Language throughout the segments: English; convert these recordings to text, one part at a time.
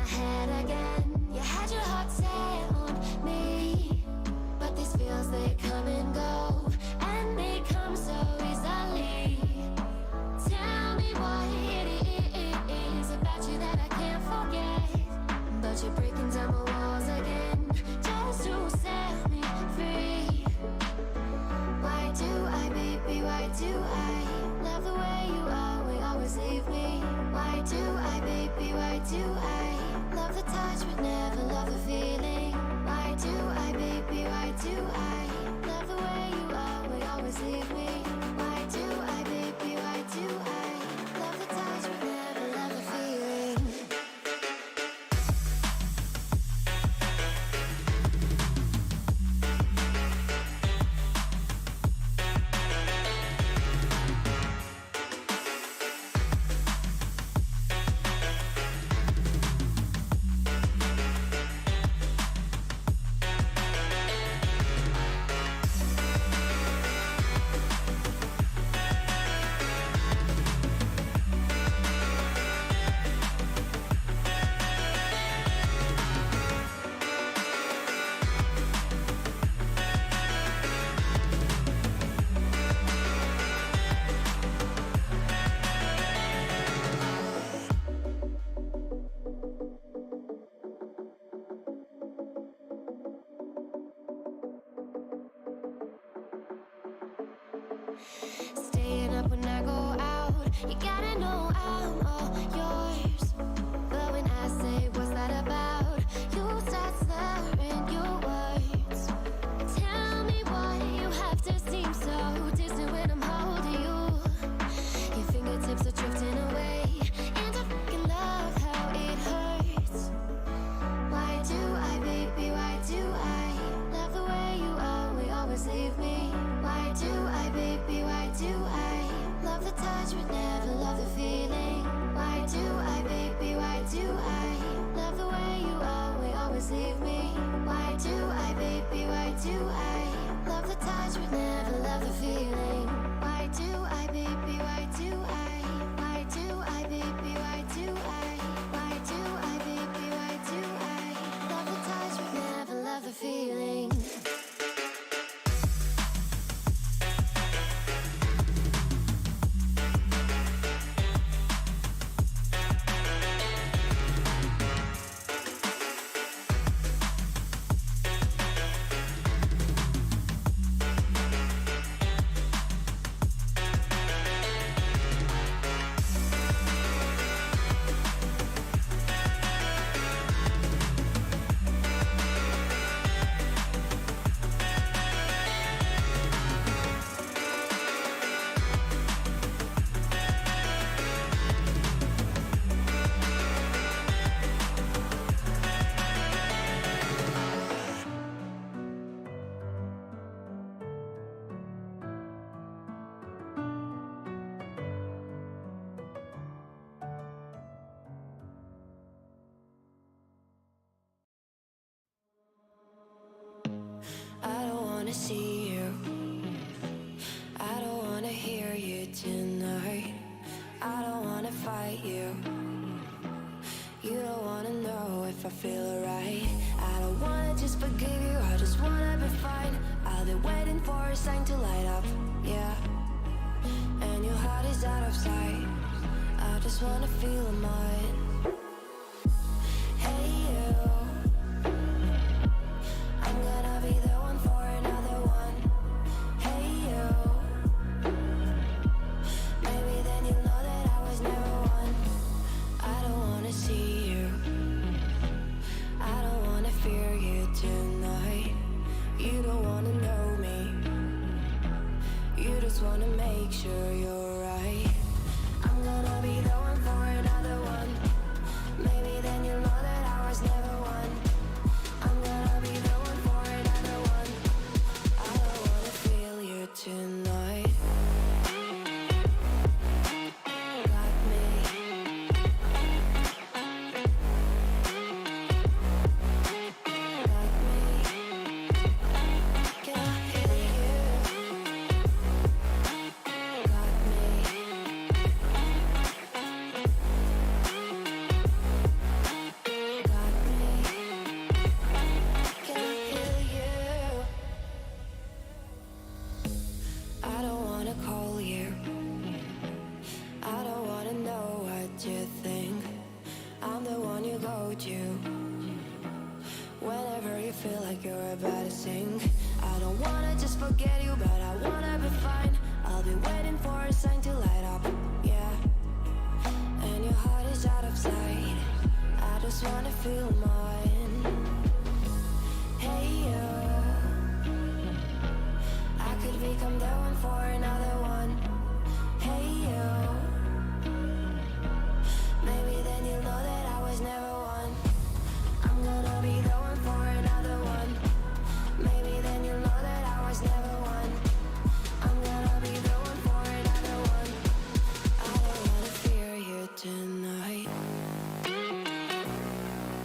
my head again. You had your heart set on me, but these feels, they come and go, and they come so easily. Tell me what it is about you that I can't forget, but you're breaking down my walls again, just to set me free. Why do I, baby, why do I love the way you always leave me? Why do I, baby, why do I love the touch but never love the feeling? Why do I, baby, why do I love the way you always leave me? Why do I, baby, why do I love the touch but never love the feeling? Staying up when I go out, you gotta know I'm all yours. But when I say what's that about, you start slurring your words. Tell me why you have to seem so distant when I'm holding you. Your fingertips are drifting away, and I fucking love how it hurts. Why do I, baby, why do I love the way you always leave me? Why do I, baby, why do I love the touch but never love the feeling? Why do I, baby, why do I love the way you always leave me? Why do I, baby, why do I love the touch but never love the feeling? Why do I, baby, why do I? Why do I, baby, why do I? Why do I, baby, why do I love the touch but never love the feeling? I don't wanna see you, I don't wanna hear you tonight. I don't wanna fight you, you don't wanna know if I feel alright. I don't wanna just forgive you, I just wanna be fine. I'll be waiting for a sign to light up, yeah. And your heart is out of sight, I just wanna feel mine. Hey you, I'm gonna be the one for another one. Hey you, maybe then you'll know that I was never one. I don't wanna see you, I don't wanna fear you tonight. You don't wanna know me, you just wanna make sure you're right. I'm gonna be the one for another one. feel like you're about to sink. I don't wanna just forget you, but I wanna be fine. I'll be waiting for a sign to light up, yeah. And your heart is out of sight. I just wanna feel mine. Hey you, I could become the one for another one. Hey you, maybe then you'll know that I was never one. I'm gonna be the one for another one. Maybe then you'll know that I was never one. I'm gonna be the one for another one. I don't wanna fear you tonight. Got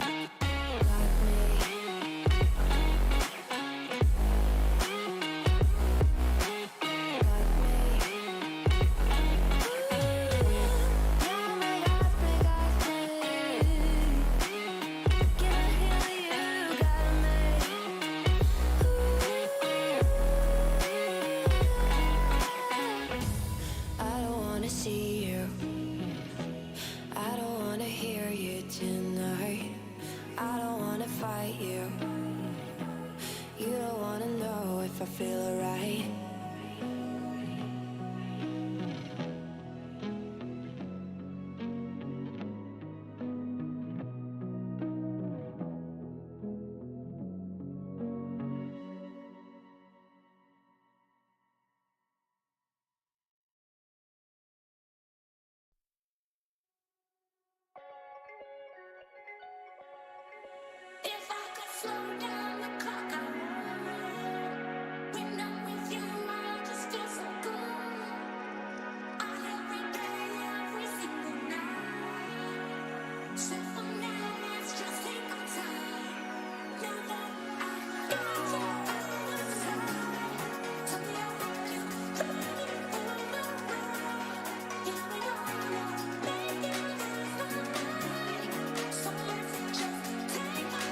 me. Got me. Yeah, my God's big eyes big. Can I hear you? Got me. I don't wanna see you. I don't wanna hear you tonight. I don't wanna fight you. You don't wanna know if I feel alright. If I could slow down the clock, I would. When I'm with you, I just feel so good. Every day, every single night. So for now, let's just take our time. Know that I got you on my side. Tell me how you ready for the ride. Here we go, making lose my mind. So let's just take our time.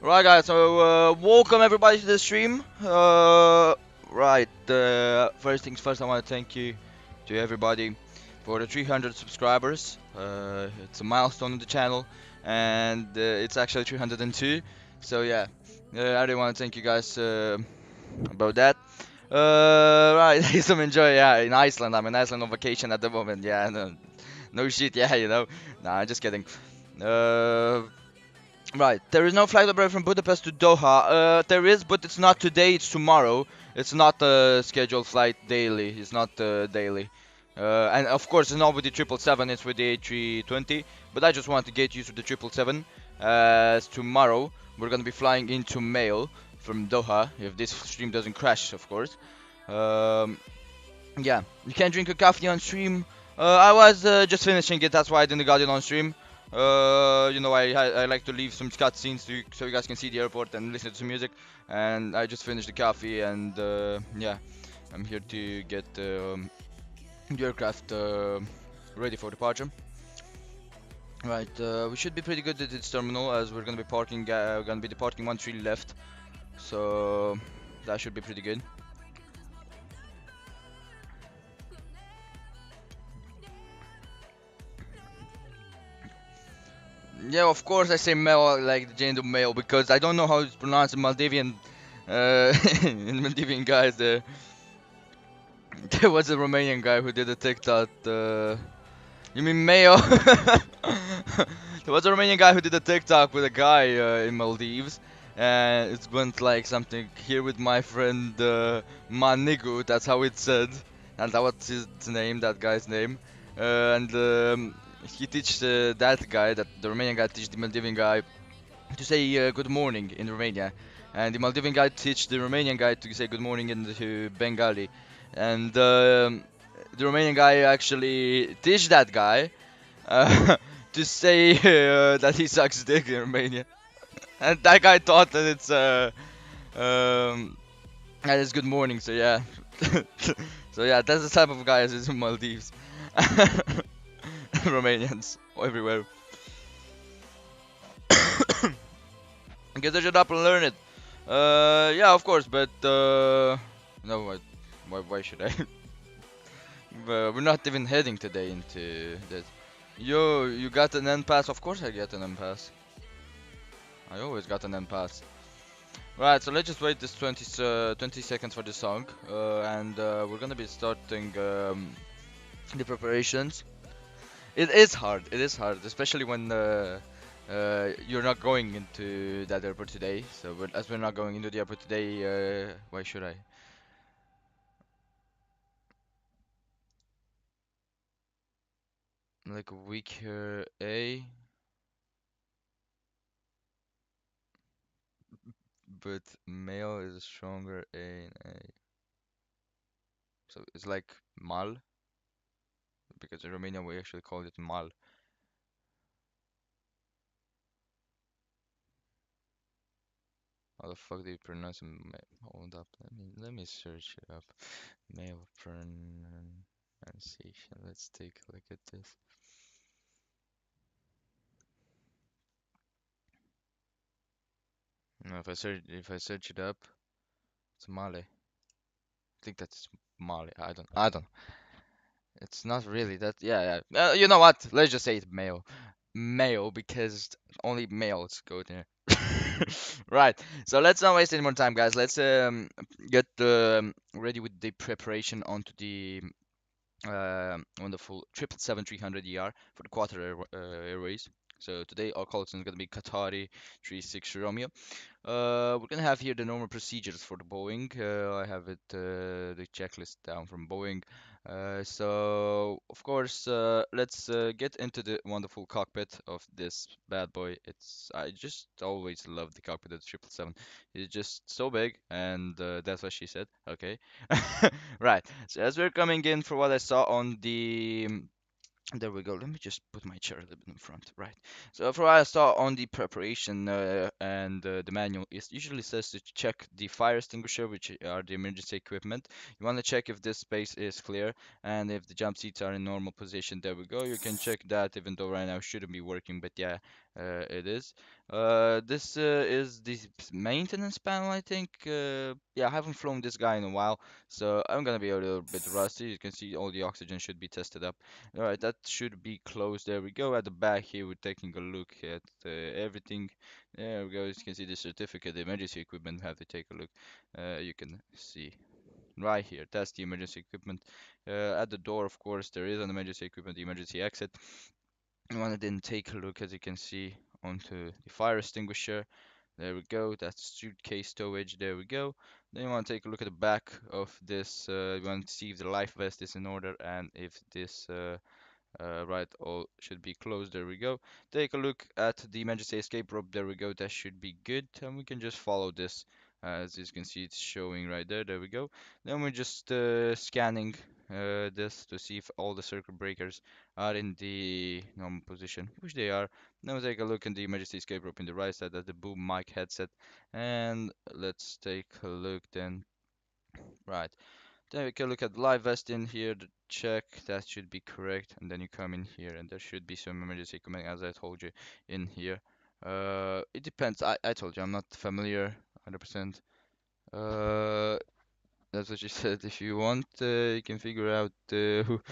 Right guys, so welcome everybody to the stream. First things first, I want to thank you to everybody for the 300 subscribers. It's a milestone on the channel, and it's actually 302. So yeah, I really want to thank you guys about that. Right, some enjoy. Yeah, in Iceland. I'm in Iceland on vacation at the moment. Yeah, no shit. Yeah, you know. Nah, I'm just kidding. Uh, right. There is no flight operator from Budapest to Doha. There is, but it's not today. It's tomorrow. It's not a scheduled flight daily. It's not daily. And of course, it's not with the 777. It's with the A320. But I just want to get used to the 777. As tomorrow we're gonna be flying into Mail from Doha. If this stream doesn't crash, of course. Um, yeah, you can drink a coffee on stream. I was just finishing it, that's why I didn't got it on stream. You know, I like to leave some cutscenes so you guys can see the airport and listen to some music. And I just finished the coffee, and yeah, I'm here to get the aircraft ready for departure. Right, we should be pretty good at this terminal as we're gonna be departing 1-3 left, so that should be pretty good. Yeah, of course I say male like the gender male because I don't know how it's pronounced in Maldivian. In Maldivian guys, there was a Romanian guy who did a TikTok. You mean male? There was a Romanian guy who did a TikTok with a guy in Maldives, and it went like something here with my friend Manigu. That's how it said, and that was his name, that guy's name, and he teach that guy, that the Romanian guy, teach the Maldivian guy to say good morning in Romania, and the Maldivian guy teach the Romanian guy to say good morning in the Bengali, and the Romanian guy actually teach that guy to say that he sucks dick in Romania, and that guy thought that it's that is good morning. So yeah, so yeah, that's the type of guys in Maldives. Romanians everywhere. Get the shit up and learn it. Yeah, of course, but no, why should I? We're not even heading today into that. Yo, you got an N pass? Of course I get an N pass. I always got an N pass. Right, so let's just wait this 20 seconds for the song, and we're gonna be starting the preparations. It is hard. It is hard, especially when you're not going into that airport today. So, as we're not going into the airport today, why should I? Like a weaker A, but male is a stronger A in A. So it's like mal, because in Romania we actually call it mal. How the fuck do you pronounce it? Hold up, let me search it up. Male pronunciation. Let's take a look at this. No, if I search it up, it's Male. I think that's Male. I don't. It's not really that. Yeah, yeah. You know what? Let's just say it's male. Male, because only males go there. Right. So let's not waste any more time, guys. Let's get ready with the preparation onto the wonderful 777-300ER for the Qatar Airways. So today our call sign is gonna be Qatari 36 Romeo. We're gonna have here the normal procedures for the Boeing. I have it the checklist down from Boeing. So of course, let's get into the wonderful cockpit of this bad boy. I just always love the cockpit of the 777. It's just so big, and that's what she said. Okay, right. So as we're coming in for what I saw on the there we go. Let me just put my chair a little bit in front. Right. So for what I saw on the preparation and the manual, it usually says to check the fire extinguisher, which are the emergency equipment. You want to check if this space is clear and if the jump seats are in normal position. There we go. You can check that, even though right now it shouldn't be working. But yeah, It is. This is the maintenance panel, I think. Yeah, I haven't flown this guy in a while, so I'm gonna be a little bit rusty. You can see all the oxygen should be tested up. All right, that should be closed. There we go. At the back here, we're taking a look at everything. There we go. As you can see the certificate, the emergency equipment. Have to take a look. You can see right here. That's the emergency equipment. At the door, of course, there is an emergency equipment, the emergency exit. You want to then take a look, as you can see, onto the fire extinguisher. There we go. That's suitcase stowage. There we go. Then you want to take a look at the back of this. You want to see if the life vest is in order and if this right, all should be closed. There we go. Take a look at the emergency escape rope. There we go. That should be good. And we can just follow this. As you can see, it's showing right there. There we go. Then we're just scanning this to see if all the circuit breakers are in the normal position, which they are. Then we'll take a look at the emergency escape rope in the right side. That's the boom mic headset. And let's take a look then. Right. Then we can look at live vest in here, check that should be correct, and then you come in here and there should be some emergency equipment as I told you in here. It depends. I told you I'm not familiar 100%. That's what she said. If you want, you can figure out who.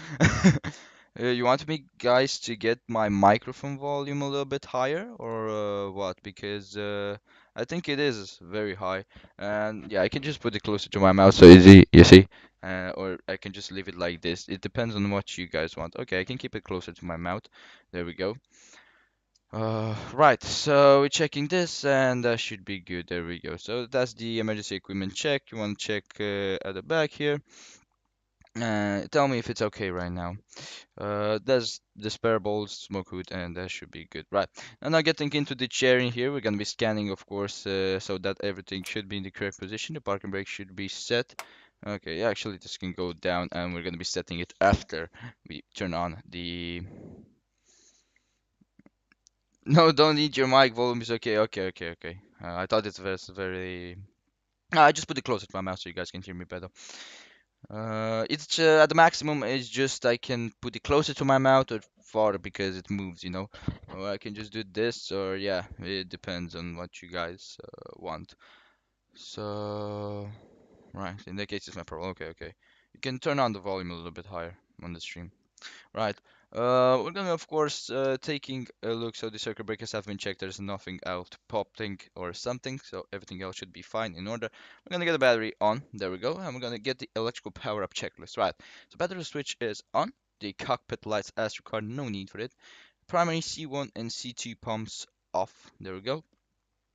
You want me guys to get my microphone volume a little bit higher or what? Because I think it is very high, and yeah, I can just put it closer to my mouth so easy, you see, or I can just leave it like this. It depends on what you guys want. Okay, I can keep it closer to my mouth. There we go. Right, so we're checking this, and that should be good. There we go. So that's the emergency equipment check. You want to check at the back here. Tell me if it's okay right now. There's the spare balls, smoke hood, and that should be good. Right. And now getting into the chair in here, we're gonna be scanning, of course, so that everything should be in the correct position. The parking brake should be set. Okay, actually, this can go down, and we're gonna be setting it after we turn on the. No, don't need your mic volume. Is okay. Okay. I thought it was very. I just put it closer to my mouth so you guys can hear me better. It's at the maximum. It's just I can put it closer to my mouth or farther because it moves, you know. Or I can just do this, or yeah, it depends on what you guys want. So, right, in that case, it's my problem. Okay. You can turn on the volume a little bit higher on the stream. Right. We're gonna, of course, taking a look. So the circuit breakers have been checked. There's nothing out popping or something. So everything else should be fine in order. We're gonna get the battery on. There we go. And we're gonna get the electrical power up checklist. Right. So battery switch is on. The cockpit lights as required. No need for it. Primary C1 and C2 pumps off. There we go.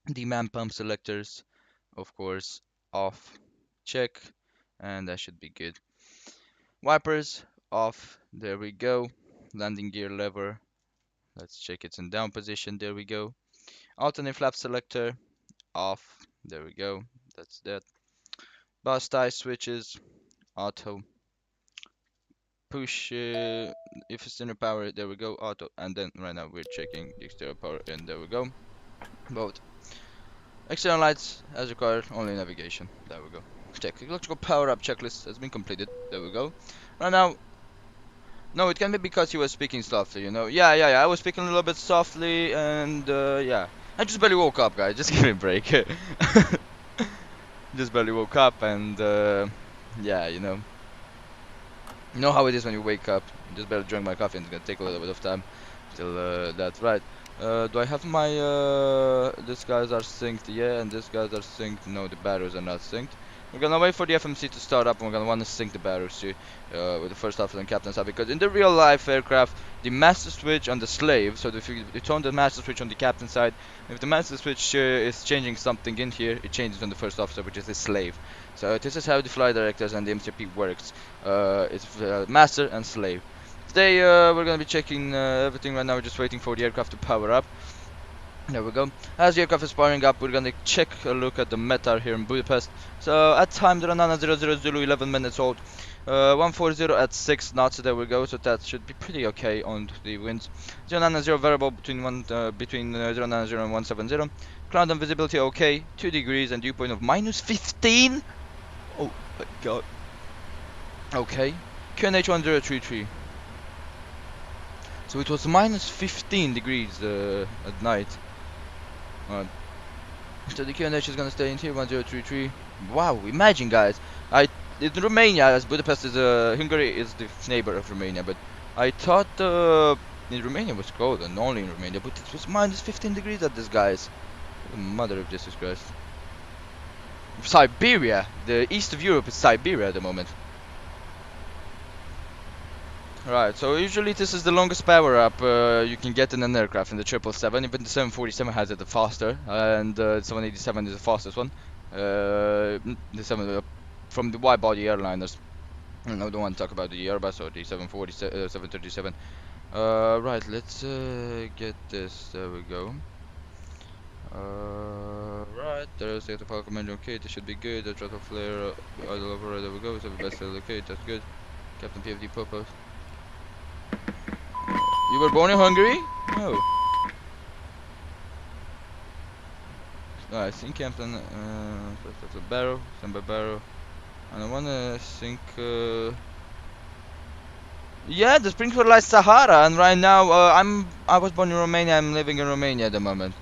The man pump selectors, of course, off. Check. And that should be good. Wipers off. There we go. Landing gear lever. Let's check it's in down position. There we go. Alternate flap selector off. There we go. That's that. Bus tie switches auto. Push if external power. There we go. Auto. And then right now we're checking the external power. And there we go. Both. External lights as required. Only navigation. There we go. Check. Electrical power up checklist has been completed. There we go. Right now. No, it can be because he was speaking softly, you know. Yeah. I was speaking a little bit softly, and yeah. I just barely woke up, guys. Just give me a break. Just barely woke up, and yeah, you know. You know how it is when you wake up. Just barely drank my coffee, and it's gonna take a little bit of time till that's right. Do I have my these guys are synced? Yeah, and these guys are synced. No, the batteries are not synced. We're gonna wait for the FMC to start up, and we're gonna want to sync the batteries to with the first officer and captain side, because in the real life aircraft, the master switch on the slave. So if you turn the master switch on the captain side, if the master switch is changing something in here, it changes on the first officer, which is the slave. So this is how the flight directors and the MCP works. It's master and slave. Today we're gonna be checking everything right now. We're just waiting for the aircraft to power up. There we go. As the aircraft is powering up, we're gonna check a look at the METAR here in Budapest. So at time 0900 Zulu 11 minutes old. 140 at 6 knots. There we go. So that should be pretty okay on the winds. 090 variable between 090 and 170. Cloud and visibility okay. 2 degrees and dew point of -15. Oh my god. Okay. QNH 1033. So it was minus 15 degrees at night. So the QNH is gonna stay in here 1033. Wow, imagine guys. In Romania, as Budapest is Hungary is the neighbor of Romania, but I thought in Romania was cold and only in Romania, but it was minus 15 degrees at this guys. The mother of Jesus Christ. Siberia, the east of Europe is Siberia at the moment. Right, so usually this is the longest power up you can get in an aircraft in the 777. Even the 747 has it faster, and the 787 is the fastest one. The 7 from the wide body airliners. I don't want to talk about the Airbus or the 737. Right, let's get this. There we go. Right, there's the Falcon engine. Okay, this should be good. The throttle flare, idle override. There we go. So the best okay, that's good. Captain PFD pop-out. You were born in Hungary? Oh. I think Captain. First that's a barrel, send by barrel, and I wanna think. Yeah, the Sprinkler lies Sahara, and right now I was born in Romania. I'm living in Romania at the moment.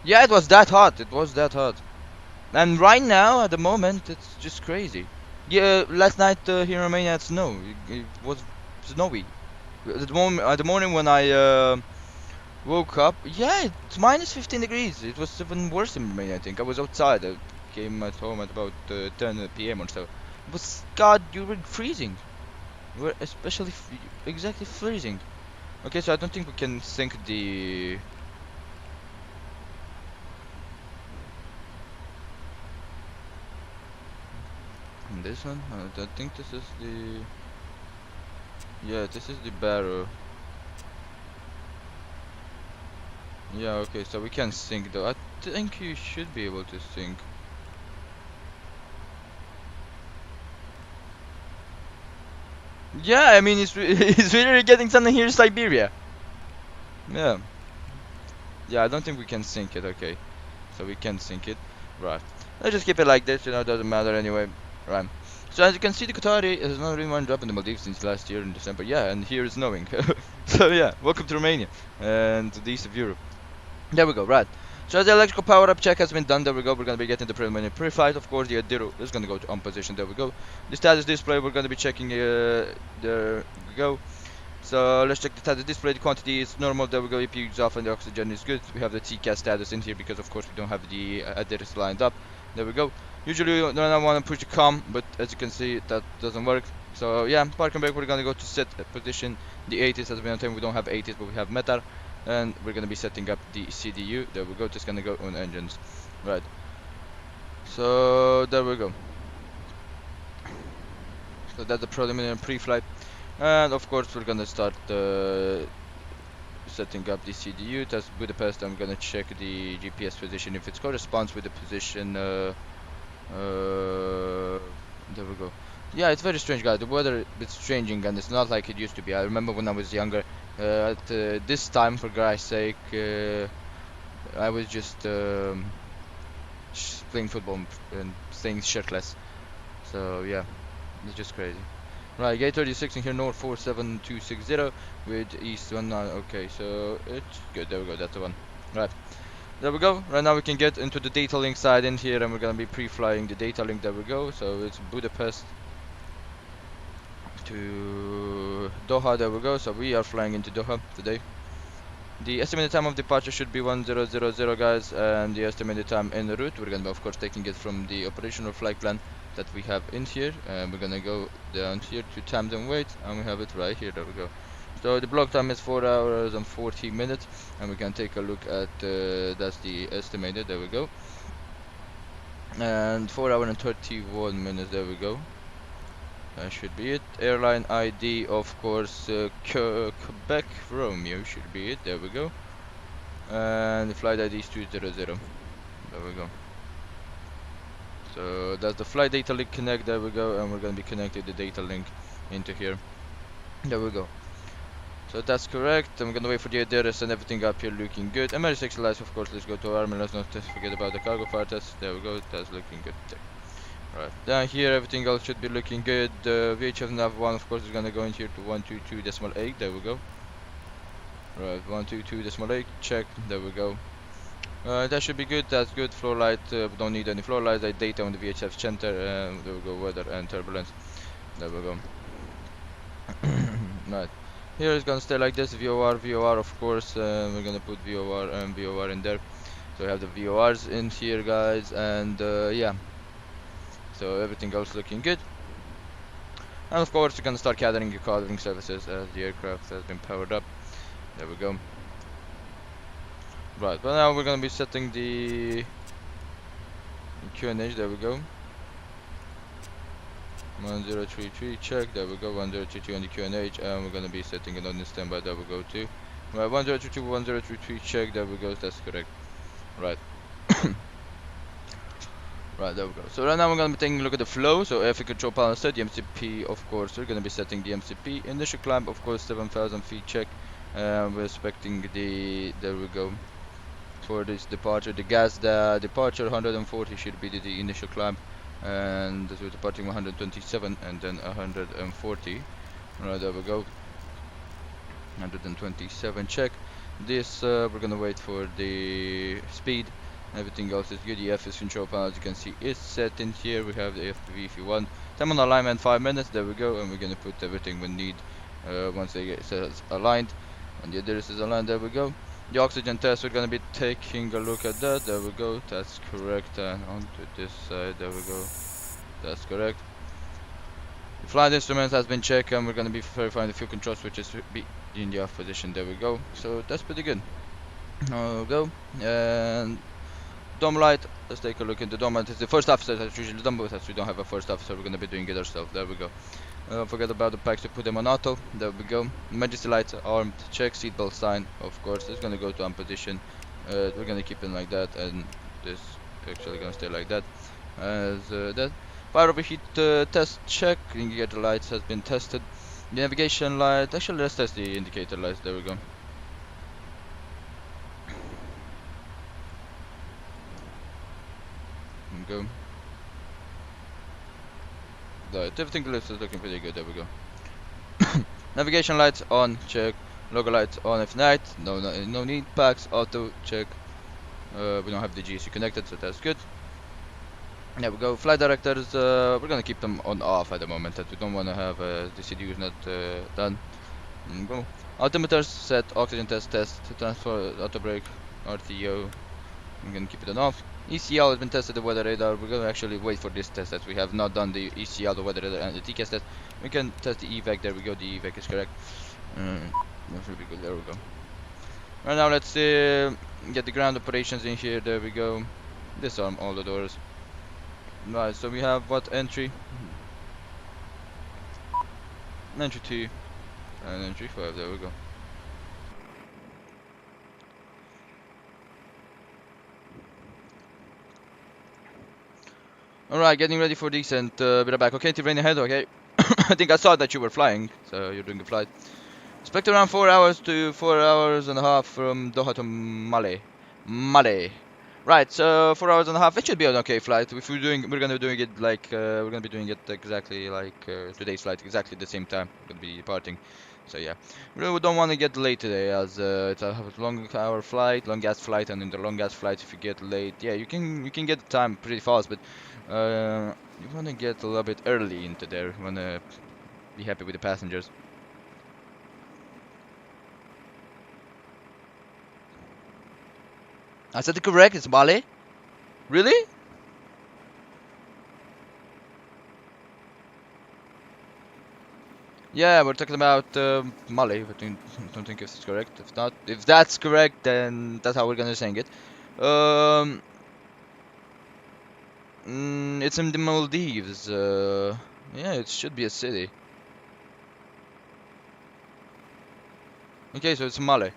Yeah, it was that hot. It was that hot, and right now at the moment it's just crazy. Yeah, last night here in Romania it snowed. It was snowy. At the morning when I woke up, yeah, it's minus 15 degrees. It was even worse in Romania, I think. I was outside. I came at home at about 10 p.m. or so. It was, God, you were freezing. You were especially, exactly freezing. Okay, so I don't think we can sync the... This one? I think this is the... Yeah, this is the barrel. Yeah, okay, so we can sync though. I think you should be able to sync. Yeah, I mean, it's really getting something here in Siberia. Yeah. Yeah, I don't think we can sync it, okay. So we can sync it. Right. Let's just keep it like this, you know, it doesn't matter anyway. Right. So as you can see, the Qatar has not really one drop in the Maldives since last year in December. Yeah, and here it's snowing. So yeah, welcome to Romania and to the east of Europe. There we go, right. So the electrical power up check has been done. There we go. We're going to be getting the preliminary pre-flight. Of course, the Adiro is going to go to on position. There we go. The status display, we're going to be checking. There we go. So let's check the status display. The quantity is normal. There we go. EPU is off and the oxygen is good. We have the TCAS status in here because, of course, we don't have the Adiros lined up. There we go. Usually, you don't want to push the COM, but as you can see, that doesn't work. So yeah, park and brake. We're going to go to set position. The 80s, as we know, we don't have 80s, but we have METAR. And we're gonna be setting up the CDU. There we go. Just gonna go on engines, right? So there we go. So that's the preliminary pre-flight, and of course we're gonna start setting up the CDU. That's Budapest. I'm gonna check the GPS position if it corresponds with the position. There we go. Yeah, it's very strange, guys. The weather is changing, and it's not like it used to be. I remember when I was younger. At this time, for Christ's sake, I was just playing football and staying shirtless. So yeah, it's just crazy. Right, gate 36 in here, north 47260 with east 19. Okay, so it's good. There we go. That's the one. Right, there we go. Right now we can get into the data link side in here, and we're gonna be pre-flying the data link. There we go. So it's Budapest to Doha. There we go. So we are flying into Doha today. The estimated time of departure should be 1000, guys, and the estimated time en route, we're gonna be of course taking it from the operational flight plan that we have in here, and we're gonna go down here to timed and wait, and we have it right here. There we go. So the block time is 4 hours and 40 minutes, and we can take a look at that's the estimated. There we go. And 4 hours and 31 minutes. There we go. That should be it. Airline ID, of course, Quebec Romeo should be it. There we go. And the flight ID is 200. There we go. So that's the flight data link connect. There we go. And we're gonna be connecting the data link into here. There we go. So that's correct. I'm gonna wait for the address and everything up here looking good. Emergency lights, of course. Let's go to army. Let's not forget about the cargo fire test. There we go. That's looking good. There. Right, down here everything else should be looking good. VHF nav 1 of course is gonna go in here to 122.8, there we go. Right, 122.8, check, there we go. That should be good, that's good. Floor light, we don't need any floor lights. Data on the VHF center, there we go, weather and turbulence, there we go. Right, here it's gonna stay like this, VOR of course, we're gonna put VOR and VOR in there. So we have the VORs in here guys, and yeah. So everything else looking good. And of course, you're gonna start gathering your covering services as the aircraft has been powered up. There we go. Right, but now we're gonna be setting the QNH. There we go. 1033 check. There we go. 1032 on the QNH, and we're gonna be setting it on the standby. There we go too. Right, 1032 1033 check. There we go. That's correct. Right. Right, there we go. So right now we're going to be taking a look at the flow. So airfield control panel set, the MCP, of course, we're going to be setting the MCP. Initial climb, of course, 7,000 feet check. We're expecting there we go, for this departure. The departure 140 should be the initial climb. And we're departing 127 and then 140. Right, there we go. 127 check. This, we're going to wait for the speed. Everything else is good. The FS control panel, as you can see, is set in here. We have the FPV if you want. Time on alignment 5 minutes. There we go, and we're gonna put everything we need once they get aligned. And the others is aligned. There we go. The oxygen test, we're gonna be taking a look at that. There we go. That's correct. And onto this side. There we go. That's correct. The flight instrument has been checked, and we're gonna be verifying the fuel control switches be in the off position. There we go. So that's pretty good. Now go and dome light. Let's take a look at the dome light. It's the first officer that's usually done, but as we don't have a first officer, we're gonna be doing it ourselves. There we go. Don't forget about the packs to put them on auto. There we go. Emergency lights are armed. Check seatbelt sign. Of course, it's gonna go to on position. We're gonna keep it like that, and this actually gonna stay like that. As that. Fire overheat test check. Indicator lights has been tested. The navigation light. Actually, let's test the indicator lights. There we go. Go. Right, everything is looking pretty good. There we go. Navigation lights on, check. Logo lights on if night. No need. Packs auto, check. We don't have the GC connected, so that's good. There we go. Flight directors, we're gonna keep them on off at the moment, that we don't want to have the CDUs not done. Go. Altimeters set. Oxygen test. Transfer auto brake. RTO. I'm gonna keep it on off. ECL has been tested, the weather radar. We're gonna actually wait for this test, as we have not done the ECL, the weather radar, and the TCAS test. We can test the evac. There we go. The evac is correct. That should be good. There we go. Right now, let's get the ground operations in here. There we go. Disarm all the doors. Right. So we have what entry? Entry 2 and entry 5. There we go. Alright, getting ready for descent. We're back. Okay, terrain ahead, okay. I think I saw that you were flying, so you're doing a flight. Expect around 4 hours to 4 hours and a half from Doha to Male. Right, so 4 hours and a half. It should be an okay flight. If we're gonna be doing it like we're gonna be doing it exactly like today's flight, exactly the same time. We're gonna be departing. So yeah, we really don't want to get late today, as it's a long flight, long gas flight, and in the long gas flight, if you get late, yeah, you can get the time pretty fast, but you want to get a little bit early into there. You want to be happy with the passengers. I said it correct. It's Male. Really? Yeah, we're talking about Male. I don't think if it's correct. If not, if that's correct, then that's how we're gonna sing it. It's in the Maldives. Yeah, it should be a city. Okay, so it's Male.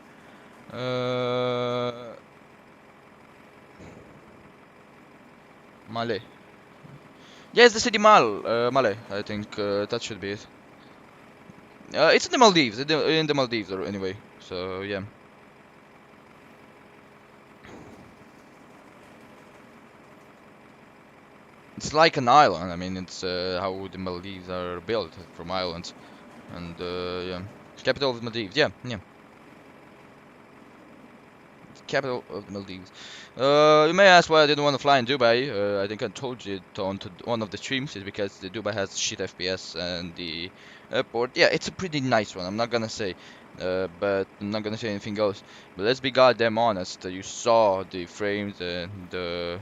Male. Yeah, it's the city Male. I think that should be it. It's in the Maldives. In the Maldives, or anyway. So yeah. It's like an island. I mean, it's how the Maldives are built, from islands. And yeah, capital of the Maldives. Yeah, yeah. Capital of the Maldives. You may ask why I didn't want to fly in Dubai. I think I told you it on to one of the streams. It's because the Dubai has shit FPS and the airport. Yeah, it's a pretty nice one. I'm not gonna say, but I'm not gonna say anything else. But let's be goddamn honest. You saw the frames and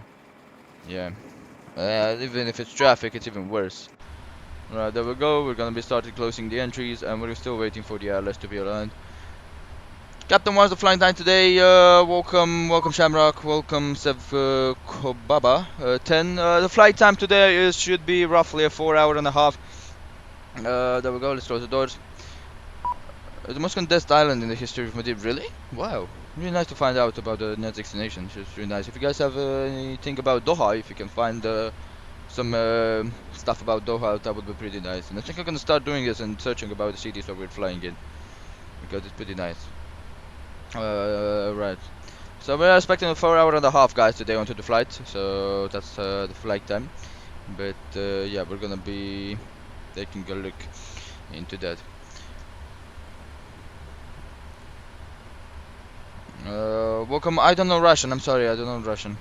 yeah. Even if it's traffic, it's even worse. Right, there we go. We're gonna be starting closing the entries, and we're still waiting for the airless to be aligned. Captain, what's the flying time today? Welcome Shamrock, welcome Sev Kobaba. 10. The flight time today should be roughly a 4 hour and a half. There we go. Let's close the doors. The most contested island in the history of Madrid. Really? Wow. Really nice to find out about the next destination. It's really nice. If you guys have anything about Doha, if you can find some stuff about Doha, that would be pretty nice. And I think I'm gonna start doing this and searching about the cities that we're flying in, because it's pretty nice. Right. So we're expecting a 4 hour and a half, guys, today onto the flight. So that's the flight time. But yeah, we're gonna be taking a look into that. Welcome. I don't know Russian. I'm sorry, I don't know Russian.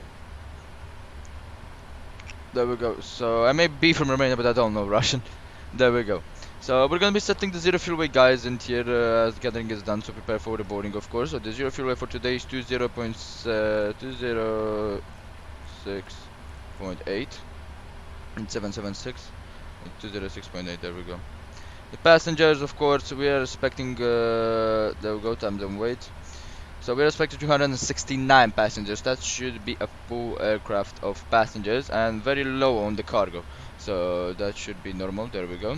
There we go. So I may be from Romania, but I don't know Russian. There we go. So we're gonna be setting the zero fuel weight, guys, in here as the gathering is done. So prepare for the boarding, of course. So the zero fuel weight for today is 206.8 and 776 and 206.8. There we go. The passengers, of course, we are expecting. There we go. Time and wait. So we're expecting 269 passengers. That should be a full aircraft of passengers and very low on the cargo. So that should be normal. There we go.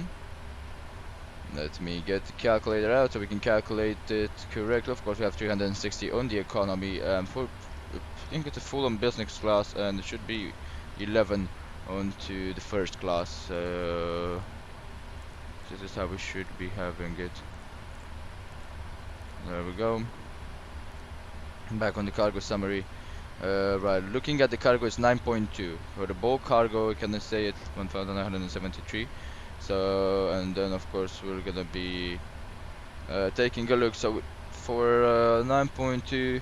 Let me get the calculator out so we can calculate it correctly. Of course, we have 360 on the economy, and for I think it's a full on business class, and it should be 11 onto the first class. So this is how we should be having it. There we go. Back on the cargo summary. Right, looking at the cargo is 9.2. For the bulk cargo, I can say it's 1,973. So, and then of course we're gonna be taking a look. So for 9.2,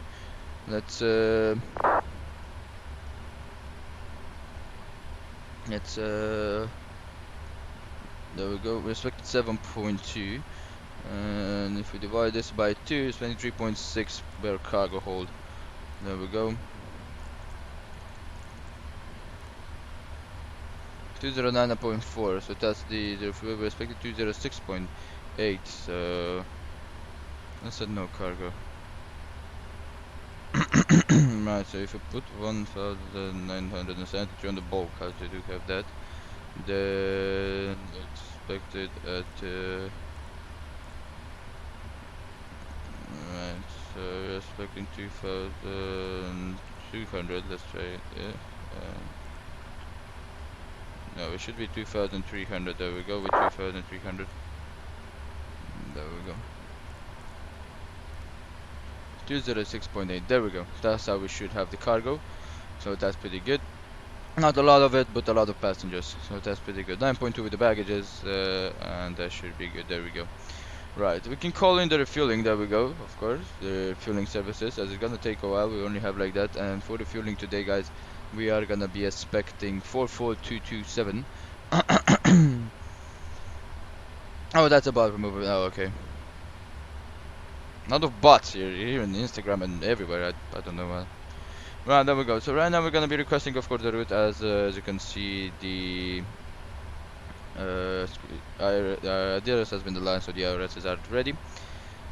let's there we go. We expected 7.2, and if we divide this by 2, it's 23.6 per cargo hold. There we go. 209.4, so that's the we expected 206.8, so I said no cargo. Right, so if you put 1,973 on the bulk, as you do have that, then expected at right, so we're expecting 2,200, let's try it, yeah. No, it should be 2,300. There we go with 2,300. There we go. 206.8. There we go. That's how we should have the cargo. So that's pretty good. Not a lot of it, but a lot of passengers. So that's pretty good. 9.2 with the baggages, and that should be good. There we go. Right, we can call in the refueling. There we go. Of course, the refueling services, as it's gonna take a while. We only have like that, and for the fueling today, guys, we are gonna be expecting 44227. Oh, that's about removal. Oh, okay. Not of bots here on Instagram and everywhere. I don't know what. Right, there we go. So right now we're gonna be requesting, of course, the route. As you can see, the DRS has been aligned, so the IRSs are ready.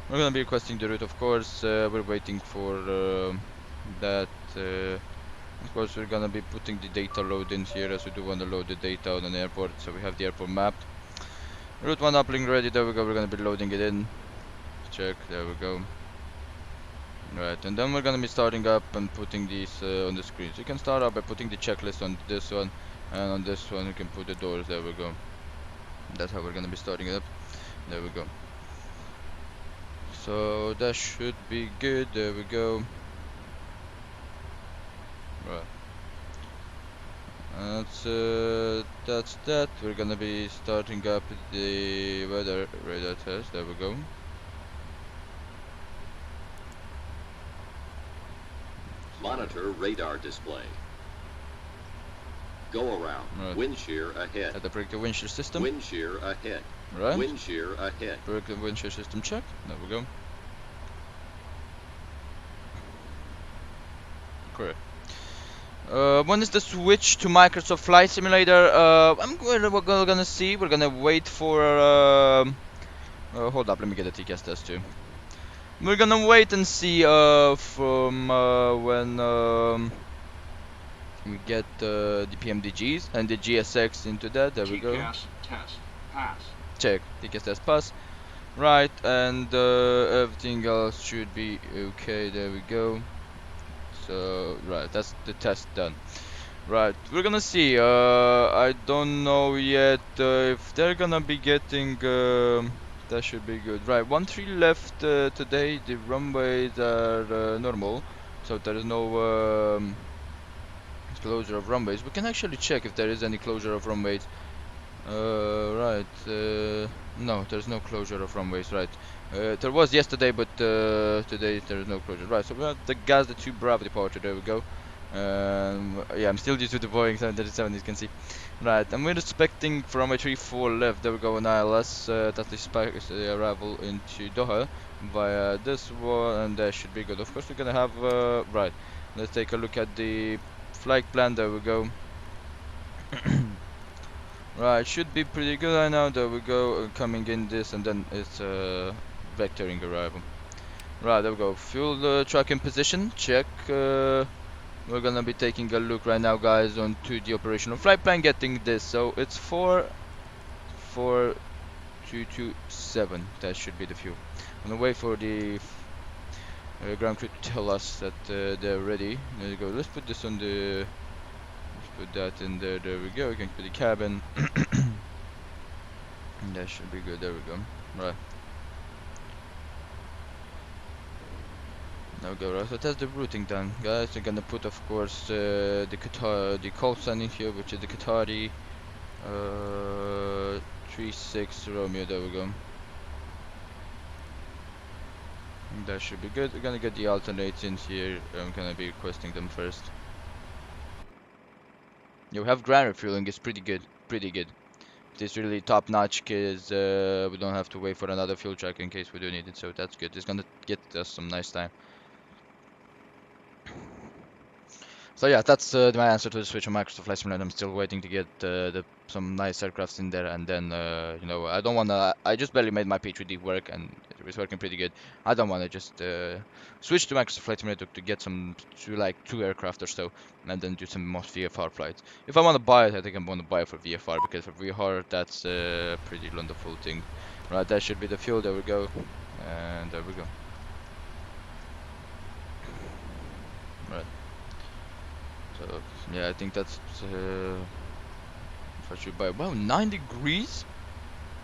We're gonna be requesting the route, of course. We're waiting for that. Of course, we're gonna be putting the data load in here, as we do want to load the data on an airport. So we have the airport mapped. Route 1 uplink ready. There we go. We're gonna be loading it in. Check. There we go. Right, and then we're gonna be starting up and putting these on the screen. So you can start up by putting the checklist on this one, and on this one you can put the doors. There we go. That's how we're gonna be starting it up. There we go. So that should be good. There we go. Right. That's that. We're gonna be starting up the weather radar test. There we go. Monitor radar display. Go around. Right. Wind shear ahead. Had to break the wind shear system. Wind shear ahead. Right. Wind shear ahead. Break the wind shear system check. There we go. Correct. When is the switch to Microsoft Flight Simulator? We're gonna see. We're gonna wait for. Hold up, let me get a TCAS test too. We're gonna wait and see from when we get the PMDGs and the GSX into that. There we go. TCAS test pass. Check. TCAS test pass. Right, and everything else should be okay. There we go. So right, that's the test done. Right, we're gonna see. I don't know yet if they're gonna be getting. That should be good. Right, 1-3 left today. The runways are normal, so there is no closure of runways. We can actually check if there is any closure of runways. Right. No, there's no closure of runways. Right. There was yesterday, but today there is no closure. Right. So we have the gas, the 2 Bravo departure. There we go. Yeah, I'm still used to the Boeing 737, as you can see. Right, and we're expecting from a 3-4 left. There we go on ILS. That's the arrival into Doha via this one, and that should be good. Of course, we're gonna have right. Let's take a look at the flight plan. There we go. Right, should be pretty good right now. There we go, coming in this, and then it's vectoring arrival. Right, there we go. Fuel truck in position. Check. We're gonna be taking a look right now, guys, onto the operational flight plan, getting this. So it's 44227. That should be the fuel. I'm gonna wait for the ground crew to tell us that they're ready. There you go. Let's put this on the. Let's put that in there. There we go. We can put the cabin. That should be good. There we go. Right. There we go, right, so that's the routing done, guys. We're gonna put, of course, the call sign in here, which is the Qatari 36 Romeo. There we go. That should be good. We're gonna get the alternates in here. I'm gonna be requesting them first. You have ground refueling. It's pretty good, pretty good. It's really top notch, because we don't have to wait for another fuel truck in case we do need it. So that's good. It's gonna get us some nice time. So yeah, that's my answer to the switch on Microsoft Flight Simulator. I'm still waiting to get some nice aircrafts in there, and then you know, I don't wanna. I just barely made my P3D work, and it was working pretty good. I don't wanna just switch to Microsoft Flight Simulator to get some like 2 aircraft or so, and then do some most VFR flights. If I wanna buy it, I think I'm gonna buy it for VFR, because for VFR that's a pretty wonderful thing. Right, that should be the fuel. There we go, and there we go. Right. So yeah, I think that's if I should buy. Wow, 9 degrees.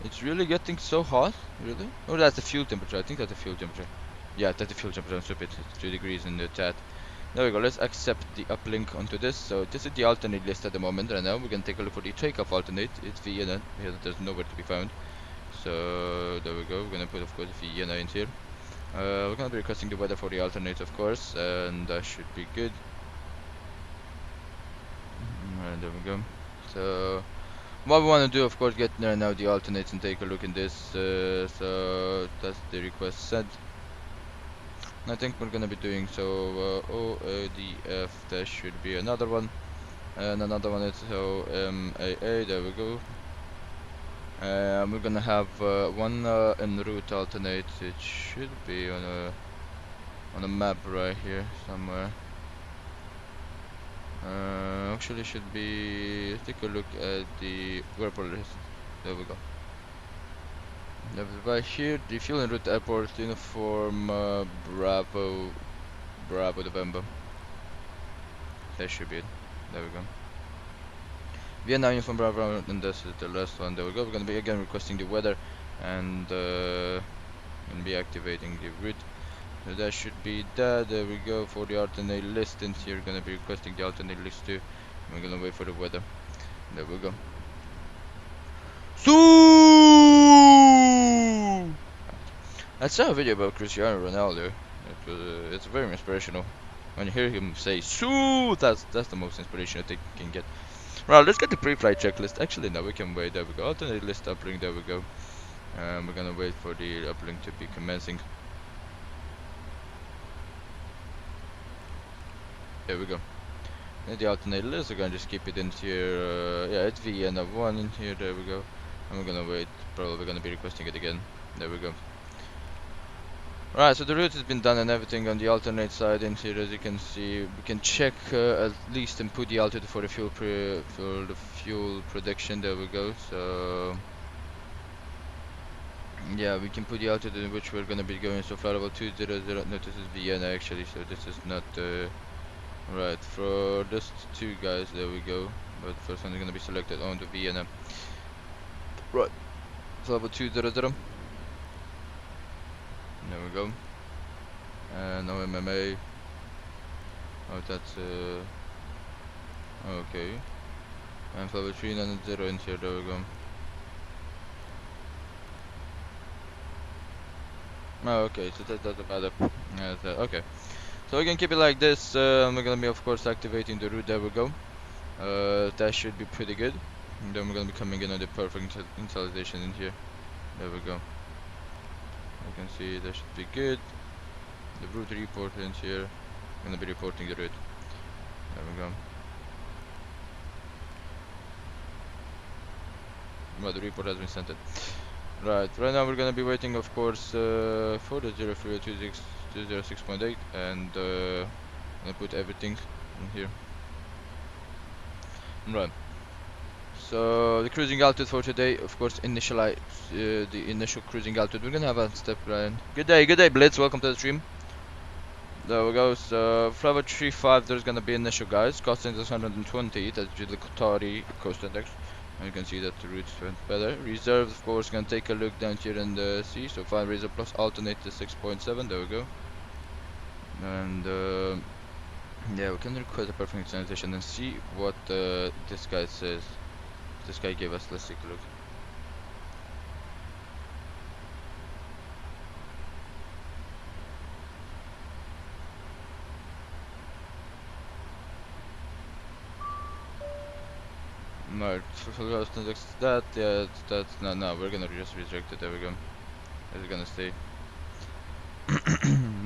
It's really getting so hot, really? Oh, that's the fuel temperature. I think that's the fuel temperature. Yeah, that's the fuel temperature. I'm stupid. It's 2 degrees in the chat. There we go. Let's accept the uplink onto this. So this is the alternate list at the moment. Right now, we can take a look for the takeoff alternate. It's Vienna. Here, there's nowhere to be found. So there we go. We're gonna put, of course, Vienna in here. We're gonna be requesting the weather for the alternate, of course, and that should be good. Alright, there we go. So what we want to do, of course, get there now the alternates and take a look in this. So that's the request set. I think we're gonna be doing so. OADF, there should be another one, and another one is OMAA. There we go. We're gonna have one en route alternate. It should be on a map right here somewhere. Actually should be. Let's take a look at the airport list. There we go. Right here, the fuel en route airport uniform Bravo November. That should be it. There we go. Vienna uniform Bravo, and this is the last one. There we go. We're gonna be again requesting the weather, and gonna be activating the route. So that should be that. There we go. For the alternate list in here, gonna be requesting the alternate list too. We're gonna wait for the weather. There we go. So I saw a video about Cristiano Ronaldo. It's very inspirational. When you hear him say "Shoo," that's the most inspiration I think you can get. Right, let's get the pre-flight checklist. Actually, no, we can wait. There we go. Alternate list uplink. There we go. We're gonna wait for the uplink to be commencing. There we go. And the alternate list, we're gonna just keep it in here. Yeah, it's VN1 in here. There we go. And we're gonna wait. Probably gonna be requesting it again. There we go. Right, so the route has been done and everything on the alternate side in here. As you can see, we can check at least and put the altitude for the fuel prediction. There we go. So yeah, we can put the altitude in which we're gonna be going. So flight level 200. No, this is Vienna actually. So this is not right for this two guys. There we go. But first one is gonna be selected on the Vienna. Right, flight level 200. There we go. And no MMA. Oh, that's okay. And flight level 390 in here. There we go. Oh, okay, so that doesn't matter. Okay, so we can keep it like this. We're gonna be, of course, activating the route. There we go. That should be pretty good. And then we're gonna be coming in on the perfect initialization in here. There we go. You can see that should be good. The route report in here. I'm gonna be reporting the route. There we go. Well, the report has been sent it. Right now we're gonna be waiting, of course, for the 03206.8, and gonna put everything in here. Right. So the cruising altitude for today, of course, initialize the initial cruising altitude. We're gonna have a step line. Good day, Blitz. Welcome to the stream. There we go. So Flight 35, there's gonna be initial, guys. Cost index 120. That's due to the Qatari cost index. And you can see that the routes went better. Reserve, of course, gonna take a look down here in the sea. So 5 reserve plus alternate to 6.7. There we go. And yeah, we can request a perfect transition and see what this guy says. This guy gave us. Let's take a look. No, that, yeah, that's no, we're gonna just resurrect it. There we go. It's gonna stay.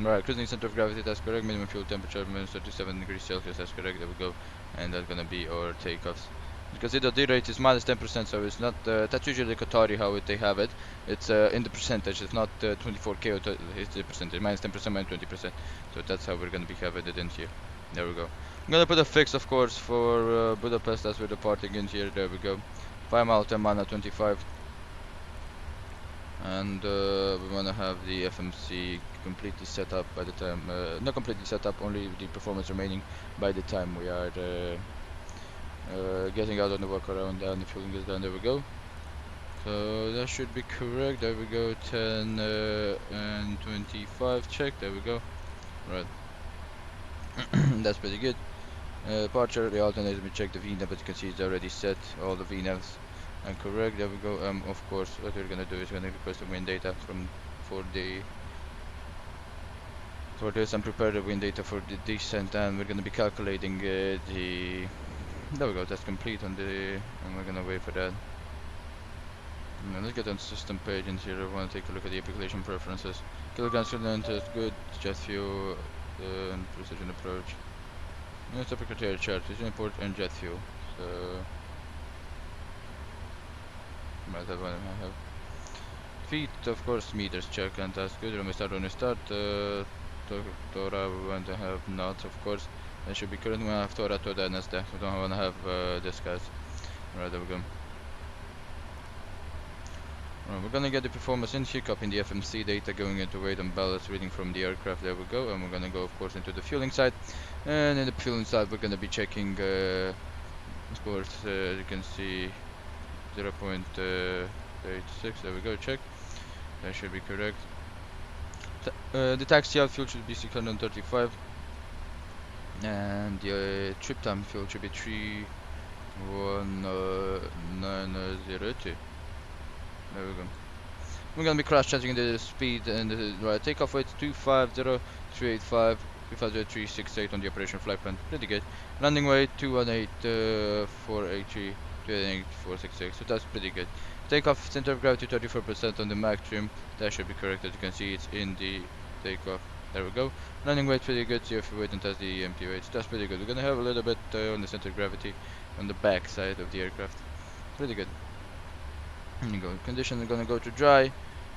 Right, cruising center of gravity, that's correct. Minimum fuel temperature, minus 37 degrees Celsius, that's correct. There we go. And that's gonna be our takeoffs. Because the D rate is minus 10%, so it's not. That's usually Qatari how they have it. It's in the percentage. It's not 24k. Or it's the percentage. Minus 10%, minus 20%. So that's how we're gonna be having it in here. There we go. I'm gonna put a fix, of course, for Budapest as we're departing in here. There we go. 5 mile 10 mana 25. And we wanna have the FMC completely set up by the time. Not completely set up, only the performance remaining by the time we are getting out on the walkaround and the fueling is done. There we go. So that should be correct. There we go. 10 and 25. Check. There we go. Right. That's pretty good. Departure, the alternator, we check the VNAV, but you can see it's already set, all the VNAVs and correct. There we go. Of course, what we're gonna do is we're gonna request the wind data for this and prepare the wind data for the descent, and we're gonna be calculating the. There we go. That's complete on the, and we're gonna wait for that. Now let's get on the system page in here. I want to take a look at the application preferences. Kilograms current is good. Jet fuel and precision approach. Let's up a criteria chart. Precision import and jet fuel. So might have one I have. Feet, of course, meters check, and that's good. When we start, Tora, we want to have knots, of course. That should be current. We have Tora, and that's that. We don't want to have this, guys. Right, there we go. Right, we're gonna get the performance in here, copying the FMC data, going into weight and ballast reading from the aircraft. There we go. And we're gonna go, of course, into the fueling side. And in the fueling side, we're gonna be checking, of course, you can see 0.86. There we go. Check. That should be correct. The taxi out fuel should be 635. And the trip time fuel should be 31902. There we go. We're gonna be crash checking the speed and the right takeoff weight 250385, 250368 on the operation flight plan. Pretty good. Landing weight 218483, 218466. So that's pretty good. Takeoff center of gravity 34% on the Mach trim. That should be correct. As you can see, it's in the takeoff. There we go. Landing weight pretty good. See if we wait and test the empty weights. That's pretty good. We're gonna have a little bit on the center of gravity on the back side of the aircraft. Pretty good. There you go. Conditions are gonna go to dry,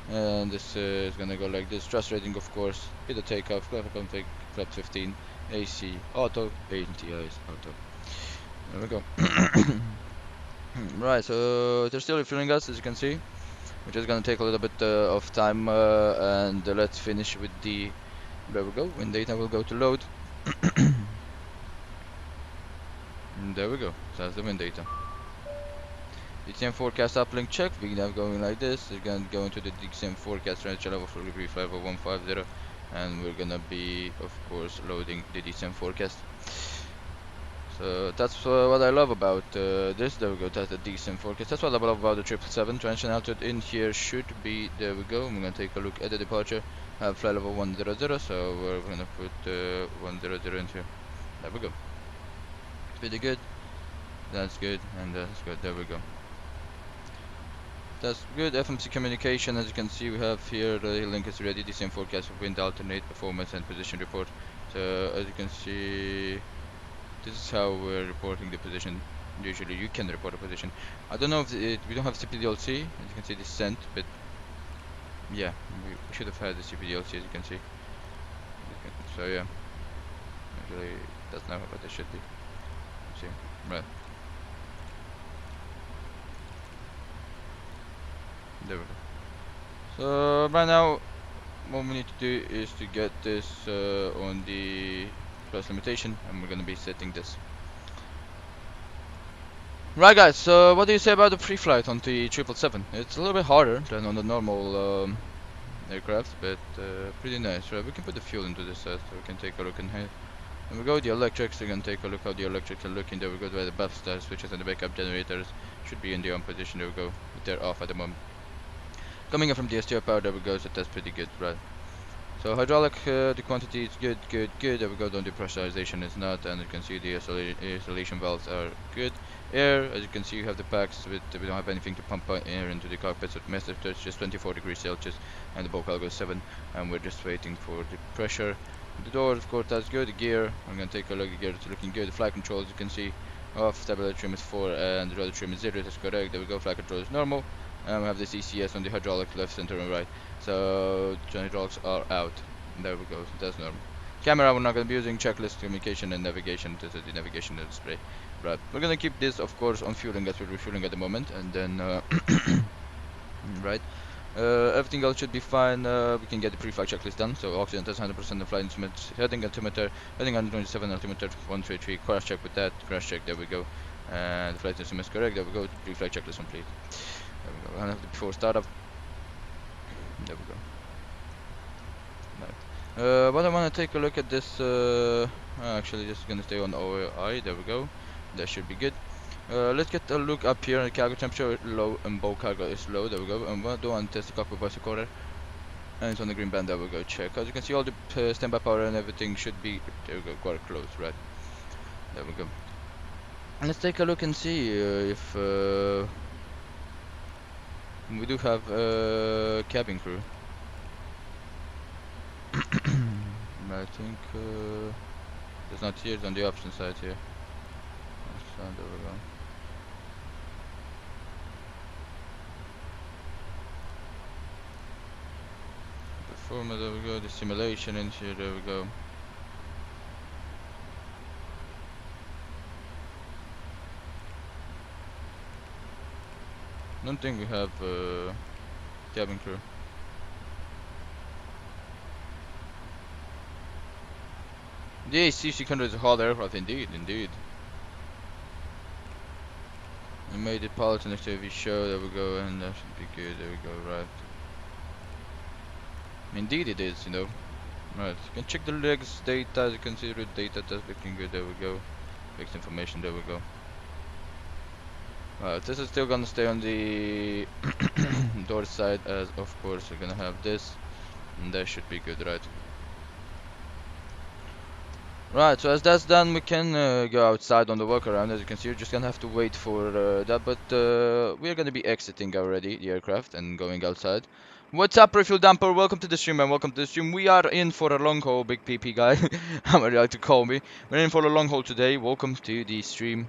and this is gonna go like this. Thrust rating, of course. Hit the takeoff. Flap config. Flap 15. AC auto. ATIs auto. There we go. Right. So they're still refueling us, as you can see. We're just gonna take a little bit of time, and let's finish with the. There we go. When data will go to load. And there we go. That's the wind data. DCM forecast uplink check. We're gonna going like this. We're gonna go into the DCM forecast range level for degree 50150, and we're gonna be, of course, loading the DCM forecast. So that's what I love about this. There we go. That's the DCM forecast. That's what I love about the 777. Transition altitude in here should be. There we go. We're gonna take a look at the departure. Have flight level 100. So we're gonna put 100 in here. There we go. Pretty good. That's good, and that's good. There we go. That's good. FMC communication, as you can see, we have here the link is ready. DCM forecast of wind alternate performance and position report. So as you can see, this is how we're reporting the position. Usually you can report a position. I don't know if we don't have CPDLC, as you can see, this sent, but yeah, we should have had the CPDLC, as you can see. So yeah, actually that's not what it should be. See, right. There we go. So right now, what we need to do is to get this on the plus limitation, and we're gonna be setting this. Right, guys. So what do you say about the pre-flight on the 777? It's a little bit harder than on the normal aircraft, but pretty nice. Right, we can put the fuel into this so we can take a look in here. And we go the electrics. We're gonna take a look how the electrics are looking. There we go. Where the buff star switches and the backup generators should be in the on position. There we go. They're off at the moment. Coming in from the STO power, there we go, so that's pretty good, right? So hydraulic, the quantity is good, good, good. There we go. The pressurization is not, and you can see the isolation valves are good. Air, as you can see, you have the packs. We don't have anything to pump air into the cockpit, so master touch just 24 degrees Celsius, and the bulk algo is 7, and we're just waiting for the pressure. The door, of course, that's good. The gear, I'm gonna take a look. The gear is looking good. The flight control, as you can see, off. Stability trim is 4, and the rudder trim is 0. That's correct. There we go. Flight control is normal. And we have this ECS on the hydraulic left, center, and right. So the hydraulics are out. There we go. That's normal. Camera, we're not going to be using. Checklist, communication, and navigation. This is the navigation display. Right. We're going to keep this, of course, on fueling as we're refueling at the moment, and then right. Everything else should be fine. We can get the pre-flight checklist done. So oxygen test 100%, the flight instruments, heading altimeter, heading 127 altimeter 133. Crash check with that. Crash check. There we go. And the flight instruments correct. There we go. Pre-flight checklist complete. There we go. And after before startup. There we go. Right. But I want to take a look at this. Actually, just gonna stay on OI. There we go. That should be good. Let's get a look up here. Cargo temperature low and bulk cargo is low. There we go. And what do I want to test the cockpit voice recorder? And it's on the green band. There we go. Check. As you can see, all the standby power and everything should be. There we go. Quite close. Right. There we go. And let's take a look and see if. We do have cabin crew. I think it's not here, it's on the option side here. There we go. Performer, there we go. The simulation in here, there we go. Don't think we have cabin crew. Yeah, C600 is a hot aircraft, indeed, indeed. We made it pilot next to every show. There we go, and that should be good. There we go, right. Indeed, it is, you know. Right, you can check the legs data. As you can see, root data that's looking good. There we go. Fixed information. There we go. This is still gonna stay on the door side, as of course we're gonna have this, and that should be good, right? Right, so as that's done, we can go outside on the walkaround. As you can see, you're just gonna have to wait for that, but we're gonna be exiting already the aircraft and going outside. What's up, refuel dumper? Welcome to the stream, man. Welcome to the stream. We are in for a long haul, big PP guy. How would you like to call me? We're in for a long haul today. Welcome to the stream.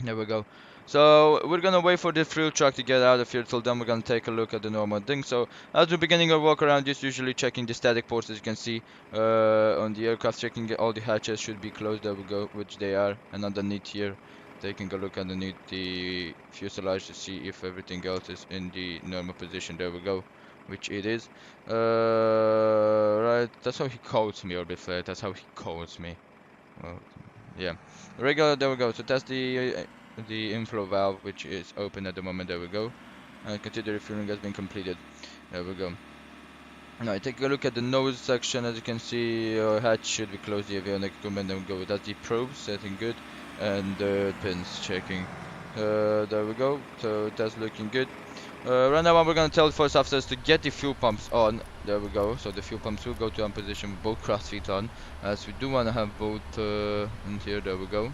There we go. So we're gonna wait for the fuel truck to get out of here. Till then, we're gonna take a look at the normal thing. So as we're beginning our walk around, just usually checking the static ports. As you can see on the aircraft, checking all the hatches should be closed. There we go, which they are. And underneath here, taking a look underneath the fuselage to see if everything else is in the normal position. There we go, which it is. Right, that's how he calls me, Orbit. That's how he calls me. Well, yeah, regular. There we go. So that's the inflow valve, which is open at the moment. There we go. And consider refueling has been completed. There we go. Now take a look at the nose section. As you can see, hatch should be closed. The avionics equipment. Then we go. That's the probes setting good, and pins checking. There we go. So that's looking good. Right now, we're gonna tell the first officers to get the fuel pumps on. There we go. So the fuel pumps will go to on position with both cross feet on, as we do want to have both in here. There we go.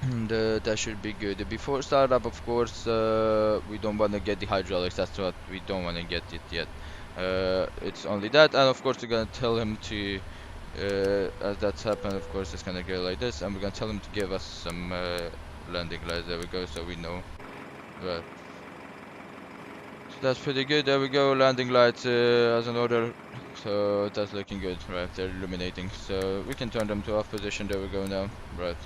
And that should be good. Before startup, of course, we don't want to get the hydraulics. That's what we don't want to get it yet. It's only that, and of course, we're gonna tell him to. As that's happened, of course, it's gonna go like this, and we're gonna tell him to give us some landing lights. There we go. So we know. Right. That's pretty good. There we go. Landing lights as an order. So that's looking good. Right, they're illuminating. So we can turn them to off position. There we go now. Right.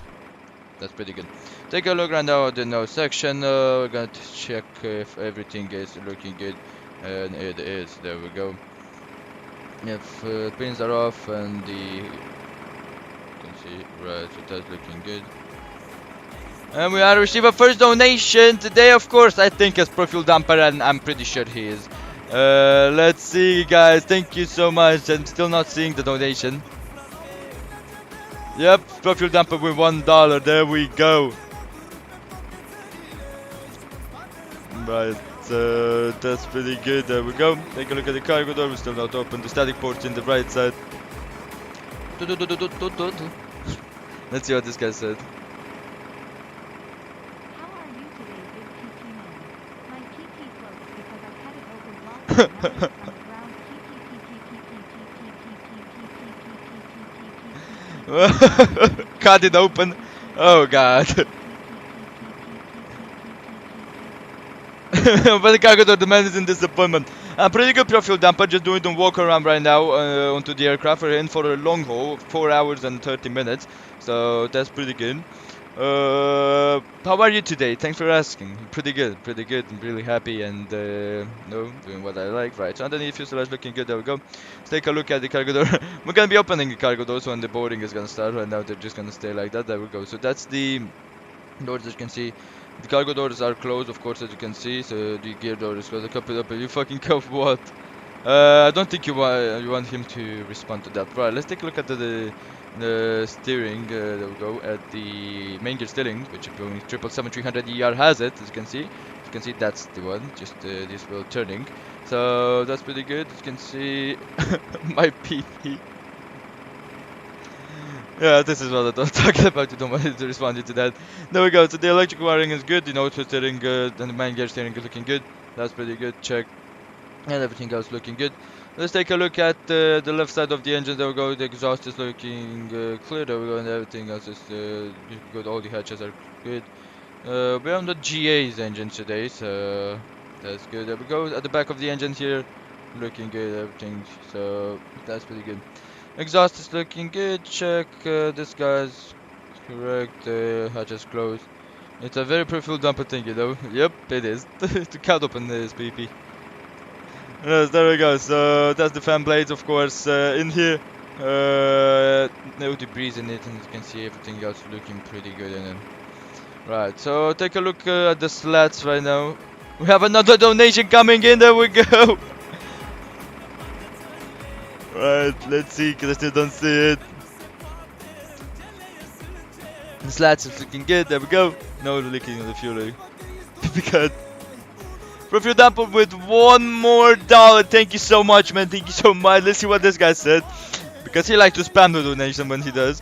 That's pretty good. Take a look right now at the nose section. We're going to check if everything is looking good. And it is. There we go. If pins are off and you can see. Right, so that's looking good. And we are receive a first donation today, of course. I think it's Profile Dumper, and I'm pretty sure he is. Let's see, guys. Thank you so much. I'm still not seeing the donation. Yep, Profile Dumper with $1. There we go. Right, that's pretty good. There we go. Take a look at the cargo door. We're still not open. The static port's in the right side. Let's see what this guy said. Cut it open. Oh god. But the cargo door, the man is in disappointment. Pretty good Profile Dumper, just doing the walk around right now onto the aircraft. We're in for a long haul, 4 hours and 30 minutes. So that's pretty good. How are you today? Thanks for asking. Pretty good. I'm really happy and doing what I like. Right, so underneath fuselage looking good. There we go. Let's take a look at the cargo door. We're gonna be opening the cargo doors when the boarding is gonna start. Right now they're just gonna stay like that. There we go. So that's the doors, as you can see. The cargo doors are closed, of course, as you can see. So the gear door is closed. Cup it up. You fucking cup what? I don't think you want him to respond to that. Right, let's take a look at the steering. There we go, at the main gear steering, which Boeing 777-300ER has it. As you can see, that's the one. Just this wheel turning. So that's pretty good. As you can see, my PP. Yeah, this is what I'm talking about. You don't want to respond to that. There we go. So the electric wiring is good. The nose steering good, and the main gear steering is looking good. That's pretty good. Check. And everything else looking good. Let's take a look at the left side of the engine. There we go. The exhaust is looking clear. There we go, and everything else is good. All the hatches are good. We're on the GA's engine today, so that's good. There we go. At the back of the engine here, looking good. Everything. So that's pretty good. Exhaust is looking good. Check. This guy's correct. Hatches closed. It's a very Profile Dumper thing, you know. Yep, it is. To cut open this PP. Yes, there we go. So that's the fan blades, of course, in here. No debris in it, and you can see everything else looking pretty good in it. Right, so take a look at the slats right now. We have another donation coming in. There we go. Right, let's see, cause I still don't see it. The slats is looking good, there we go. No leaking on the fuel. Because for fuel dumper with $1 more. Thank you so much, man. Thank you so much. Let's see what this guy said. Because he likes to spam the donation when he does.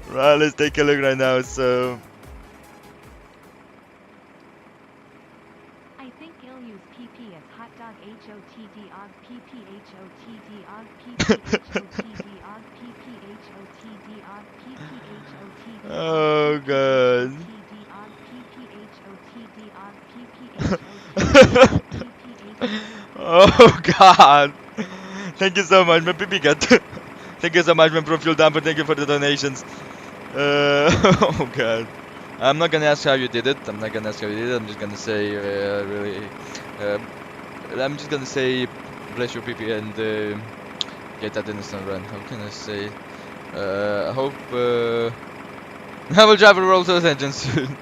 Right, let's take a look right now. So I think he'll use PP as hot dog HOTD og PP HOTD og PP HOTD og PP HOTD og PP HOTD oh god. Oh god. Thank you so much, man. PP got. Thank you so much, man, from fuel dumper. Thank you for the donations. Oh god. I'm not gonna ask how you did it. I'm not gonna ask how you did it. I'm just gonna say, really. I'm just gonna say, bless your PP and get that instant run. How can I say? I hope I will drive a roll to the engine soon.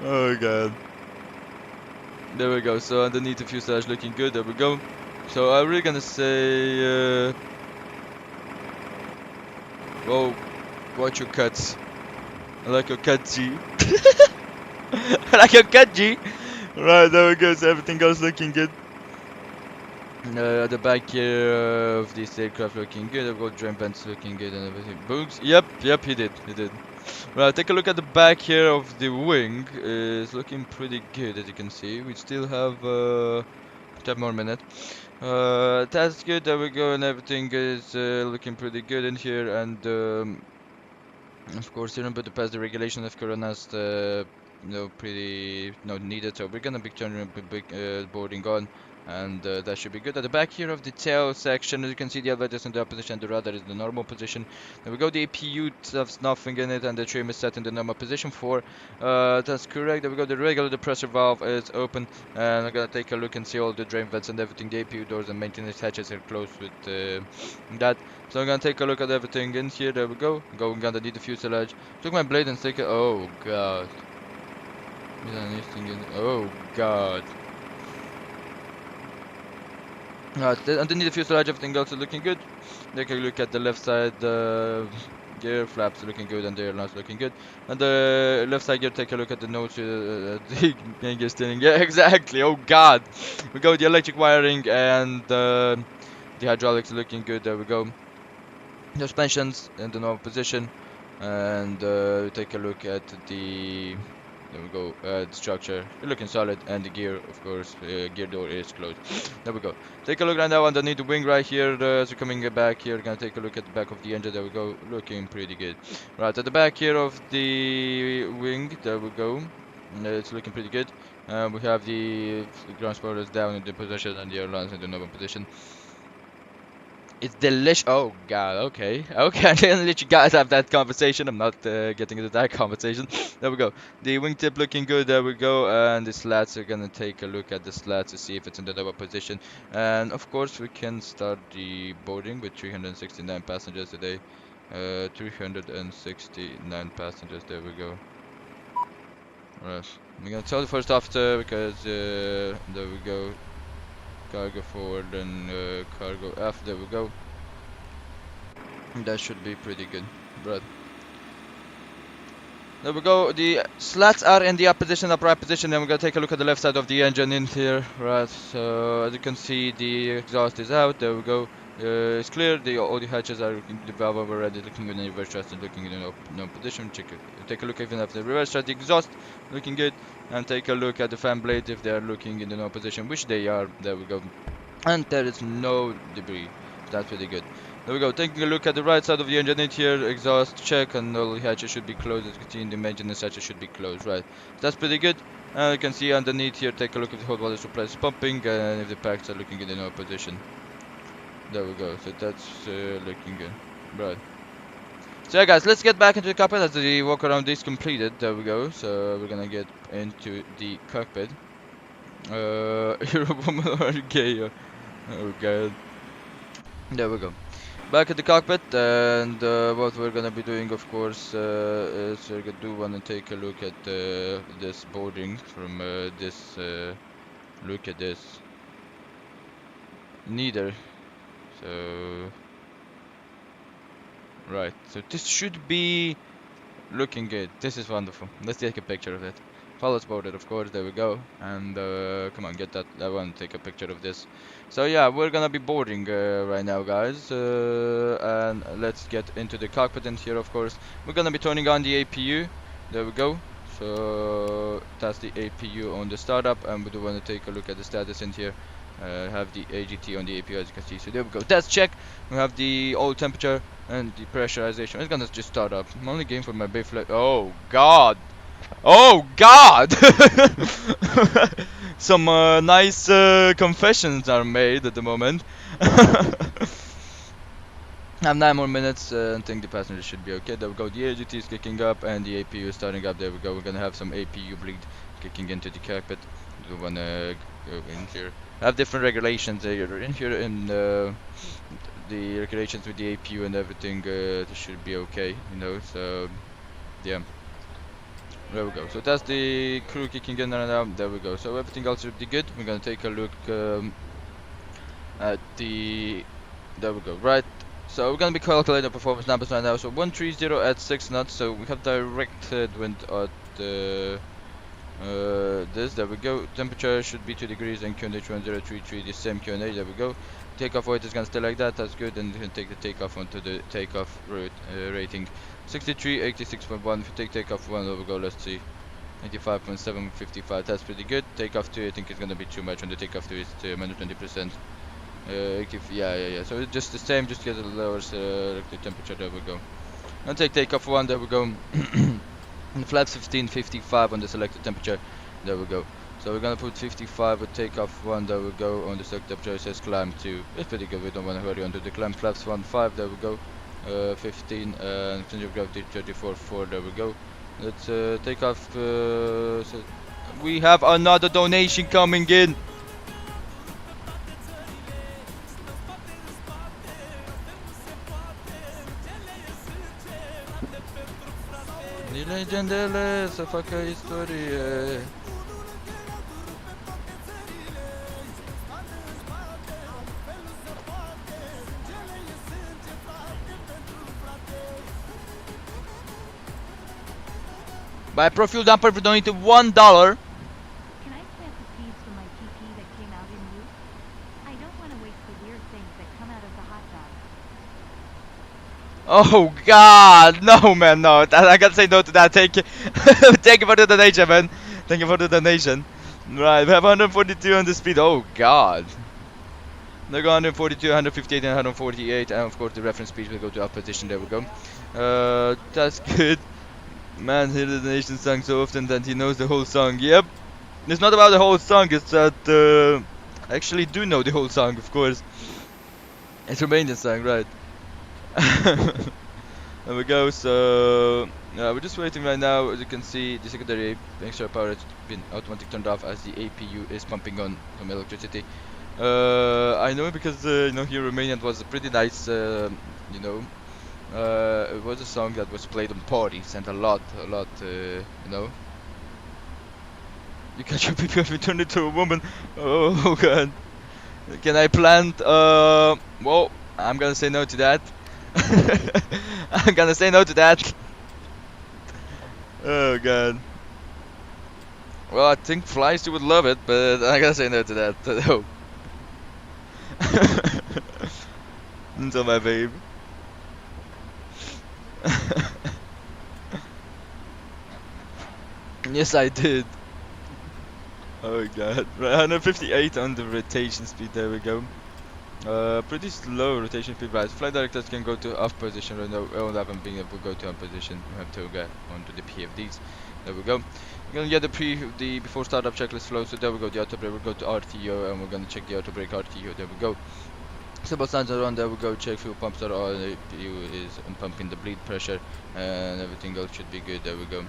Oh god. There we go. So underneath the fuselage looking good. There we go. So I'm really gonna say, whoa, watch your cuts. I like your cut G. I like your cut G. Right, there we go. So everything goes looking good. The back here of this aircraft looking good. I've got drain vents looking good and everything. Boogs. Yep, he did. Right, take a look at the back here of the wing. It's looking pretty good, as you can see. We still have 10 more minutes. That's good. There we go, and everything is looking pretty good in here. And of course, remember to pass the regulation of Corona's pretty needed. So we're gonna be turning boarding on. And that should be good. At the back here of the tail section, as you can see, the elevator is in the position, the rudder is in the normal position. There we go, the APU has nothing in it, and the trim is set in the normal position for. That's correct. There we go, the regular depressor valve is open, and I'm gonna take a look and see all the drain vents and everything. The APU doors and maintenance hatches are closed with that. So I'm gonna take a look at everything in here. There we go. Going underneath the fuselage. Took my blade and stick it. Oh god. Is there anything in? Oh god. Underneath the fuselage, everything else is looking good. Take a look at the left side gear, flaps looking good, and the airlines looking good. And the left side gear, take a look at the nose, the main gear steering. Yeah, exactly. Oh god. We go with the electric wiring and the hydraulics looking good. There we go. The suspensions in the normal position, and take a look at the. There we go, the structure looking solid, and the gear, of course, gear door is closed. There we go. Take a look right now underneath the wing right here. So coming back here, gonna take a look at the back of the engine. There we go, looking pretty good. Right at the back here of the wing, there we go. It's looking pretty good. We have the ground spoilers down in the position and the airlines in the normal position. It's delicious. Oh god, okay. I didn't let you guys have that conversation. I'm not getting into that conversation. There we go. The wingtip looking good. There we go. And the slats, we're gonna take a look at the slats to see if it's in the double position. And of course, we can start the boarding with 369 passengers today. 369 passengers. There we go. Alright. I'm gonna tell the first officer because there we go. Cargo forward and cargo aft. There we go. That should be pretty good, right? There we go. The slats are in the upright position, and we're gonna take a look at the left side of the engine in here, right? So as you can see, the exhaust is out. There we go. It's clear. All the hatches are the valve already looking good, and the reverse thrust is looking in no position. Take a look even after the reverse thrust. The exhaust looking good, and take a look at the fan blade if they are looking in the no position, which they are. There we go. And there is no debris. That's pretty good. There we go. Taking a look at the right side of the engine in here, exhaust check, and all the hatches should be closed. As you can see, in the maintenance hatches should be closed, right? That's pretty good. And you can see underneath here, take a look at the hot water supply is pumping, and if the packs are looking in the no position. There we go. So that's looking good, right? So yeah, guys, let's get back into the cockpit as the walk around is completed. There we go. So we're gonna get into the cockpit. You're a woman or gay? Oh god. There we go. Back at the cockpit, and what we're gonna be doing, of course, is we're gonna wanna take a look at this boarding from this. Look at this. neither. So right, so this should be looking good. This is wonderful. Let's take a picture of it. Follow boarded, of course. There we go. And come on, get that. I want to take a picture of this. So yeah, we're gonna be boarding right now, guys. And let's get into the cockpit in here. Of course, we're gonna be turning on the APU. There we go. So that's the APU on the startup, and we do want to take a look at the status in here. Have the AGT on the APU, as you can see. So there we go. That's check. We have the oil temperature and the pressurization. It's gonna just start up. I'm only game for my bay flight. Oh god! Oh god! Some nice confessions are made at the moment. I have 9 more minutes and think the passenger should be okay. There we go. The AGT is kicking up and the APU is starting up. There we go. We're gonna have some APU bleed kicking into the cockpit. We wanna go in here. I have different regulations in here in the regulations with the APU and everything. This should be okay, you know. So yeah. There we go. So that's the crew kicking in and out. There we go. So everything else should be good. We're gonna take a look at the. There we go. Right. So we're gonna be calculating performance numbers right now. So 130 at 6 knots. So we have direct headwind at this. There we go. Temperature should be 2 degrees and QNH 1033. The same QNH. There we go. Takeoff weight is gonna stay like that. That's good. And you can take the takeoff onto the takeoff route rating. 63, 86.1. If you take takeoff 1, there we go. Let's see. 85.7, 55. That's pretty good. Takeoff 2, I think it's gonna be too much. On the takeoff 2, it's minus 20%. Yeah. So it's just the same. Just get a lower selected temperature. There we go. And take takeoff 1. There we go. And flaps 15, 55 on the selected temperature. There we go. So we're gonna put 55 with takeoff 1. There we go. On the selected temperature, it says climb 2. It's pretty good. We don't want to hurry onto the climb. Flaps 1, 5. There we go. 15 and center of gravity 34, 4. There we go. Let's take off. So we have another donation coming in. Di legendele să facă istorie. By Profile Dumper for donated $1. Can I plant the seeds for my TP that came out in you? I don't want to waste the weird things that come out of the hot dog. Oh god, no man, no. I gotta say no to that. Thank you. Thank you for the donation, man. Thank you for the donation. Right, we have 142 on the speed. Oh god. They go 142, 158 and 148, and of course the reference speed will go to up position. There we go. That's good. Man, hear the donation song so often that he knows the whole song. Yep. It's not about the whole song, it's that I actually do know the whole song, of course. It's a Romanian song, right? There we go. So we're just waiting right now. As you can see, the secondary extra power has been automatically turned off as the APU is pumping on some electricity. I know because you know, here in Romania it was a pretty nice you know, it was a song that was played on parties and a lot you know. You catch your people if you turn into a woman. Oh god. Can I plant well, I'm gonna say no to that. I'm gonna say no to that. Oh god. Well, I think flies you would love it, but I gotta say no to that. No. Until my babe. Yes, I did. Oh god. Right, 158 on the rotation speed. There we go. Pretty slow rotation speed, right? Flight directors can go to off position right now. Oh, I haven't been able to go to on position. We have to get onto the PFDs. There we go. We're gonna get the before startup checklist flow. So there we go. The auto brake will go to RTO, and we're gonna check the auto brake RTO. There we go. Several signs are on. There we go. Check fuel pumps are on. The APU is pumping the bleed pressure, and everything else should be good. There we go.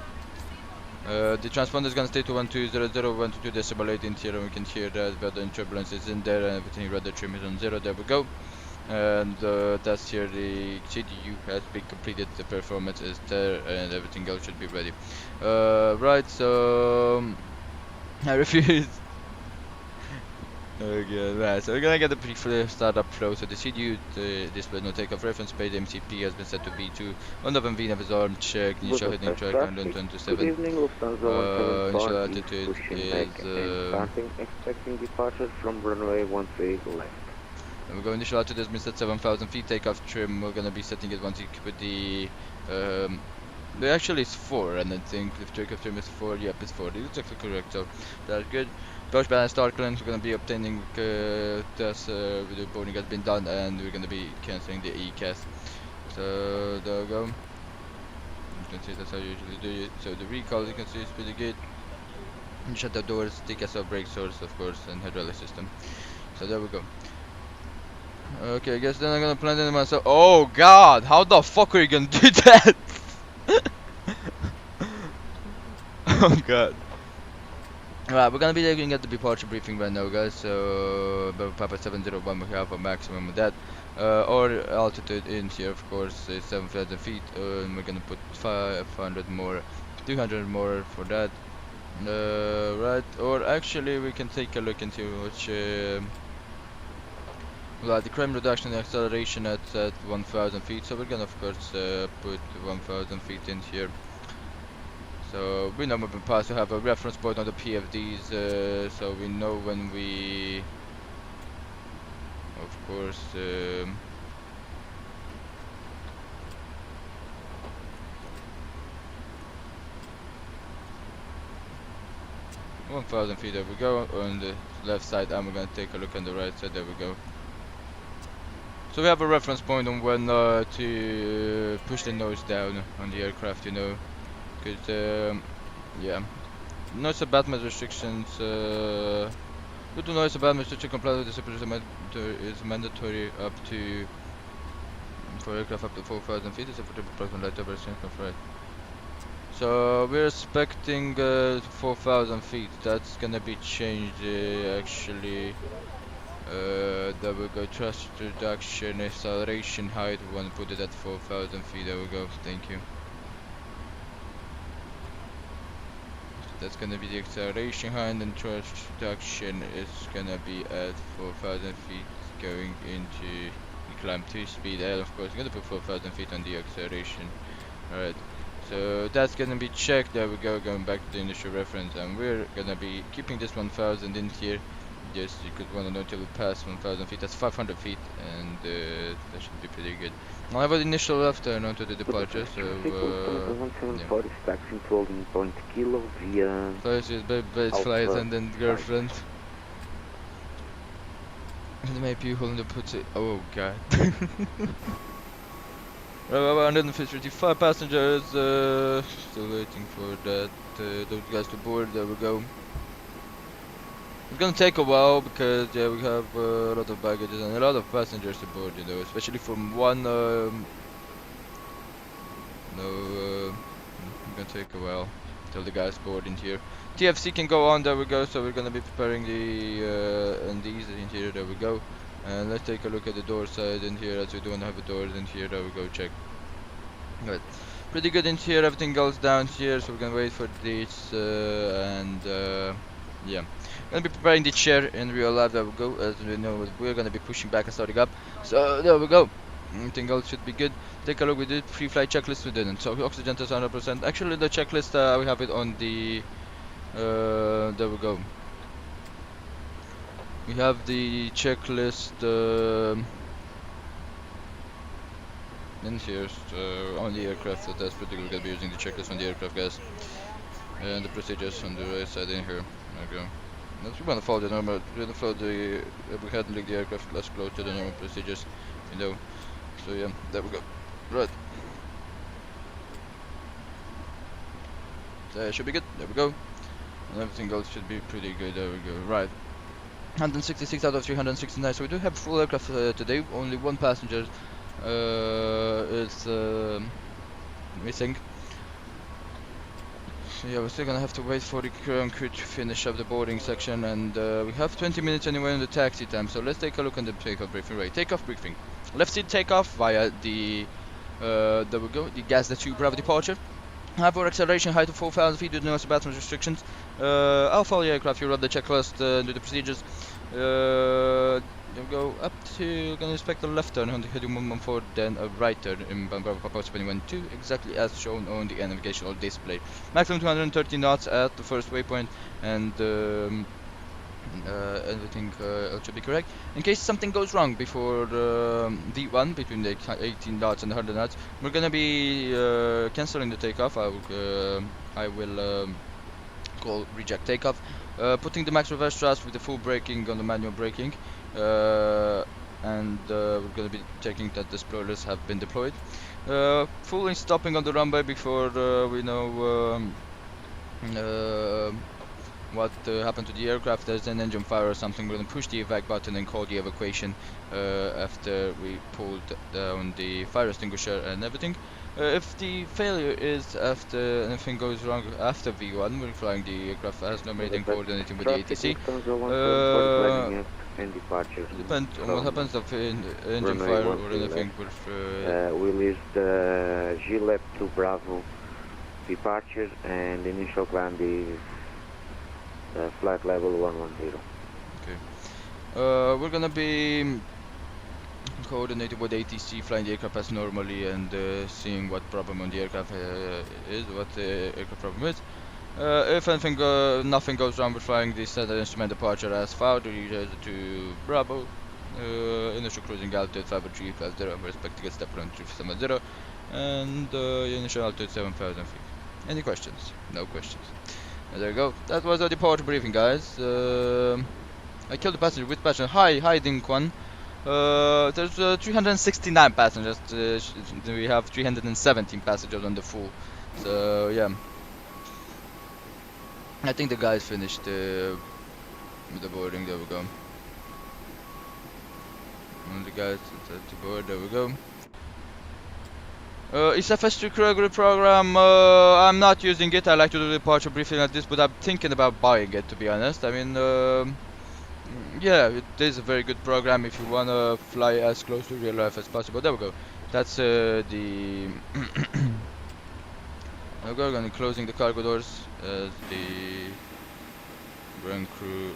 The transponder is gonna stay to 1200, 122 decimal 8 in here, and we can hear that weather and turbulence is in there, and everything radar trim is on 0. There we go. And that's here. The CDU has been completed. The performance is there, and everything else should be ready. Right. So I refuse. Okay, right, so we're gonna get the pre-startup flow. So the CDU display no takeoff reference page MCP has been set to V2. On the VNAV is armed check. Initial heading Budapest track traffic. Good 127. evening, Lufthansa 175 Initial is altitude pushing is back and starting, expecting departure from runway 13 left. we're going initial altitude has been set 7,000 feet. Takeoff trim we're gonna be setting it once you put the actually it's 4, and I think if takeoff trim is 4, yep, it's 4. It's actually correct, so that's good. Push balance start clearance, we're gonna be obtaining tests with the boarding has been done, and we're gonna be cancelling the ECAS. So there we go. You can see that's how you usually do it. So the recall you can see is pretty good. You shut the doors, TCAS off brake source of course, and hydraulic system. So there we go. Okay, I guess then I'm gonna plant in myself. Oh god, how the fuck are you gonna do that? Oh god. Alright, we're gonna be looking at the departure briefing right now, guys. So, Papa 701, we have a maximum of that. Our altitude in here, of course, is 7,000 feet, and we're gonna put 500 more, 200 more for that. Right, or actually, we can take a look into which. Well, the crime reduction and acceleration at 1,000 feet, so we're gonna, of course, put 1,000 feet in here. So we know moving past to have a reference point on the PFDs, so we know when we, of course, 1,000 feet, there we go, on the left side, and we're gonna take a look on the right side, there we go. So we have a reference point on when to push the nose down on the aircraft, you know. Because, yeah, noise abatement restrictions, due to noise abatement restriction compliance with the separation is mandatory up to, for aircraft up to 4,000 feet, it's a approximate light over right. So we're expecting 4,000 feet, that's gonna be changed actually. There we go, thrust reduction, acceleration height, we want to put it at 4,000 feet, there we go, thank you. That's gonna be the acceleration height, and thrust reduction is gonna be at 4,000 feet going into the climb 2 speed, and of course we're gonna put 4,000 feet on the acceleration. Alright, so that's gonna be checked, there we go, going back to the initial reference, and we're gonna be keeping this 1,000 in here. Yes, you could want to know until we pass 1,000 feet, that's 500 feet, and that should be pretty good. I'll have an initial left turn onto the departure, so yeah. Is taxing to holding point kilo via first is base flight and then girlfriend. And maybe you holding the putty. Oh god. 155 passengers, still waiting for that, those guys to board, there we go. It's gonna take a while because yeah, we have a lot of baggage and a lot of passengers to board, you know, especially from one. It's gonna take a while till the guys board in here. TFC can go on, there we go. So we're gonna be preparing the NDs in here, there we go. And let's take a look at the door side in here, as we don't have a door in here, there we go, check. Good. Pretty good in here, everything goes down here, so we're gonna wait for this yeah. Gonna be preparing the chair in real life, there we go, as we know we're gonna be pushing back and starting up. So there we go. Everything else should be good. Take a look, we did pre-flight checklist, we didn't. So oxygen test 100%. Actually the checklist, we have it on the, there we go. We have the checklist in here, so on the aircraft, so that's pretty good. We're gonna be using the checklist on the aircraft, guys. And the procedures on the right side in here. There we go. We want to follow the normal, we want to follow the, we handling the aircraft less close to the normal procedures, you know. So yeah, there we go. Right. So should be good, there we go. And everything else should be pretty good, there we go. Right. 166 out of 369, so we do have full aircraft today, only one passenger is missing. So yeah, we're still gonna have to wait for the crew to finish up the boarding section, and we have 20 minutes anyway on the taxi time, so let's take a look on the takeoff briefing. Right, takeoff briefing. Left seat takeoff via the, there we go, the gas that you Bravo departure. Have our acceleration height of 4,000 feet with no bathroom restrictions. I'll follow the aircraft, you run the checklist, do the procedures. You go up to, gonna inspect the left turn on the heading 114, then a right turn in Bravo 21-2, exactly as shown on the navigational display. Maximum 230 knots at the first waypoint, and everything else should be correct. In case something goes wrong before V1, between the 18 knots and 100 knots, we're gonna be canceling the takeoff. I will call reject takeoff, putting the max reverse thrust with the full braking on the manual braking, and we're gonna be checking that the spoilers have been deployed. Fully stopping on the runway before we know what happened to the aircraft. There's an engine fire or something. We're gonna push the evac button and call the evacuation after we pulled down the fire extinguisher and everything. If the failure is after anything goes wrong after V1, we're flying the aircraft as normally, then coordinating with the ATC. And departures. Depends on what happens if engine fire or anything. We list the Gb to Bravo departures, and the initial climb is flight level 110. Okay. We're gonna be coordinated with ATC, flying the aircraft as normally, and seeing what problem on the aircraft is, what the aircraft problem is. If anything, nothing goes wrong, we're flying the standard instrument departure as filed to Bravo. Initial cruising altitude 5350, we're expecting a step around 370, and initial altitude 7,000 feet. Any questions? No questions. There you go. That was a departure briefing, guys. I killed the passenger with passenger. Hi, Ding Quan. There's 369 passengers. We have 317 passengers on the full. So yeah, I think the guys finished with the boarding. There we go. And the guys at the board. There we go. It's a fast regular program. I'm not using it. I like to do the departure briefing like this, but I'm thinking about buying it, to be honest. I mean, yeah, it is a very good program if you wanna fly as close to real life as possible. There we go. That's the. Now we're gonna closing the cargo doors as the ground crew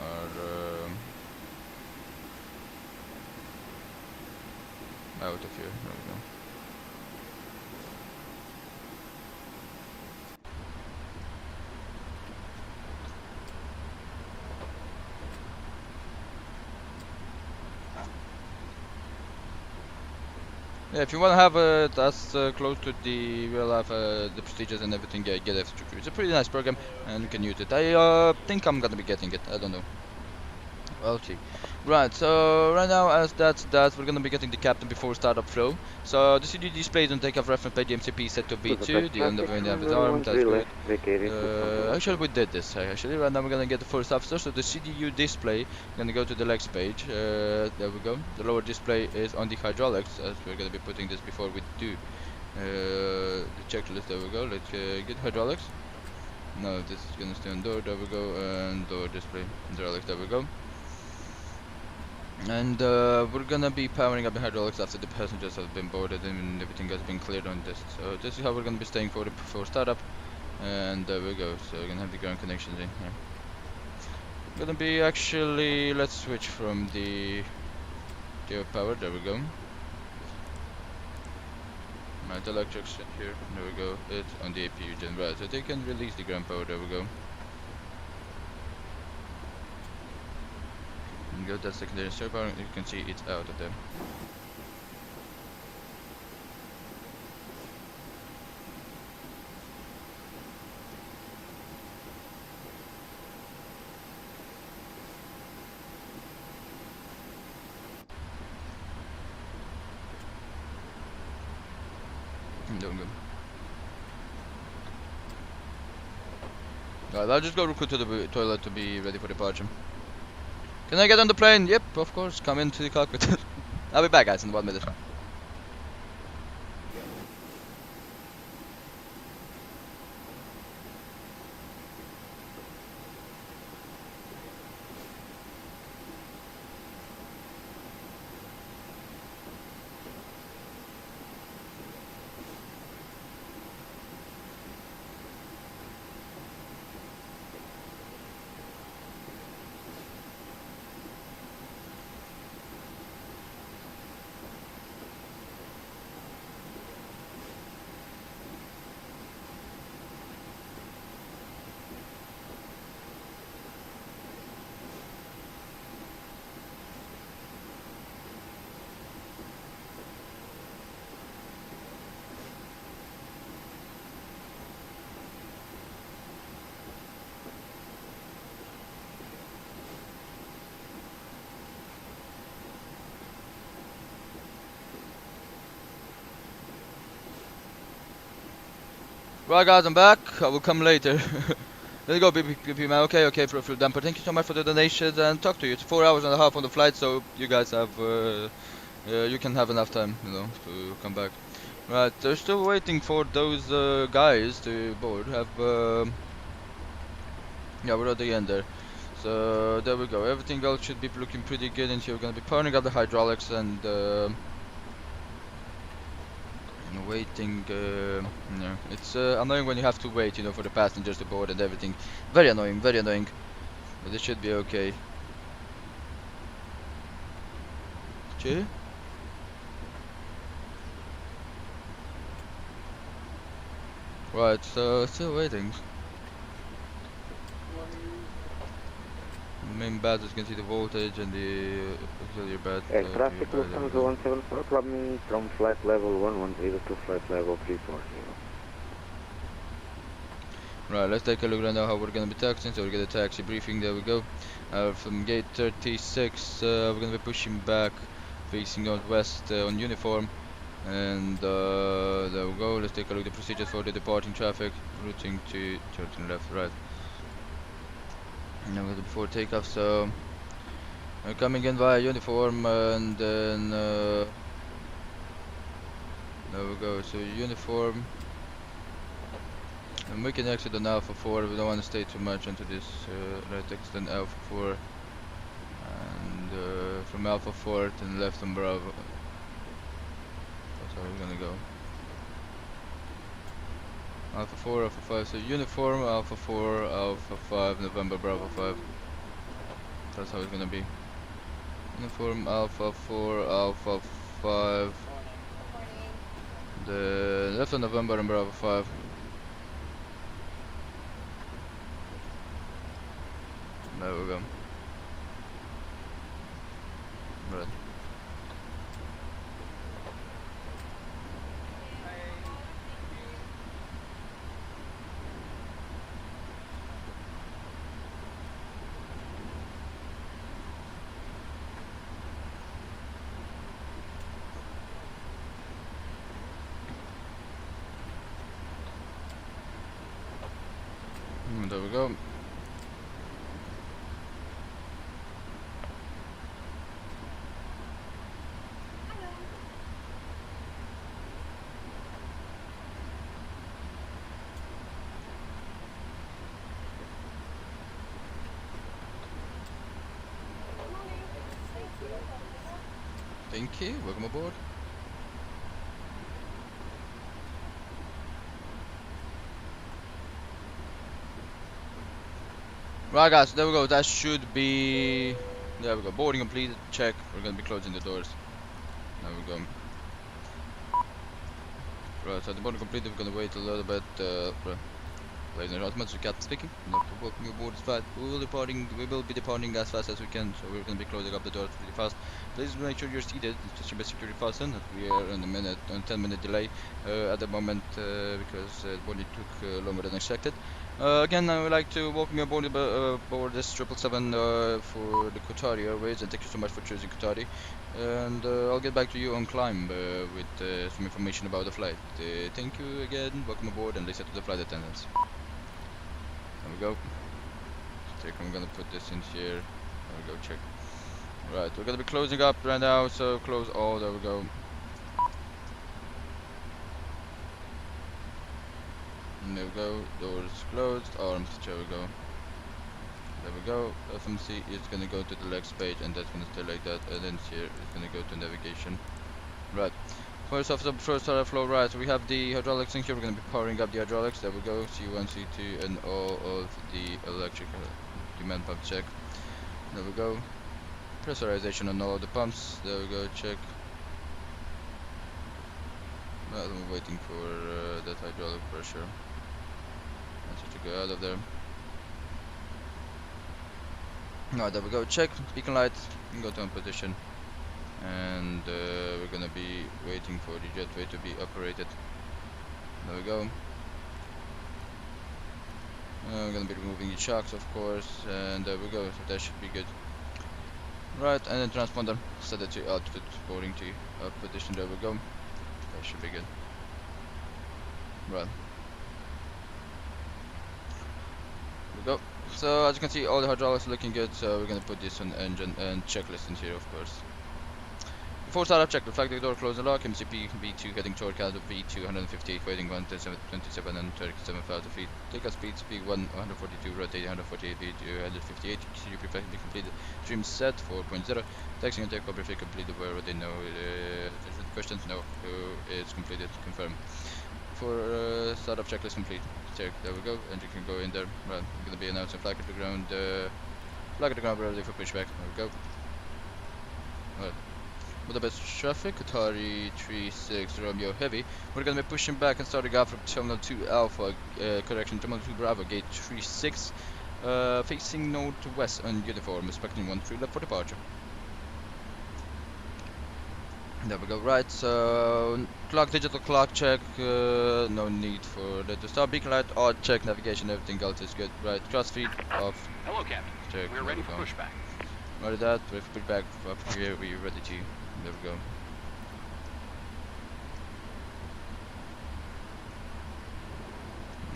are out of here. There we go. Yeah, if you want to have it as close to the real life, the procedures and everything, yeah, get F2Q. It's a pretty nice program, and you can use it. I think I'm gonna be getting it. I don't know. We'll see. Right, so right now, as that's we're gonna be getting the captain before startup flow. So the CD displays on takeoff reference by the MCP set to V2. The end of the arm. That's good. Actually, we did this. Actually, right now we're gonna get the first officer. So the CDU display, gonna go to the legs page. There we go. The lower display is on the hydraulics, as we're gonna be putting this before we do the checklist. There we go. Let's get hydraulics. No, this is gonna stay on door. There we go. And door display, hydraulics. There we go. And we're gonna be powering up the hydraulics after the passengers have been boarded and everything has been cleared on this. So this is how we're gonna be staying for startup. And there we go. So we're gonna have the ground connections in here. Gonna be actually, let's switch from the power. There we go. Right, the electrics here. There we go. It's on the APU gen. Right, so they can release the ground power. There we go. And go to that secondary servo power, and you can see it's out of there. Doing good. Alright, I'll just go recruit to the toilet to be ready for departure. Can I get on the plane? Yep, of course. Come into the cockpit. I'll be back, guys, in 1 minute. Right guys, I'm back. I will come later. Let's go, BP man. Okay, Profile Damper. Thank you so much for the donations and talk to you. It's 4 hours and a half on the flight, so you guys have, you can have enough time, you know, to come back. Right, they're still waiting for those guys to board. Yeah, we're at the end there. So there we go. Everything else should be looking pretty good, and here we're gonna be powering up the hydraulics and waiting. Yeah, it's annoying when you have to wait, you know, for the passengers to board and everything. Very annoying, very annoying. But it should be okay. Cheer. Right, so still waiting. Main bad is you can see the voltage and the auxiliary bad. Air traffic Lufthansa 174, club me from flight level 110 to flight level 340. Right, let's take a look right now how we're gonna be taxiing. So we get a taxi briefing. There we go. From gate 36, we're gonna be pushing back, facing out west on uniform. And there we go. Let's take a look at the procedures for the departing traffic, routing to turn left, right. Now we're before takeoff, so we're coming in via uniform, and then there we go. So uniform, and we can exit on Alpha 4. We don't want to stay too much into this. Right, exit on Alpha 4, and from Alpha 4 to the left on Bravo. That's how we're gonna go. Alpha 4, Alpha 5, so uniform, Alpha 4, Alpha 5, November, Bravo 5. That's how it's gonna be. Uniform, Alpha 4, Alpha 5. The left on November and Bravo 5. There we go. Right. There we go. Thank you. Welcome aboard. Right guys, there we go. That should be, there we go. Boarding completed. Check. We're gonna be closing the doors. There we go. Right, so the boarding completed. We're gonna wait a little bit. Ladies and gentlemen, so Captain speaking. I'd like to welcome you aboard this flight. We will be departing as fast as we can, so we're gonna be closing up the doors pretty fast. Please make sure you're seated. It's just your best security fasten. We are on a 10-minute delay at the moment because the boarding took longer than expected. Again, I would like to welcome you aboard this 777 for the Qatar Airways, and thank you so much for choosing Qatar. And I'll get back to you on climb with some information about the flight. Thank you again. Welcome aboard, and listen to the flight attendants. There we go. Check. I'm gonna put this in here. There we go. Check. Right, we're gonna be closing up right now. So close all. There we go. And there we go. Doors closed. Arms. There we go. There we go. FMC is gonna go to the next page, and that's gonna stay like that. And then here it's gonna go to navigation. Right. First off, the first flow. Right, so we have the hydraulics in here. We're gonna be powering up the hydraulics. There we go. C1, C2, and all of the electrical demand pump check. There we go. Pressurization on all of the pumps. There we go. Check. Well, I'm waiting for that hydraulic pressure. Let's to go out of there. Alright, there we go. Check. Beacon light. Go to on position. And we're gonna be waiting for the jetway to be operated. There we go. We're gonna be removing the shocks, of course, and there we go. So that should be good. Right, and then transponder set it to altitude boarding to position. There we go. That should be good. Right. we go. So as you can see, all the hydraulics are looking good. So we're gonna put this on engine and checklist in here, of course. Before startup, check the flag, the door close and lock. MCP B2 heading toward Canada V2 158, waiting 127 and 37,000 feet. Takeoff speed speed 142, rotate 148 feet to 158. QP perfectly completed. Stream set 4.0. Taxing and takeoff perfectly completed. Where they know questions? No. It's completed. Confirm. For startup checklist complete. Check. There we go. And you can go in there. Right. I'm gonna be announcing flag at the ground. Flag at the ground ready for pushback. There we go. Right. With the best traffic, Qatar 36 Romeo Heavy. We're gonna be pushing back and starting off from Terminal 2 Alpha, correction, Terminal 2 Bravo, Gate 36, facing northwest on uniform, expecting 13 left for departure. There we go, right, so clock, digital clock check, no need for that to start. Beacon light, odd check, navigation, everything else is good, right, cross feed, off. Hello, Captain. Check, We're ready for pushback. Ready that, ready for pushback, up here, we're ready to. There we go.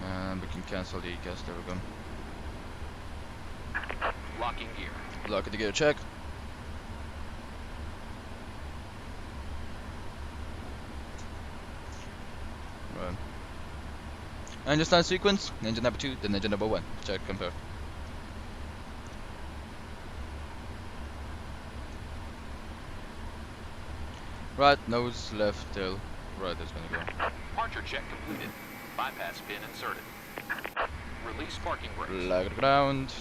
And we can cancel the gas. There we go. Locking gear. Lock the gear check. Right. Engine start sequence. Engine number 2, then engine number 1. Check, compare. Right, nose, left, tail, right is gonna go. Departure check completed. Bypass pin inserted. Release parking brakes. Flag at the ground.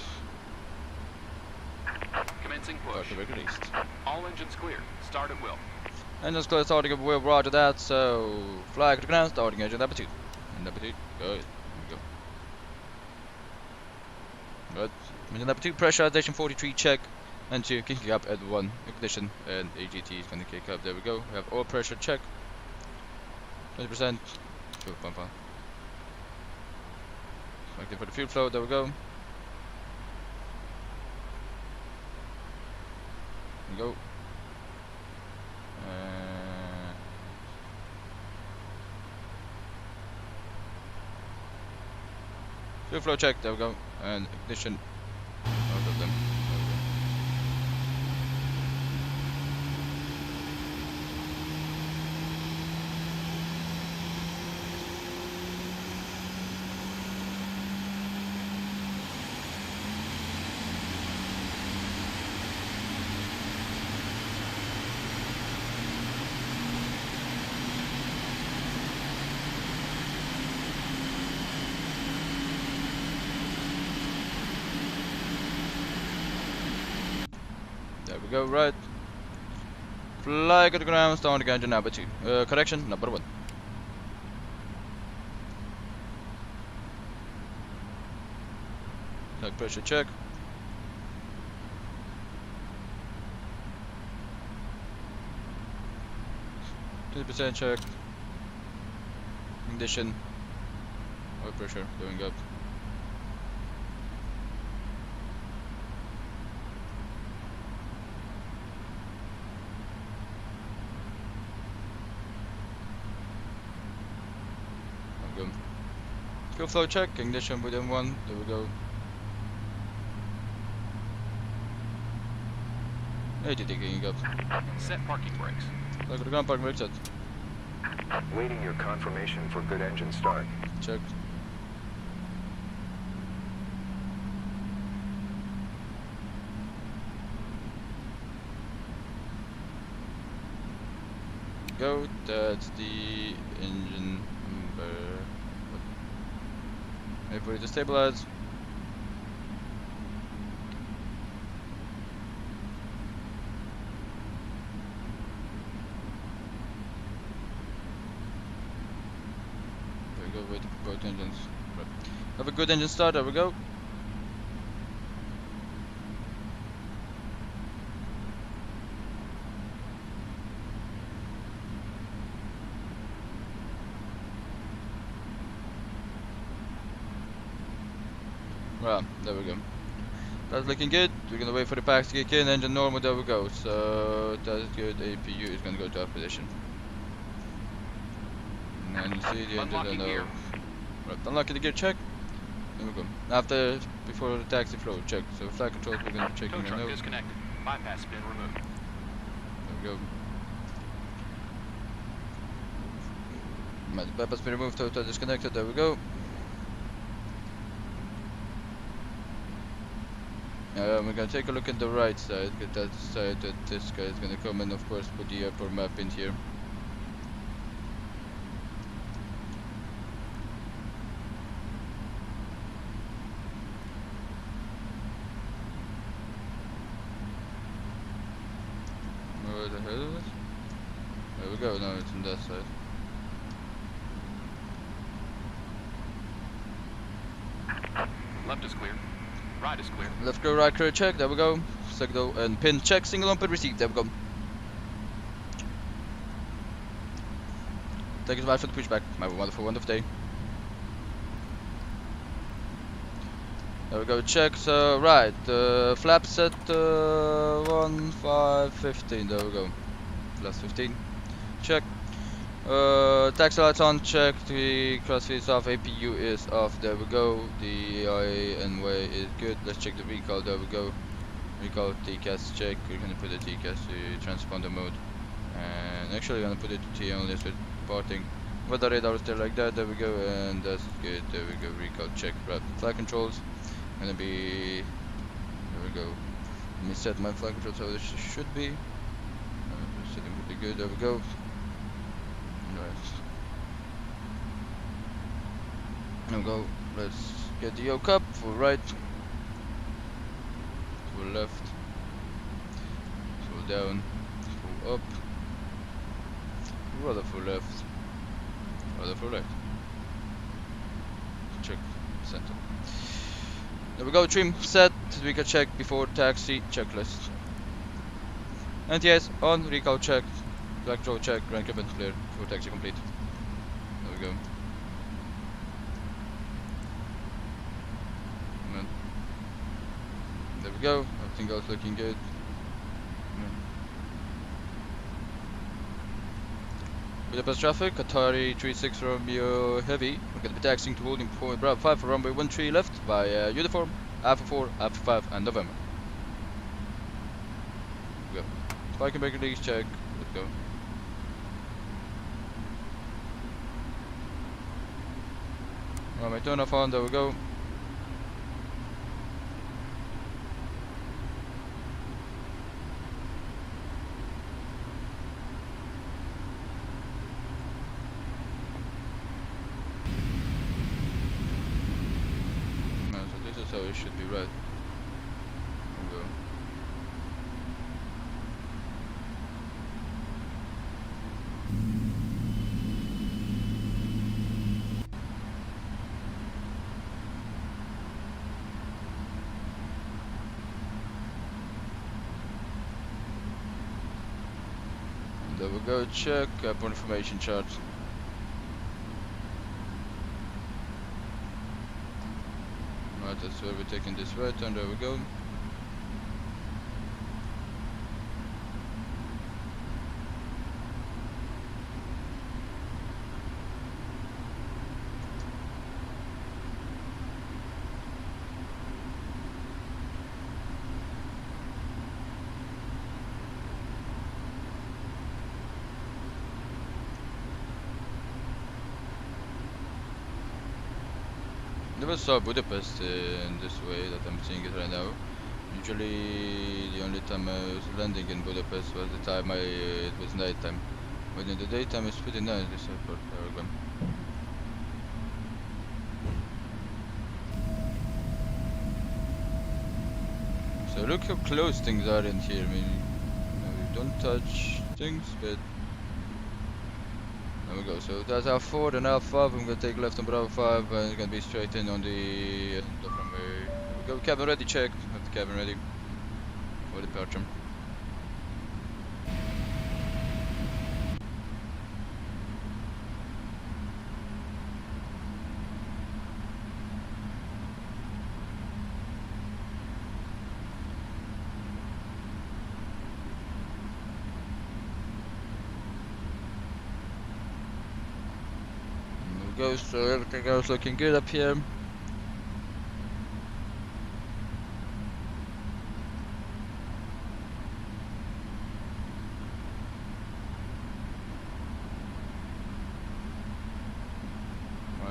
Commencing push. Parking brake released. All engines clear. Start at will. Engines clear, starting at will, roger that, so flag at the ground, starting engine number 2. And number 2, go. Here we go. Good. Engine number 2, pressurization 43, check. And 2, kicking up at 1, ignition, and AGT is going to kick up. There we go. We have oil pressure check. 20%. Fuel pump on. Connecting for the fuel flow. There we go. There we go. Fuel flow check. There we go. And ignition. Both of them. There we go, right. Flag at the ground, starting engine number 2. Correction, number 1. Flag pressure check. %, check. Ignition. Oil pressure going up. Fuel flow check, ignition within 1, there we go. AGT kicking up. Set parking brakes. Look at the ground, parking brake set. Waiting your confirmation for good engine start. Check. Go, that's the engine number. Wait for it to stabilize. There we go, waiting for both engines. Right. Have a good engine start, there we go. Well, there we go. That's looking good. We're gonna wait for the packs to kick in. Engine normal, there we go. So that's good. APU is gonna go to off position. And you see the engine Unlocking gear. Right, unlocking the gear check. There we go. After, before the taxi flow, check. So flight controls, we're gonna be Tow checking right truck now. disconnected. Bypass spin removed. There we go. Right, bypass been removed, total disconnected, there we go. We're gonna take a look at the right side, get that side that this guy is gonna come and of course put the airport map in here. Where the hell is it? There we go, now it's on that side. Left is clear. Right is clear. Left go, right clear, check, there we go. Signal and pin check, single on pin received, there we go. Thank you so much for the pushback. Have a wonderful, wonderful day. There we go, check, so right, flap set 15, there we go. Plus 15, check. Taxi lights on, check, the cross feed is off, APU is off, there we go. The IA and way is good, let's check the recall, there we go. Recall TCAS check, we're gonna put the TCAS to transponder mode. And actually we're gonna put it to T only so departing. With the radar is still like that, there we go, and that's good, there we go, recall check, right. Flight controls, gonna be, there we go. Let me set my flight controls how this should be. Setting pretty good, there we go. Nice. There we go, let's get the yoke up, full right. Full left, full down, full up, rather full left, rather full right. Check center. There we go, trim set. We can check before taxi checklist. NTS on, recall check, flight control check, ground cabin clear, for taxi complete. There we go. There we go, everything else looking good. Budapest traffic, Qatar 36 Romeo Heavy. We're going to be taxiing to holding point Bravo 5 for runway 13 left via uniform, Alpha 4, Alpha 5 and November. Go. Parking brake release check, let's go. Runway turn off on, there we go. So it should be right. We'll go. And there we go, check airport information chart. Right, that's where we're taking this right turn, there we go. Never saw Budapest in this way that I'm seeing it right now. Usually the only time I was landing in Budapest was the time it was night time. But in the daytime it's pretty nice, this airport. There we go. So look how close things are in here. I mean, we don't touch things, but there we go. So that's Alpha 4, then Alpha 5. I'm gonna take left on Bravo 5 and it's gonna be straight in on the runway. There we go. Cabin ready, check. Have the cabin ready for departure. Go, so everything else looking good up here.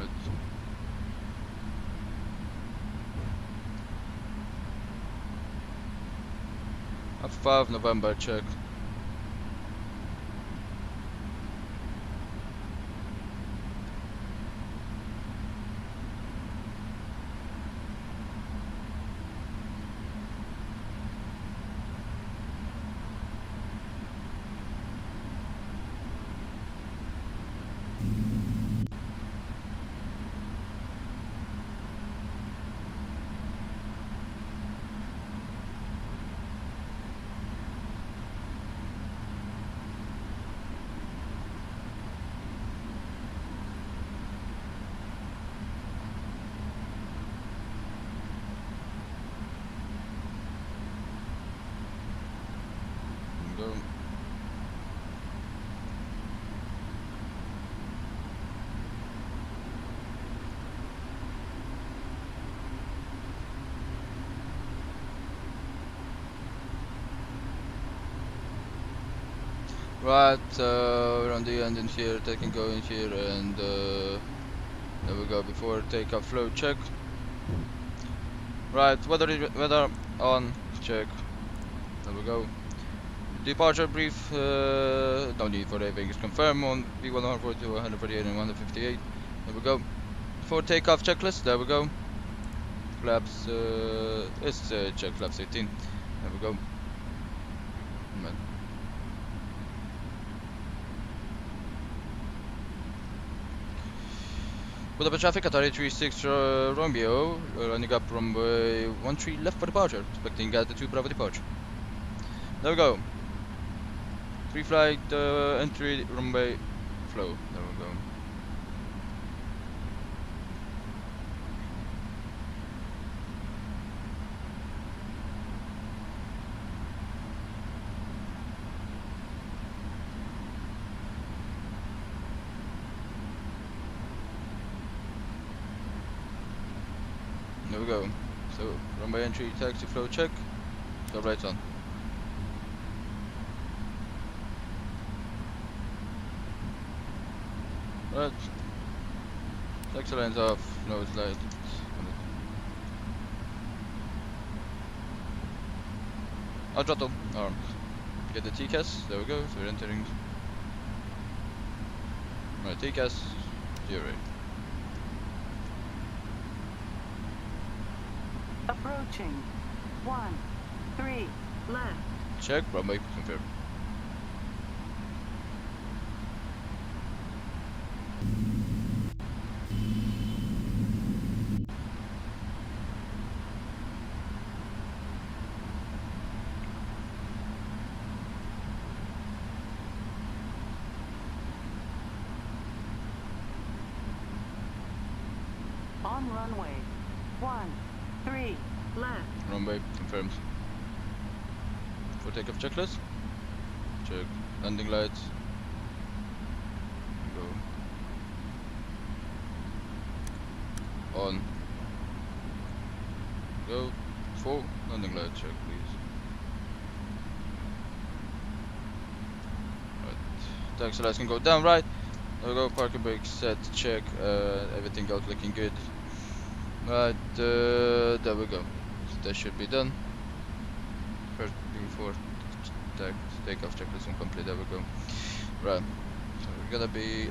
Right. F5 November check. Go. Right, we're on the engine here, taking go in here, and there we go. Before takeoff flow check. Right, weather on check. There we go. Departure brief. No need for anything. Is confirmed on V142, 148, and 158. There we go. Before takeoff checklist. There we go. Flaps. It's check flaps 18. There we go. Man. Put up a traffic at RA36 Romeo, running up runway 13 left for departure, expecting at the 2 Bravo departure. There we go. Pre-flight entry runway flow. There we go. There we go. So runway entry taxi flow check. Go right on. Right. Taxi lines off. Nose light. Throttle. Arm. Get the TCAS. There we go. So we're entering. Right. TCAS. 0. Approaching. 13 left. Check. Runway confirm. On runway. 13 left. Runway confirmed. For takeoff checklist. Check. Landing lights. Go. On. Go. Full. Landing light check, please. Right. Taxi lights can go down, right. There we go. Parking brakes set. Check. Everything else looking good. Right. There we go. So that should be done. First before takeoff checklist and complete. There we go. Right. So we're gonna be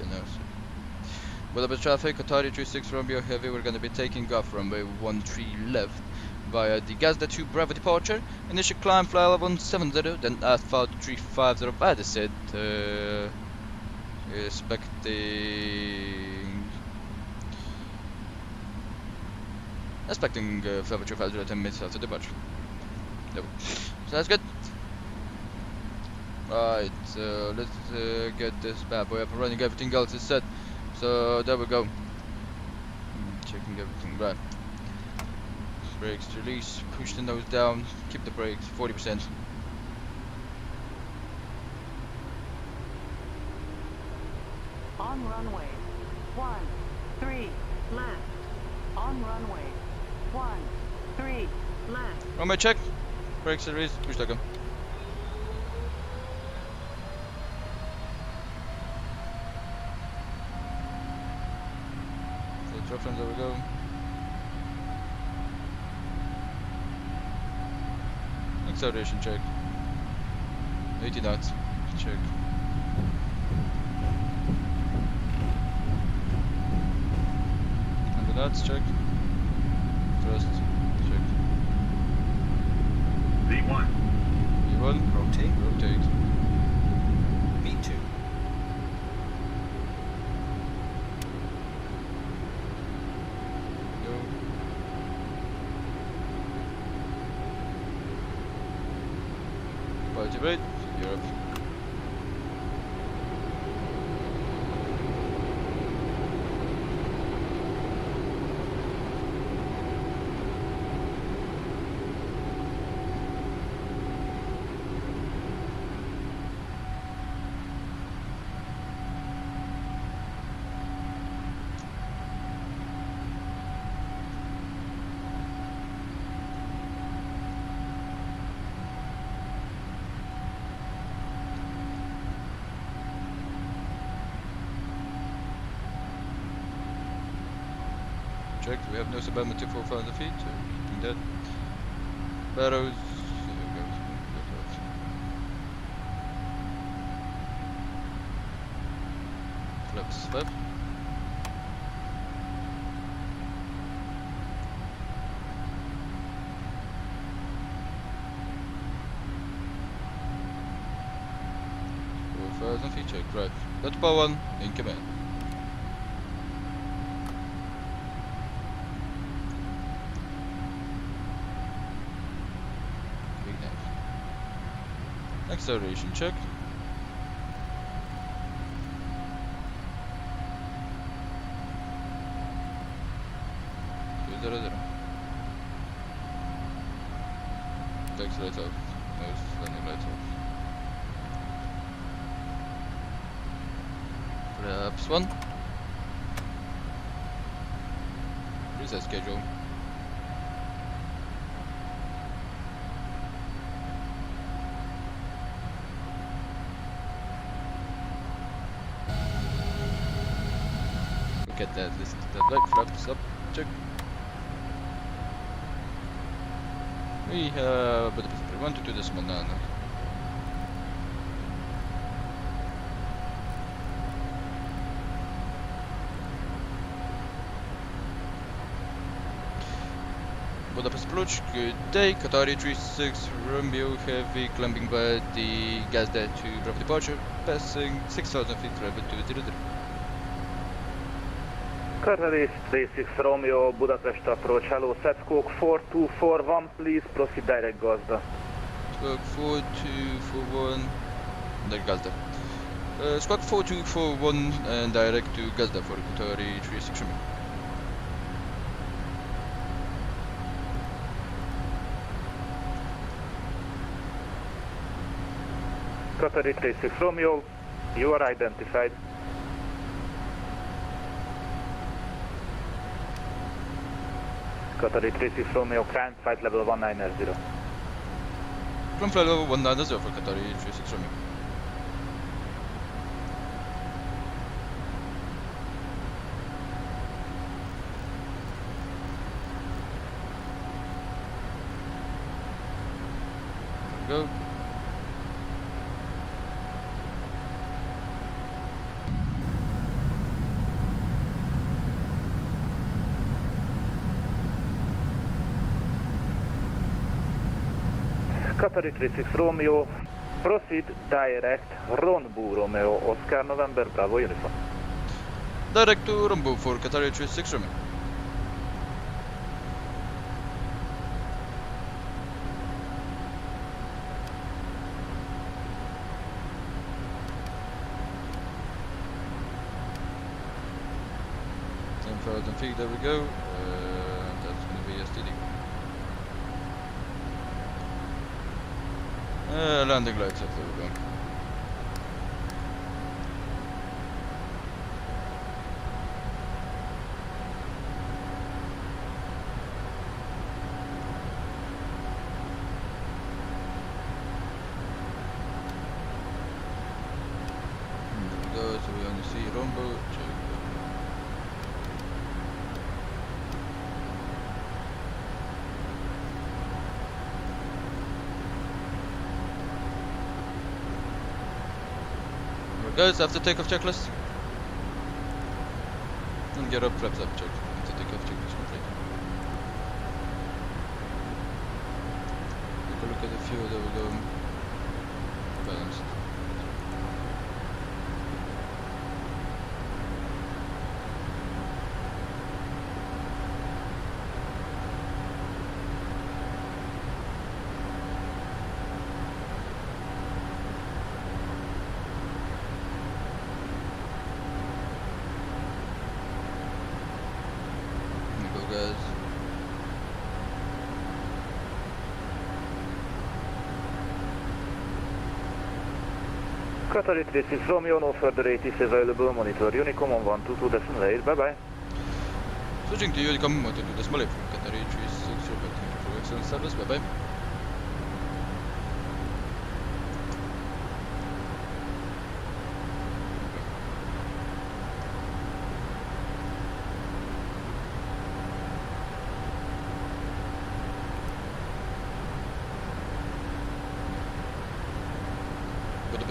with a bit of traffic, Qatar 36 Romeo Heavy, we're gonna be taking off runway 13 left via the Gazda 2 Bravo departure. Initial climb fly level 170, then asphalt 350 VATSIM. Expecting flight 350 10 minutes after departure. Yep. So that's good. Right, so let's get this bad boy up and running. Everything else is set. So there we go. Checking everything. Right. Brakes release. Push the nose down. Keep the brakes 40%. On runway. 13 left. On runway. 13 left. Runway check. Brakes release. Push the gun. reference, there we go. Acceleration check. 80 knots. Check. And the knots check. Thrust check. V1. V1. Rotate. Rotate. V2. Go. Cultivate. Europe. Check, we have no subathema to 4,000 feet, so keeping that. Barrows. There we go. Flaps 5. Feet check, right. That's power 1 in command. Big nav. Acceleration check. Zero, zero. Taxi lights off. Nose landing lights off. Flaps 1. Reset schedule. Look at that list. The black flaps up. Check. We have Budapest 122.9. Budapest approach, good day. Qatar 36 Romeo heavy climbing by the gas there to Bravo departure, passing 6,000 feet level 200. Qatar 36 Romeo Budapest approach, hello, set squawk 4241, please proceed direct Gazda. Squawk 4241, direct Gazda. Squawk 4241 and direct to Gazda for Qatar 36 Romeo. Qatar 36 Romeo, you are identified. Qatar 36 Romeo, climb flight level 190. Climb flight level 190 for Qatar 36 Romeo. Go. Qatar 36 Romeo, proceed direct Ronbu Romeo, Oscar November Bravo Uniform. Direct to Rombo for Qatar 36 Romeo. Feet, there we go. That's gonna be STD. Landing lights up, there we go. There we go, so we only see Rombo. Check. Guys, after takeoff checklist. And get up, flaps up check. After takeoff checklist complete. Take a look at the fuel, there we go. Balanced. Guys. Qatar 36 Romeo, no further ATC available, monitor Unicom on 122.8, bye bye. Switching to Unicom 122.8 from Qatar 36 Romeo, thank you for excellent service, bye bye.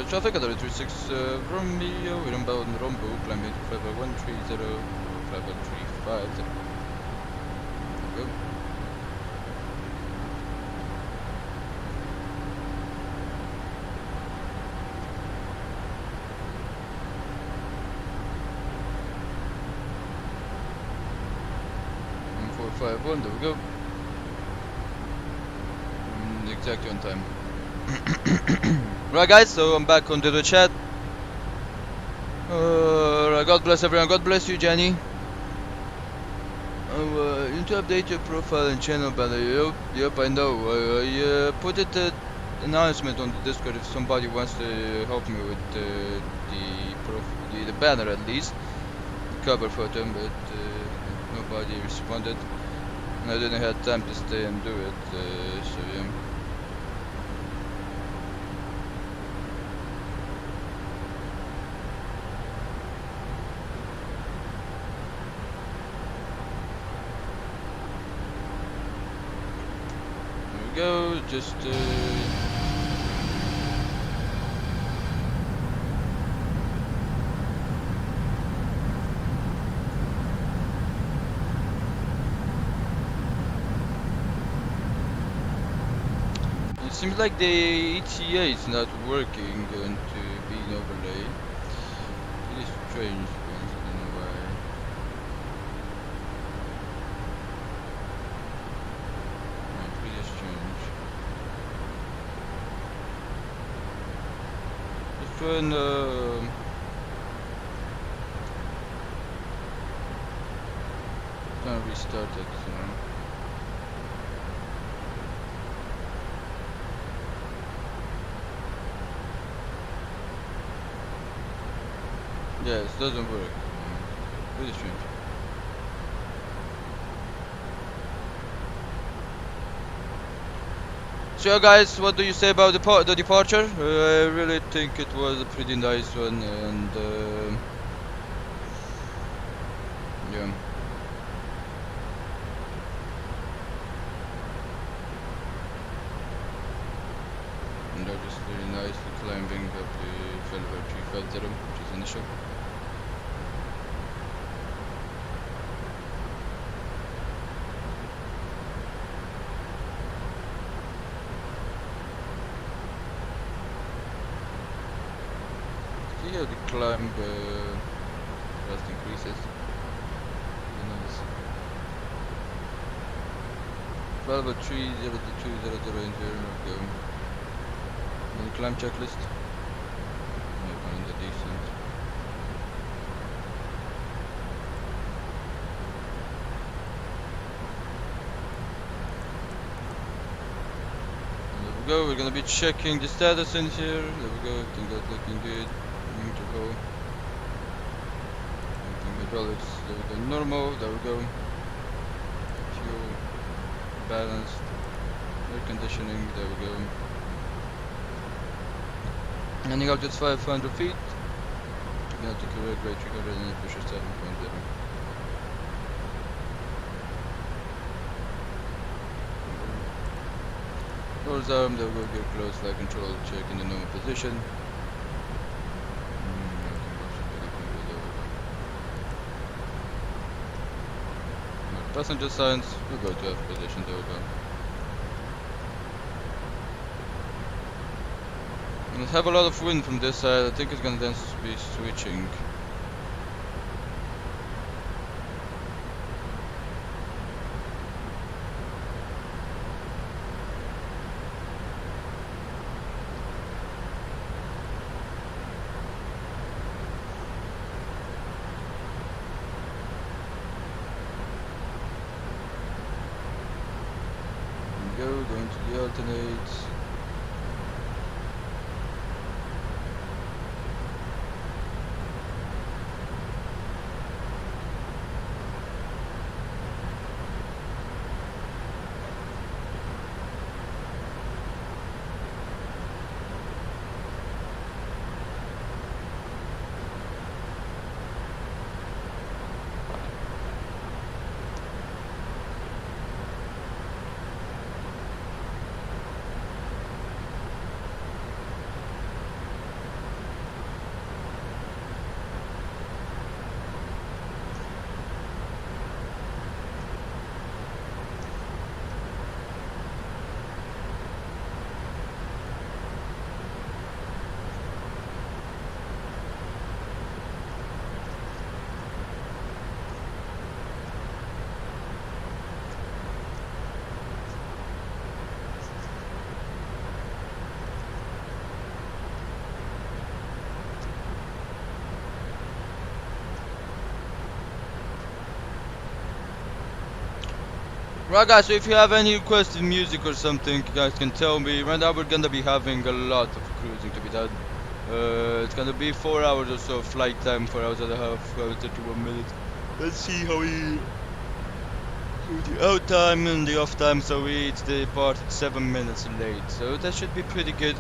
Traffic at 36 Romeo, inbound Rombo, climbing to flight 130, flight 350. Go. And 451, there we go. Exactly on time. Right guys, so I'm back onto the chat. God bless everyone, God bless you Jenny. You need to update your profile and channel banner. Yep, I know. I put it announcement on the Discord if somebody wants to help me with the banner at least. The cover photo, but nobody responded. And I didn't have time to stay and do it, so yeah. Go, just it seems like the ETA is not working going to be an overlay. It is strange, I don't know why. Pretty strange. Let's try and restart it, you know. Yeah, it doesn't work. Really strange. So guys, what do you say about the departure? I really think it was a pretty nice one, and yeah. And they're just very nicely climbing up the Velvet 350, which is initial. Here the climb just increases. Nice. Velvet 30200 in here, go. And the climb checklist. Yeah, kind of decent. And there we go, we're gonna be checking the status in here. There we go, everything that's looking good. To go. Hydraulics, there we go. Normal, there we go. Fuel, balanced, air conditioning, there we go. Landing altitude 500 feet. Now to correct rate recovery and pressure 7.0. Doors arm, there we go. Gear close, flight control, check in the normal position. Passenger signs, we'll go to F position, there we go. And have a lot of wind from this side, I think it's gonna then be switching. Going to the alternate. Right guys, so if you have any requested music or something, you guys can tell me. Right now we're gonna be having a lot of cruising to be done. It's gonna be 4 hours or so of flight time, 4 hours and a half, 31 minutes. Let's see how we do the out time and the off time. So we departed 7 minutes late, so that should be pretty good.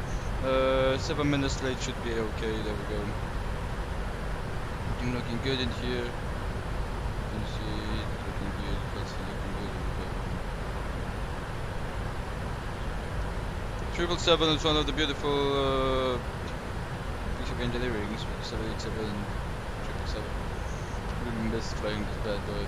7 minutes late should be okay. There we go. Looking good in here. You can see it's looking good. That's looking good. 777 is one of the beautiful piece of engineering. 787, 777. Really miss flying this bad boy.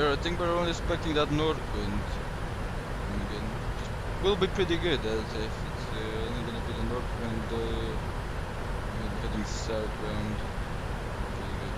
I think we're only expecting that north wind. And again, will be pretty good as if it's only gonna be the north wind heading southbound. Pretty good.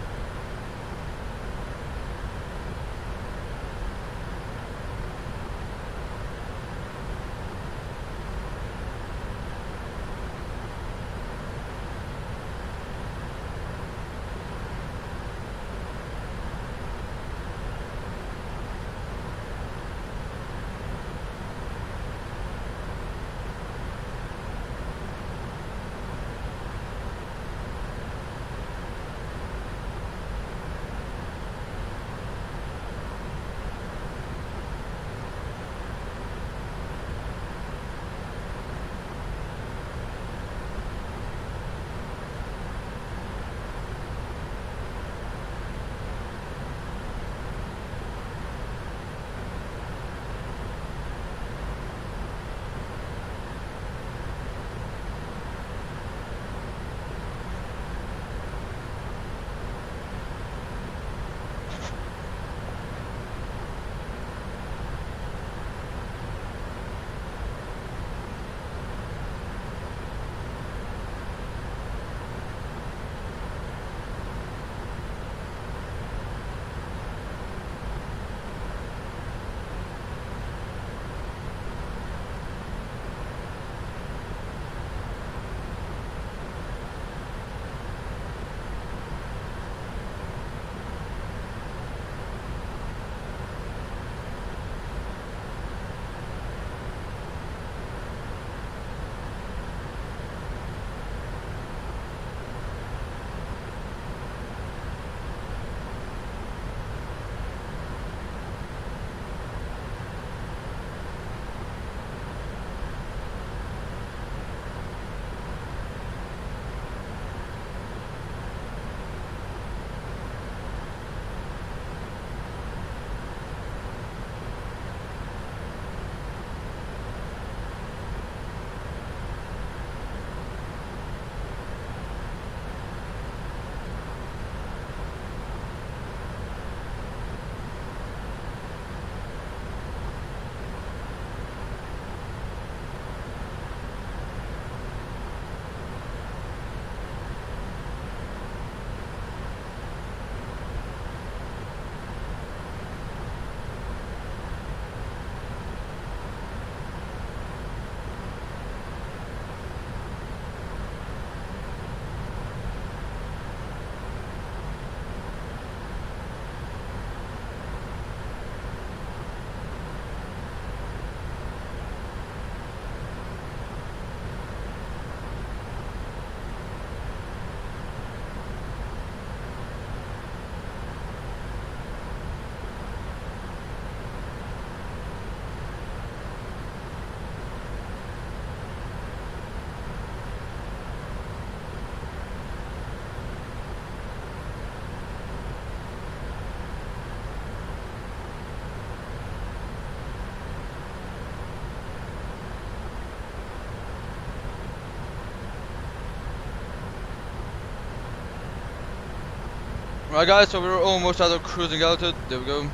Right guys, so we're almost out of cruising altitude. There we go.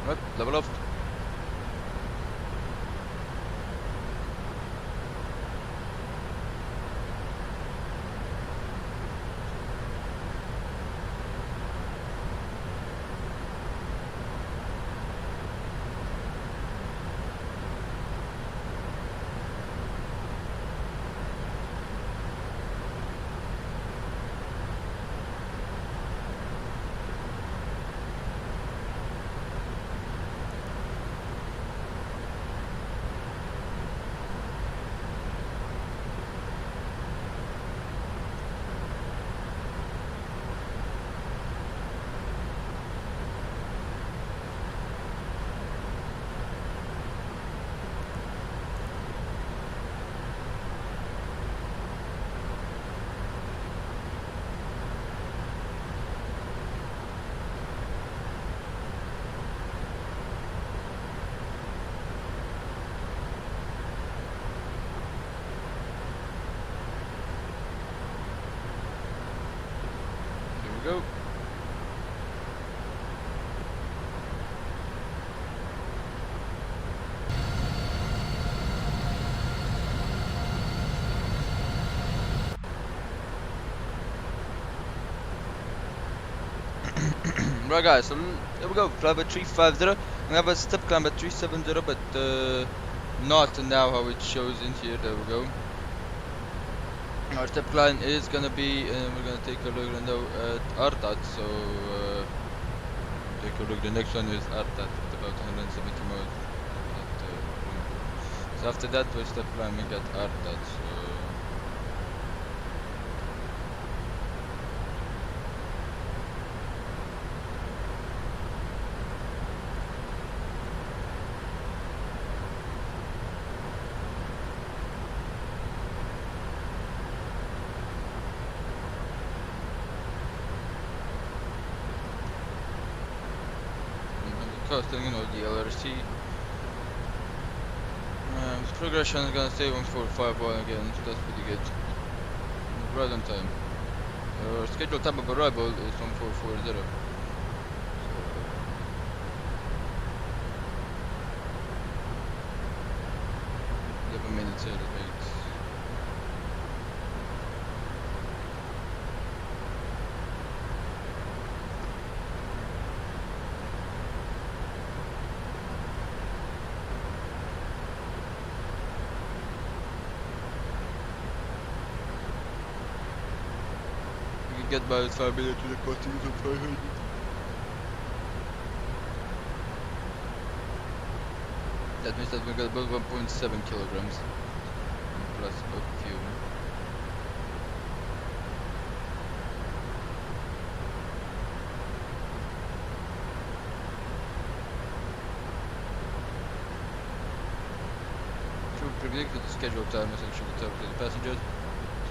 Right, level up. Go. Right guys, so there we go, flight at 350. We have a step climb at 370, but not now how it shows in here. There we go. Our step climb is gonna be, we're gonna take a look now at Artat. So take a look. The next one is Artat at about 170 miles. So after that, we're step climbing at Artat. So costing, you know, the LRC. Progression is gonna stay 1451 again, so that's pretty good. Right on time. Our scheduled time of arrival is 1440. So 11 minutes late. Get by 5 minutes to the costing of 500. That means that we got about 1.7 kilograms plus of fuel. To predict the scheduled time is actually the time to the passengers,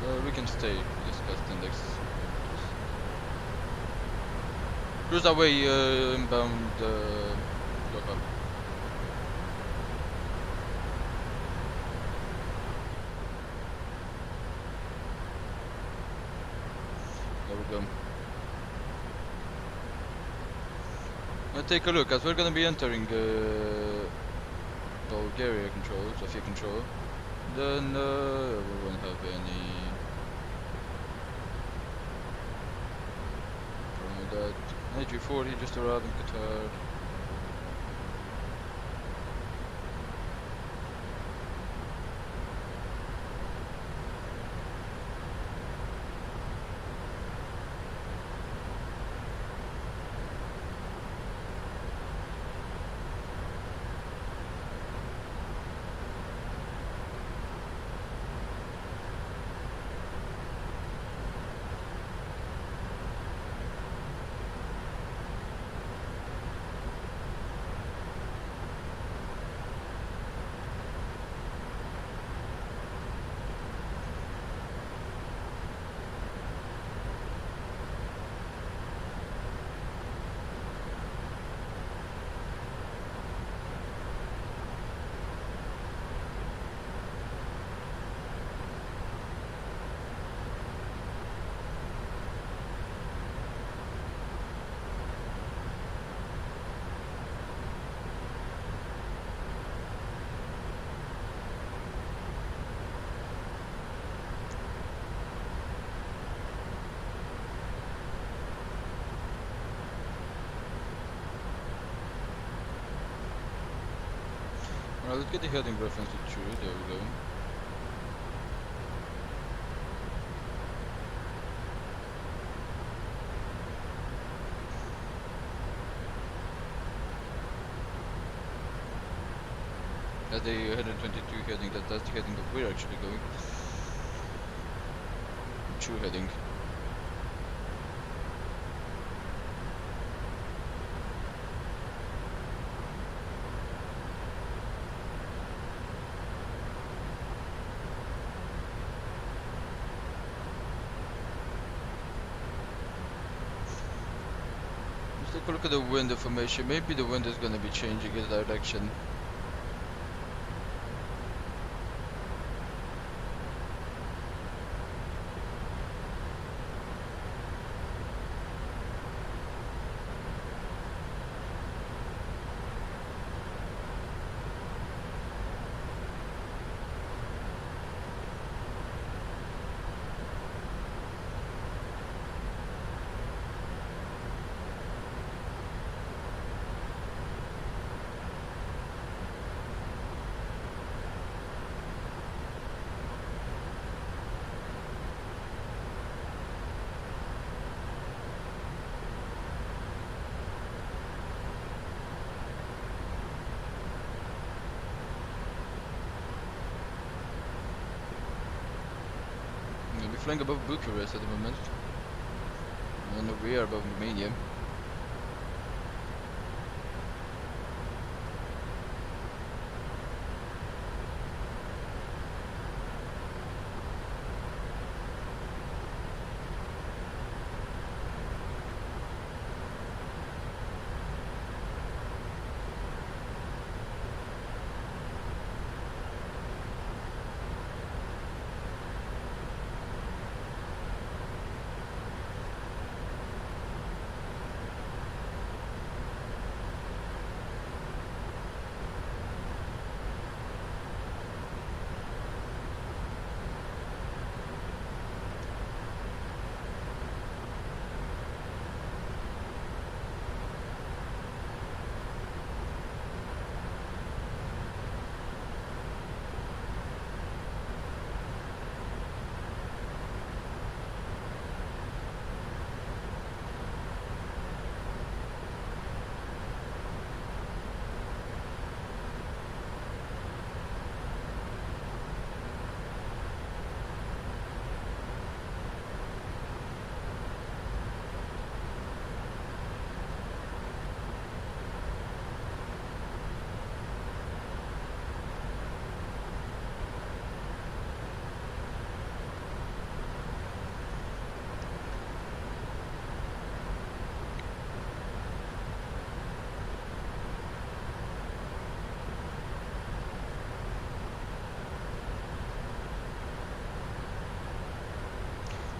so we can stay discuss the index. Cruise away inbound lockup. There we go. Now take a look, as we're gonna be entering Bulgaria control, Sofia control. Then we won't have any problem with that. AG40 just arrived in Qatar. Alright, let's get the heading reference to true. There we go. That's the 122 heading. That's the heading that we're actually going. True heading. Let's take a look at the wind information. Maybe the wind is gonna be changing its direction. We're flying above Bucharest at the moment, and we are above Romania.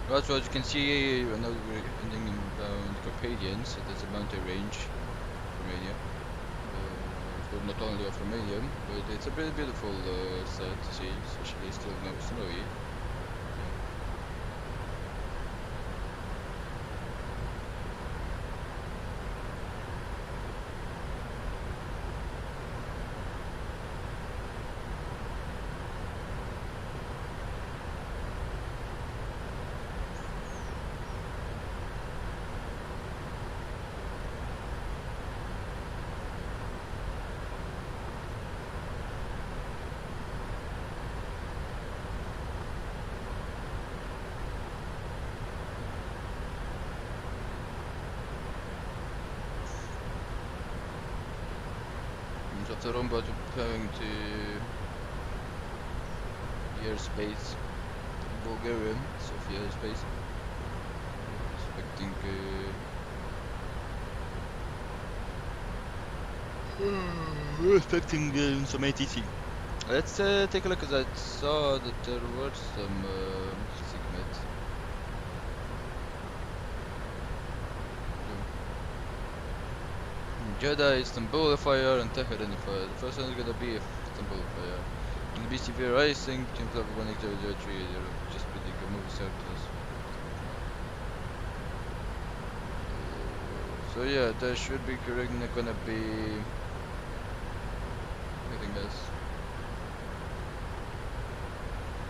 That's what you can see. Now we're ending in Carpathians, so that's a mountain range, Romania. Well, not only of Romania, but it's a very beautiful sight to see, especially still now snowy. After Romba preparing to airspace Bulgaria, Sofia airspace. Expecting some ATC. Let's take a look, as I saw that there were some segments. Jeddah, Istanbul fire, and Tehran fire. The first one is gonna be Istanbul fire. And the BCV rising between flight 18003, just pretty good movie sectors. So yeah, that should be correct. Not gonna be anything else.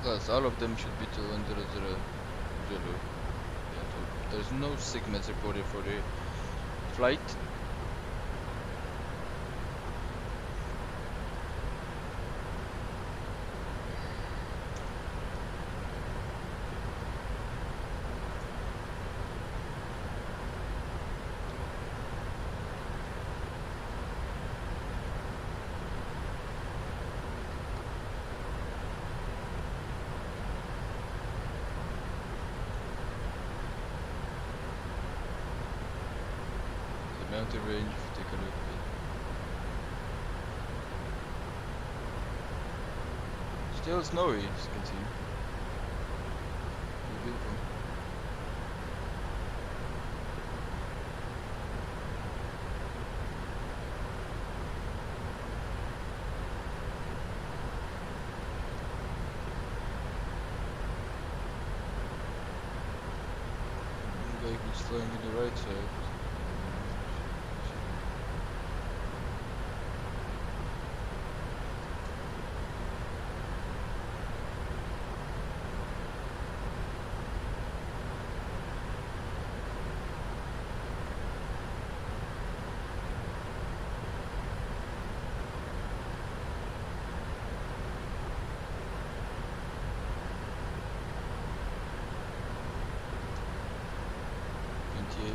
class. All of them should be 200 Zulu. Yeah, so there's no segments reported for the flight. Mountain range, take a look. Still snowy, as you can see. Really beautiful. The vehicle's flying in the right side.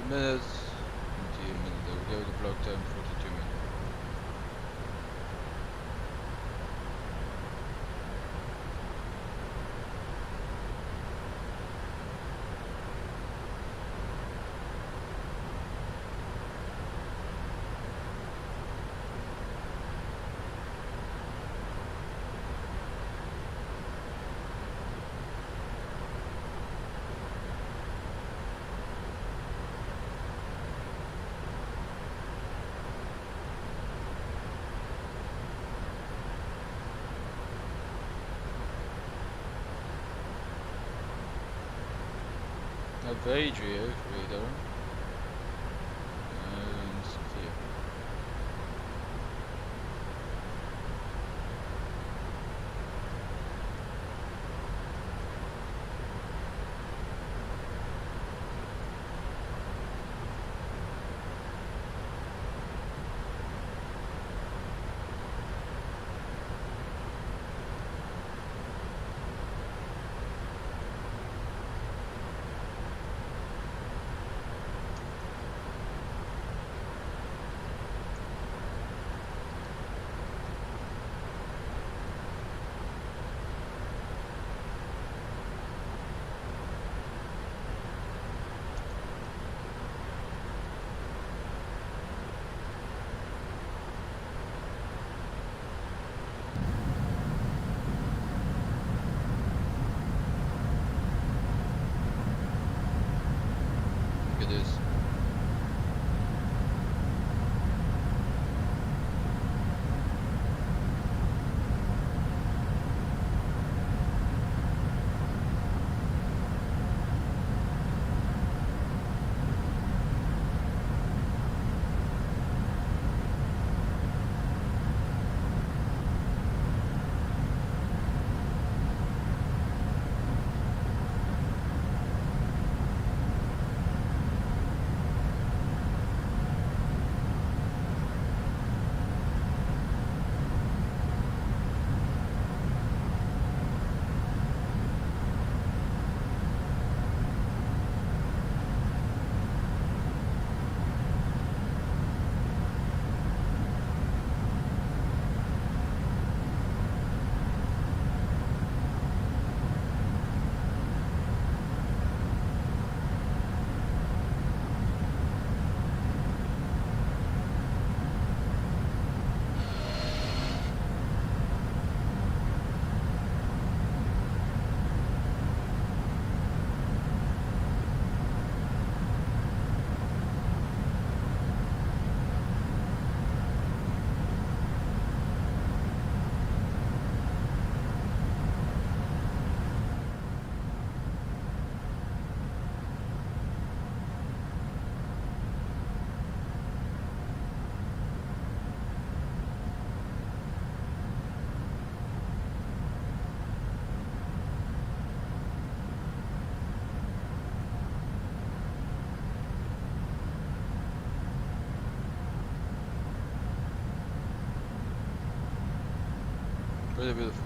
Minutes. 28 minutes. There we go. The block time 42 minutes. Advadria radar and Sophia. Really beautiful.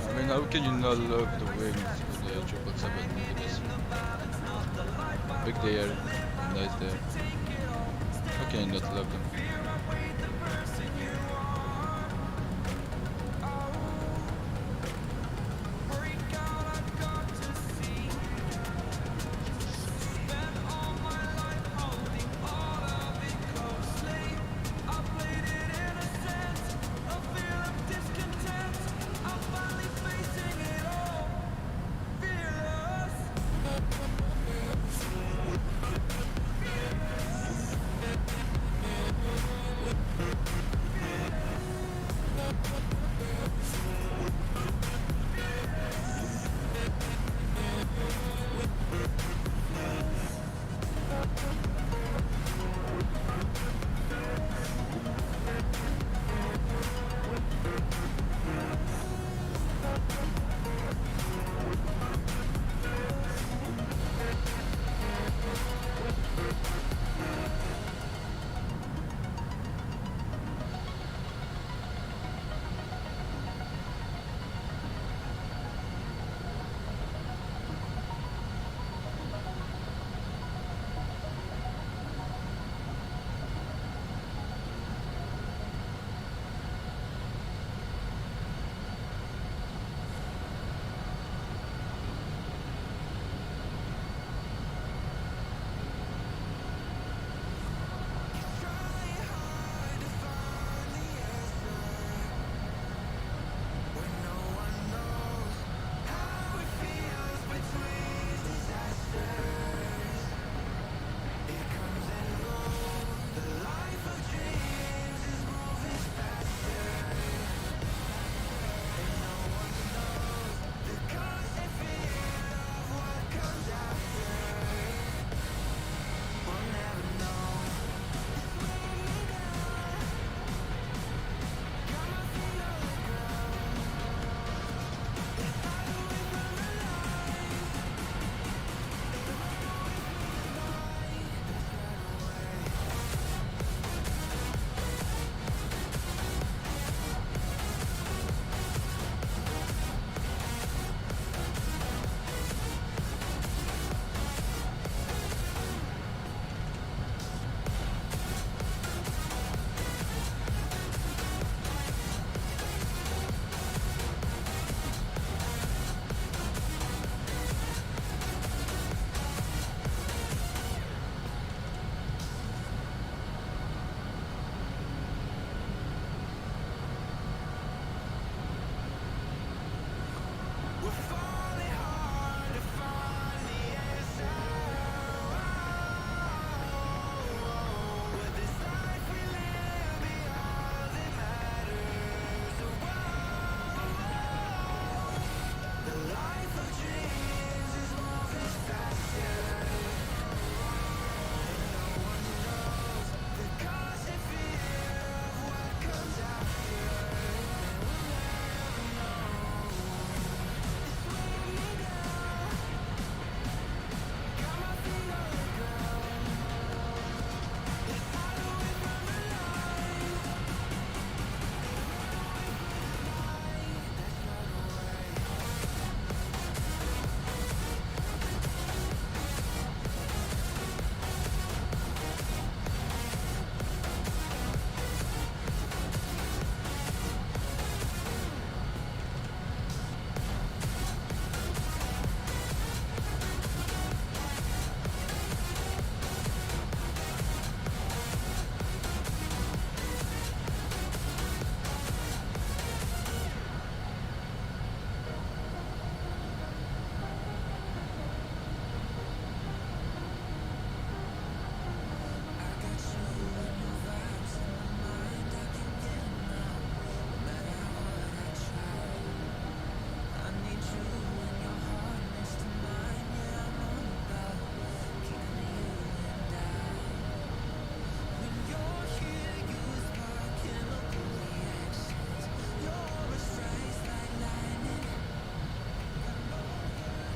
I mean, how can you not love the wings with the 777? Look at this. Big there, nice there. How can you not love them?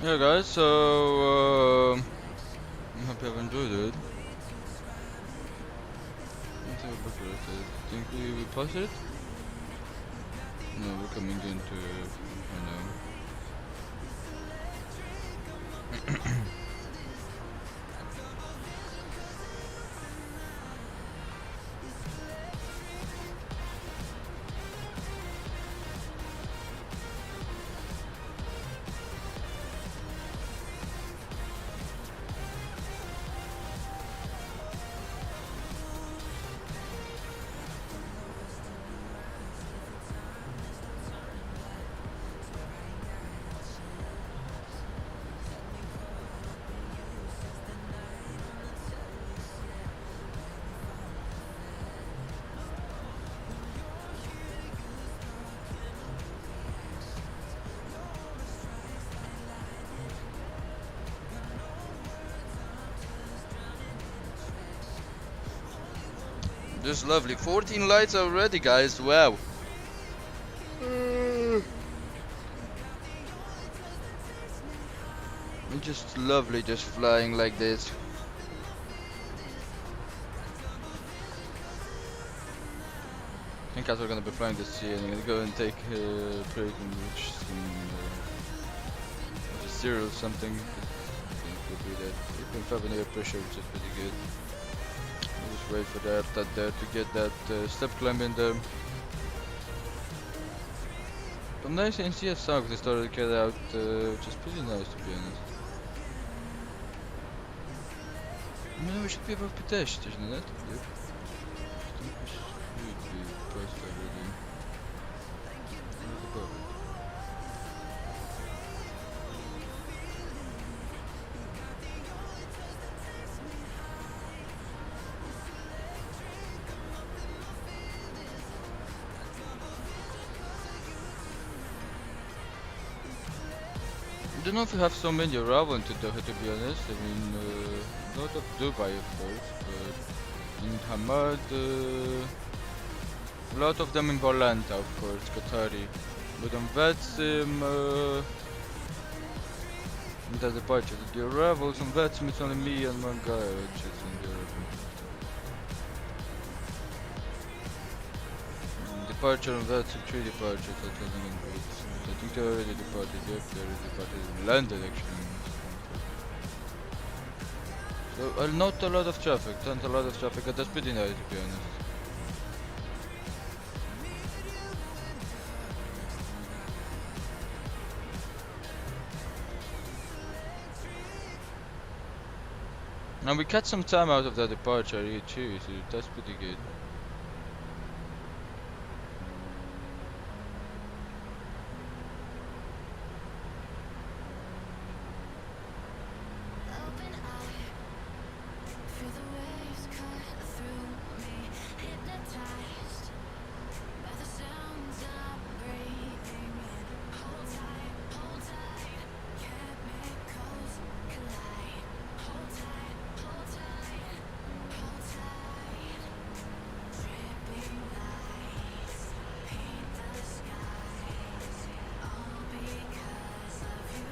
Yeah, guys. So I hope you have enjoyed it. Let's have a look at it. Think we paused it? No, we're coming into. I know. Just lovely. 14 lights already, guys. Wow. Just lovely, just flying like this. I think as we're gonna be flying this sea, and I'm gonna go and take a break and reach some zero or something. I think we'll do that. 8.5 air pressure, which is pretty good. I'll just wait for that there to get that step climb in there. Some nice NCS sound they started to get out, which is pretty nice to be honest. No, we should be above P-dash, isn't it? Yep. I think we should be past already. Above it. I don't know if we have so many around to be honest. I mean, a lot of Dubai of course, but in Hamad, a lot of them in Volanta of course, Qatari. But on VATSIM, the departure, the arrivals on VATSIM it's only me and one guy which is in the arrival. Departure on VATSIM, 3 departures at landing in Greece. I think they already departed, yep, they already departed, landed actually. So not a lot of traffic, not a lot of traffic, and that's pretty nice to be honest. And we cut some time out of that departure here too, so that's pretty good. Open eye, feel the waves cut through me, hypnotized by the sounds I'm breathing in. Hold tight, chemicals collide. Hold tight, hold tight, hold tight. Dripping lights paint the skies, all because of you.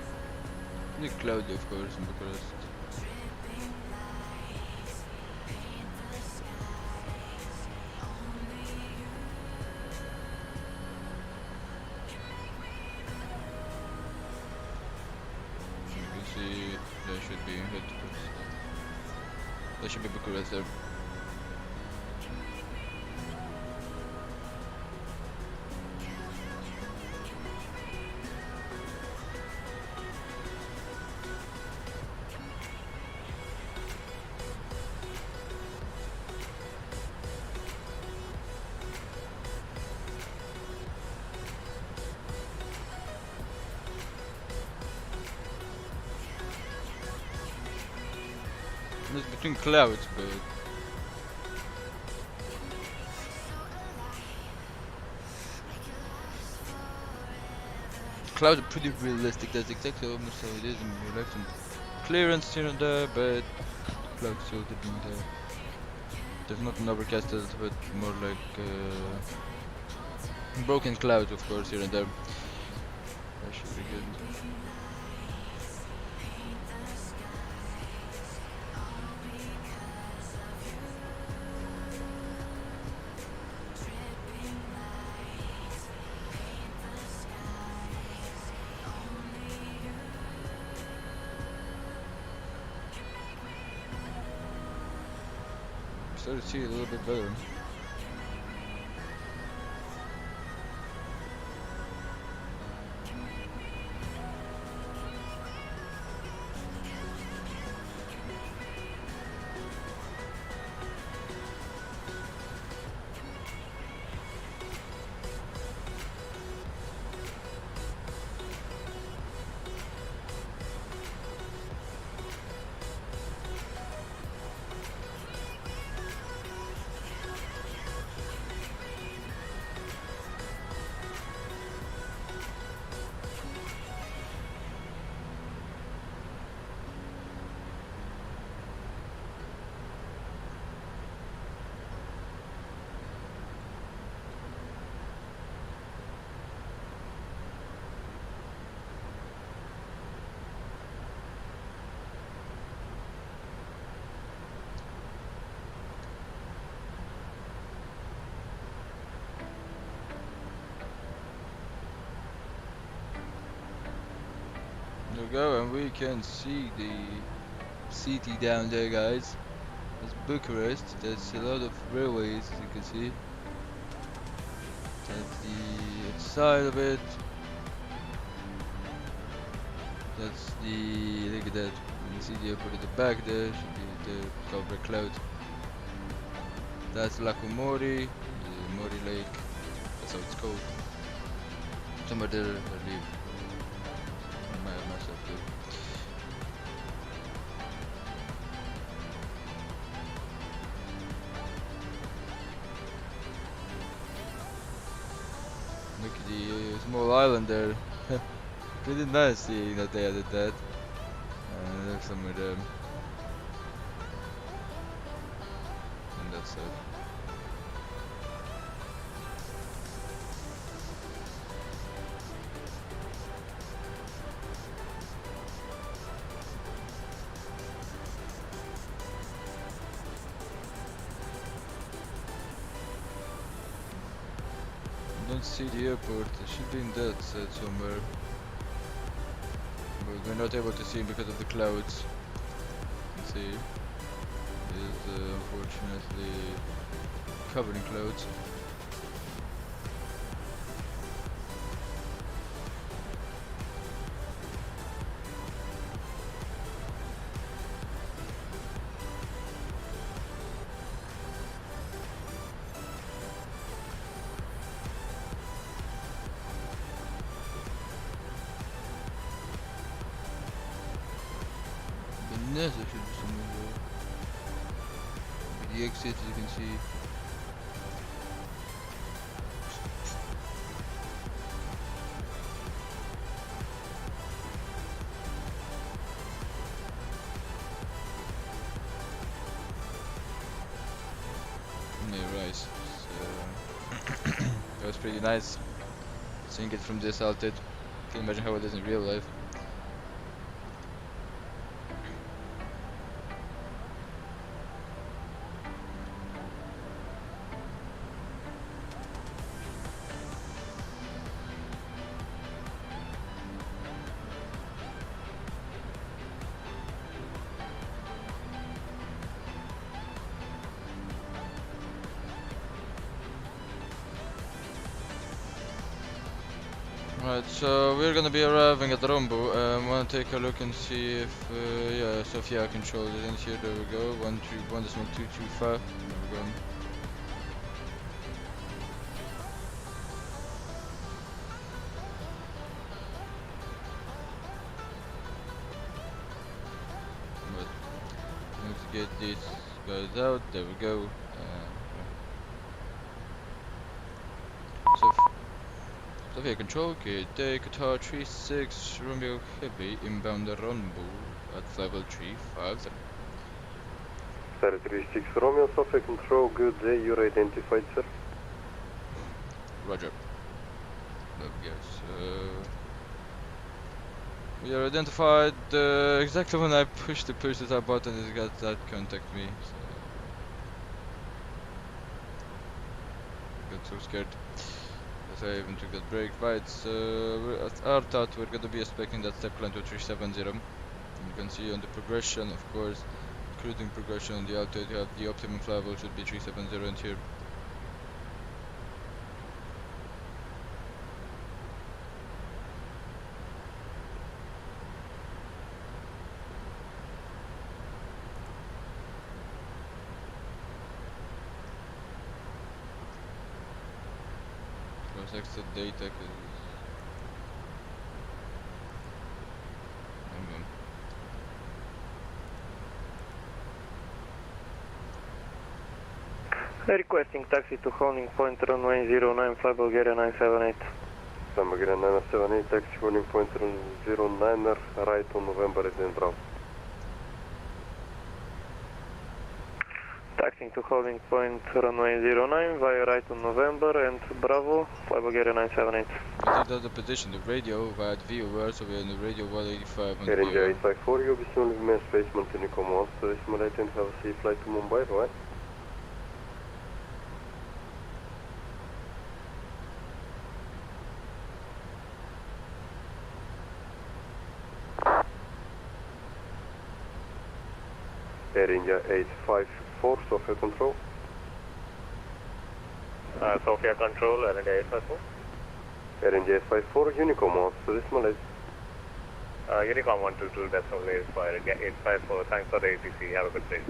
The cloudy of course in Bucharest. Dripping lights paint the skies, only you can make me You can see there should be there should be Bucharest there. It's between clouds, but clouds are pretty realistic. That's exactly almost how it is in real life. Some clearance here and there, but clouds still didn't there. There's not an overcast, but more like broken clouds, of course, here and there. That should be good. start to see it a little bit better. There we go, and we can see the city down there, guys. That's Bucharest. There's a lot of railways, as you can see. That's the outside of it. That's the, look at that. You can see the airport at the back there. Should be the cover cloud. That's Lakumori, the Mori Lake. That's how it's called. Somewhere there, I believe. I might have myself too. Look at the small island there. Pretty nice seeing that they added that. There's somewhere there. And that's it. I don't see the airport. It should be in that side somewhere. But we're not able to see because of the clouds. You can see it is unfortunately covered in clouds. There should be somewhere there. The exit, as you can see. Yeah, right. So that was pretty nice. Seeing it from this altitude. Can imagine how it is in real life. Right, so we're gonna be arriving at Rombo. Wanna take a look and see if, yeah, Sofia controlled it in here. There we go. 131.225. There we go. But let's get these guys out. There we go. Sofia control, Gb Qatar 36 Romeo Heavy inbound Rombo at level 350. Star 36 Romeo, Sofia control, good day, you're identified, sir. Roger. There we go. So we are identified exactly when I pushed the push to top button, it got that contact me. So got so scared. I even took that break. Right, so we're at our thought we're going to be expecting that step climb to 370. You can see on the progression, of course, cruising progression on the altitude you have. The optimum flight level should be 370 and here. Plus extra data is... Requesting taxi to holding point runway 09, fly Bulgaria 978. Fly Bulgaria 978, taxi holding point 09, right on November in Bravo. Taxiing to holding point runway 09, via right on November and Bravo, fly Bulgaria 978. I think that's the position, the radio via the VOR, so we're in the radio 185 on Air India VOR. 854, you'll be soon leaving space, maintaining command, so simulate and have a safe flight to Mumbai, right? Air India 854, Sofia Control. Sofia Control, Air India 854. Air India 854, Unicom on, so this Malay. Unicom 122, that's only is for Air India 854. Thanks for the ATC, have a good day.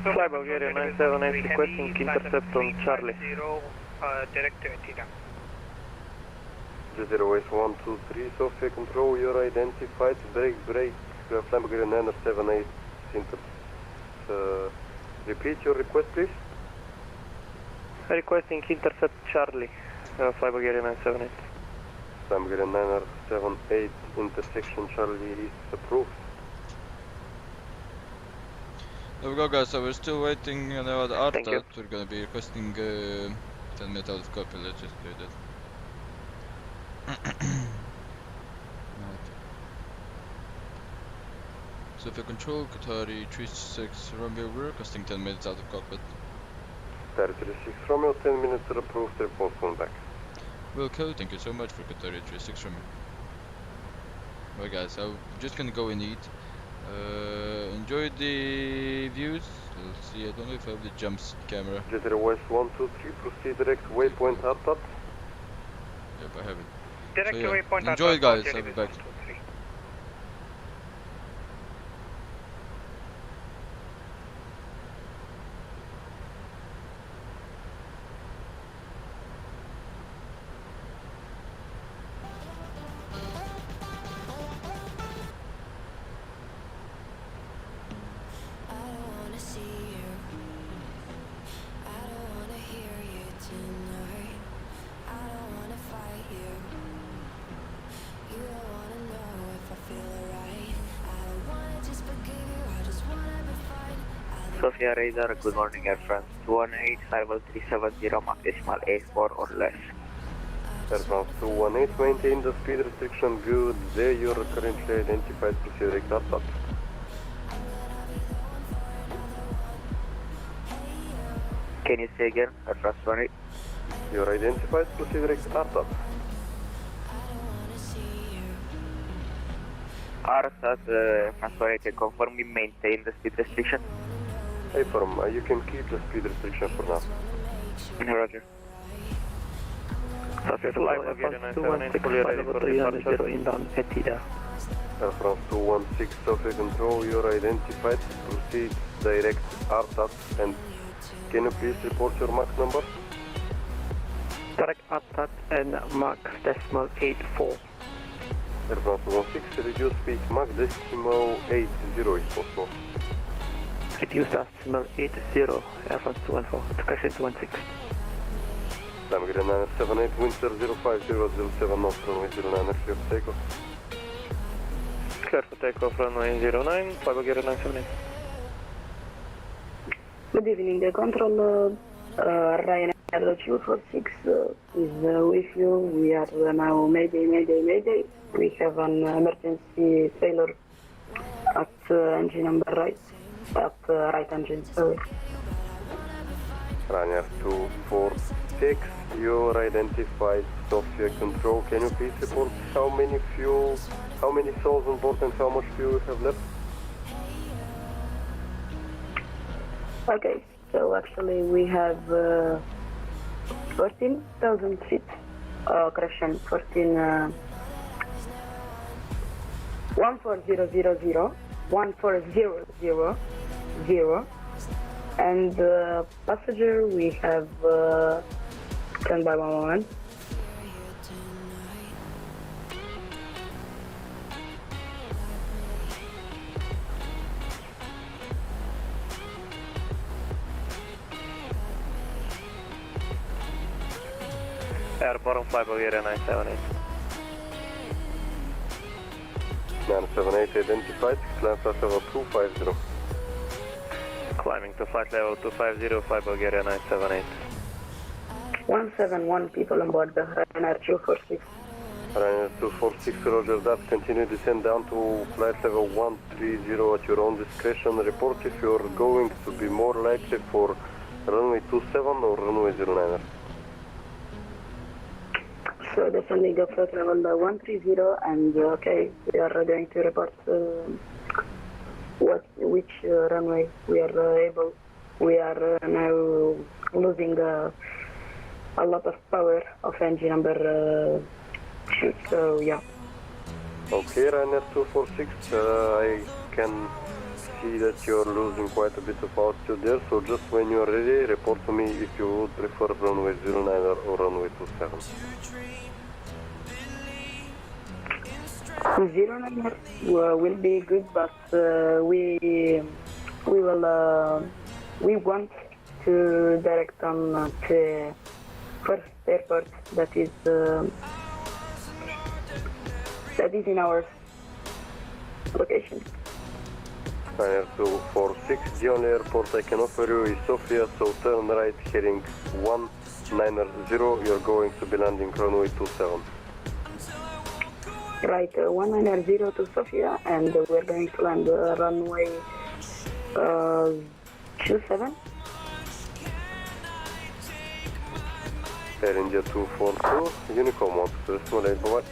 Fly Bulgaria 978, requesting intercept on Charlie. Direct to Etihad. 0S123, Sofia Control, you're identified, break, Fly Bulgaria 978, repeat your request please. Requesting intercept Charlie, Fly Bulgaria 978. Fly Bulgaria 978, intersection Charlie is approved. There we go guys, so we're still waiting on our Thank you. ARTA. We're gonna be requesting 10 minutes out of copy, let's just do that. Right. Sofia Control, Qatar 36 Romeo, we're requesting 10 minutes out of cockpit. Qatar 36 Romeo, 10 minutes approved, report phone back. Well, cool, thank you so much for Qatar 36 Romeo. Right guys, so we're just gonna go and eat. Enjoy the views. Let's see, I don't know if I have the jumps camera. Jitter West 123, proceed direct waypoint ARTA. Yep, I have it. Direct So, to yeah, waypoint. enjoy it guys, I'll be back. I don't wanna see you. I don't wanna hear you tonight. I don't wanna fight you. You don't wanna know if I feel alright. I don't wanna just forgive you. I just wanna be fine. Sofia Radar, good morning Air France 218, arrival 370, Mach decimal A4 or less. Air France 218, maintain the speed restriction, good day, you're currently identified, proceed direct ARTA. Can you say again, Air France 218? You're identified, proceed direct ARTA. ARSAT, France 218, confirm we maintain the speed restriction? Hey firm, you can keep the speed restriction for now. Roger. Sofia Fly Bulgaria 978, fully ready for departure. Inbound Etihad. Air France 216, Sofia Control, you're identified, proceed direct ARTA, and can you please report your Mach number? Direct ARSAT and Mach decimal 84. Air France 216, reduce speed Mach decimal 80 if possible. Reduce decimal 80, Air France 214, to correction 216. Fly Bulgaria 978, Windsor 05007 knots, runway 09, clear for takeoff. Clear for takeoff, runway 09, Fly Bulgaria 978. Good evening, the control Ryanair 246 is with you. We are now Mayday. We have an emergency failure at engine number right, at right engine, sorry. Runner 246, you're identified Sofia Control. Can you please report how many souls on board and how much fuel you have left? Okay, so actually we have 14,000 feet. Correction, 14000, 14000, and passenger we have, stand by one moment. Airborne fly Bulgaria 978. 978 identified, climb flight level 250. Climbing to flight level 250, fly Bulgaria 978. 171 people on board the Ryanair 246. Ryanair 246, roger that. Continue descend down to flight level 130 at your own discretion. Report if you're going to be more likely for runway 27 or runway 09. So descending of flight level 130, and okay, we are going to report which runway we are able. We are now losing a lot of power of engine number 2, so yeah. Okay, Ryanair 246, I can see that you're losing quite a bit of altitude there, so just when you're ready, report to me if you would prefer runway 09 or runway 27. 09 will be good, but we want to direct on the first airport that is in our location. Ryanair 246, the only airport I can offer you is Sofia, so turn right heading 190, you're going to be landing runway 27. Right, 190 to Sofia, and we're going to land runway 27. Air India 242, Unicom 1 to simulate, bye-bye.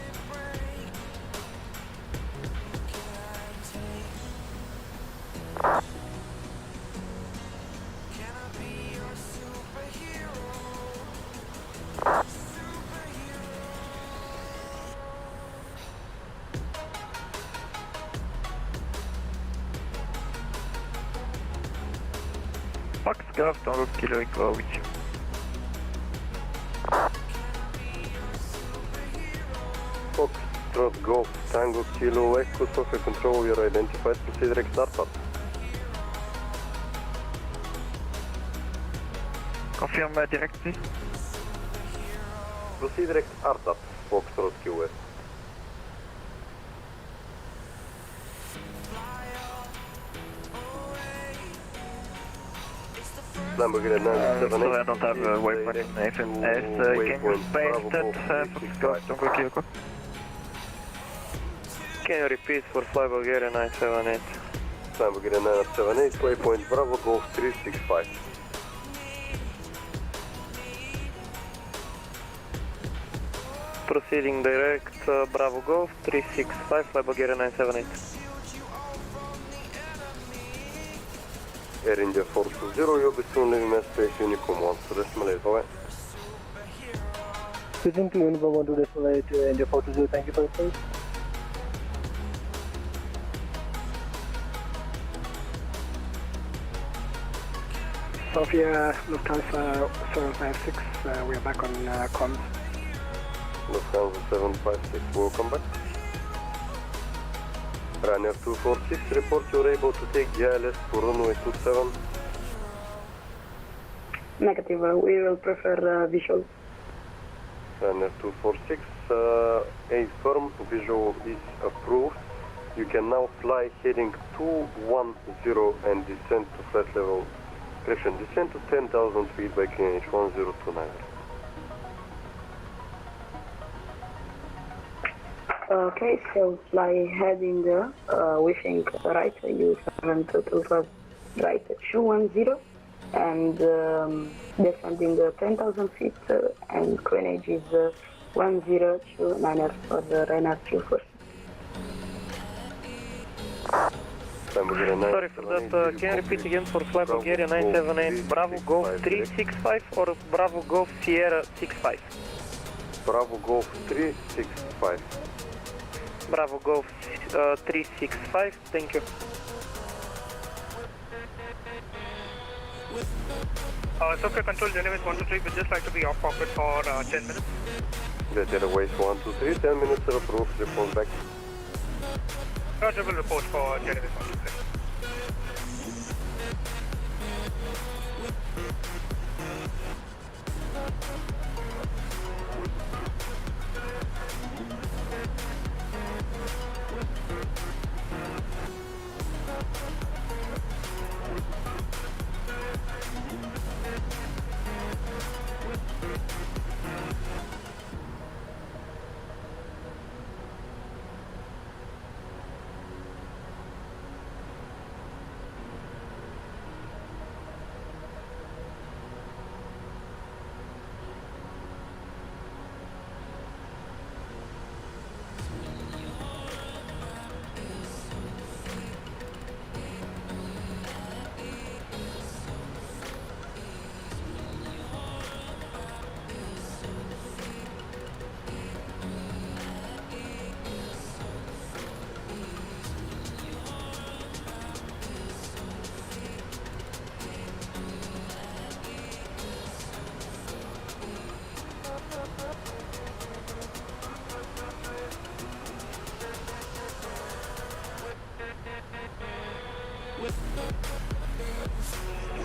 Foxtrot, Tango Kilo Echo with you. Foxtrot Golf, Tango Kilo Echo, Sofia Control, you're identified, proceed direct startup. Confirm direct, please. Proceed direct startup, Foxtrot QS. Lamborghini 978. Sorry, I don't have a waypoint in FMS. Can you space that Foxtrot Tango Kilo Echo? Can you repeat for Fly Bulgaria 978? Fly Bulgaria 978, waypoint Bravo Golf 365. Proceeding direct Bravo Golf 365, Fly Bulgaria 978. Air India 420, you'll be soon leaving airspace Unicom 1 to decimal 8, bye-bye. Switching to Unicom 1 to decimal 8, India 420, thank you for the space. Sofia, Lufthansa 756, we are back on comms. Lufthansa 756, welcome back. Ryanair 246, report you're able to take the ILS for runway 27. Negative, we will prefer visual. Ryanair 246, a firm visual is approved. You can now fly heading 210 and descend to flight level. Correction, descend to 10,000 feet by QNH 1029. Okay, so fly heading, we think right, U722 right 210, and descending 10,000 feet and coinage is 1029 for the Ryanair 246. Sorry for that, can you repeat again for flight Bulgaria 978 Bravo Golf 365 or Bravo Golf Sierra 65? Bravo Golf 365. Bravo Golf 365, thank you. It's okay, control Genevieve 123, we'd just like to be off Cockpit for 10 minutes. Jet Airways 123, 10 minutes are approved, report back. Roger, will report for Genevieve 123.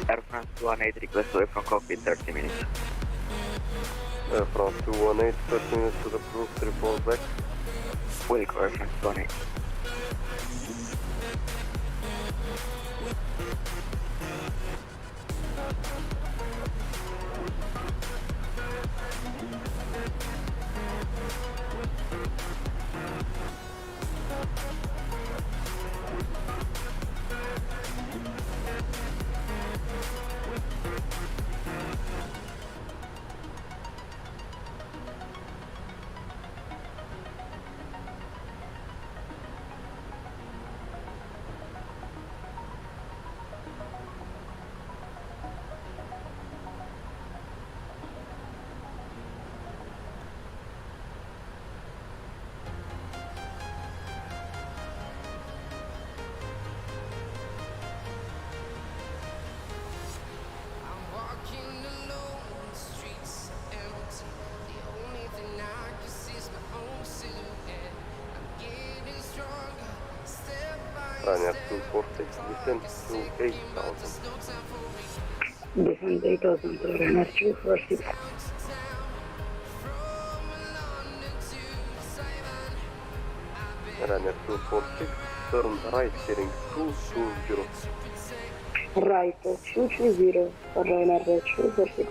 Air France 218 request away from cockpit 30 minutes. Air France 218, 30 minutes to the approved, report back. Wilco, Air France 218. Ryanair 246, descend to 8,000. Descend 8,000 to Ryanair 246. Ryanair 246, turn right heading 220. Right 220 for Ryanair 246.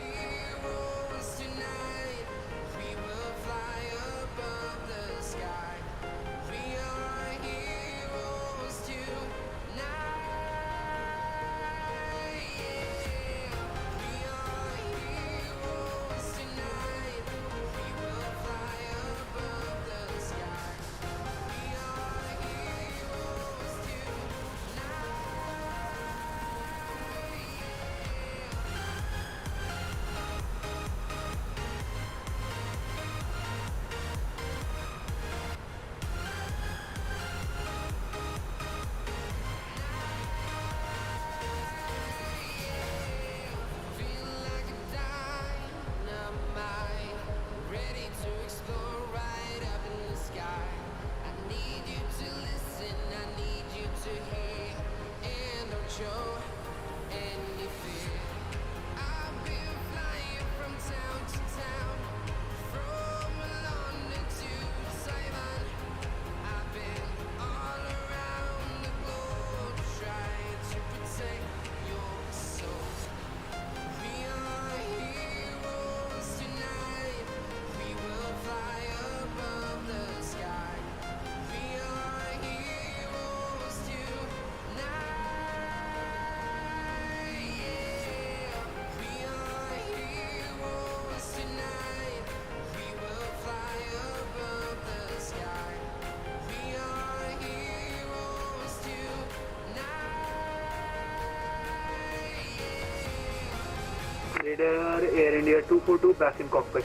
radar, Air India 242 back in cockpit.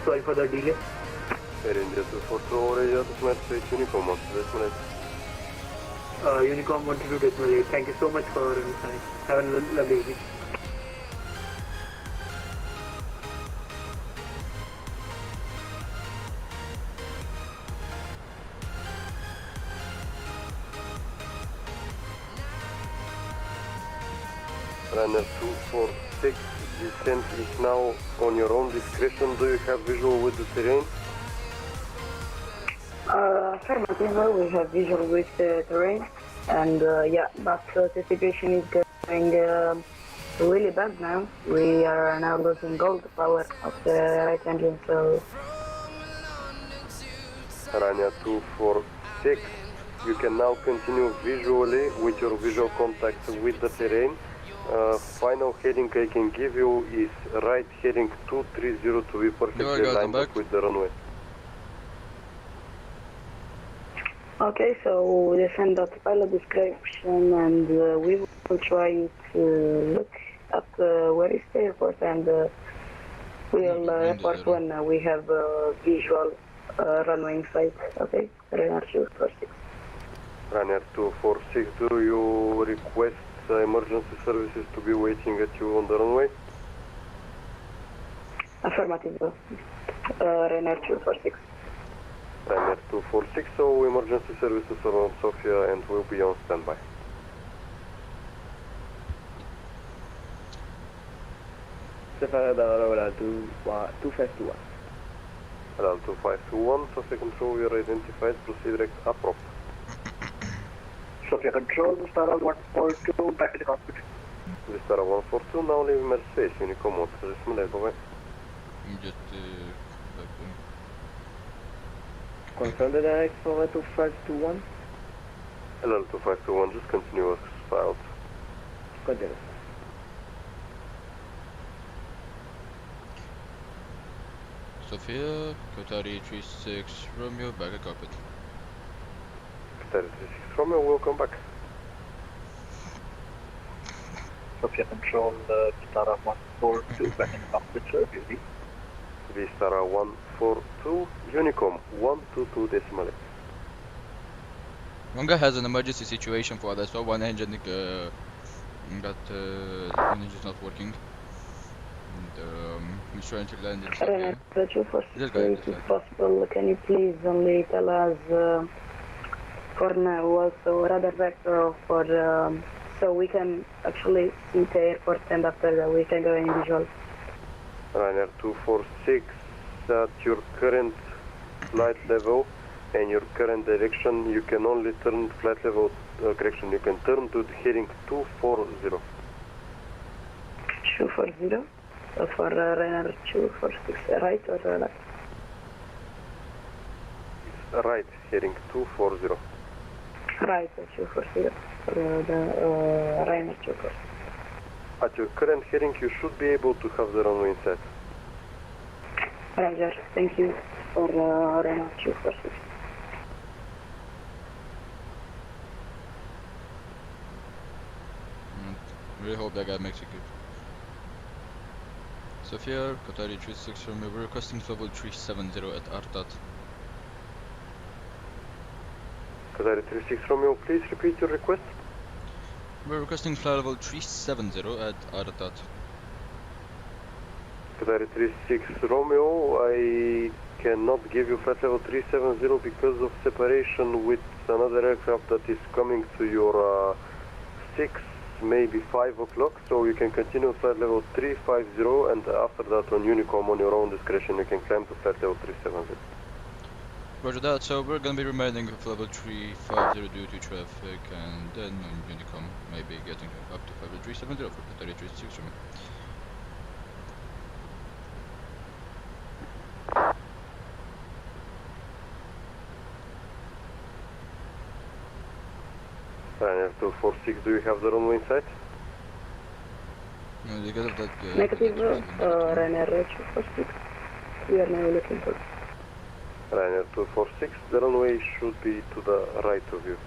Sorry for the delay. Air India 242 radar decimal 8 Unicom 1 decimal 8. Unicom 122.8. Thank you so much for your time. Have a lovely evening. Runner 246, descent is now on your own discretion. Do you have visual with the terrain? Affirmative, we have visual with the terrain, and yeah, but the situation is going really bad now. We are now losing all the power of the right engine, so... Runner 246, you can now continue visually with your visual contact with the terrain. Final heading I can give you is right heading 230 to be perfectly lined up with the runway. Okay, so they send out the pilot description, and we will try to look at where is the airport, and we'll report when we have visual runway in sight. Okay, Runner 246. Runner 246, do you request emergency services to be waiting at you on the runway? Affirmative, Runner 246. Runner 246, so emergency services are on Sofia and will be on standby. Safari Radar 2521. Radar 2521, Sofia Control, you are identified, proceed direct approach. Sofia Control, Vistara 142, back to the cockpit. Vistara 142, now leave Mercedes, Unicom 1, decimal 8, bye-bye. Just Confirm the direct for 2521. LL 2521, just continue as filed. Continue. Sofia, Qatar 36 Romeo, back at cockpit. Qatar 36 Romeo, welcome back. Sofia Control, Vistara 142, back in the cockpit, sir. Vistara 142, Unicom 122 decimal 8. One guy has an emergency situation for that, so one engine one engine is not working. And he's trying to land in Sofia. Runner 246, if possible, can you please only tell us for now also radar vector for so we can actually see the airport, and after that we can go in visual. Runner 246, at your current flight level and your current direction, you can only turn flight level correction. You can turn to heading 240. 240? For Runner 246, right or left? Right, heading 240. Right, 240. For the Runner 240. At your current heading, you should be able to have the runway in sight. Roger, thank you for Runner 246. Really hope that guy makes it good. Sofia, Qatar 36 Romeo, we're requesting level 370 at RTAT. Qatar 36 Romeo, please repeat your request. We're requesting flight level 370 at RTAT. Qatar 36 Romeo, I cannot give you flight level 370 because of separation with another aircraft that is coming to your 6, maybe 5 o'clock, so you can continue flight level 350, and after that on Unicom on your own discretion you can climb to flight level 370. Roger that, so we're gonna be remaining with level 350 due to traffic, and then on Unicom maybe getting up to level 370 for Qatar 36 Romeo. Runner 246, do you have the runway in sight? No, because of that Negative, Runner 246. We are now looking for. Runner 246, the runway should be to the right of you.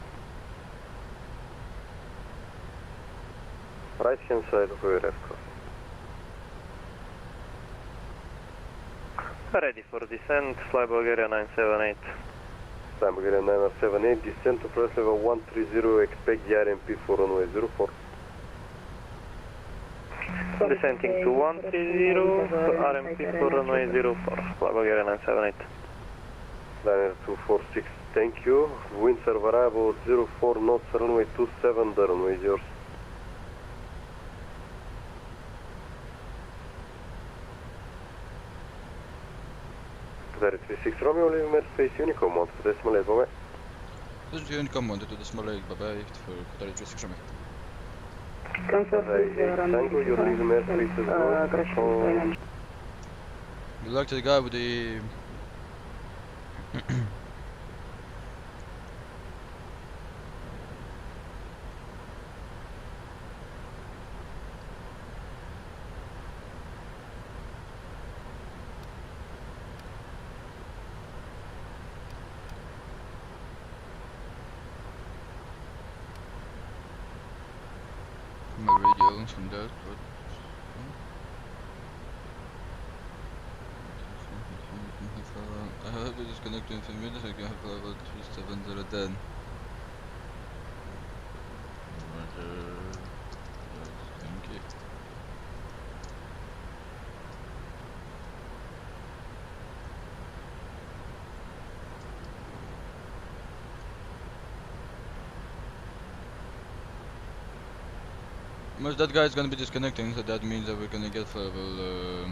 Right hand side of your aircraft. Ready for descent, fly Bulgaria 978. Fly Bulgaria 978, descent to press level 130, expect the RMP for runway 04. Descending to 130, RMP for runway 04, fly Bulgaria 978. Liner 246, thank you. Wind serve arrival 04 knots, runway 27, the runway is yours. Qatar 36 Romeo, leaving airspace Unicom, on to decimal 8, bye-bye. This is Unicom 1 to decimal 8, bye-bye for Qatar 36 Romeo. Tango, you're leaving airspace as well. Good luck to the guy with the... my radio from that, but... I have to disconnect in 5 minutes, I can have level 37010. Roger. Yes, thank you. Most that guy is gonna be disconnecting, so that means that we're gonna get level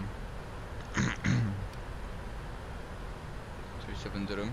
370.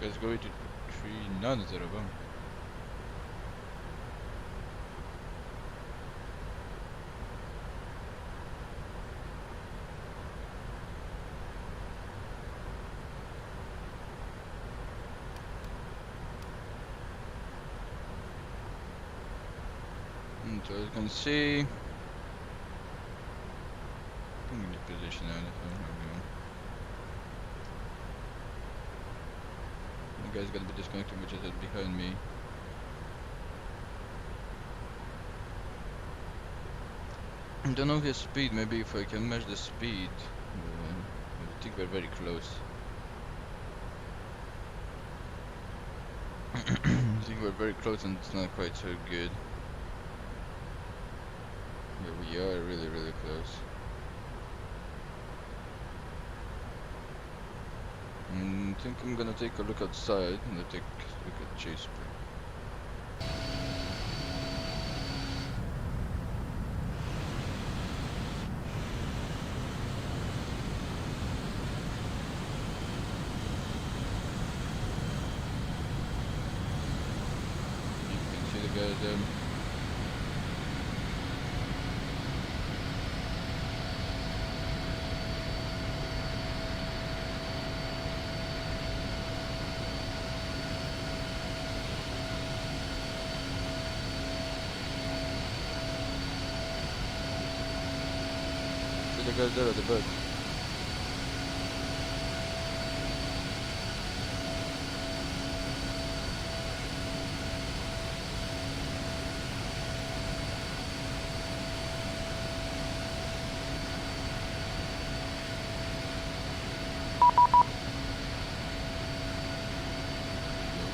Let's go to 390. So you can see, I'm in the position now. The guy's gonna be disconnecting, which is behind me. I don't know his speed. Maybe if I can measure the speed, I think we're very close. I think we're very close, and it's not quite so good. Yeah, we are really, really close. I think I'm gonna take a look outside and take a look at chase spray. You can see the guys there. The guys there at the back.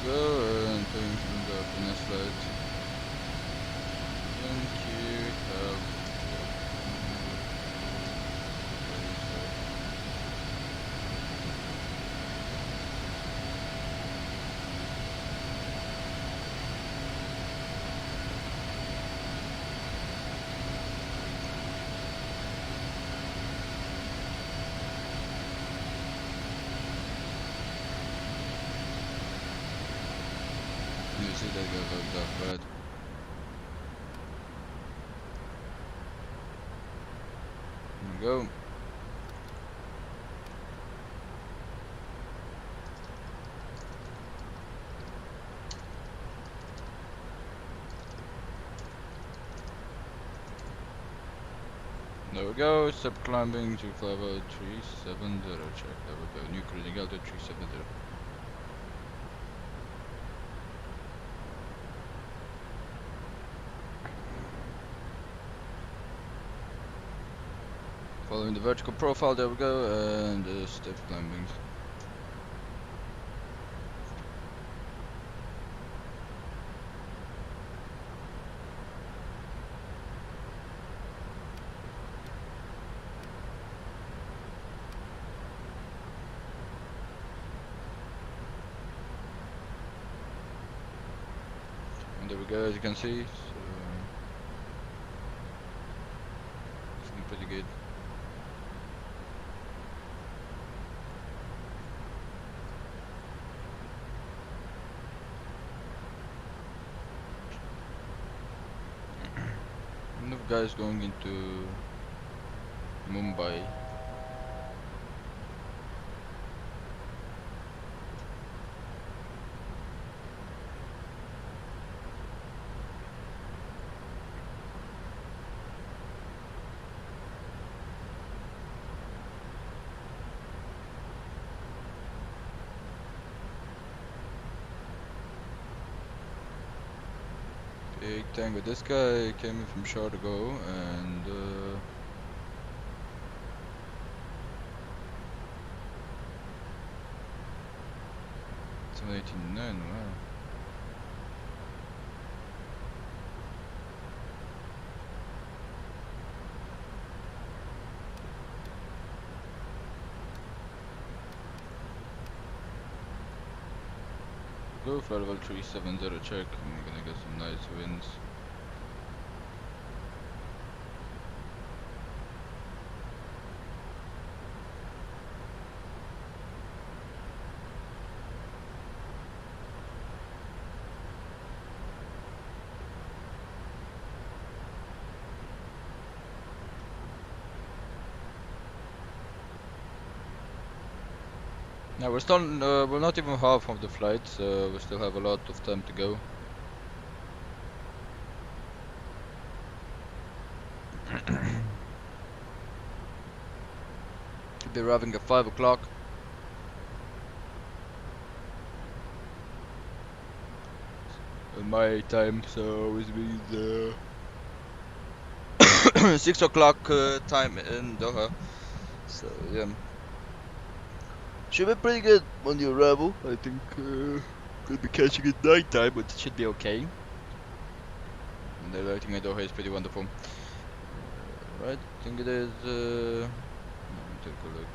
Go and things from the finish light. Thank you. You see that guy locked up, right? we go. There we go, step climbing to level 370, check, there we go, new cruising altitude 370. Following the vertical profile, there we go, and step climbing. And there we go, as you can see, so it's looking pretty good. Enough guys going into Mumbai. Big tango. This guy came in from Chicago and 789, wow. Go for level 370 check, and we're gonna get some nice wins. Now we're still we're not even half of the flight, so we still have a lot of time to go. Should be arriving at 5 o'clock. On my time, so it means 6 o'clock time in Doha. So yeah. Should be pretty good on the arrival. I think could be catching it night time, but it should be okay. And the lighting at Doha is pretty wonderful. Right, I think it is. Let me take a look.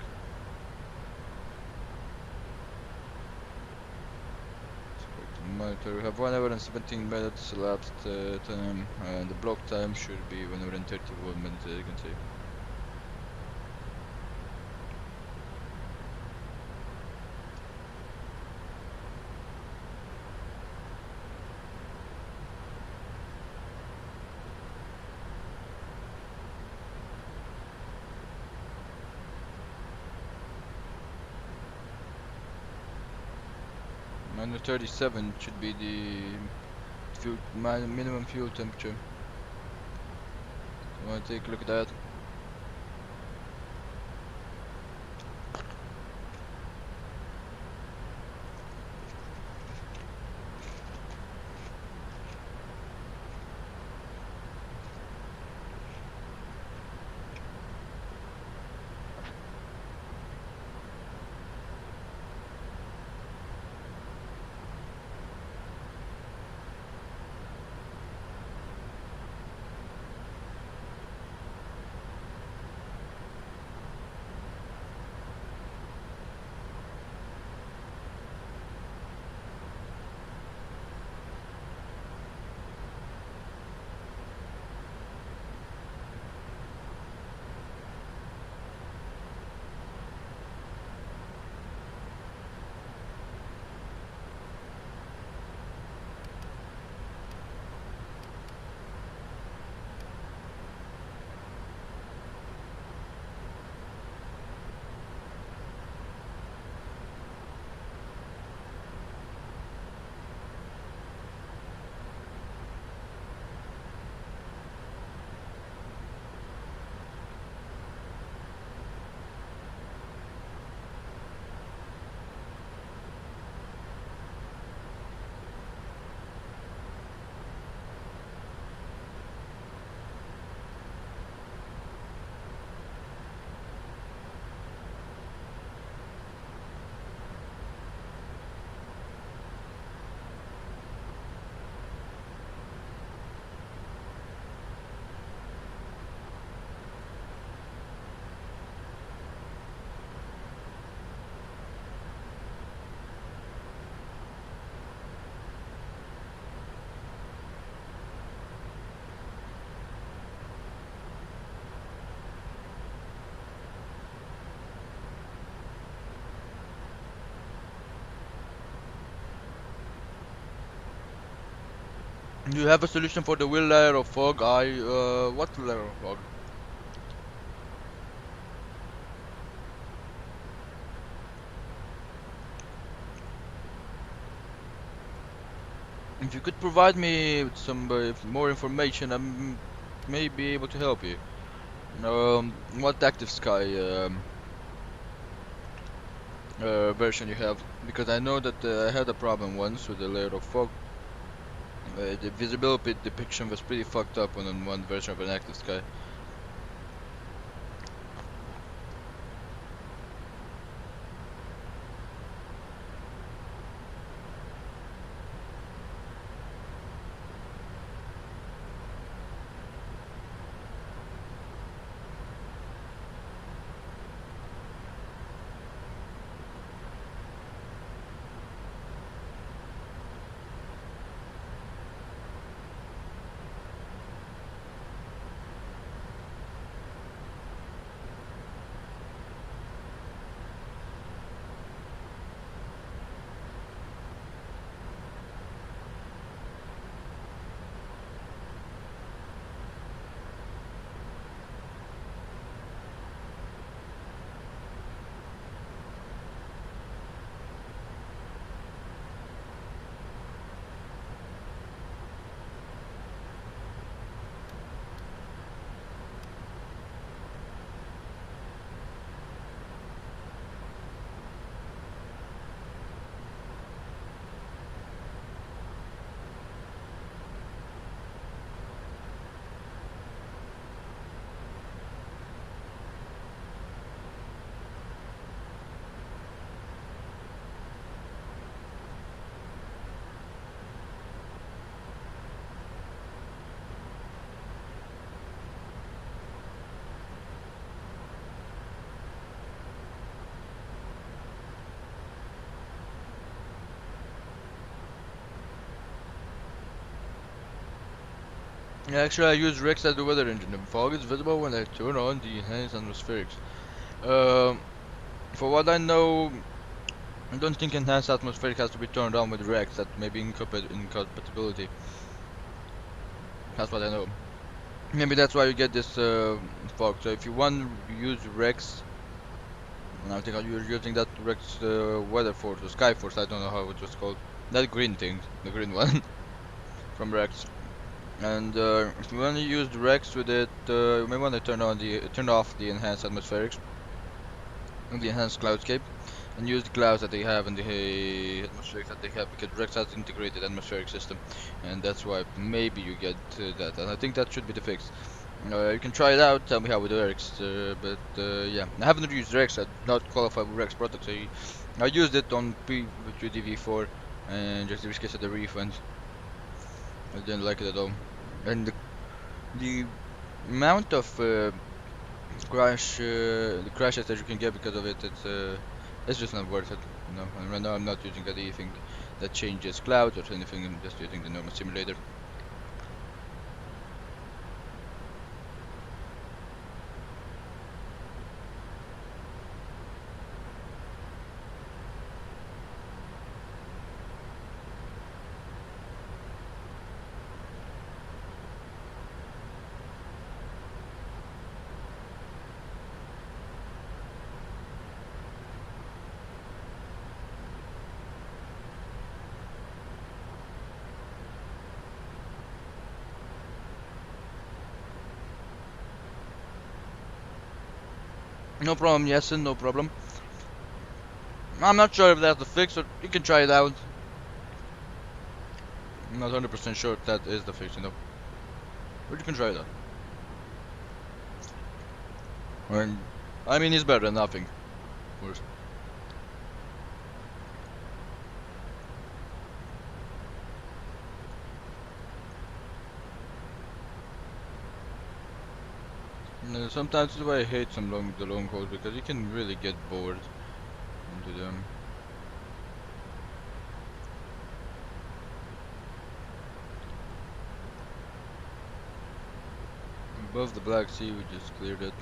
Monitor. We have 1 hour and 17 minutes elapsed time, and the block time should be 1 hour and 31 minutes, as you can see. Minus 37 should be the minimum fuel temperature. So I want to take a look at that. Do you have a solution for the wheel layer of fog? What layer of fog? If you could provide me with some more information, I may be able to help you. What active sky version you have? Because I know that I had a problem once with the layer of fog. The visibility depiction was pretty fucked up on one version of an active sky. Yeah, actually I use Rex as the weather engine. The fog is visible when I turn on the enhanced atmospherics. For what I know, I don't think enhanced atmospheric has to be turned on with Rex. That may be incompatibility. That's what I know. Maybe that's why you get this fog. So if you want to use Rex, and I think you're using that Rex weather force or sky force. I don't know how it was called. That green thing, the green one from Rex. And if you want to use the Rex with it, you may want to turn off the enhanced atmospherics and the enhanced cloudscape, and use the clouds that they have and the atmospherics that they have, because Rex has integrated atmospheric system, and that's why maybe you get that. And I think that should be the fix. You can try it out. Tell me how it works. Yeah, I haven't used Rex. I do not qualify with Rex products. I used it on P3D V4, and just in case of the refund. I didn't like it at all, and the amount of the crashes that you can get because of it, it's just not worth it. You know, and right now I'm not using anything that changes clouds or anything. I'm just using the normal simulator. No problem, yes, and no problem. I'm not sure if that's the fix, or you can try it out. I'm not 100% sure if that is the fix, you know. But you can try it out. And, I mean, it's better than nothing, of course. Sometimes that's why I hate the long hauls, because you can really get bored into them. Above the Black Sea, we just cleared it.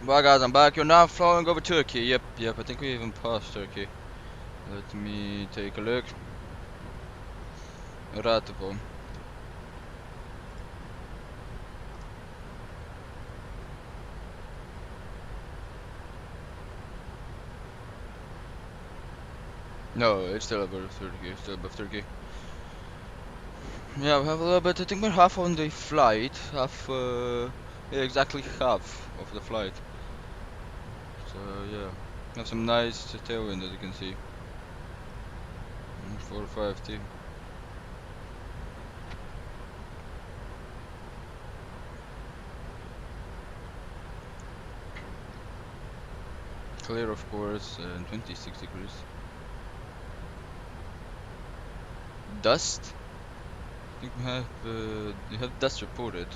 Well guys, I'm back. You're now flying over Turkey. Yep, I think we even passed Turkey. Let me take a look. Rativo. No, it's still above Turkey. Still above Turkey. Yeah, we have a little bit. I think we're half on the flight. Yeah, exactly half of the flight. So yeah, have some nice tailwind as you can see. 450. Clear of course, and 26 degrees. Dust? I think we have dust reported.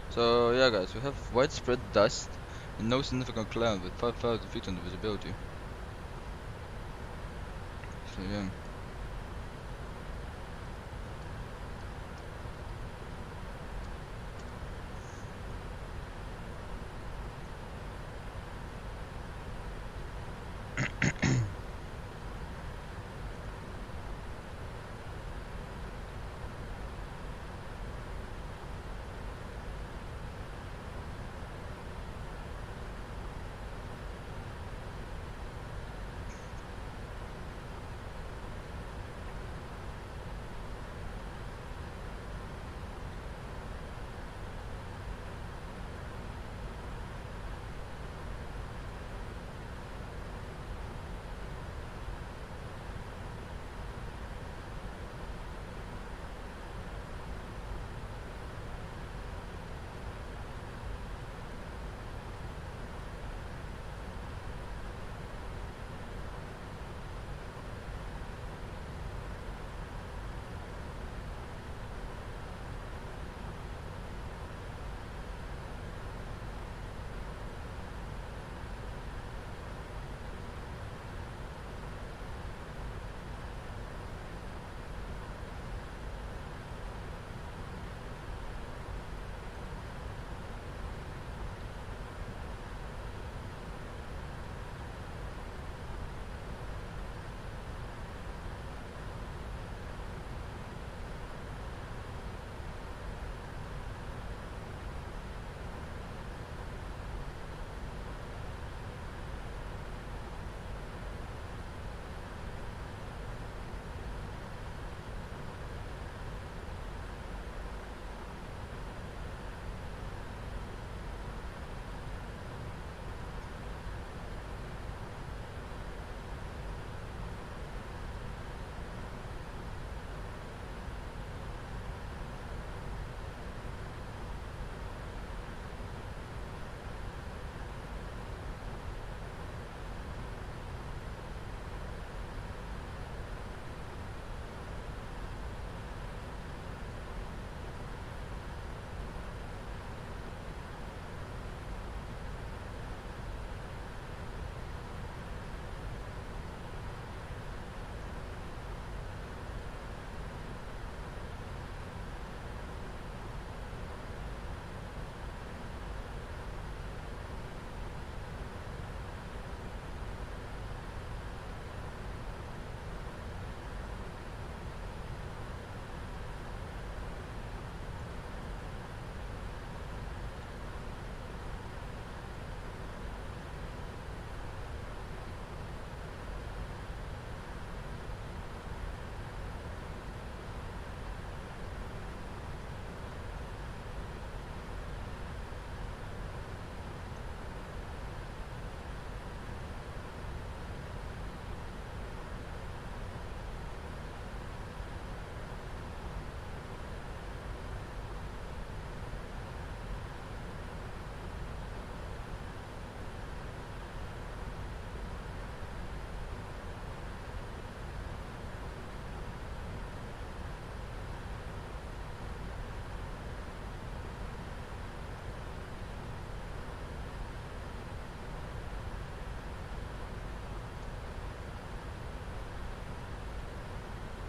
So yeah guys, we have widespread dust and no significant cloud with 5,000 feet under visibility. So yeah.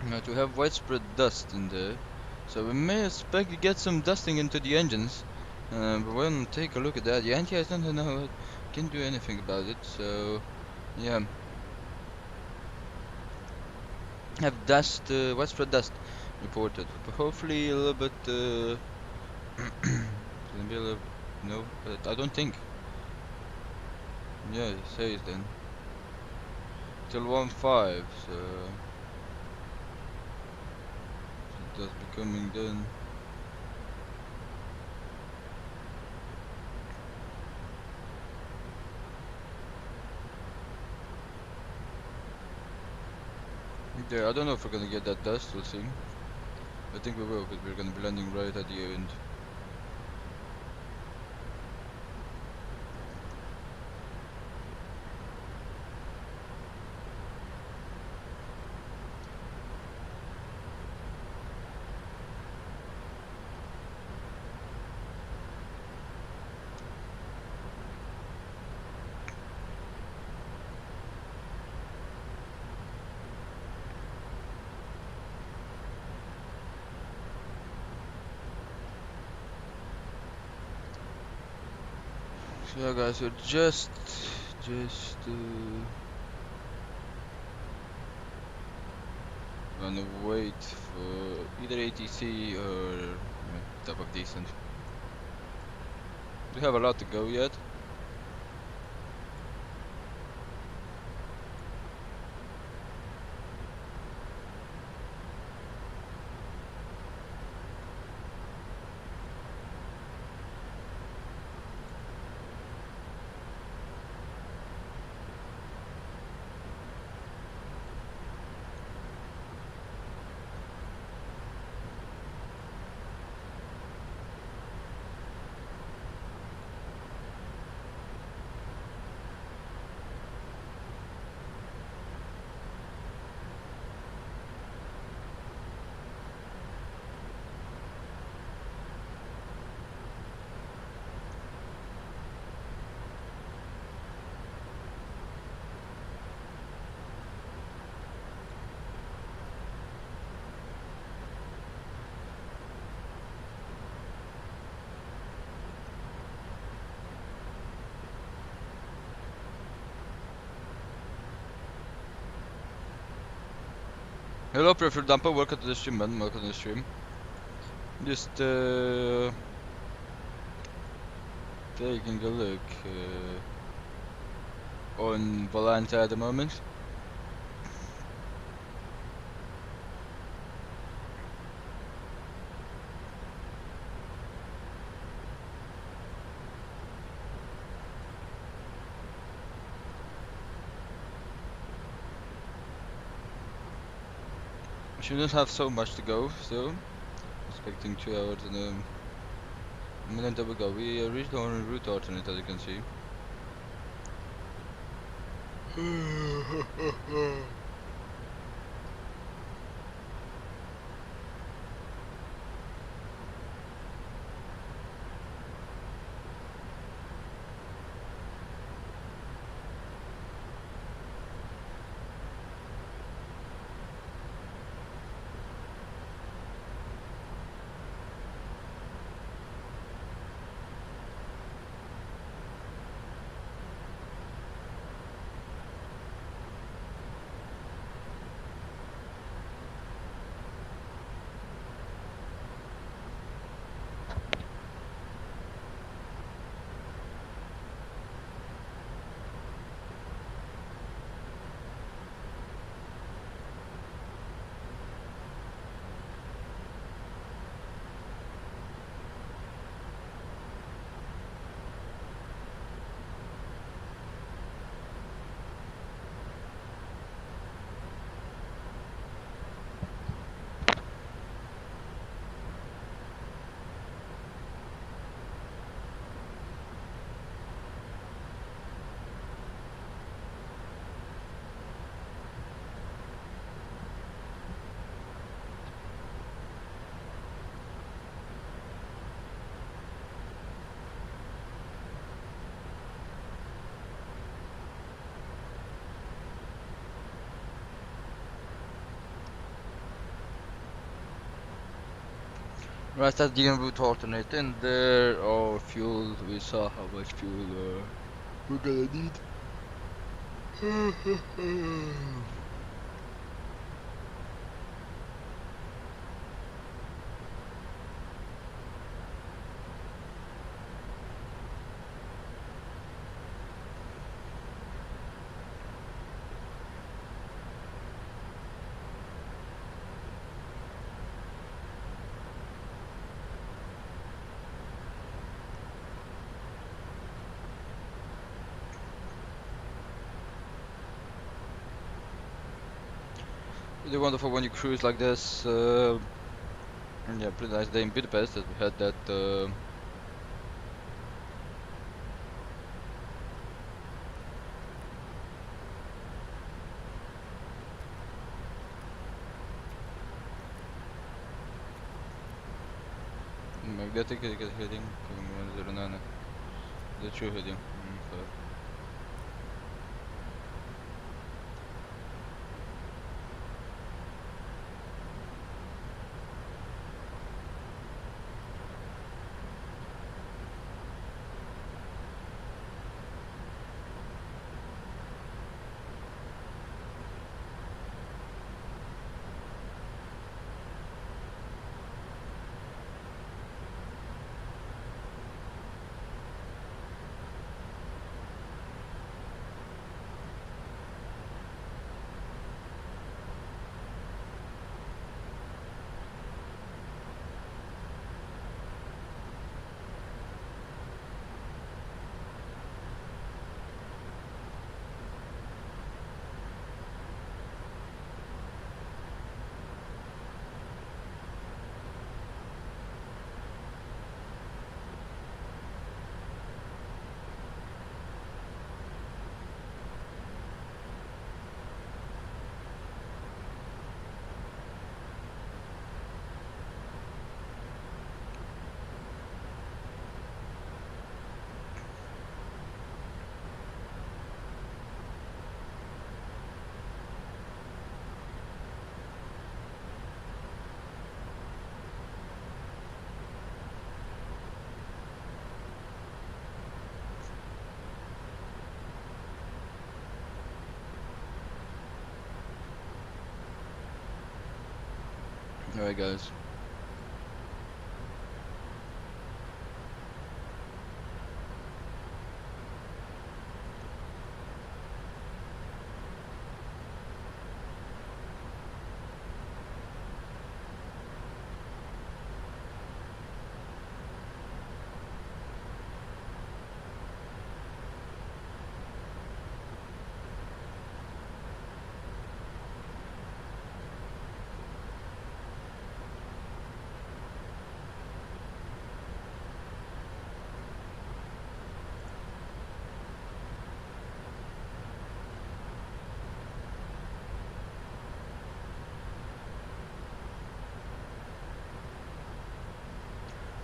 To have widespread dust in there, so we may expect to get some dusting into the engines. But we'll take a look at that. The anti-ice don't know, can't do anything about it. So yeah, have dust, widespread dust reported. But hopefully a little bit. Gonna be a little, no, but I don't think. Yeah, it says then till 1.5. So that's becoming then. Yeah, I don't know if we're gonna get that dust, we'll see. I think we will, because we're gonna be landing right at the end. So yeah guys, so just gonna wait for either ATC or type of decent. We have a lot to go yet. Hello Preferred Dumper, welcome to the stream man, welcome to the stream. Just taking a look on Volanta at the moment. Shouldn't have so much to go still. Expecting 2 hours and a minute that we go. We reached our route alternate as you can see. Right, that Gigabyte alternate in there. Oh, fuel. We saw how much fuel we're gonna need. Really wonderful when you cruise like this. And yeah, pretty nice day in Budapest that we had that. Magnetic heading. The true heading. Alright, guys.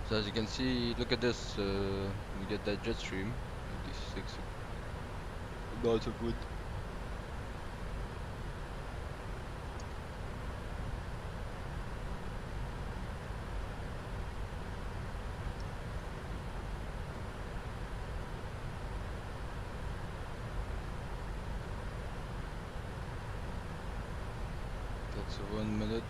So as you can see, look at this. We get that jet stream. 56 knots of wood. That's 1 minute.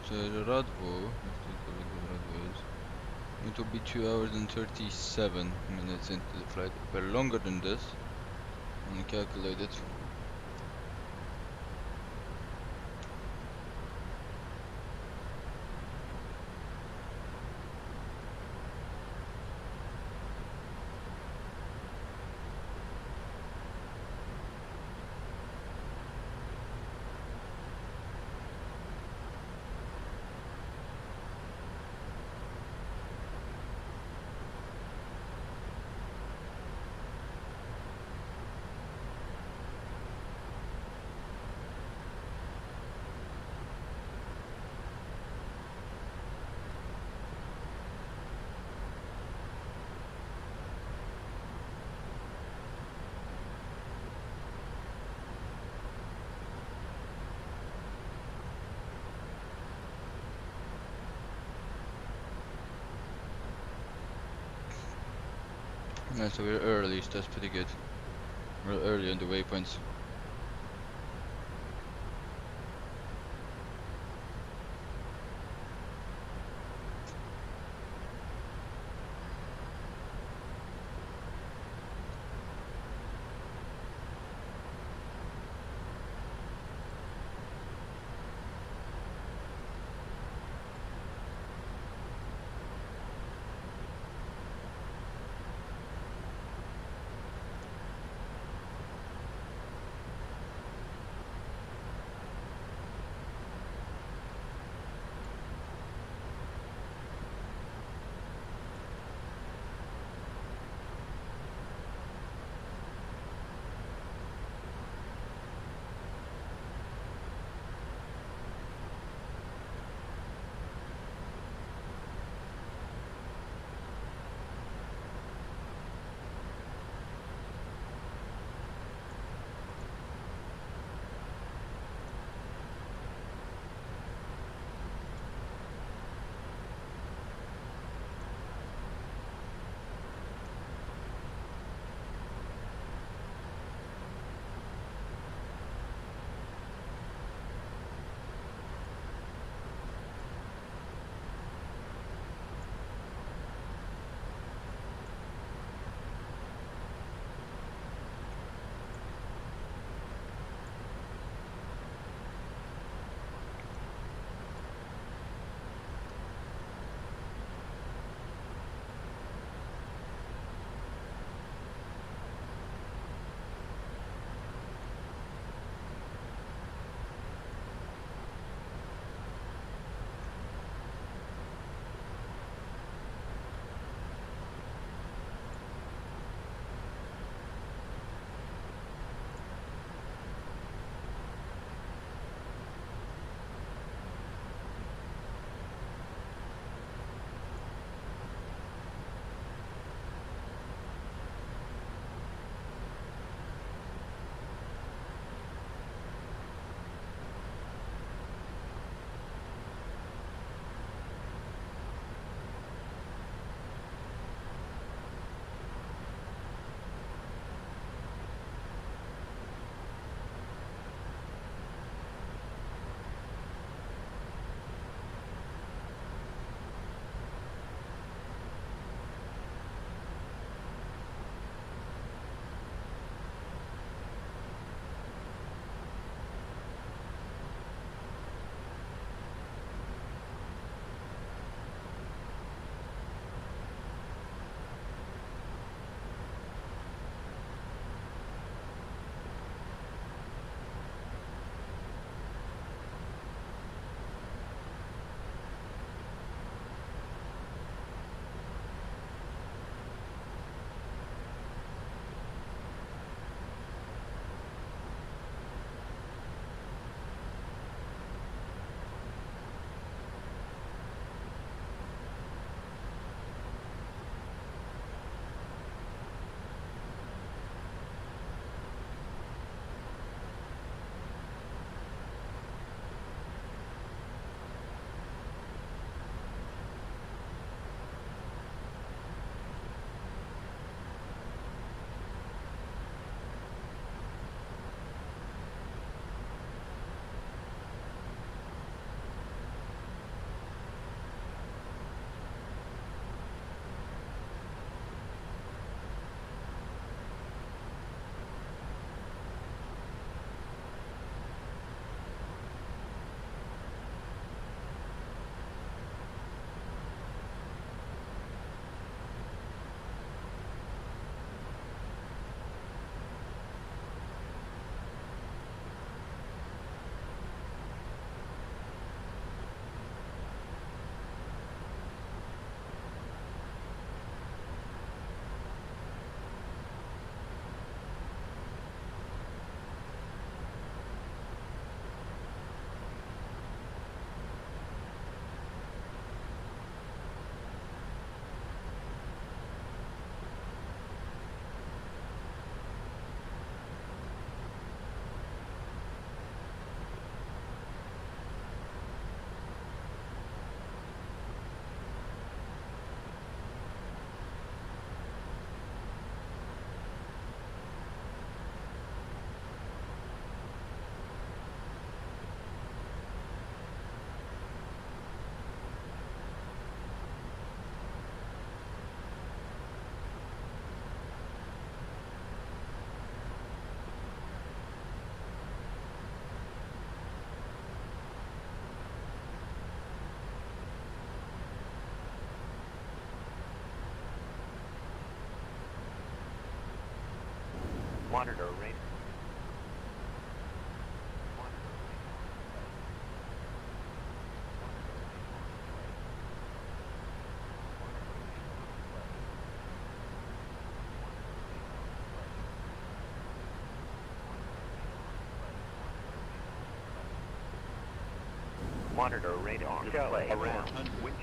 Radwo, it will be 2 hours and 37 minutes into the flight. We're longer than this. I'm gonna calculate it. Yeah, so we're early, so that's pretty good. We're early on the waypoints. Monitor radar. Monitor radar display around winch.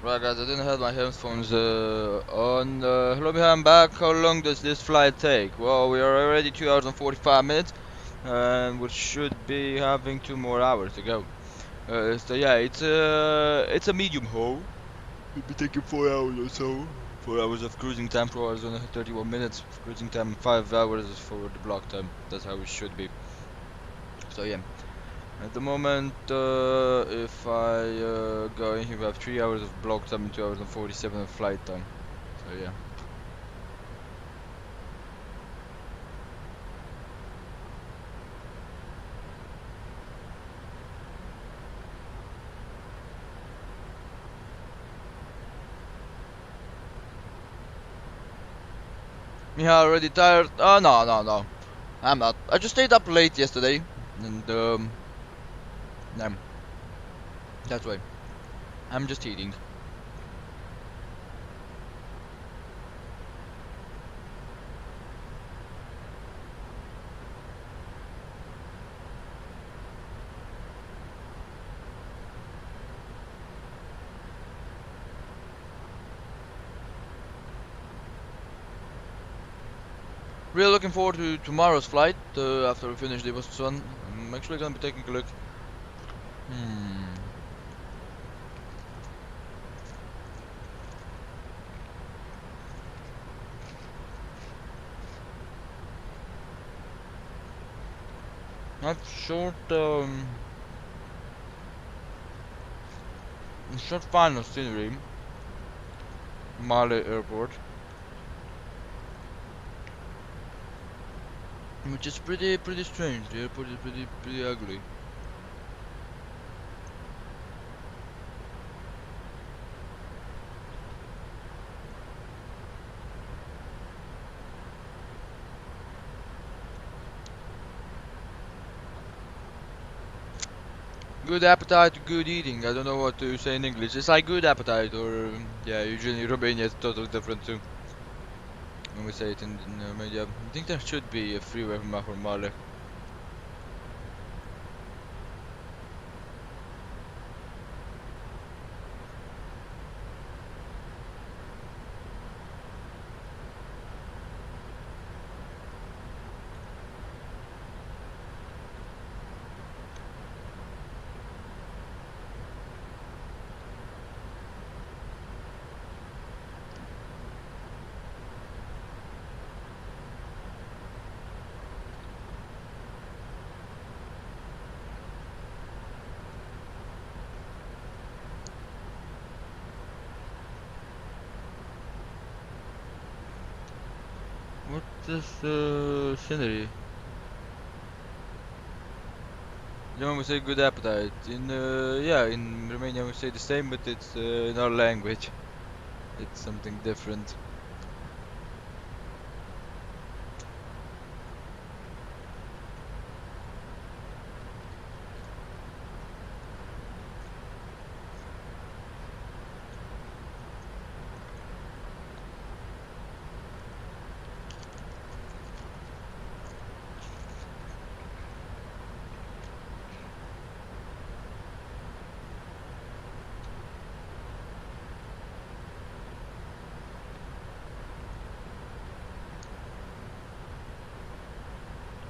Right, guys, I didn't have my headphones on. Hello, I'm back. How long does this flight take? Well, we are already 2 hours and 45 minutes, and we should be having 2 more hours to go. So yeah, it's a medium haul. It'll be taking 4 hours or so. 4 hours of cruising time, 4 hours and 31 minutes of cruising time, 5 hours for the block time. That's how it should be. So yeah. At the moment, if I go in here, we have 3 hours of block time and 2 hours and 47 of flight time. So yeah. Yeah, already tired? Oh, no. I'm not. I just stayed up late yesterday, and yeah, that's why. I'm just eating. Really looking forward to tomorrow's flight after we finish the one. I'm actually gonna be taking a look. Not short final scenery. Male Airport. Which is pretty strange. The airport is pretty ugly. Good appetite, good eating. I don't know what to say in English. It's like good appetite, or yeah, usually in Romania it's totally different too. When we say it in Romania, I think there should be a freeway from Male. What's this scenery? When we say good appetite, in yeah, in Romania we say the same, but it's in our language. It's something different.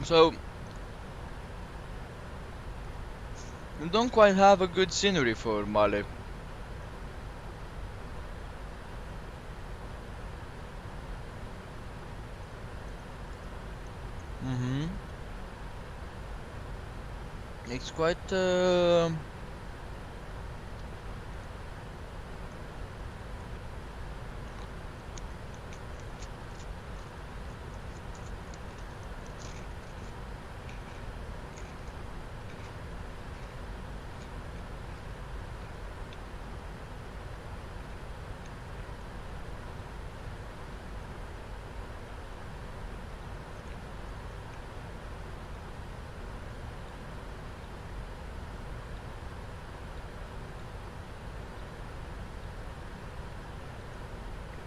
So we don't quite have a good scenery for Male. It's quite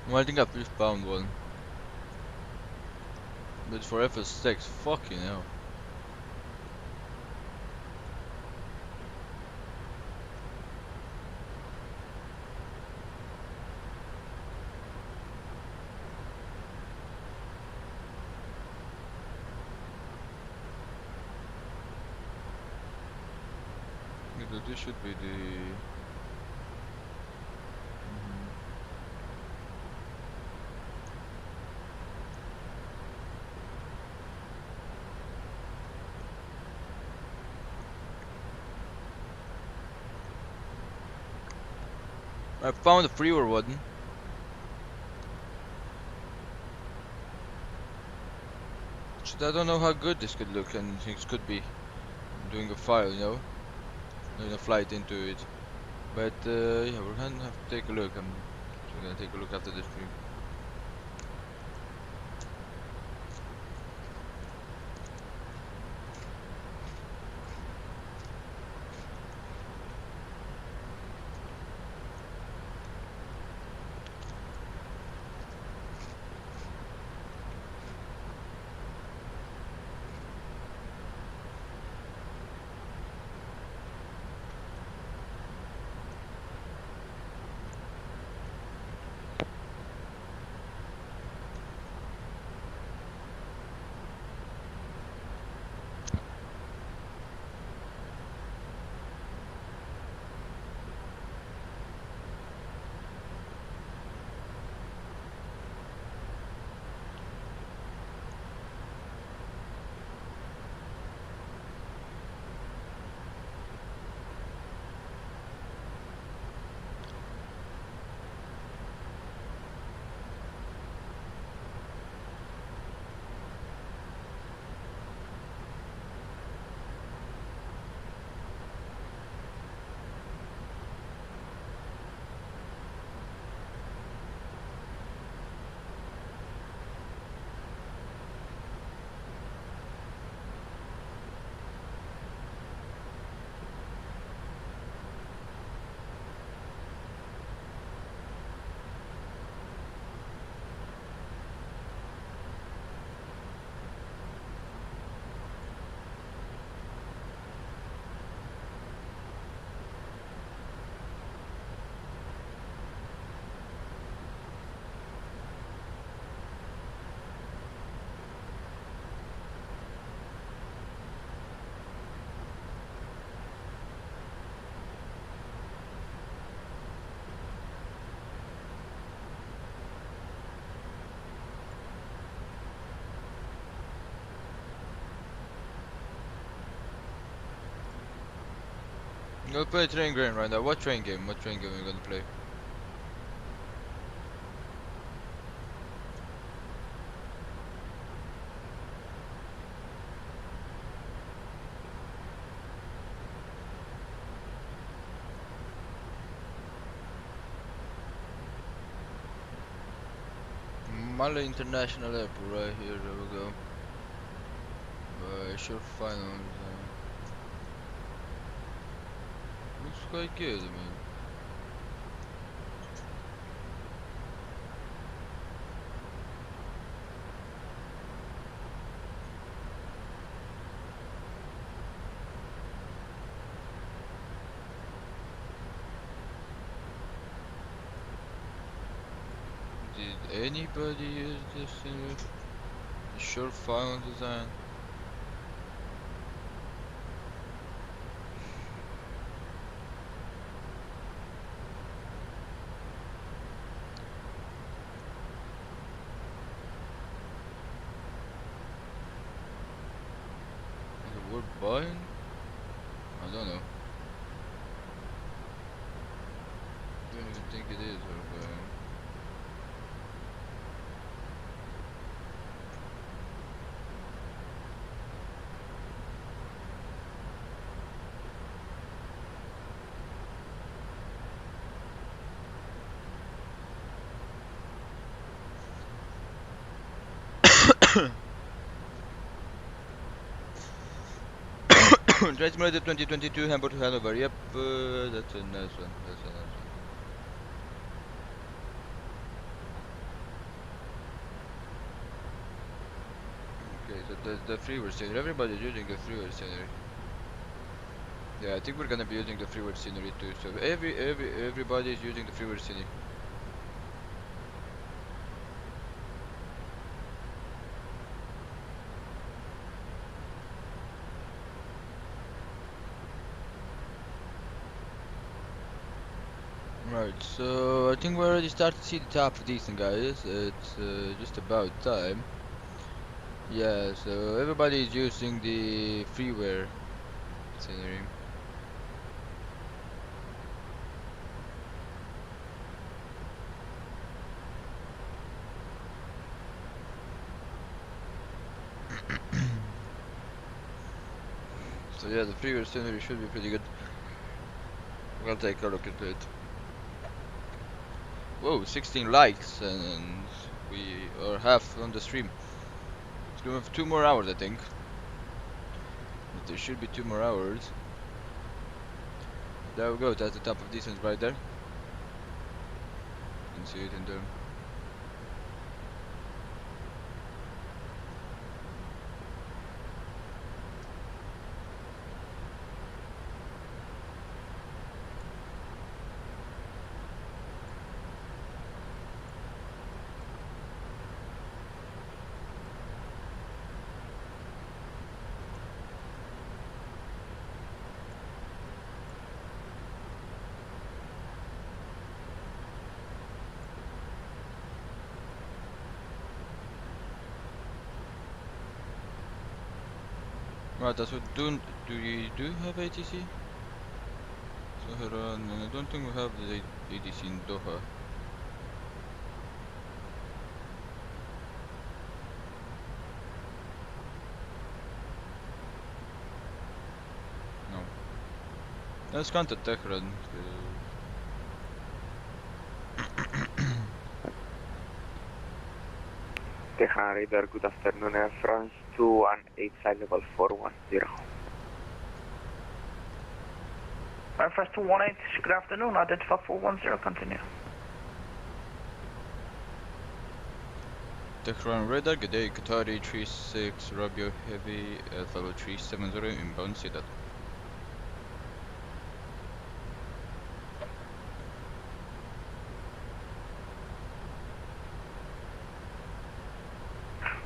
well, I think I've just found one. But it's for FS6, fucking hell. So this should be the. I found a freeware one. Just I don't know how good this could look, and things could be doing a file, you know, doing a flight into it. But yeah, we're gonna have to take a look. We're gonna take a look after this stream. I'm gonna play train game right now. What train game? What train game are you gonna play? Male International Airport right here. There we go. Sure, final. Looks quite good, I mean. Did anybody use this in a short final design? Is it worth buying? I don't know. I don't even think it is worth buying. Drive Simulator 2022 Hamburg to Hanover. Yep, that's a nice one. That's a nice one. Okay, so the freeware scenery. Everybody's using the freeware scenery. Yeah, I think we're gonna be using the freeware scenery too. So everybody is using the freeware scenery. Right, so I think we already started to see the top of decent, guys. It's just about time. Yeah, so everybody is using the freeware scenery. So yeah, the freeware scenery should be pretty good. We'll take a look at it. Whoa, 16 likes and we are half on the stream. It's gonna have 2 more hours, I think. But there should be 2 more hours. There we go, that's the top of decent right there. You can see it in there. Right, that's what do we have ATC? Tehran, and I don't think we have the ATC in Doha. No. Let's contact Tehran. Tehran Radar, good afternoon, Air France 218 flight level 410. Air France 218, good afternoon, identify 410, continue. Tehran Radar, good day, Qatar 36 Rabio Heavy, Alpha 370 inbound, see that.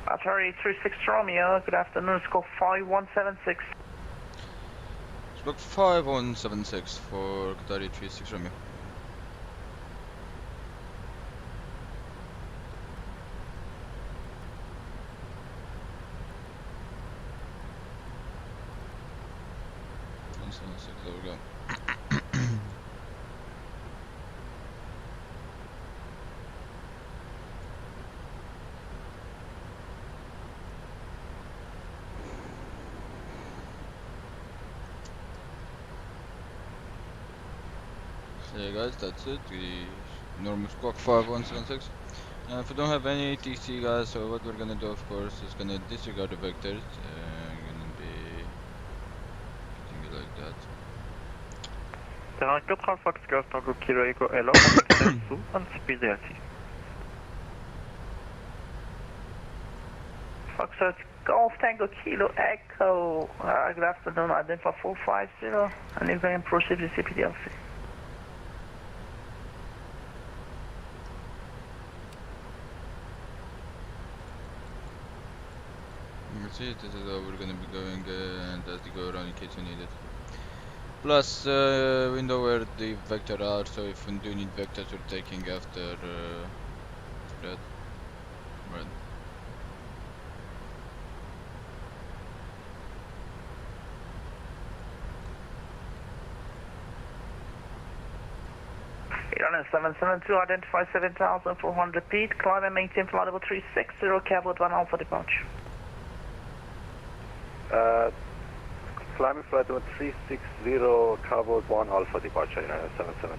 Atari 36 Romeo, good afternoon, scope 5176. Scope 5176 for Qatar 36 Romeo. There we go. So yeah guys, that's it, the normal squawk 5176. If we don't have any ATC guys, so what we're gonna do of course is gonna disregard the vectors, gonna be getting it like that. Terrain 4 Alpha Golf Tango Kilo Echo Elo, on and speed delta. Foxtrot Golf Tango Kilo Echo, good afternoon, identify 450, and you can proceed with CPDLC. You can see this is how we're gonna be going, and that's the go around in case you need it. Plus, we know where the vectors are, so if we do need vectors, we're taking after that. Right. Iran 772, identify 7400 feet, climb and maintain flight level 360, Cabo 1 Alpha departure. Climbing flight level 360, Cabo 1 Alpha departure, Iran 77.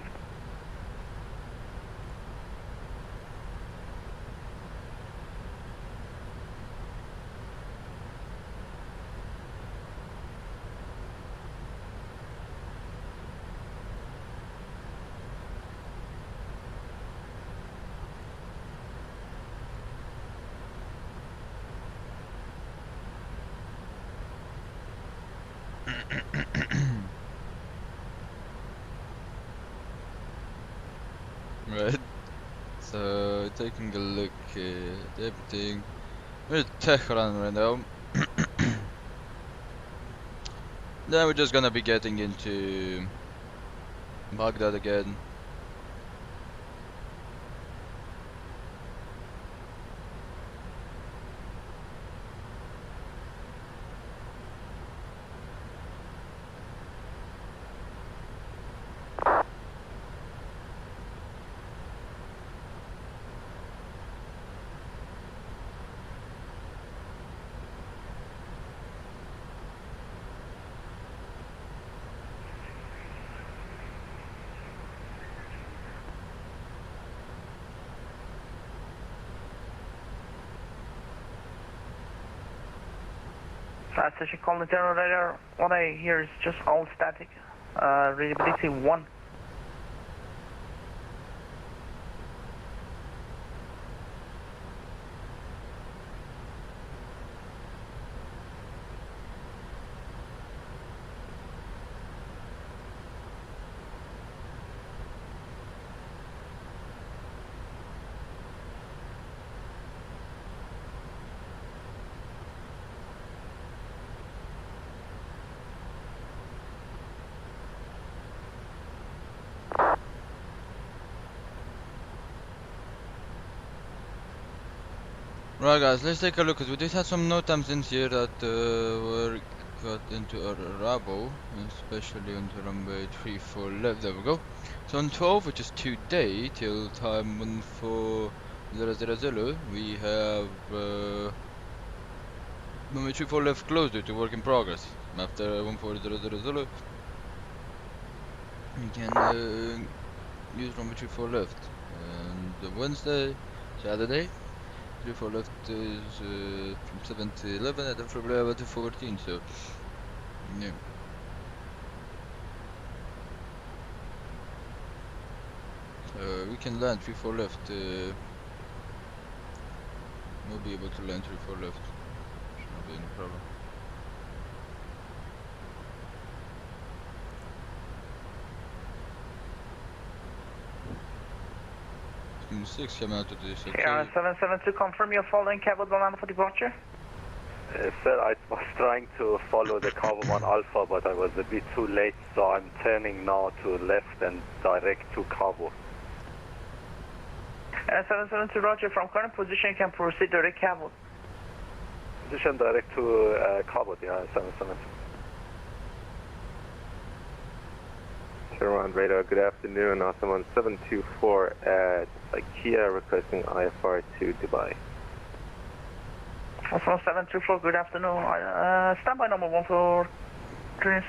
Right. So taking a look at everything. We're at Tehran right now. Then we're just gonna be getting into Baghdad again. Station calling the general radar. What I hear is just all static. Readability 1. Right guys, let's take a look, because we did have some no times in here that were got into a rubble, especially on the runway 34 left. There we go. So on 12, which is today, till time 14000, we have runway 34 left closed due to work in progress. After 14000, we can use runway 34 left. And Wednesday, Saturday, 34 left is from 7 to 11 and then from 11 to 14, so yeah. We can land 34 left, we'll be able to land 34 left, should not be any problem. 6 coming out of this, okay. Yeah, 772, confirm you're following Cabo 1 Alpha for departure? Sir, I was trying to follow the Cabo 1 Alpha, but I was a bit too late, so I'm turning now to left and direct to Cabo. 772, roger, from current position you can proceed direct Cabo. Position direct to Cabo, yeah, 772. Sherman radar, good afternoon. Someone 724 at IKEA requesting IFR to Dubai. Also 724, good afternoon. Standby number 1 for Tunis.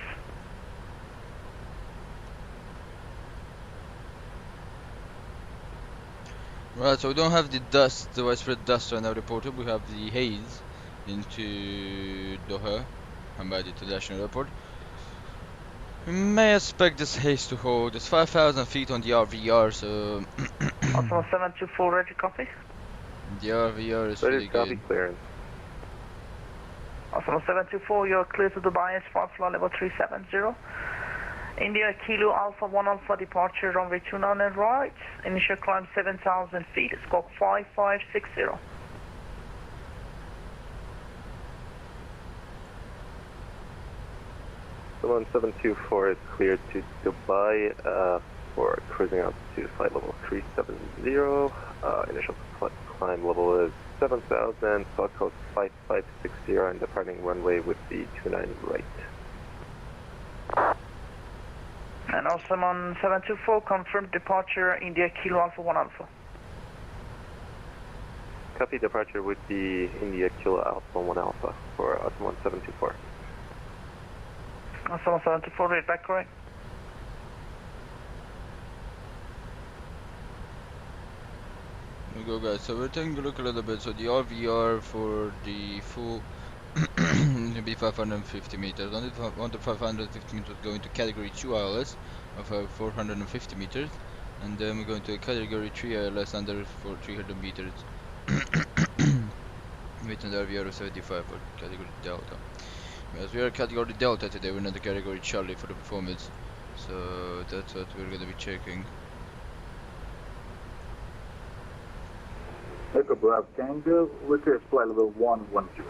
Right, so we don't have the dust, the widespread dust right now reported. We have the haze into Doha, Hamad International Airport. We may expect this haze to hold. It's 5,000 feet on the RVR, so Also 724, ready copy? the RVR is Ready really copy, good. clearance. Also 724, you're clear to Dubai, spot flight level 370. India Kilo Alpha 1 Alpha departure runway 29 and right. Initial climb 7,000 feet, scope 5560. Someone 724 is cleared to Dubai for cruising altitude flight level 370. Initial climb level is 7,000, flight code 5560, and departing runway with the 29 right. And also on 724, confirmed departure India Kilo Alpha 1 Alpha. Copy, departure with the India Kilo Alpha 1 Alpha for Osman 724. Also 724, read back correct. There we go guys, so we're taking a look a little bit. So the RVR for the full will be 550 meters. On the 550 meters going to category 2 ILS of 450 meters, and then we're going to category 3 ILS under for 300 meters with an RVR of 75 for category Delta. As we are category Delta today, we're not the category Charlie for the performance, so that's what we're going to be checking. Echo Bravo Tango, request flight level 110.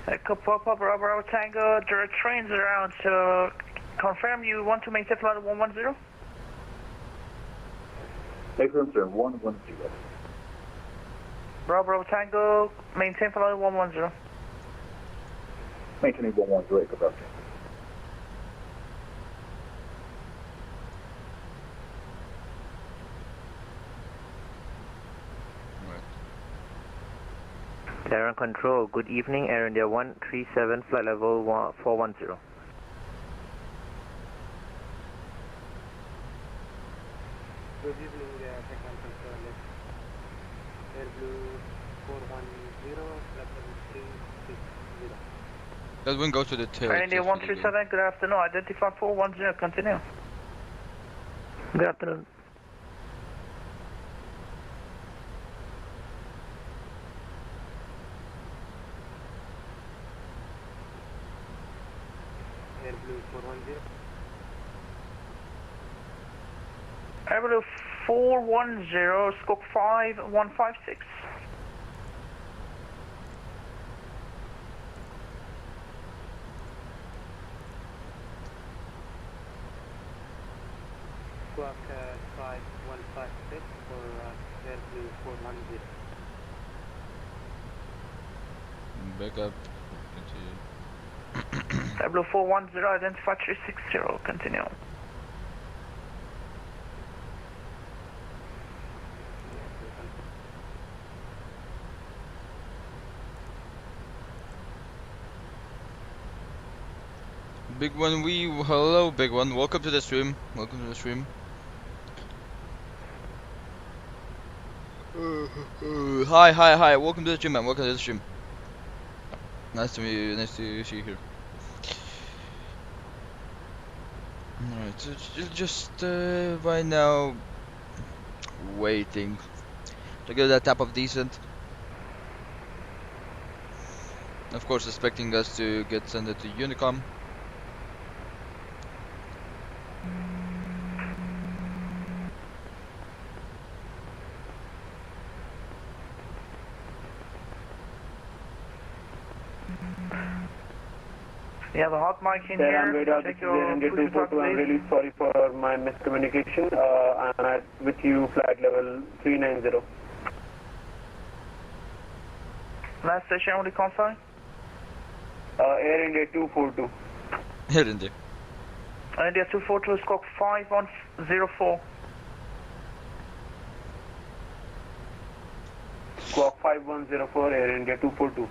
Echo Papa Bravo Tango, there are trains around, so confirm you want to maintain flight level 110? Excellent, sir, 110. Bravo Tango, maintain flight level 110. Maintaining 110, Echo Bravo Tango. Terran Control, good evening, Air India 137, flight level 410. Good evening, Technical Control. Air Blue 410. That wind go to the tail. India just for the wind. 137, good afternoon. Identify 410, continue. Good afternoon. Airblue 410, scope 5156. Squawk 5156 for Airblue 410. Back up. Continue. Airblue 410, identify 360, continue. Big one, hello, big one. Welcome to the stream. Welcome to the stream. Hi. Welcome to the stream, man. Welcome to the stream. Nice to meet you. Nice to see you here. Alright, so just right now waiting to get that tap of decent. Of course, expecting us to get sent to Unicom. You have a hot mic in I'm here. Check your push button, I'm really sorry for my miscommunication. I'm with you, flight level 390. Last station, only confirm. Air India 242. Air India. India 242, scope 5104. Squawk 5104, Air India 242.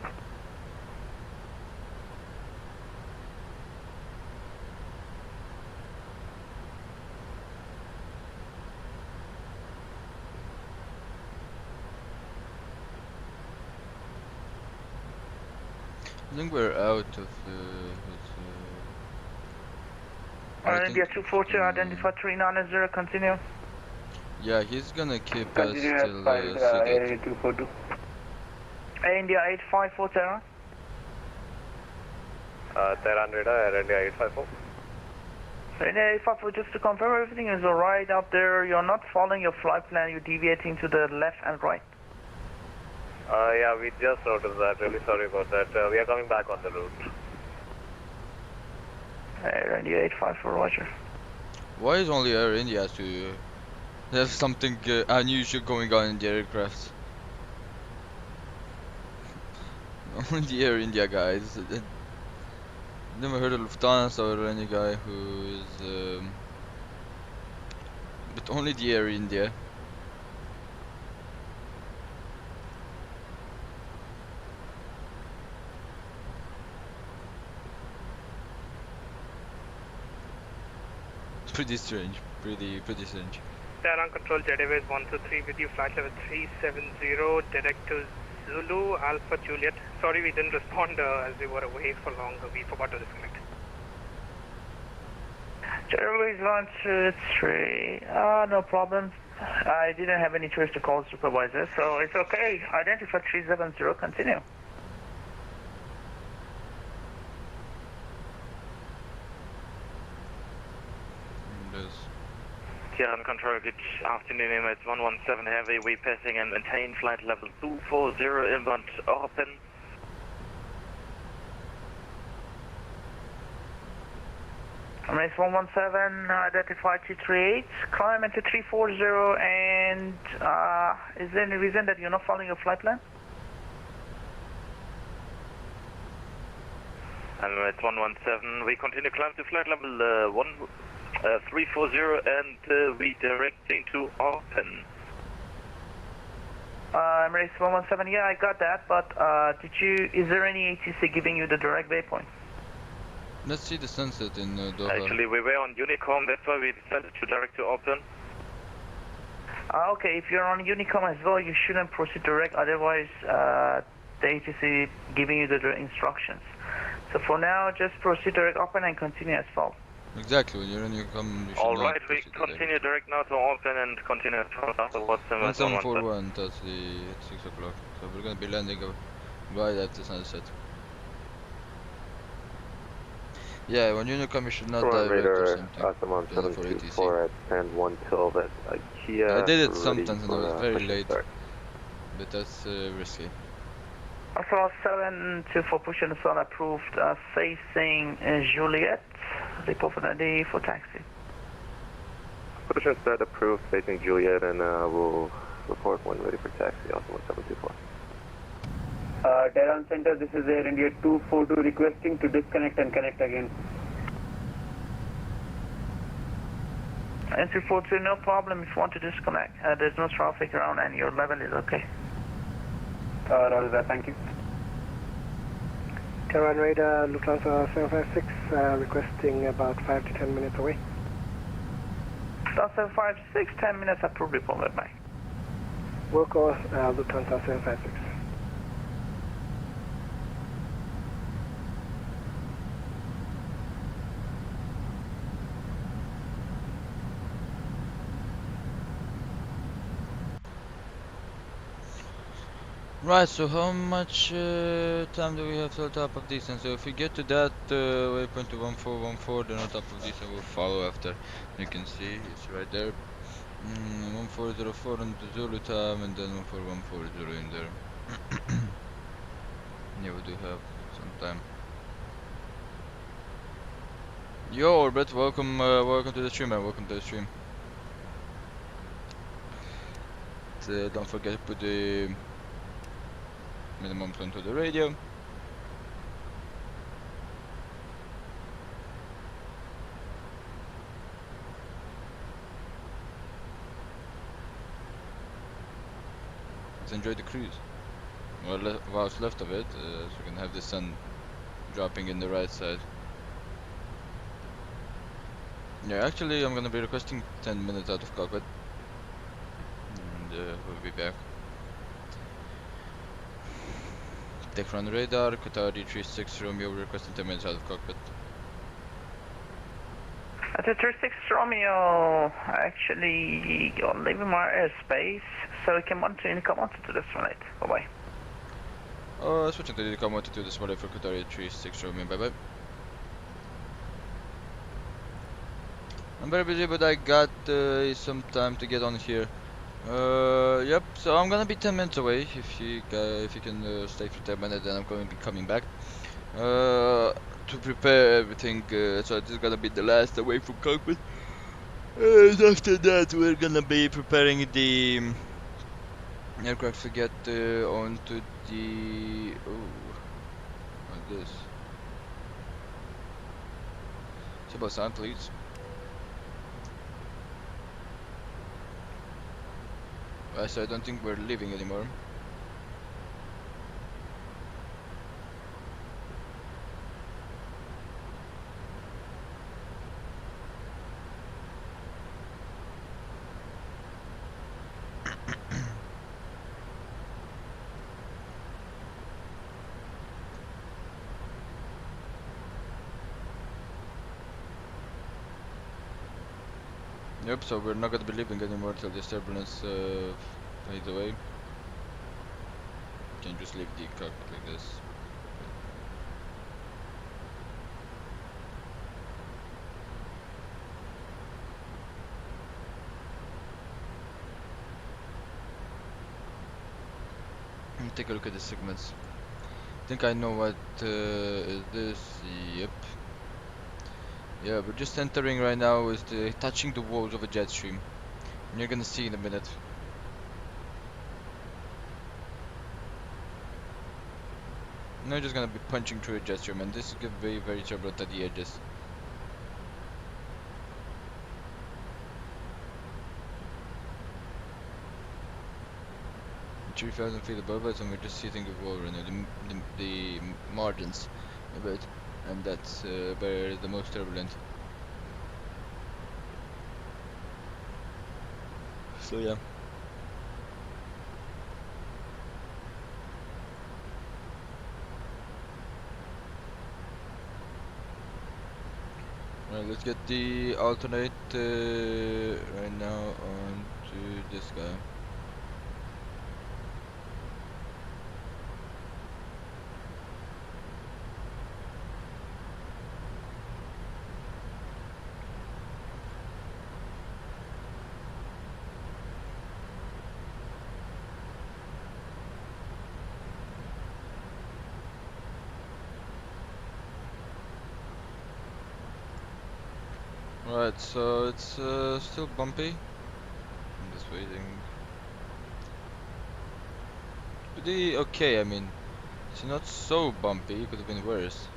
I think we're out of India 242, identify 390, continue. yeah, he's gonna keep us Continue at till Air India 242. India 854, Terra. Terran radar, Air India 854. India 854, just to confirm everything is alright up there. You're not following your flight plan, you're deviating to the left and right. Yeah, we just noticed that. Really sorry about that. We are coming back on the route. Air India 854, roger. Why is only Air India to have something unusual going on in the aircraft? Only the Air India guys. Never heard of Lufthansa or any guy who is but only the Air India. Pretty strange, pretty strange. Terran control, Jet Airways 123 with you, flight level 370, direct to Zulu, Alpha Juliet. Sorry we didn't respond as we were away for long, we forgot to disconnect. Jet Airways 123, no problem. I didn't have any choice to call supervisor, so it's okay. Identify 370, continue. Terran control, good afternoon, Emirates 117 Heavy, we passing and maintain flight level 240 inbound open. Emirates 117, identify 238, climb into 340, and is there any reason that you're not following your flight plan? Emirates 117, we continue climb to flight level 340 and redirecting to open. Emirates 117, yeah, I got that, but is there any ATC giving you the direct waypoint? Let's see the sunset in Doha. Actually, we were on Unicom, that's why we decided to direct to open. Okay, if you're on Unicom as well, you shouldn't proceed direct, otherwise the ATC giving you the instructions. So for now, just proceed direct open and continue as follows. Exactly, when you're in your you should not Alright, we proceed to continue direct now to open and continue to what's 1741, that's the 6 o'clock. So we're gonna be landing right after sunset. Yeah, when Unicom you should not Front divert or radar, something. Awesome on 724 at 10-112 at IKEA. I did it ready sometimes and I for, was very push and late. start. But that's risky. Also 724 push and start approved, facing Juliet. Report for the for taxi. Push and start approved, facing Juliet, and we'll report when ready for taxi, Awesome on 724. Tehran Center, this is Air India 242 requesting to disconnect and connect again. NC43, no problem if you want to disconnect. There's no traffic around and your level is okay. Roger that, thank you. Tehran radar, Lufthansa 756, requesting about 5 to 10 minutes away. Lufthansa 756, 10 minutes approved, report back. Will course, Lufthansa 756. Right, so how much time do we have till top of this? And so if we get to that waypoint to 1414, then on top of this I will follow after. You can see it's right there. 1404 on the Zulu time and then 1440 in there. Yeah, we do have some time. Yo Orbit, welcome welcome to the stream, man. Welcome to the stream. So don't forget to put the minimum tone to the radio. Let's enjoy the cruise. Well, what's left of it, so we can have the sun dropping in the right side. Yeah, actually I'm gonna be requesting 10 minutes out of cockpit. And we'll be back. Take run radar, Qatar 36 Romeo requesting 10 minutes out of cockpit. At the 36 Romeo, actually, you're leaving my airspace, so we can monitor Unicom 122 to this one. Bye bye. Switching to Unicom 122 this morning for Qatar 36 Romeo, bye bye. I'm very busy, but I got some time to get on here. Yep, so I'm gonna be 10 minutes away. If you can stay for 10 minutes, then I'm going to be coming back to prepare everything. So this is gonna be the last away from cockpit. And after that, we're gonna be preparing the aircraft to get onto the what's this? It's about sound, please. So I don't think we're leaving anymore. Yep, so we're not gonna be leaving anymore till this turbulence fades away. Can just leave the cockpit like this. Let me take a look at the segments. I think I know what is this. Yep. Yeah, we're just entering right now is touching the walls of a jet stream. And you're gonna see in a minute. Now you're just gonna be punching through a jet stream, and this is gonna be very turbulent at the edges. And 3,000 feet above us, and we're just hitting the wall right now, the margins a bit. And that's where the most turbulent. So yeah. Let's get the alternate right now on to this guy. Right, so it's still bumpy. I'm just waiting. Pretty okay, I mean, it's not so bumpy, it could have been worse.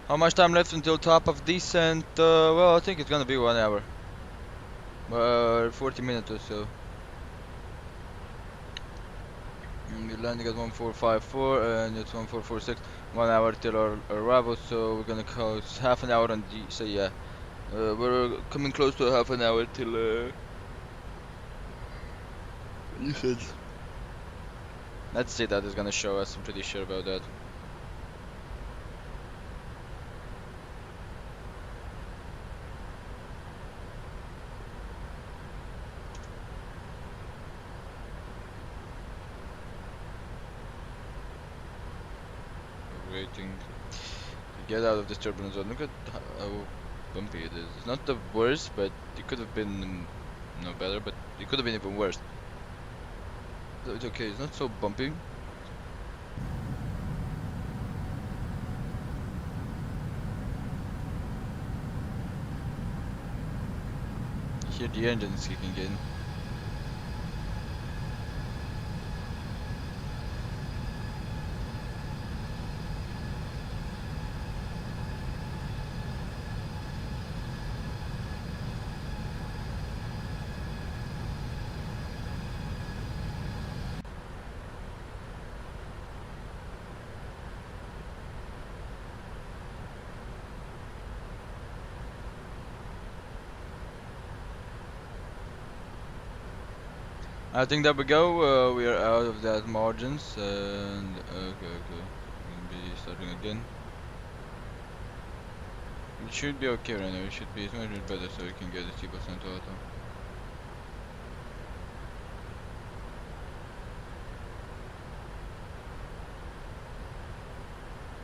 How much time left until top of descent? Well, I think it's gonna be 1 hour. 40 minutes or so. We're landing at 1454 and it's 1446. 1 hour till our arrival, so we're gonna call it's half an hour on D. So yeah, we're coming close to half an hour till descent. Let's see, that is gonna show us. I'm pretty sure about that. Waiting to get out of this turbulence zone. Look at how bumpy it is. It's not the worst, but it could have been no better, but it could have been even worse. So it's okay, it's not so bumpy. You hear the engines kicking in. I think that we go. We are out of that margins, and okay, we'll be starting again. It should be okay right now. It should be it's much better, so we can get the 3% auto.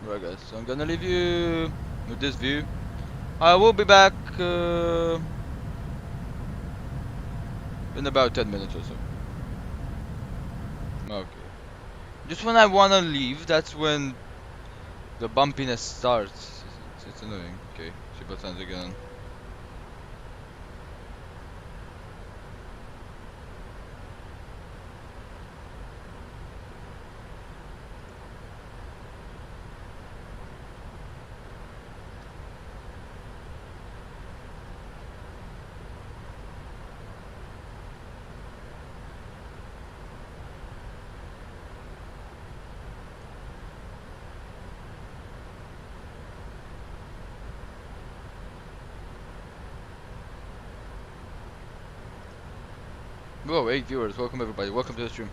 Right, guys. So I'm gonna leave you with this view. I will be back in about 10 minutes or so. Okay. Just when I wanna leave, that's when the bumpiness starts. It's annoying. Okay, seatbelt again. Whoa, 8 viewers, welcome everybody, welcome to the stream.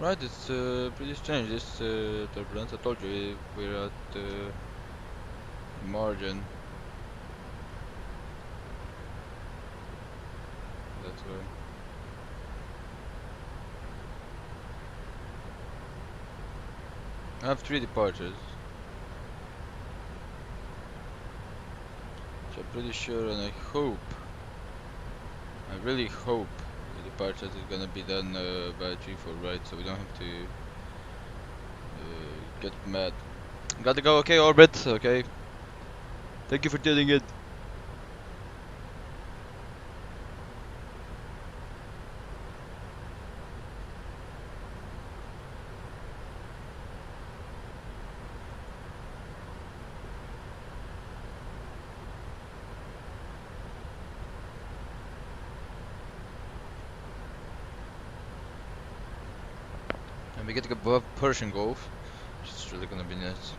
Right, it's pretty strange, this turbulence. I told you we're at margin. That's why. I have 3 departures. So I'm pretty sure, and I hope, I really hope, the departure is gonna be done by 3-4, right? So we don't have to get mad. Gotta go, okay, orbit, okay. Thank you for tuning in. And we get above Persian Gulf, which is really gonna be nice.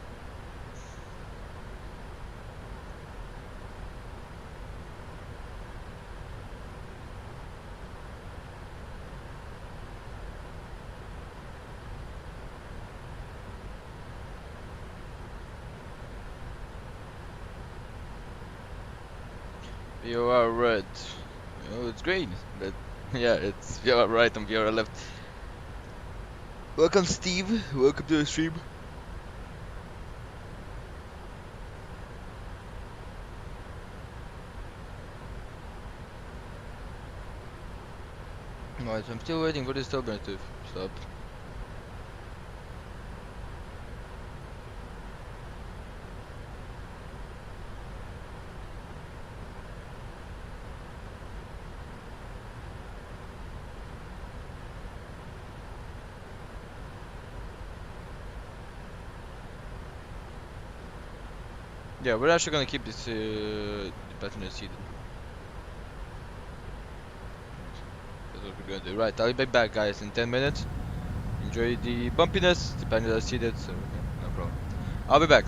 VOR red. Oh, it's green. But yeah, it's VOR right and VOR left. Welcome, Steve. Welcome to the stream. Right, I'm still waiting for this turbine to stop. Yeah, we're actually gonna keep this passenger seated. That's what we're gonna do. Right, I'll be back, guys, in 10 minutes. Enjoy the bumpiness. The passengers are seated, so yeah, no problem. I'll be back.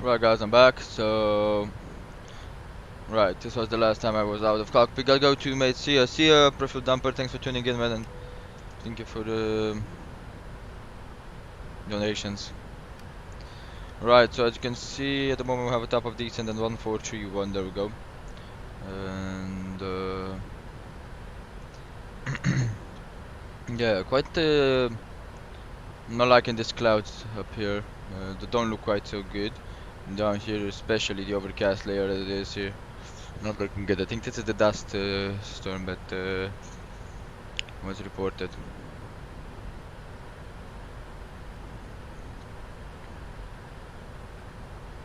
Right guys, I'm back. So right, this was the last time I was out of cockpit. Gotta go to mate. See ya, Profile Dumper. Thanks for tuning in, man, and thank you for the donations. Right, so as you can see, at the moment we have a top of descent and 1431. There we go. And yeah, quite not liking these clouds up here. They don't look quite so good. Down here, especially the overcast layer that it is here, not looking good. I think this is the dust storm that was reported.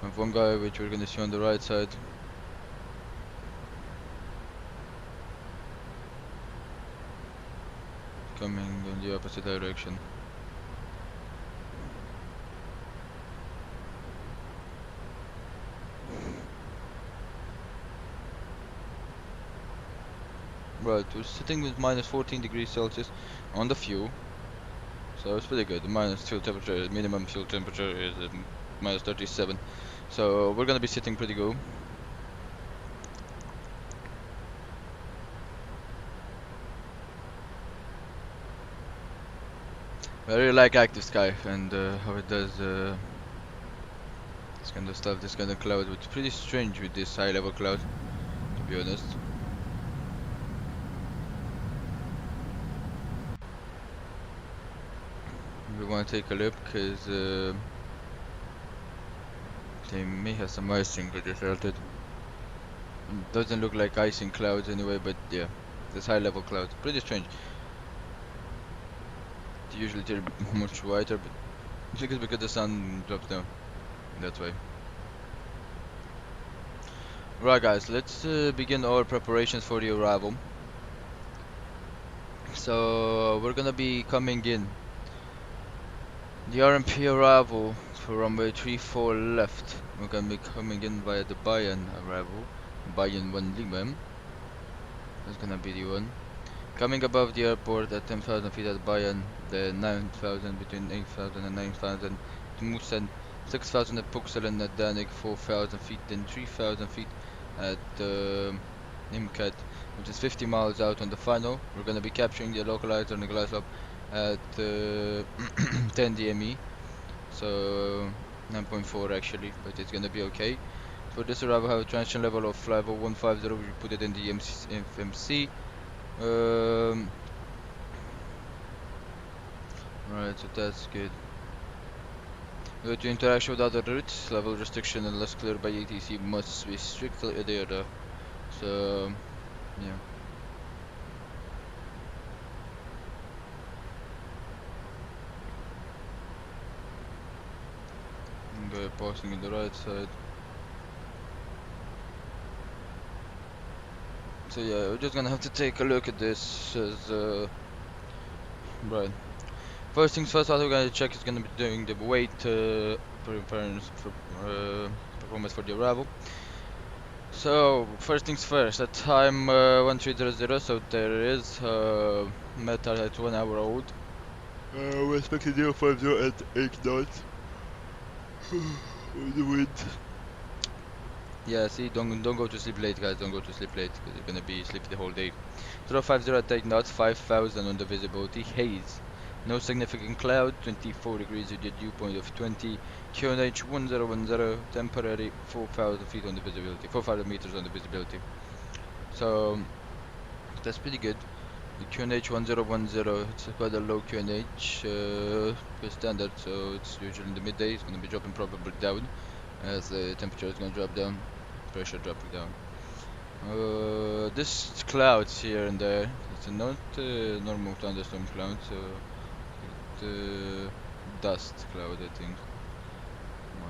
We have one guy which we're gonna see on the right side. Coming in the opposite direction. Right, we're sitting with minus 14 degrees Celsius on the fuel, so it's pretty good. The minus fuel temperature, minimum fuel temperature is minus 37, so we're gonna be sitting pretty good. I really like Active Sky and how it does this kind of stuff, this kind of cloud. It's pretty strange with this high level cloud, to be honest. We want to take a look because they may have some icing with this altered. Doesn't look like icing clouds anyway, but yeah, this high level cloud, pretty strange. Usually they're much whiter, but I think it's because the sun drops down. That's why. Right guys, let's begin our preparations for the arrival. So we're gonna be coming in. The RMP arrival for runway 34 left. We're gonna be coming in via the Bayan arrival. Bayan 1 Lima. That's gonna be the one. Coming above the airport at 10,000 feet at Bayan, the 9,000 between 8,000 and 9,000 to Musan, 6,000 at Puxel and at Danik, 4,000 feet, then 3,000 feet at Nimkat, which is 50 miles out on the final. We're going to be capturing the localizer and the glass up at 10 DME, so 9.4 actually, but it's going to be okay. For this arrival, we have a transition level of level 150, we put it in the FMC. Right, so that's good. Due to interaction with other routes, level restriction unless cleared by ATC must be strictly adhered. So, yeah. Guy passing in the right side. So yeah, we're just gonna have to take a look at this as right. First things first, what we're gonna check is gonna be doing the weight performance for the arrival. So first things first, at time 1300, so there is metal at 1 hour old. We're expecting 050 at 8 knots. The wind. Yeah, see, don't go to sleep late, guys. Don't go to sleep late because you're gonna be sleepy the whole day. 050 at 8 knots, 5,000 on the visibility, haze. No significant cloud, 24 degrees with a dew point of 20. QNH 1010, temporary 4,000 feet on the visibility, 4,000 meters on the visibility. So that's pretty good. The QNH 1010, it's quite a low QNH, standard, so it's usually in the midday. It's going to be dropping probably down as the temperature is going to drop down, pressure dropping down. This clouds here and there, it's not normal thunderstorm cloud, so it's dust cloud, I think.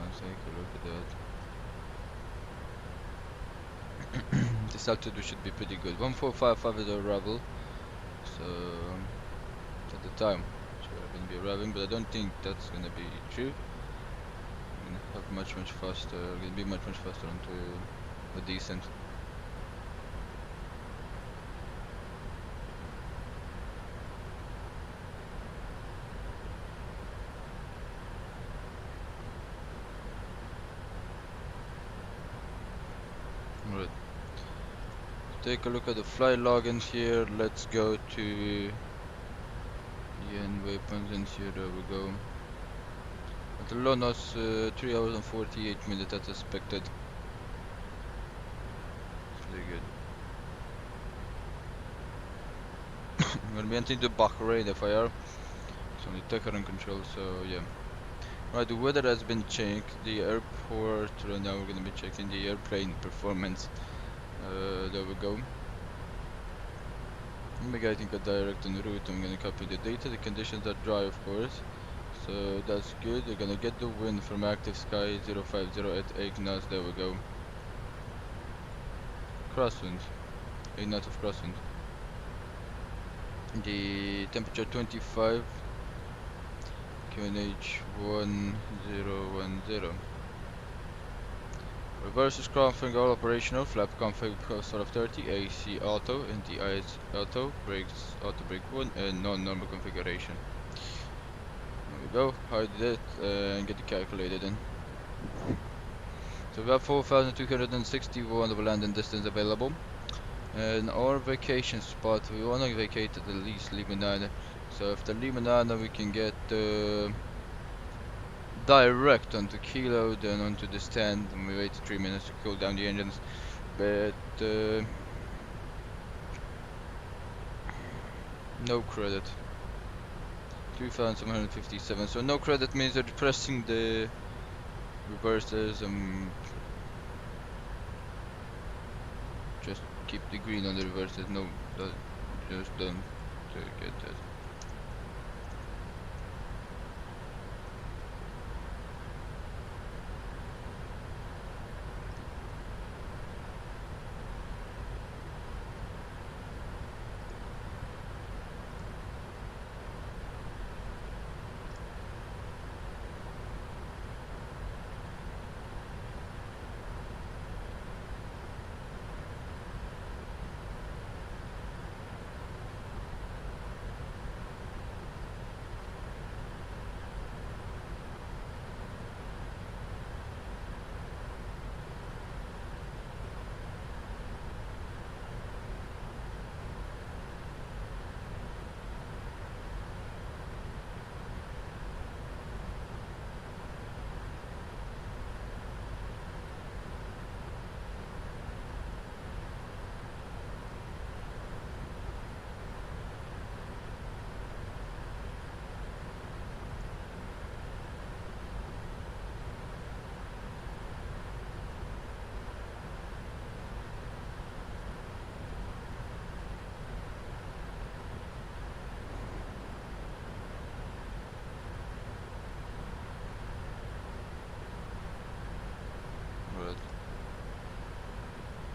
Let's take a look at that. This altitude should be pretty good. 1455 is our arrival, so at the time we're going to be arriving, but I don't think that's going to be true. We're going to have much faster, we're going to be much faster onto the descent. take a look at the flight logins here. Let's go to EN waypoints and here, there we go. At the Lonos, 3 hours and 48 minutes as expected. Pretty good. I'm gonna be entering the Bahrain FIR. It's only Tehran control, so yeah. Right, the weather has been checked. The airport, right now we're gonna be checking the airplane performance. There we go. I'm getting a direct en route. I'm gonna copy the data. The conditions are dry, of course. So that's good. We're gonna get the wind from active sky 050 at 8 knots. There we go. Crosswind. 8 knots of crosswind. The temperature 25. QNH 1010. Reverse is config all operational. Flap config start of 30. AC auto. NTIS auto. Brakes auto brake 1 and non-normal configuration. There we go. Hide it and get it calculated in. So we have 4,261 of landing distance available. And our vacation spot, we want to vacate at least Lima 9. So after Lima 9 we can get direct onto Kilo, then onto the stand, and we wait 3 minutes to cool down the engines. But no credit. 2,757. So no credit means they're pressing the reversers and just keep the green on the reversers. No, just don't get that.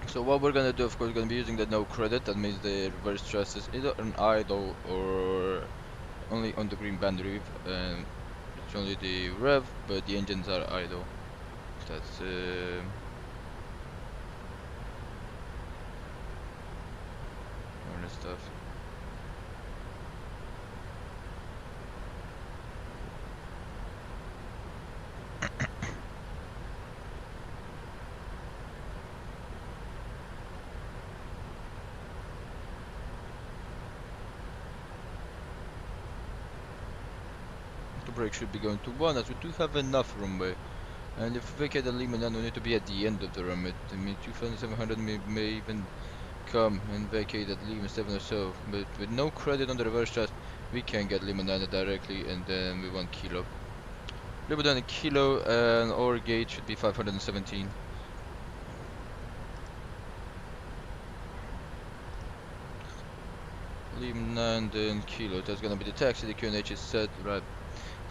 So what we're gonna do, of course, we're gonna be using the no credit. That means the reverse thrust is either an idle or only on the green band rev, and it's only the rev, but the engines are idle. That's all this stuff. Brake should be going to 1, as we do have enough runway. And if we vacate the Lima, then we need to be at the end of the runway. I mean, 2,700 may even come and vacate at Lima 7 or so. But with no credit on the reverse thrust, we can get Lima 9 directly, and then we want Kilo. Lima 9 and Kilo, and our gate should be 517. Lima 9 then Kilo. That's gonna be the taxi. The QNH is set, right?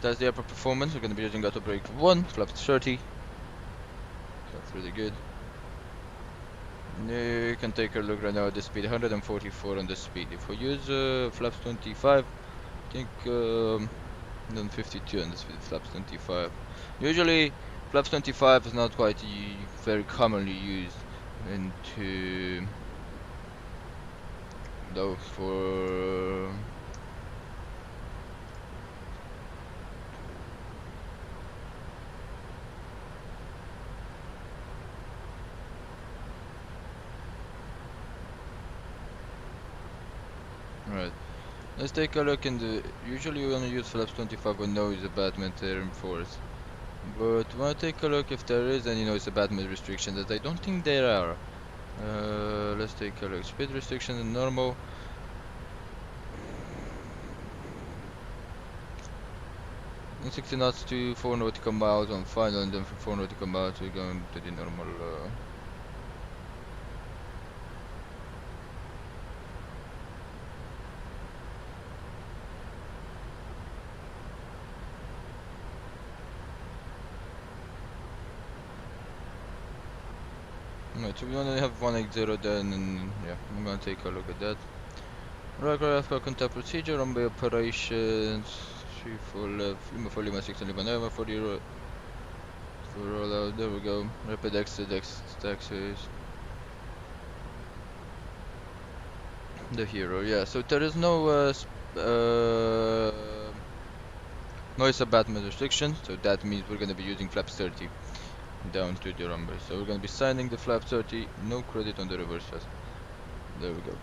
That's the upper performance. We're going to be using auto brake 1, flaps 30. That's really good. You can take a look right now at the speed, 144 on the speed. If we use flaps 25, I think then 52 on the speed, flaps 25. Usually flaps 25 is not quite very commonly used into though for Let's take a look in the. Usually you wanna use flaps 25 when noise abatement enforced. But wanna take a look if there is any noise abatement restriction that I don't think there are. Let's take a look. Speed restriction in normal. In 60 knots to 4 nautical miles on final, and then from 4 nautical miles we're going to the normal. Right, so we only have 180 then, and yeah, I'm gonna take a look at that. Right, contact procedure, runway operations, 3 left, Lima 4, Lima 6, and Lima 9, 40 for rollout, there we go, rapid exit, taxis. The hero, yeah, so there is no noise abatement restriction, so that means we're gonna be using flaps 30 down to the runway. So we're gonna be signing the flap 30, no credit on the reverse thrust. There we go.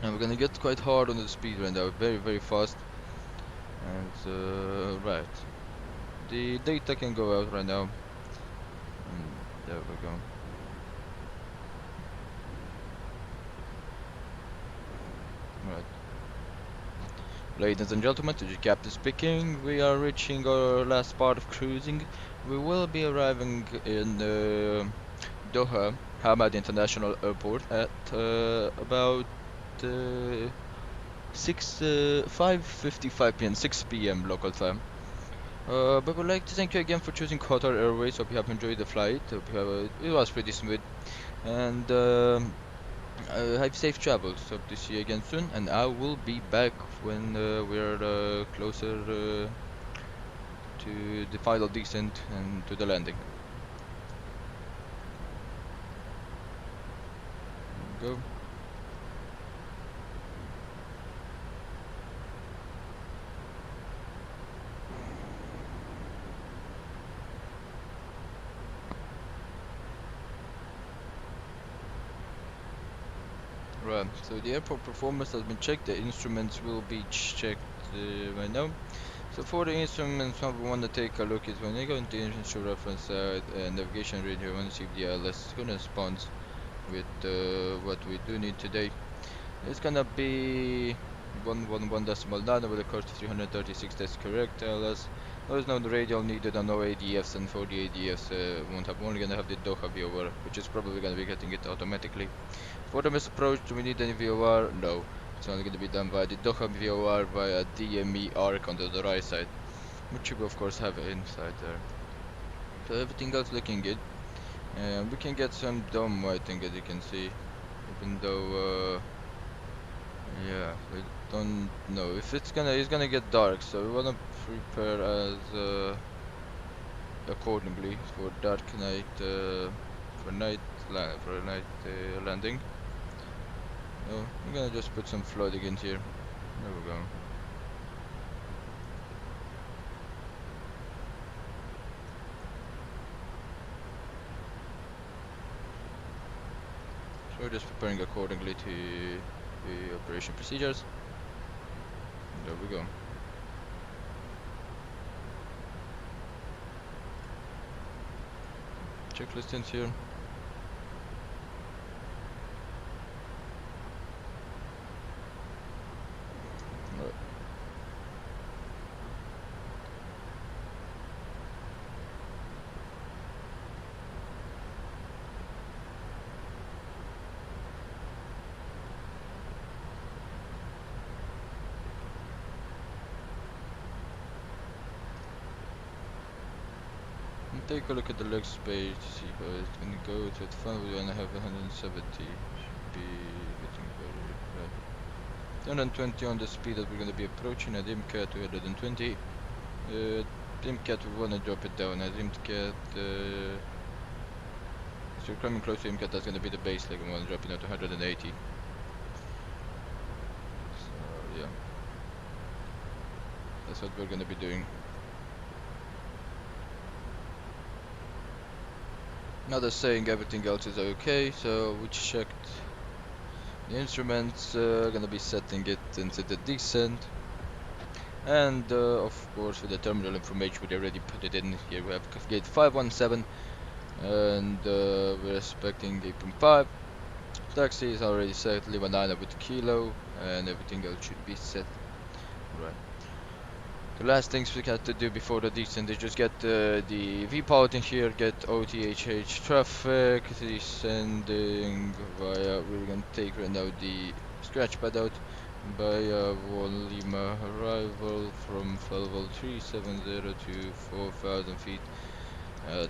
And we're gonna get quite hard on the speed right now, very fast. And right, the data can go out right now. And there we go. Right. Ladies and gentlemen, to the captain speaking, we are reaching our last part of cruising. We will be arriving in Doha Hamad International Airport at about 5:55 p.m. 6 p.m. local time. But we'd like to thank you again for choosing Qatar Airways. Hope you have enjoyed the flight. Hope you have it was pretty smooth, and have safe travels. Hope to see you again soon, and I will be back when we're closer to the final descent and to the landing. Go. Right, so the airport performance has been checked, the instruments will be checked right now. So for the instruments, what we want to take a look is when you go into the instrument reference side and navigation radio, you want to see if the ILS is going to respond with what we do need today. It's going to be 111.9 with a course of 336, that's correct. ILS. There is no radial needed and no ADFs, and for the ADFs won't have, we're only going to have the Doha VOR, which is probably going to be getting it automatically. For the miss approach, do we need any VOR? No. It's only going to be done by the Doha VOR via DME arc on the right side, which you of course have inside there. So everything else looking good. We can get some dome whiting as you can see, even though yeah, we don't know if it's gonna get dark, so we wanna prepare as accordingly for dark night for night landing. Oh, we're gonna just put some flooding in here. There we go. So we're just preparing accordingly to the operation procedures. There we go. Checklist in here. Right. Take a look at the leg space to see how it's gonna go. So at fun we're gonna have 170. Should be getting very right. 120 on the speed that we're gonna be approaching. At IMCAT 220. IMCAT we wanna drop it down. At IMCAT so you're coming close to IMCAT, that's gonna be the base leg. We wanna drop it down to 180. So yeah. That's what we're gonna be doing. Now they're saying everything else is okay, so we checked The instruments gonna be setting it into the descent, and of course with the terminal information we already put it in. Here we have gate 517, and we're expecting 8.5. Taxi is already set, Lima 9 with kilo, and everything else should be set. Right. The last things we had to do before the descent is just get the VP out in here, get OTHH traffic, descending via, we're gonna take right now the scratch pad out via 1 Lima arrival from level 370 to 4,000 feet at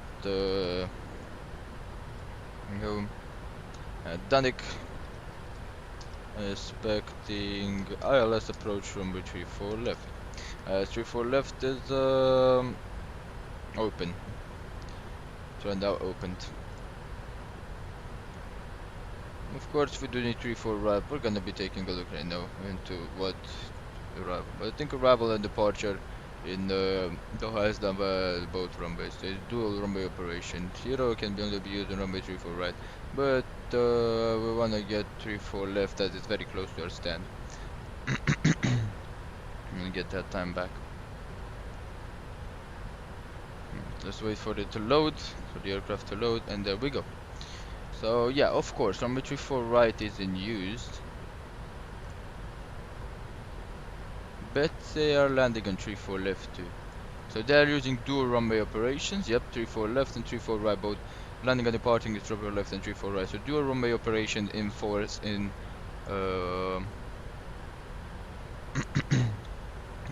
Danik, expecting ILS approach from 34 left. 34 left is open. So now opened. Of course, we do need 34 right. We're gonna be taking a look right now into what arrival. But I think arrival and departure in Doha is done by both runways. There's dual runway operation. 0 can only be used on runway 34 right, but we wanna get 34 left as it's very close to our stand. And get that time back. Let's wait for it to load, for the aircraft to load, and there we go. So yeah, of course, runway 34 right is in use, but they are landing on 34 left too. So they are using dual runway operations. Yep, 34 left and 34 right both. Landing and departing is 34 left and 34 right. So dual runway operation in force in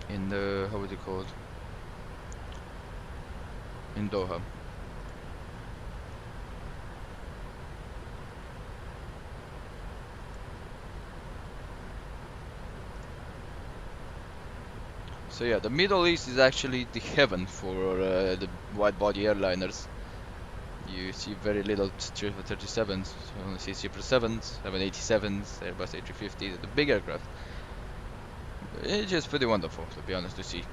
in the, how is it called, in Doha. So yeah, the Middle East is actually the heaven for the wide body airliners. You see very little 37s, you only see 777s, 787s, Airbus A350s, the big aircraft. It's just pretty wonderful, to be honest, to see,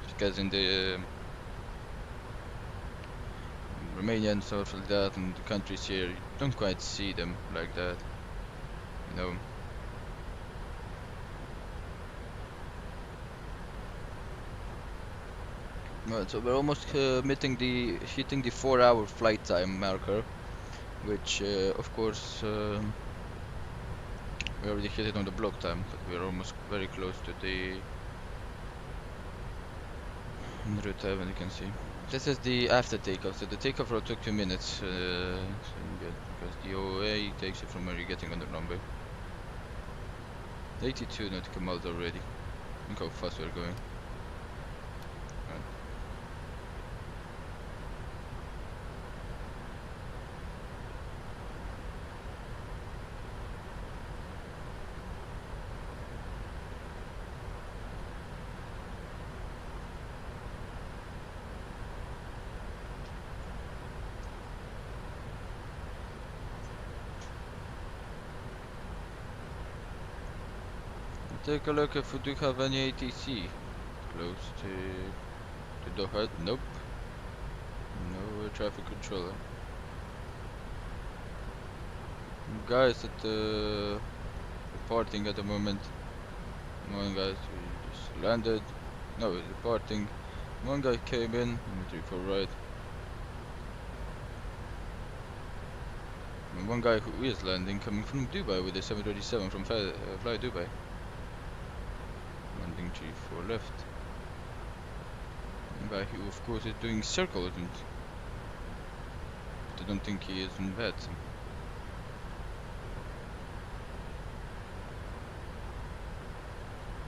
because in the Romania and stuff like that, and the countries here, you don't quite see them like that, you know. Right, so we're almost hitting the 4-hour flight time marker, which of course we already hit it on the block time, but we're almost very close to the route time, as you can see. This is the after takeoff, so the takeoff route took 2 minutes, so good, because the OA takes it from where you're getting on the runway. 82 nautical miles already. Look how fast we're going. Right. Take a look if we do have any ATC close to Doha. Nope. No traffic controller. Guys at the departing at the moment. Come on guys, we just landed. No, we're departing. One guy came in, 34 right. And one guy who is landing coming from Dubai with a 737 from Fly Dubai. Landing 34 left. One guy who of course is doing circles, but I don't think he is in VATSIM.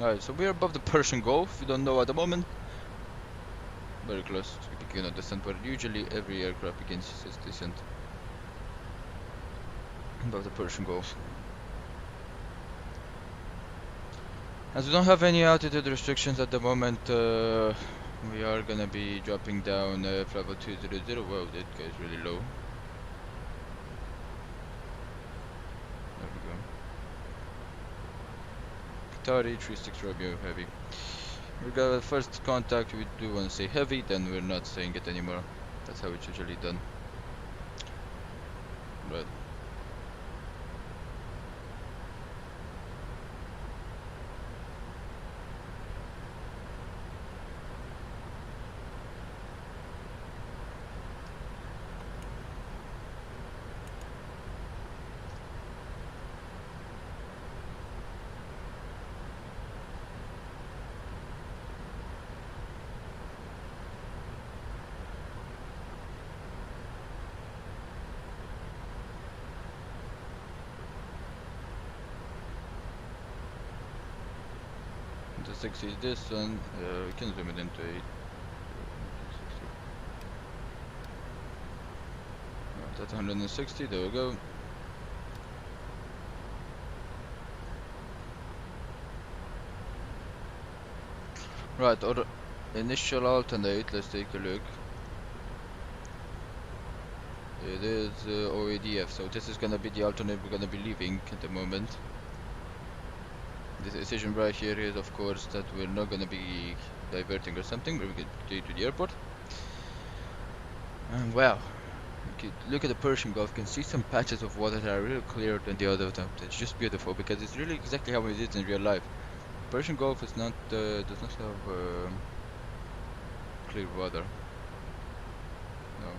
Alright, so we're above the Persian Gulf, we don't know at the moment. Very close to begin a descent, but usually every aircraft begins its descent above the Persian Gulf. As we don't have any altitude restrictions at the moment, we are gonna be dropping down level 200. Wow, that guy's really low. There we go. Qatar 36 Romeo heavy. We got a first contact, we do want to say heavy, then we're not saying it anymore. That's how it's usually done. Right. 160 is this one. We can zoom it into 8. That's 160. There we go. Right, or initial alternate. Let's take a look. It is OADF, so this is gonna be the alternate we're gonna be leaving at the moment. The decision right here is, of course, that we're not gonna be diverting or something, but we can go to the airport. And wow, you can look at the Persian Gulf. You can see some patches of water that are really clearer than the other ones. It's just beautiful because it's really exactly how it is in real life. Persian Gulf is not does not have clear water. No.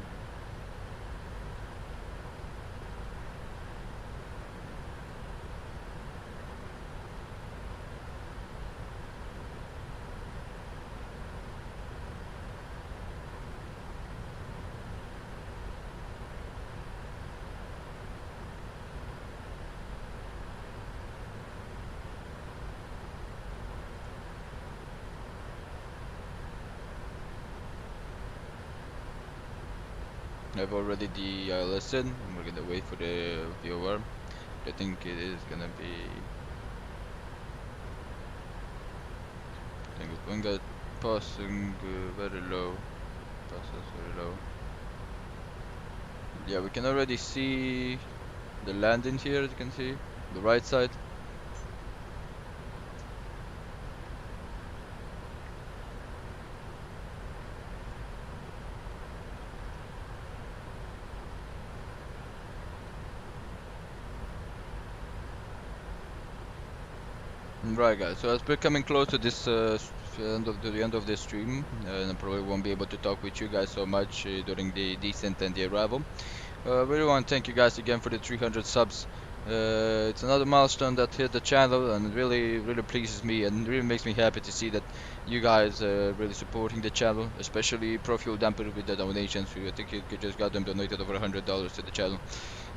I've already the lesson. We're gonna wait for the VOR. I think it is gonna be. I think it's one guy passing very low. Passes very low. Yeah, we can already see the landing here. As you can see, the right side. Right, guys. So as we're coming close to this the end of the stream, and I probably won't be able to talk with you guys so much during the descent and the arrival. I really want to thank you guys again for the 300 subs. It's another milestone that hit the channel, and it really pleases me and really makes me happy to see that you guys are really supporting the channel, especially Pro Fuel Damper with the donations. I think you just got them donated over $100 to the channel,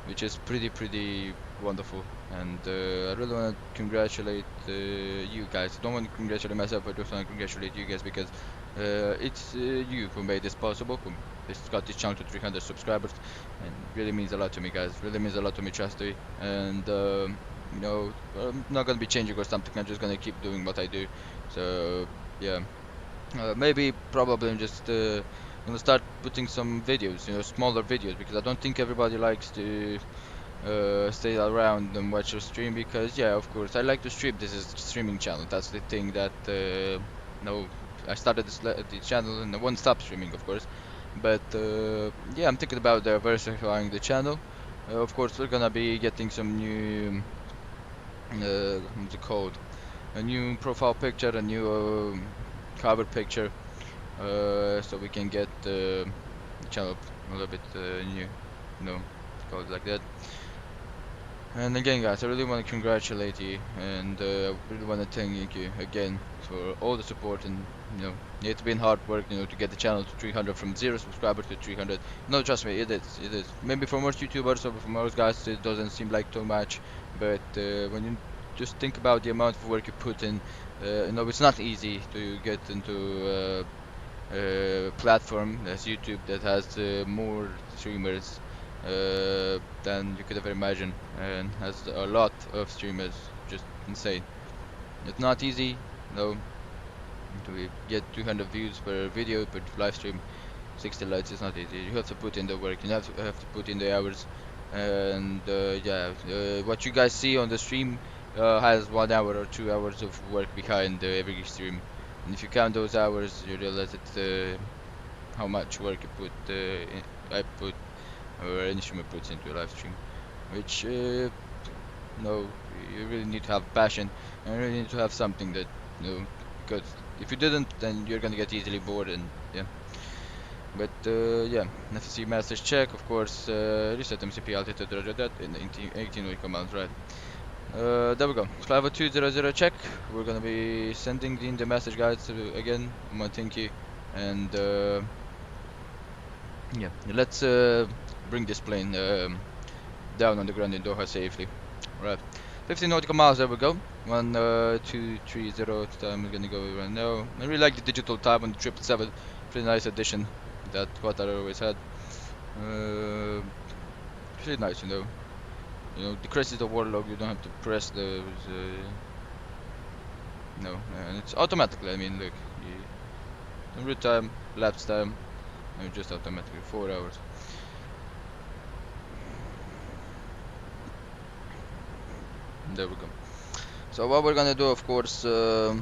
which is pretty wonderful. And I really want to congratulate you guys. I don't want to congratulate myself, I just want to congratulate you guys because it's you who made this possible, who got this channel to 300 subscribers, and really means a lot to me, guys. Really means a lot to me, trust me. And you know, I'm not gonna be changing or something. I'm just gonna keep doing what I do. So yeah, maybe probably I'm just gonna start putting some videos, you know, smaller videos, because I don't think everybody likes to stay around and watch your stream, because yeah, of course I like to stream. This is a streaming channel. That's the thing that no, I started the channel and I won't stop streaming, of course. But yeah, I'm thinking about diversifying the channel. Of course, we're gonna be getting some new what's it called, a new profile picture, a new cover picture, so we can get the channel a little bit new, you know, called like that. And again, guys, I really want to congratulate you, and I really want to thank you again for all the support. And you know, it's been hard work, you know, to get the channel to 300, from 0 subscribers to 300. No, trust me, it is. Maybe for most YouTubers or for most guys it doesn't seem like too much, but when you just think about the amount of work you put in, you know, it's not easy to get into a platform as YouTube that has more streamers than you could ever imagine, and has a lot of streamers. Just insane. It's not easy, no, to get 200 views per video, per live stream, 60 likes. It's not easy. You have to put in the work, you have to put in the hours. And yeah, what you guys see on the stream has 1 hour or 2 hours of work behind every stream, and if you count those hours, you realize that how much work you put I put, or any streamer puts into a live stream, which no, you really need to have passion, and you really need to have something that, you know, because if you didn't, then you're gonna get easily bored. And yeah, but yeah, FCC message check, of course, reset MCP altitude, roger that, in 18 will come out, right. There we go, Flight 200 check. We're gonna be sending in the message, guys. Again, I want to thank you, and yeah, let's bring this plane down on the ground in Doha safely. Right, 15 nautical miles, there we go. 1230 time we're gonna go right now. I really like the digital time on the 777. Pretty nice addition that Qatar Airways had. Pretty nice, you know. You know, the crest is the warlog, you don't have to press the no, and it's automatically. I mean, look, en route time, lapse time, and just automatically 4 hours. There we go. So what we're gonna do, of course, yeah,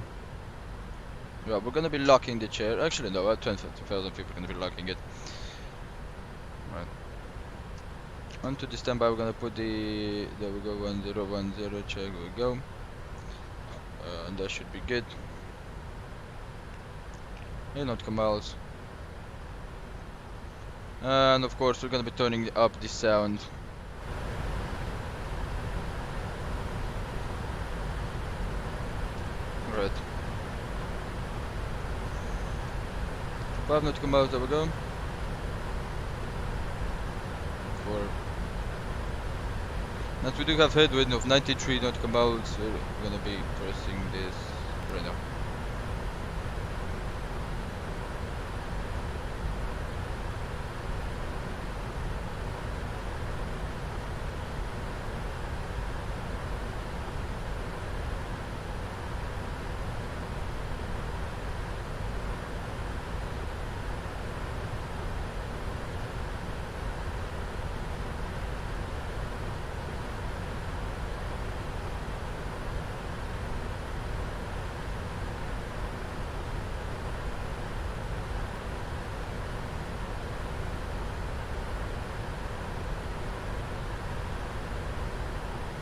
we're gonna be locking the chair. Actually, no, at 20,000 feet we're gonna be locking it. Right. Onto the standby, we're gonna put the. There we go, 1010. Check. There we go. And that should be good. Nautical miles. And of course, we're gonna be turning up the sound. Right. 5 nautical miles, there we go. 4. And we do have headwind of 93 nautical miles. We're gonna be pressing this right now.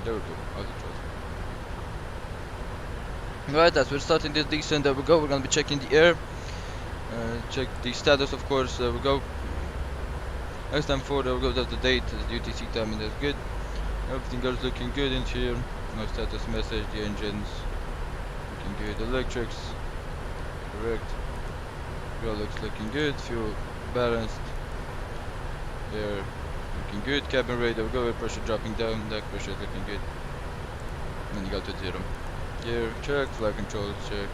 There we go, Right, as we're starting this descent, there we go, we're gonna be checking the air. Check the status, of course, there we go. Next time 4, there we go, that's the date, that's the UTC time, and that's good. Everything else looking good in here. No status message, the engines looking good, electrics, correct. Fuel looks looking good, fuel balanced. Air looking good, cabin rate, there we go, air pressure dropping down, deck pressure is looking good. And then you go to 0. Gear check, flight controls check.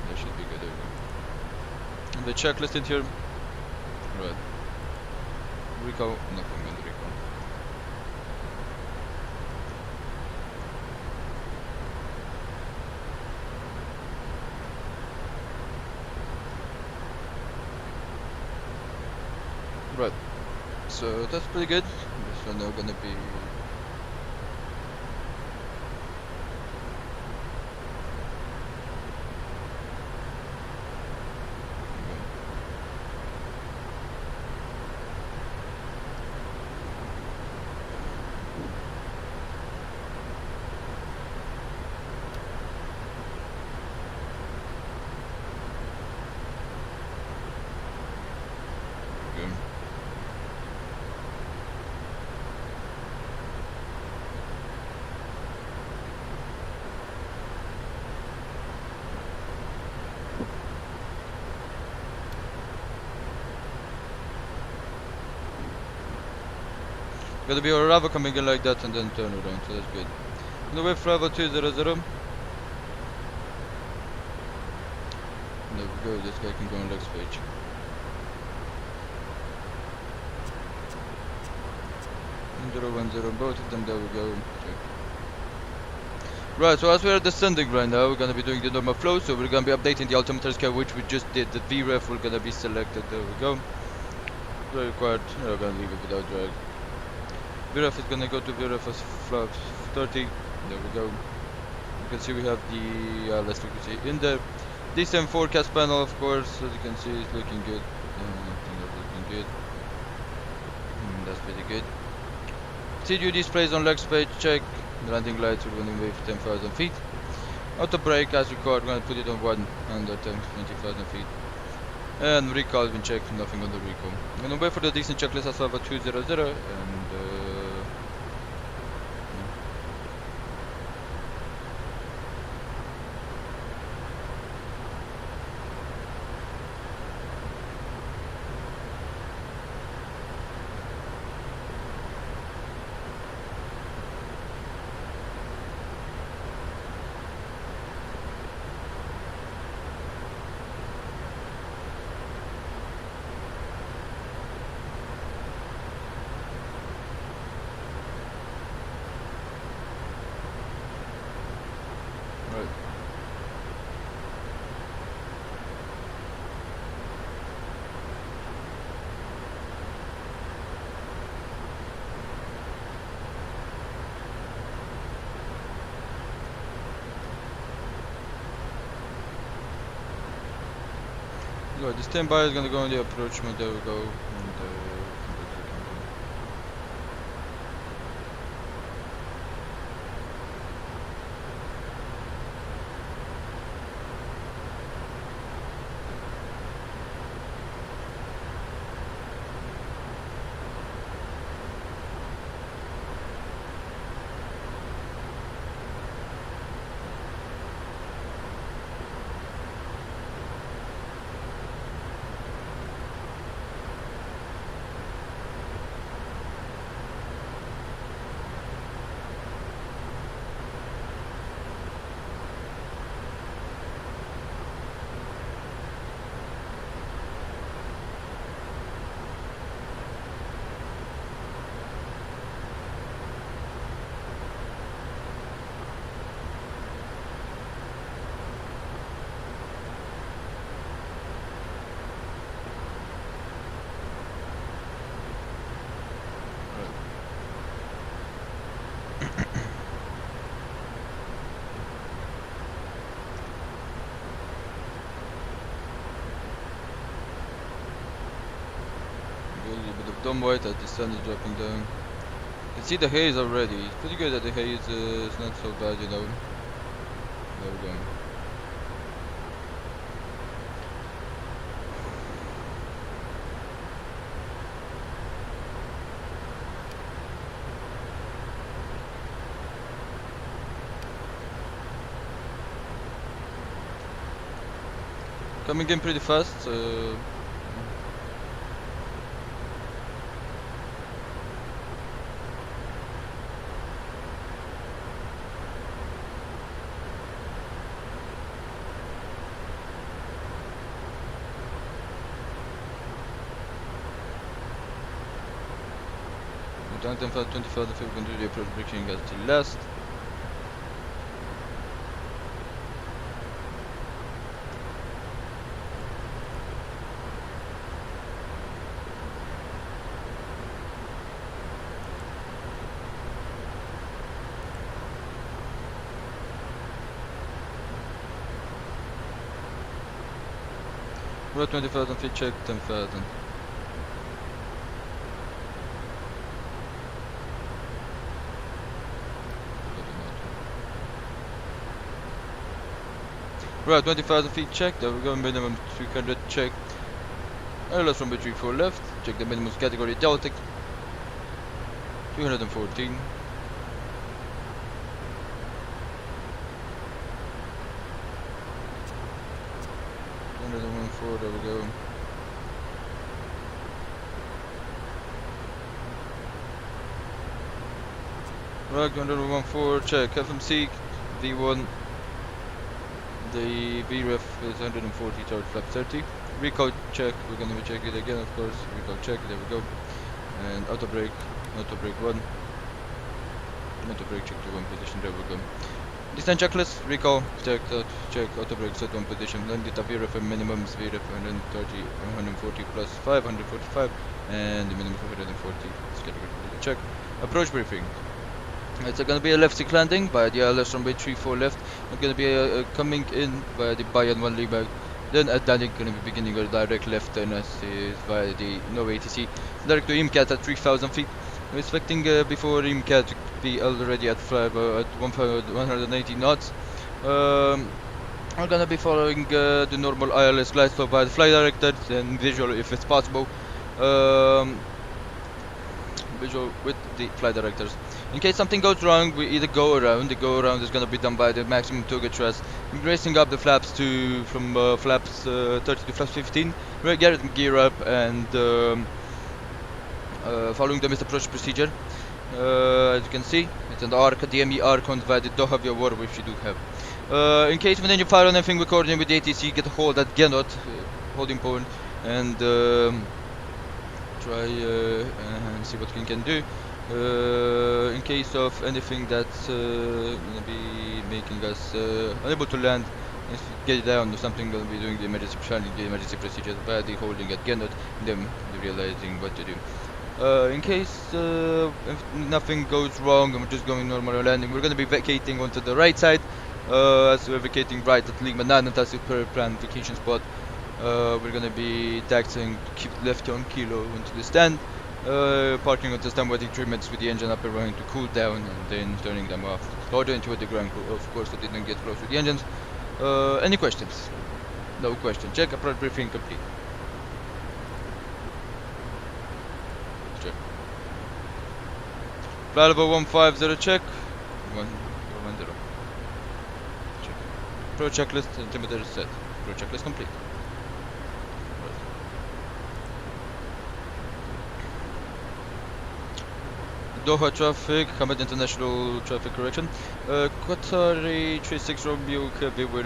That should be good, there we go. And the checklist in here. Right. Recall, nothing in the recall. Right. So that's pretty good. This one now gonna be gonna be a Rava coming in like that and then turn around, so that's good. On the way for Rava 200. There we go, this guy can go on next page. Zero 1 0, both of them, there we go. Check. Right, so as we are descending right now, we're gonna be doing the normal flow, so we're gonna be updating the altimeter scale, which we just did. The VREF we're gonna be selected, there we go. Very quiet, we're gonna leave it without drag. VREF is gonna go to VREF as flaps 30. There we go. You can see we have the less frequency in there. DSM forecast panel, of course, as you can see, is looking good. Looking good. That's pretty good. CDU displays on legs page, check. Landing lights, we're running with 10,000 feet. Auto brake, as required, we're gonna put it on 1 under 20,000 feet. And recall has been checked, nothing on the recall. I'm gonna wait for the decent checklist as well 200 and Good, the standby is gonna go on the approach mode, there we go. And, Don't wait as the sun is dropping down. You can see the haze already. It's pretty good that the haze is not so bad, you know. There we go. Coming in pretty fast. Down 10 25 if we can do the approach braking as the last. We're at 20,000 feet, check 10,000. Right, 20,000 feet check, there we go, minimum 300 check. LS from battery 4 left, check the minimum category Delta 214. 214, there we go. Right, 214, check FMC V1. The VREF is 140 towards flap 30. Recall check, we're gonna check it again, of course. Recall check, there we go. And auto brake 1. Auto brake check to 1 position, there we go. Descent checklist, recall, check, auto brake set 1 position. Then the VREF minimums, VREF 130, 140 plus 545, and the minimum 140. Let's get a check. Approach briefing. It's gonna be a left stick landing by the LS runway 34 left. It's gonna be coming in via the Bayern 1 layback. Then at landing, gonna be beginning a direct left turn as is via the no ATC. Direct to IMCAT at 3,000 feet. We're expecting before IMCAT to be already at 180 knots. We're gonna be following the normal ILS glide slope by the flight director and visual if it's possible. Visual with the flight directors. In case something goes wrong, we either go around. The go around is going to be done by the maximum toga thrust, raising up the flaps to from flaps 30 to flaps 15. We're getting gear up and following the missed approach procedure. As you can see, it's an arc, a DME arc on via the Doha via water, which you do have. In case when you fire on anything, we're coordinating with the ATC, get a hold at Genot, holding point, and try and see what we can do. In case of anything that's gonna be making us unable to land, get it down or something, gonna be doing the emergency procedures by the holding at Genot, them realizing what to do. In case if nothing goes wrong and we're just going normal landing, we're gonna be vacating onto the right side, as we're vacating right at Lima 9, and that's the per planned vacation spot. We're gonna be taxiing keep left on Kilo into the stand. Parking on the stand, waiting 3 minutes with the engine up and running to cool down, and then turning them off. Order into the ground crew. Of course, I didn't get close to the engines. Any questions? No question. Check. Approach briefing complete. Check. Flight level 150 check. 110. Check. Pro checklist altimeter set. Pro checklist complete. Doha traffic, Hamad International Traffic Correction. Qatar 36 Romeo Heavy, we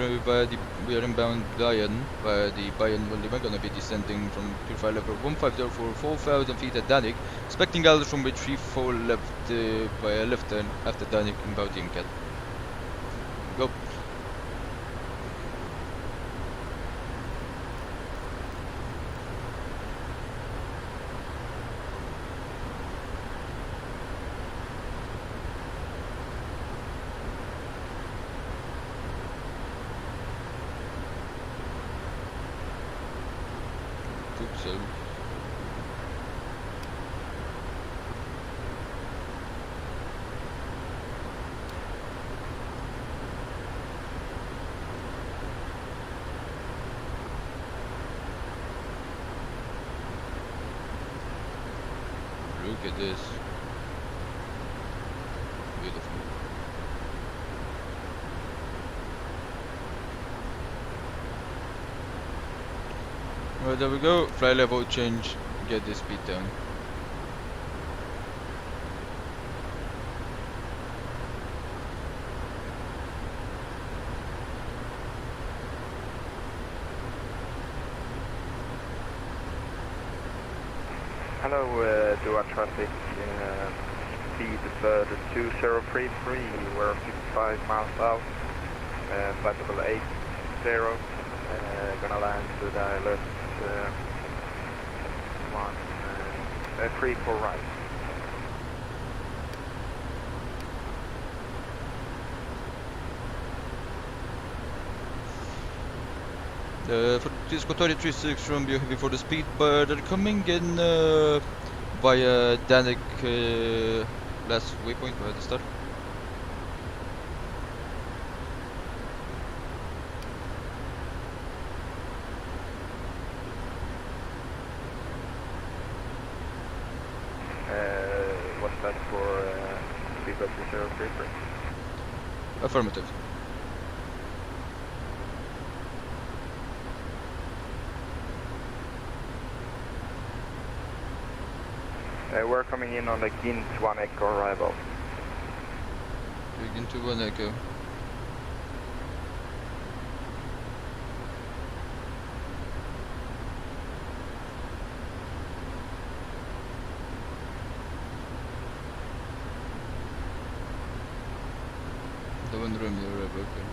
are inbound Bayan via the Bayan Wali. We're gonna be descending from flight level 1504, 4,000 feet at Danik. Expecting altitude from 34 left via left turn after Danik inbound Imcat. Go. So look at this. Beautiful. Well, there we go. Flight level change. Get the speed down. Hello, Doha traffic, speed 2033, we're 55 miles out, flight level 80, gonna land with ILS 3 for right. For this Qatar 36 Romeo Heavy for the speed, but they're coming in via Danik last waypoint by the start. What's that for speedboat 2033? Affirmative. We're coming in on the Gint 1 Echo arrival. Gint 1 Echo. The one Romeo arrival, okay.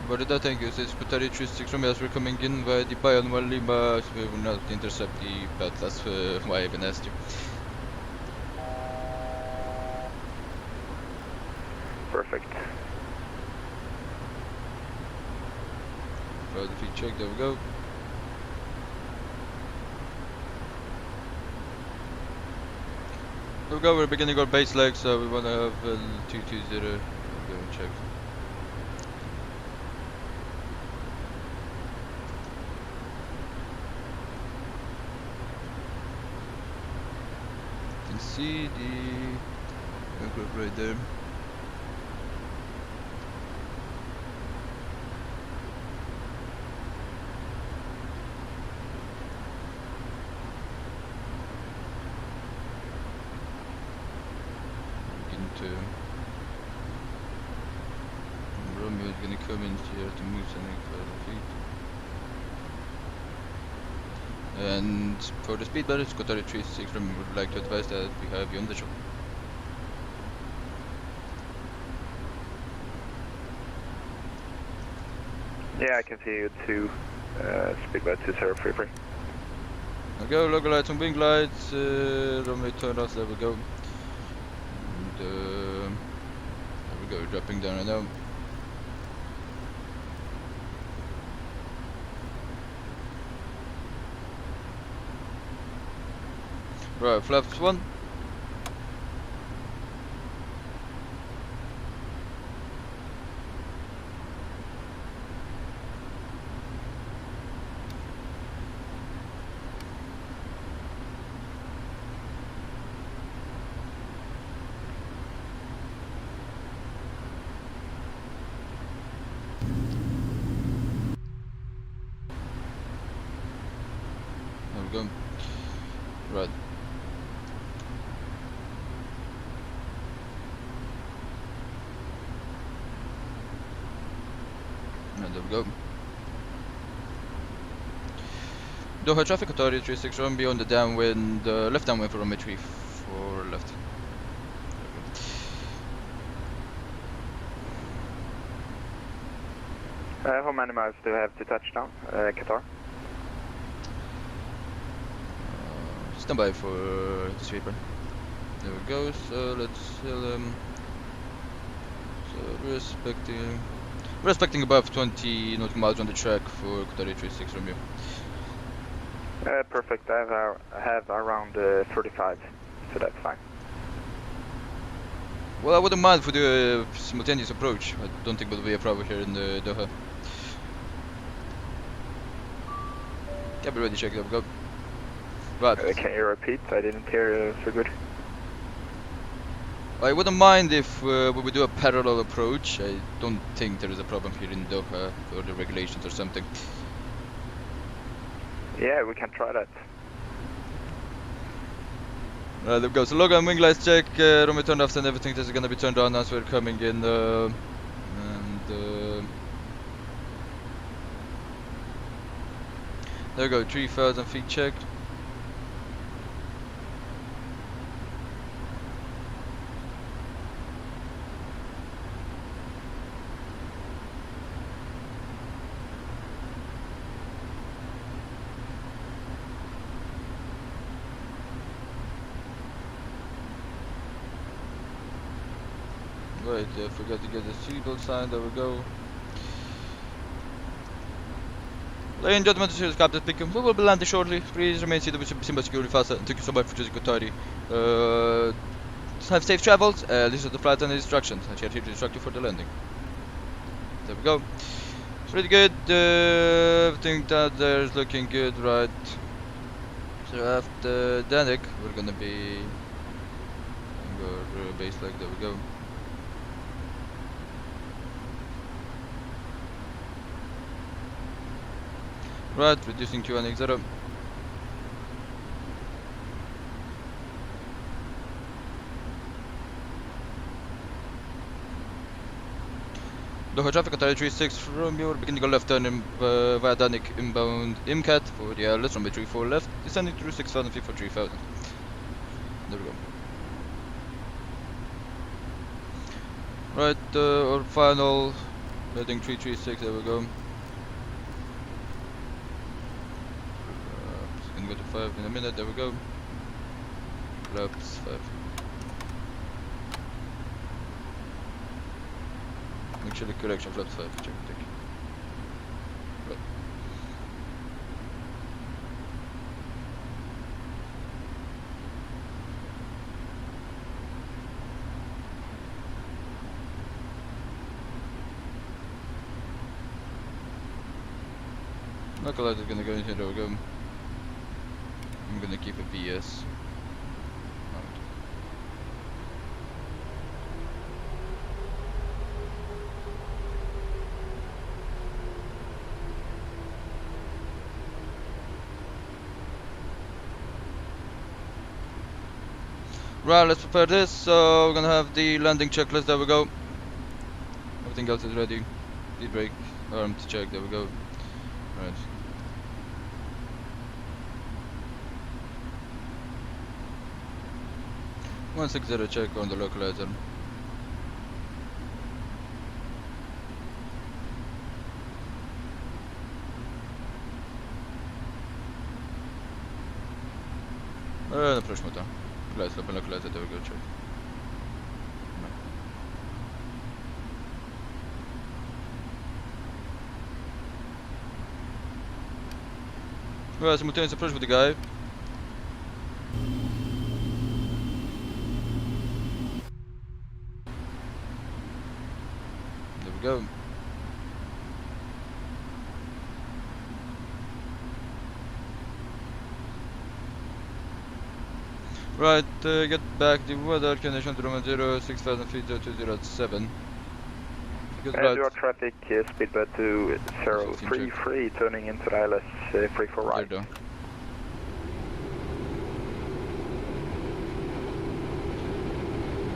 But thank you, says Qatar 36 Romeo as we're coming in via the Bayan Wali, but we will not intercept the path, that's why I even asked you. Perfect. For the feed check, there we go. There we go, we're beginning our base leg, so we want to have 220. Go and check. You can see the aircraft right there. Romeo is gonna come in here to move something further feet. And for the speed balance, Qatar 36 Romeo would like to advise that we have you on the shot. Yeah, I can see you too, speedboat 2033. There we go, local lights and wing lights, Romeo turned off, there we go. And, there we go, dropping down right now. Right, flaps 1. There we go. Right. And there we go. Doha traffic authority 36 runway on the downwind, left downwind for runway 34 left. How many miles do you have to touchdown, Qatar? Stand by for the sweeper. There we go, so let's tell him. So respecting above 20 nautical miles on the track for Qatar 36 from you. Perfect, I have around 35, so that's fine. Well, I wouldn't mind if we do a simultaneous approach. I don't think it will be a problem here in Doha. Can be ready, check, there we go. Right. Can you repeat? I didn't hear so good. I wouldn't mind if we would do a parallel approach. I don't think there is a problem here in Doha for the regulations or something. Yeah, we can try that. Right, there we go. So log on wing lights check, runway turned off and everything is gonna be turned on as we're coming in. There we go, 3,000 feet checked. Right, I forgot to get the seatbelt sign, there we go. Ladies and gentlemen, this is Captain speaking. We will be landing shortly. Please remain seated with your security fasten. Thank you so much for choosing Qatar. Have safe travels. This is the flight and instructions. I shall here to instruct you for the landing. There we go. It's pretty good. Everything that there is looking good, right? So after Danik, we're gonna be our base leg. There we go. Right, reducing to 1x0. Doha traffic Qatar 36 from your beginning of left turn in, via Danik inbound IMCAT for the LS runway 34 left, descending through 6,000 feet for 3,000. There we go. Right, our final heading 336, there we go. Gonna go to 5 in a minute, there we go. Flaps 5. Actually, correction, flaps 5, check, take. Right. Knuckle light is gonna go in here, there we go. I'm gonna keep a VS. Right, let's prepare this. So we're gonna have the landing checklist. There we go. Everything else is ready. Lead brake, arm to check. There we go. Right. One 60 check on the localizer. Approach motor. Glass open localizer, there we go, check. Right, simultaneous approach with the guy. we go. Right, get back the weather condition to runway 06,000 feet 207. Good right. Your traffic, speedbird to 033, turning into the ILS 34 right. There,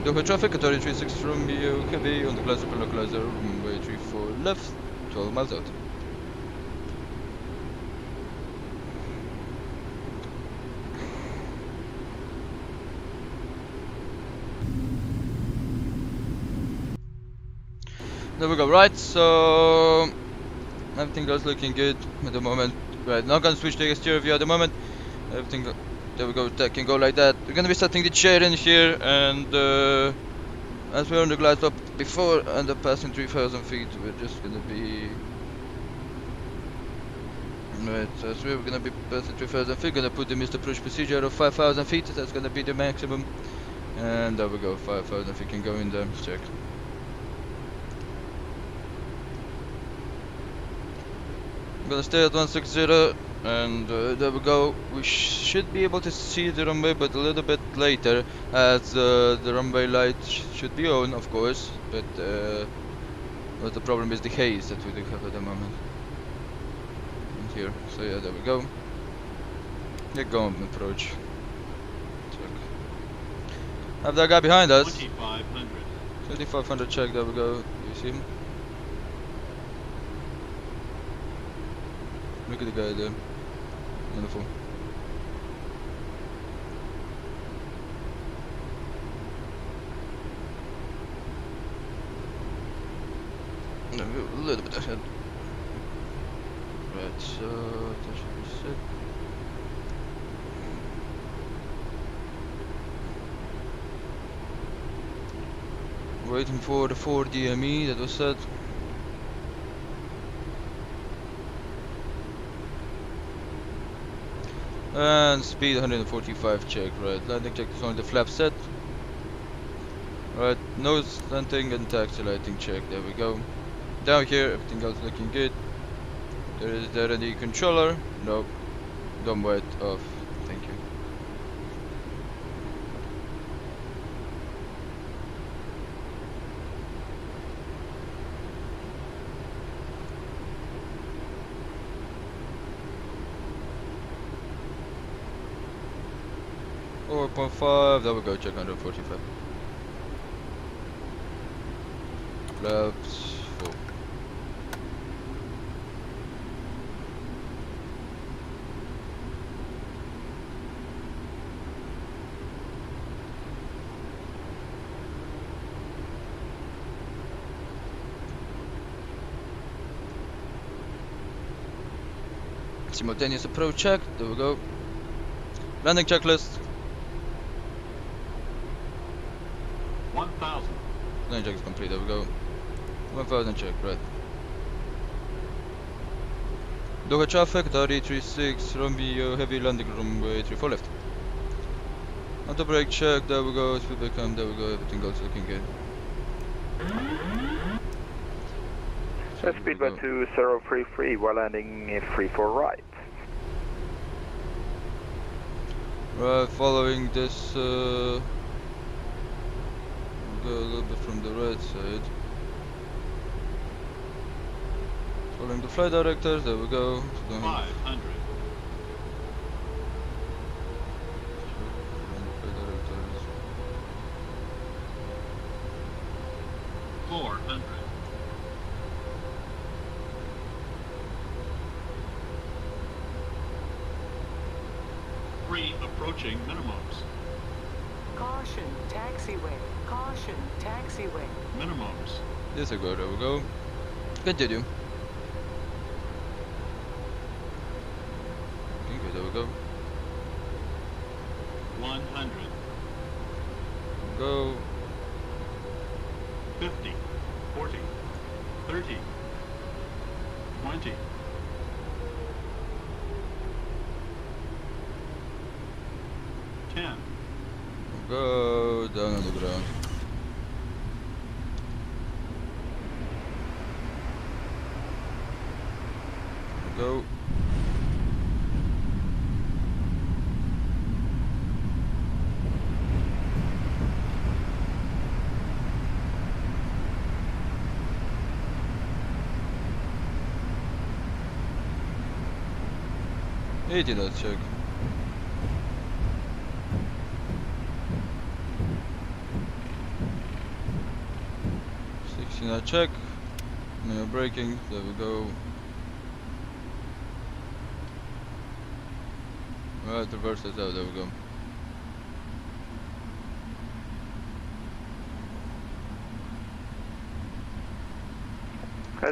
Doha traffic, Qatar 36 from Gb on the classical localizer, runway 34 left, 12 miles out. There we go, right, so everything is looking good at the moment. Right, not gonna switch to exterior view at the moment. Everything, there we go, that can go like that. We're gonna be setting the chair in here, and as we're on the glide stop before and passing 3,000 feet, we're just gonna be right. So as we're gonna be passing 3,000 feet, gonna put the Mr. Push procedure of 5,000 feet. That's gonna be the maximum, and there we go, 5,000 feet can go in there. Check. I'm gonna stay at 160, and there we go. We should be able to see the runway, but a little bit later, as the runway light should be on, of course. But the problem is the haze that we do have at the moment. And here, so yeah, there we go. Get going, approach. Check. Have that guy behind us. 2,500. 2,500. Check. There we go. You see him? Look at the guy there. Wonderful. No, a little bit ahead. Right, so that should be set. Waiting for the 4 DME that was set. And speed 145 check, right. Landing check is only the flap set. Right, nose slanting and taxi lighting check, there we go. Down here, everything else looking good. Is there any controller? Nope. Don't wait off. Thank you. .5, there we go, check 145. Flaps 4. Simultaneous approach check, there we go. Landing checklist. 1,000. Landing check is complete, there we go. 1,000 check, right. Doha traffic, Qatar 36, Romeo, heavy landing runway 34 left. Auto brake check, there we go, speed brake cam, there we go, everything else looking good. So speedbird to 033, we're landing 34 right. Right, following this, go a little bit from the right side. Following the flight directors, there we go. 500. Flight directors. 400. Approaching minimums. Caution, taxiway. Caution, taxiway. Minimums. Yes, I go. There we go. Continue. Okay, there we go. 100. Go. 50. 40. 30. 20. 10. Go down on the ground. Go. Eighty, let's check. I check. No braking. There we go. Right, reverse us out. There we go.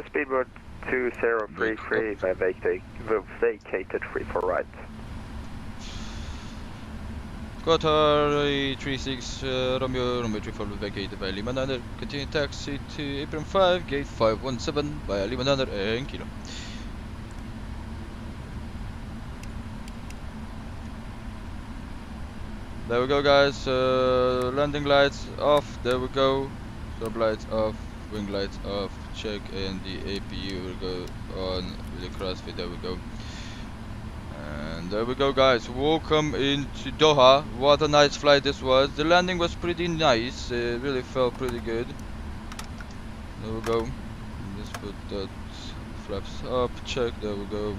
Speedboat 2033 by vacated free for right. Qatar 36 Romeo 34 vacated by Lima 9, continue taxi to Apron 5, gate 517 by Lima 9 and Kilo. There we go, guys. Landing lights off. There we go. Sub lights off. Wing lights off. Check, and the APU will go on with the crossfit. There we go. And there we go, guys. Welcome into Doha. What a nice flight this was. The landing was pretty nice. It really felt pretty good. There we go. Just put that flaps up. Check. There we go.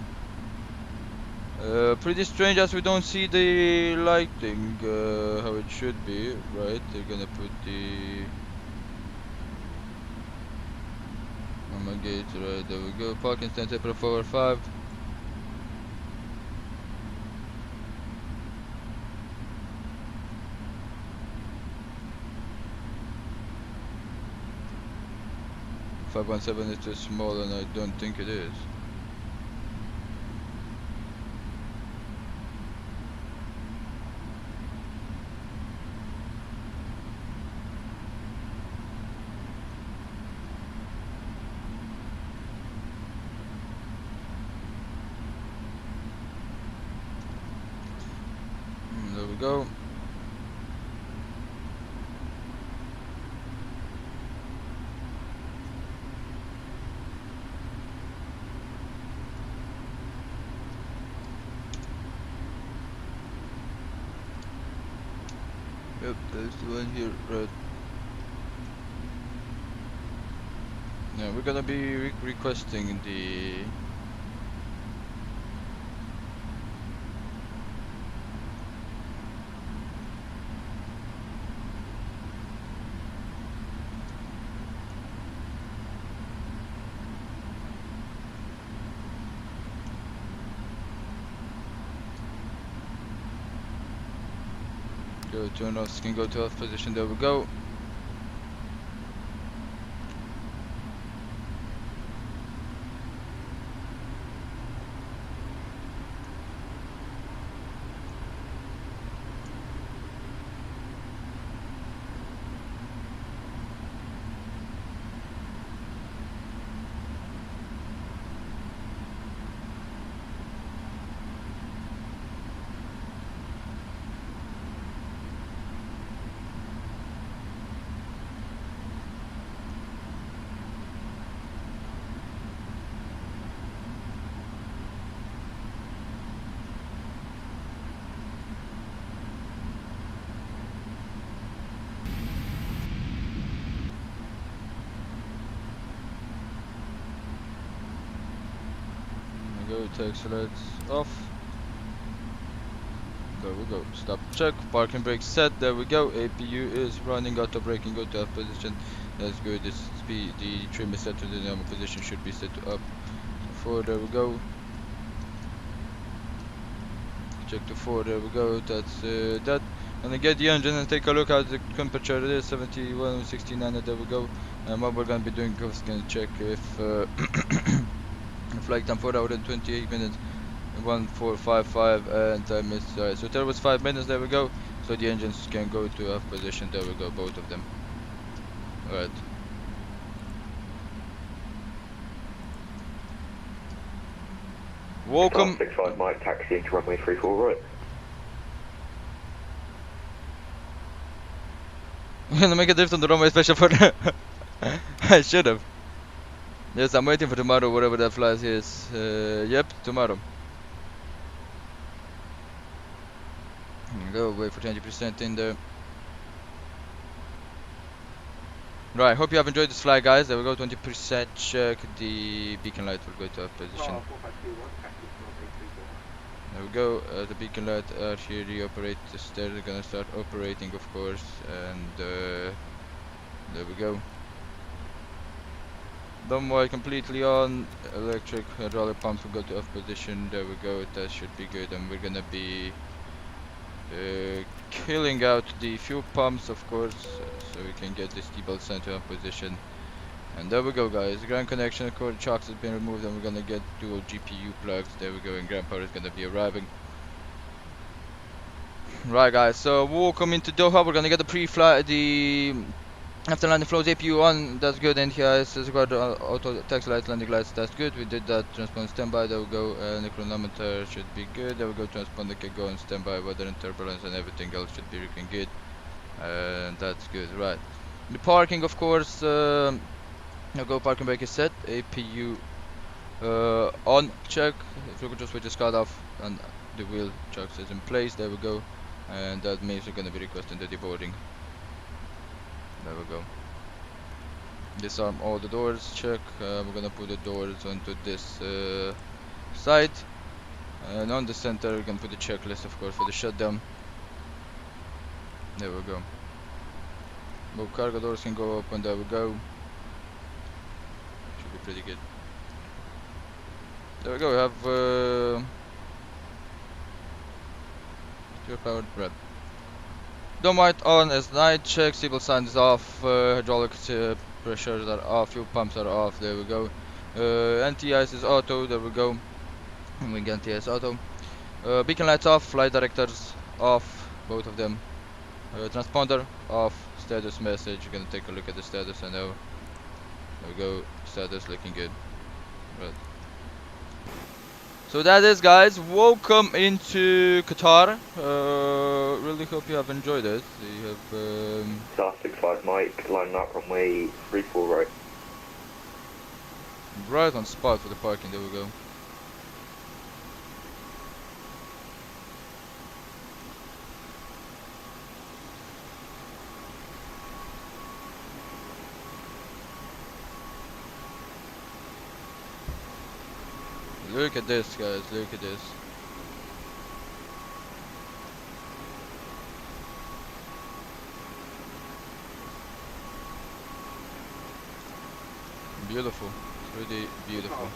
Pretty strange as we don't see the lighting how it should be, right? They're gonna put the on my gate, right? There we go. Parking stand April 4-5. .517 is too small, and I don't think it is. There we go. Yep, there's the one here, right. Yeah, we're gonna be requesting the go turn off, can go to off position. There we go. Go, taxi lights off. There we go. Stop, check. Parking brake set. There we go. APU is running. Auto braking. Go to off position. That's good. The speed, the trim is set to the normal position. Should be set to up. 4. There we go. Check to 4. There we go. That's that. And get the engine and take a look at the temperature. It is 71, 69. There we go. And what we're gonna be doing is gonna check if. Flight time 4 hours and 28 minutes, 1455, and time is so there was 5 minutes. There we go. So the engines can go to off position. There we go, both of them. Alright. Welcome. 65 Mike, taxi to runway 34 right. I'm gonna make a drift on the runway special for I should have. Yes, I'm waiting for tomorrow, whatever that flight is. Yep, tomorrow. Go, wait for 20% in there. Right, hope you have enjoyed this flight, guys. There we go, 20% check. The beacon light will go to off position. There we go, the beacon light are here, reoperate. They're gonna start operating, of course, and there we go. Runway completely on, electric hydraulic pumps will go to off position. There we go, that should be good, and we're gonna be killing out the fuel pumps, of course, so we can get this T-belt sent to off position. And there we go, guys. Ground connection, core chocks has been removed, and we're gonna get dual GPU plugs. There we go, and ground power is gonna be arriving. Right, guys. So welcome into Doha. We're gonna get the pre-flight, the after landing flows APU on. That's good. And here is squad auto taxi lights, landing lights. That's good. We did that. Transponder standby. There we go. And the chronometer should be good. There we go. Transponder can go on standby. Weather and turbulence and everything else should be looking good. And that's good. Right. The parking, of course. Now go parking brake is set, APU on check. If we could just switch the SCAD off and the wheel chocks is in place, there we go. And that means we're gonna be requesting the deboarding. There we go. Disarm all the doors, check. We're gonna put the doors onto this side. And on the center we're gonna put the checklist, of course, for the shutdown. There we go. Both cargo doors can go open, there we go. Be pretty good. There we go, we have fuel powered red. Dome light on as night check, signal sign is off, hydraulic pressures are off, fuel pumps are off, there we go. NTIS is auto, there we go. And we get NTIS auto. Beacon lights off, flight directors off, both of them. Transponder off, status message, you're gonna take a look at the status and there we go, status looking good. Right. So that is, guys, welcome into Qatar. Really hope you have enjoyed it. You have Star 65 Mike, line up runway 34 right. Right on spot for the parking, there we go. Look at this, guys, look at this. Beautiful, really beautiful.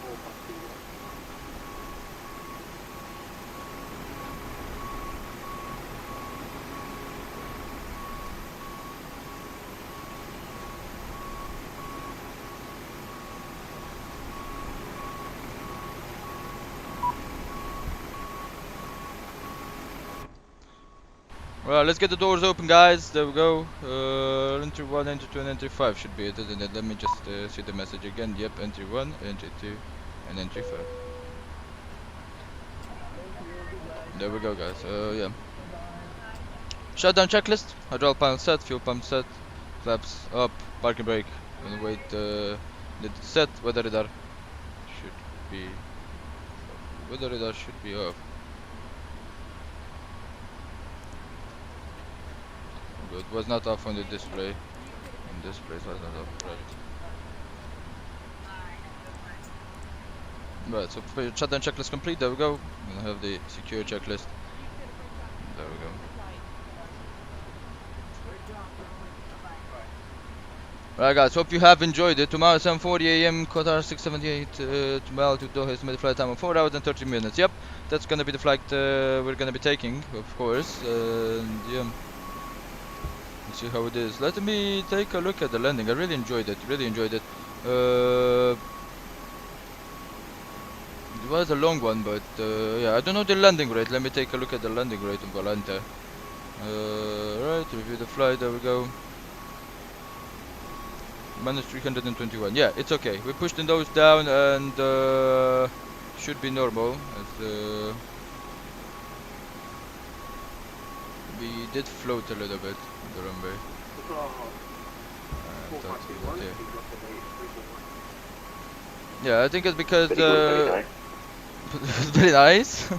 Well, let's get the doors open, guys. There we go. Entry 1, entry 2, and entry 5 should be it, isn't it? Let me just see the message again. Yep, entry 1, entry 2, and entry 5. There we go, guys. Yeah. Shutdown checklist. Hydraulic panel set, fuel pump set, flaps up, parking brake. Gonna wait. Set. Weather radar should be. Weather radar should be off. Good. Was not off on the display. On display, so was not off. Right. Right. So shutdown checklist complete. There we go. We're gonna have the secure checklist. There we go. Right, guys, hope you have enjoyed it. Tomorrow 7:40 AM, Qatar 678 tomorrow to Doha, estimated flight time of 4 hours and 30 minutes. Yep, that's gonna be the flight we're gonna be taking, of course. And yeah, let's see how it is. Let me take a look at the landing. I really enjoyed it. Really enjoyed it. It was a long one, but yeah, I don't know the landing rate. Let me take a look at the landing rate of Galante. Right, review the flight. There we go. Minus 321. Yeah, it's okay. We pushed the nose down and should be normal. As we did float a little bit on the runway. Yeah, I think it's because Very good, very nice. it's very nice.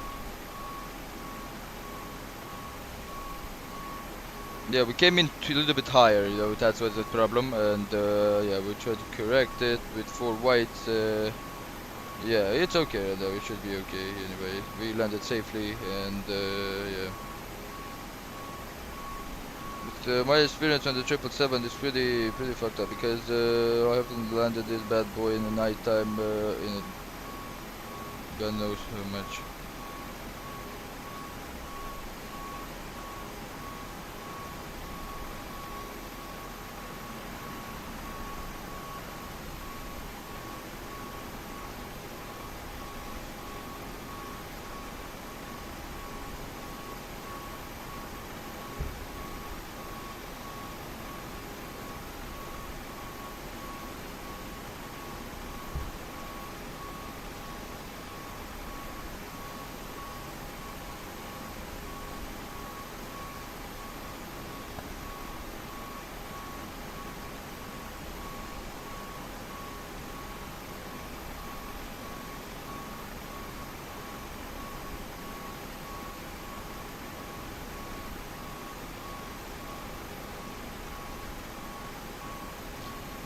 Yeah, we came in a little bit higher, you know, that was the problem, and yeah, we tried to correct it with 4 whites. Yeah, it's okay though, it should be okay anyway. We landed safely, and yeah. But my experience on the 777 is pretty fucked up, because I haven't landed this bad boy in the night time, in God knows how much.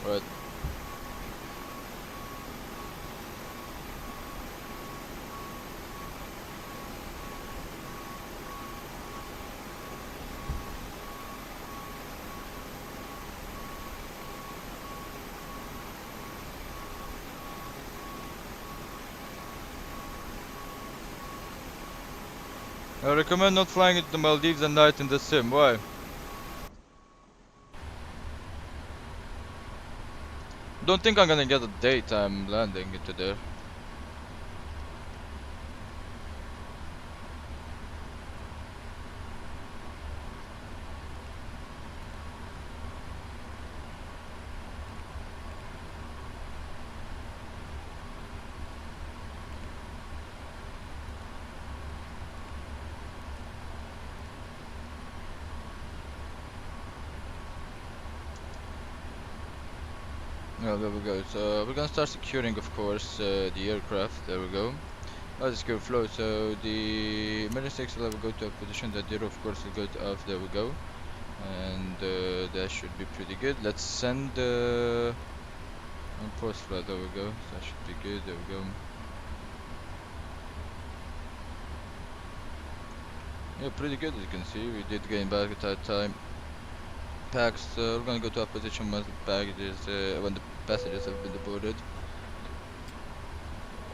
Right. I recommend not flying into the Maldives at night in the sim. Why? Don't think I'm gonna get a daytime landing into there. Yeah, there we go. So we're gonna start securing, of course, the aircraft. There we go. Let's go flow. So the Mini-6 will go to a position that zero, of course, will go to off. There we go. And that should be pretty good. Let's send on post flight. There we go. That should be good. There we go. Yeah, pretty good, as you can see. We did gain back at that time. Packs, we're gonna go to our position once the packages, when the passengers have been deported.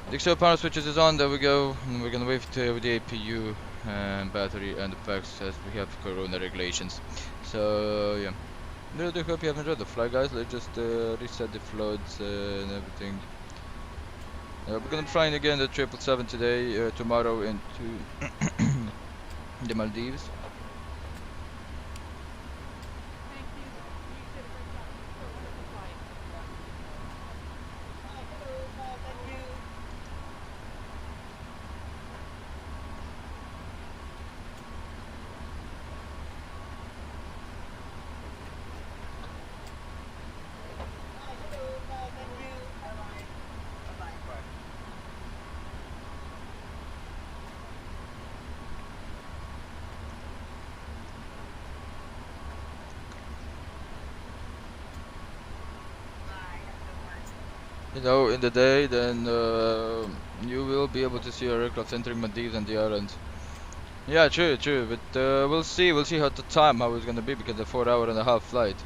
The external power switches is on, there we go. And we're gonna wait with the APU and battery and the packs, as we have corona regulations. So yeah, I do hope you have enjoyed the flight, guys. Let's just reset the floats and everything. We're gonna be flying again the 777 today, tomorrow into the Maldives. You know, in the day, then you will be able to see your aircraft entering Maldives and the islands. Yeah, true, but we'll see how the time, how it's gonna be, because the 4-hour-and-a-half flight.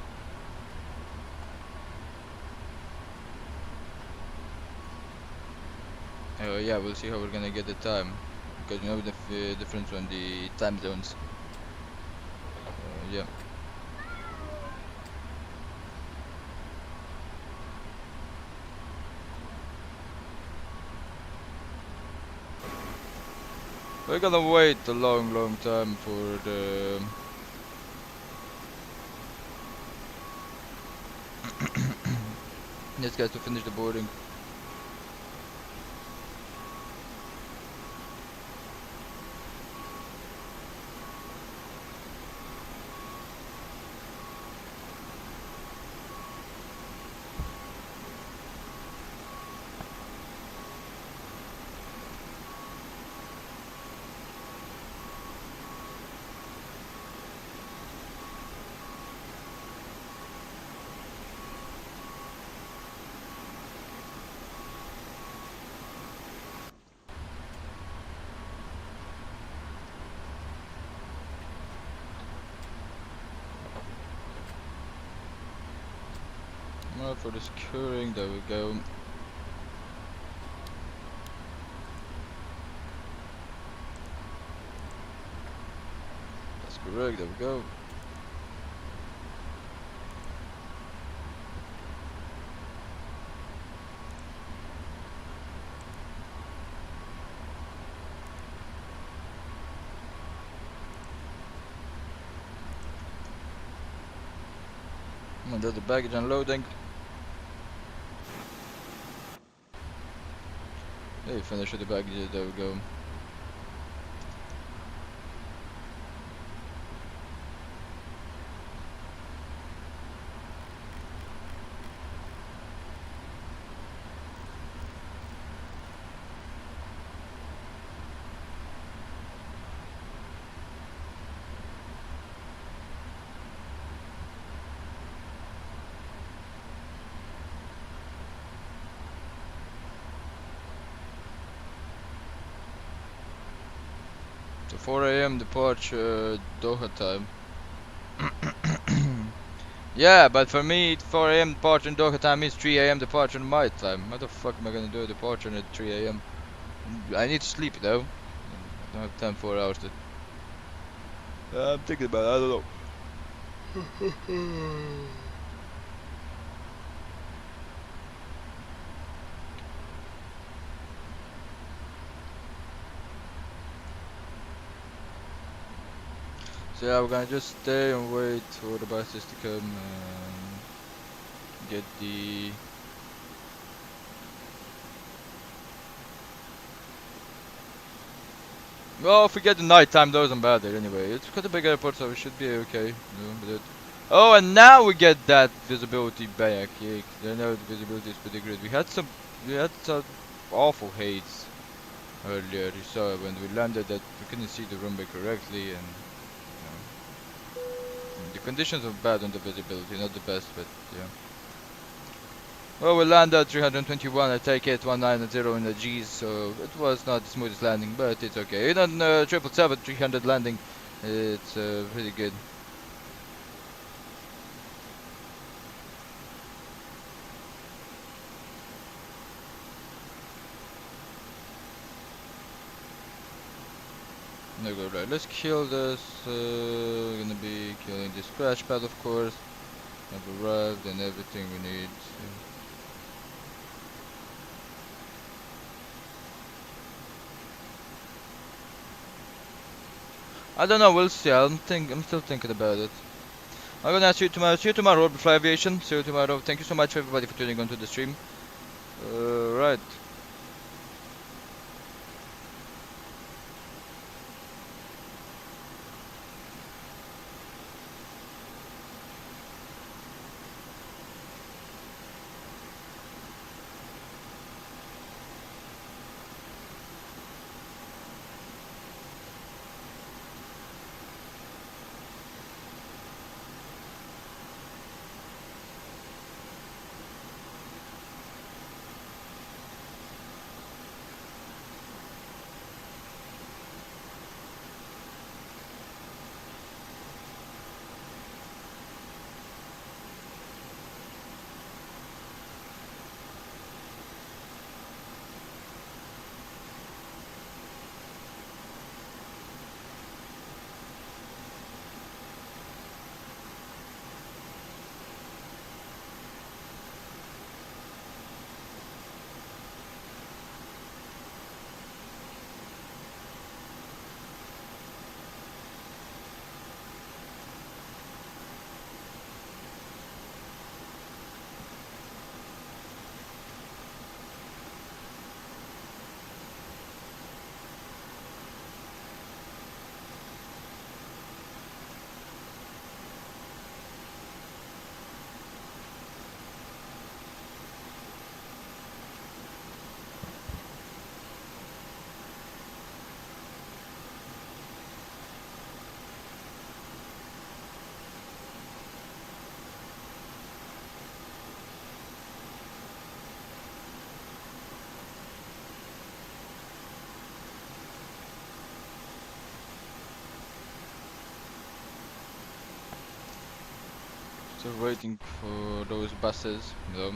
Yeah, we'll see how we're gonna get the time, because you know the difference on the time zones. Yeah. We're gonna wait a long time for the these guys to finish the boarding. Well, for the securing, there we go. That's correct, there we go. Under the baggage unloading. Hey, finish with the baggage, there we go. So 4 AM departure Doha time. Yeah, but for me 4 AM departure in Doha time means 3 AM departure in my time. How the fuck am I gonna do a departure at 3 AM? I need to sleep though. I don't have time 4 hours to... I'm thinking about it, I don't know. So yeah, we're gonna just stay and wait for the buses to come and get the... Well, if we get the night time, doesn't matter anyway. It's got a big airport, so we should be okay. With it. Oh, and now we get that visibility back. Yeah, I know the visibility is pretty good. We had some awful haze earlier. You saw when we landed that we couldn't see the runway correctly, and the conditions were bad on the visibility, not the best, but yeah. Well, we landed at 321, I take it 190 in the G's, so it was not the smoothest landing, but it's okay. Even on 777-300 landing, it's pretty good. No go right. Let's kill this. We're gonna be killing this crash pad, of course. Have arrived and everything we need. I don't know. We'll see. I'm still thinking about it. I'm gonna see you tomorrow. See you tomorrow, Overfly Aviation. See you tomorrow. Thank you so much everybody for tuning on to the stream. Right. Still waiting for those buses, though.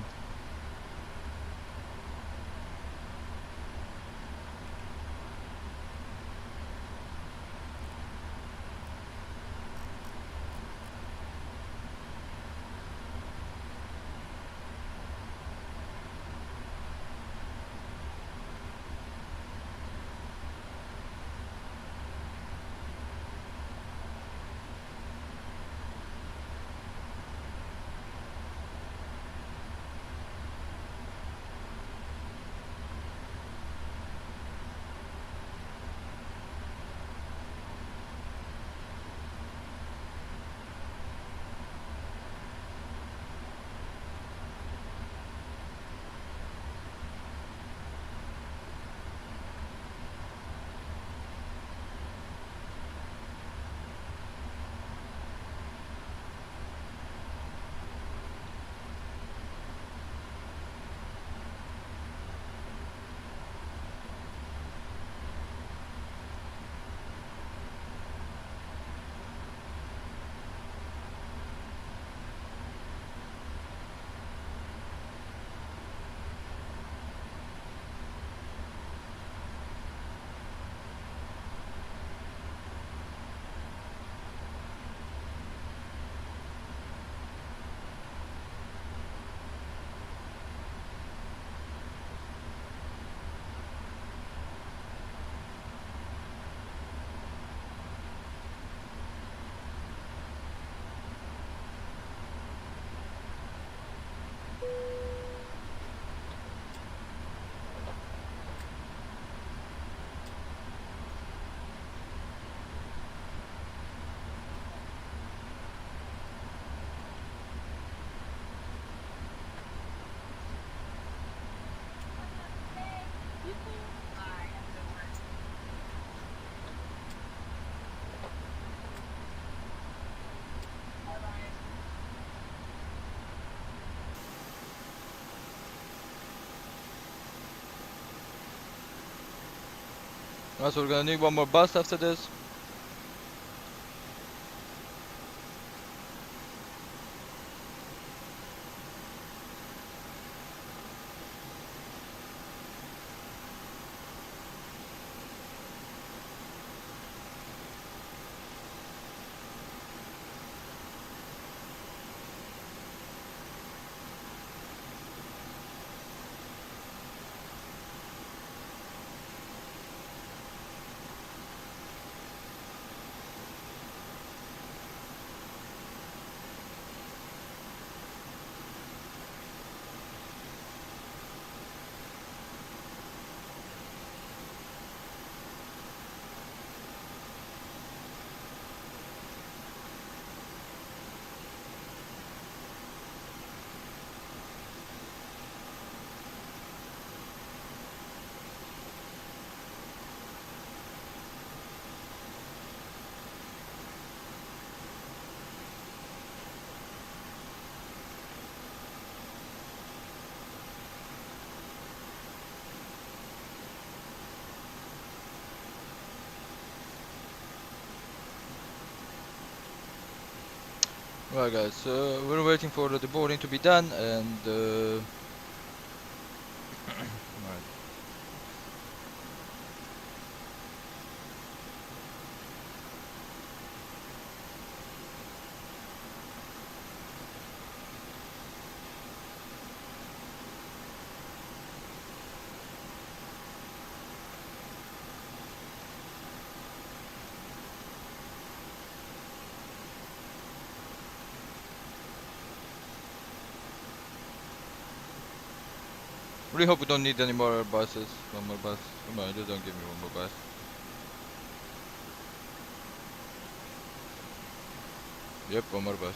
So we're gonna need one more bus after this. Right guys, so we're waiting for the boarding to be done and right. Really hope we don't need any more buses. One more bus. Come on, just don't give me one more bus. Yep, one more bus.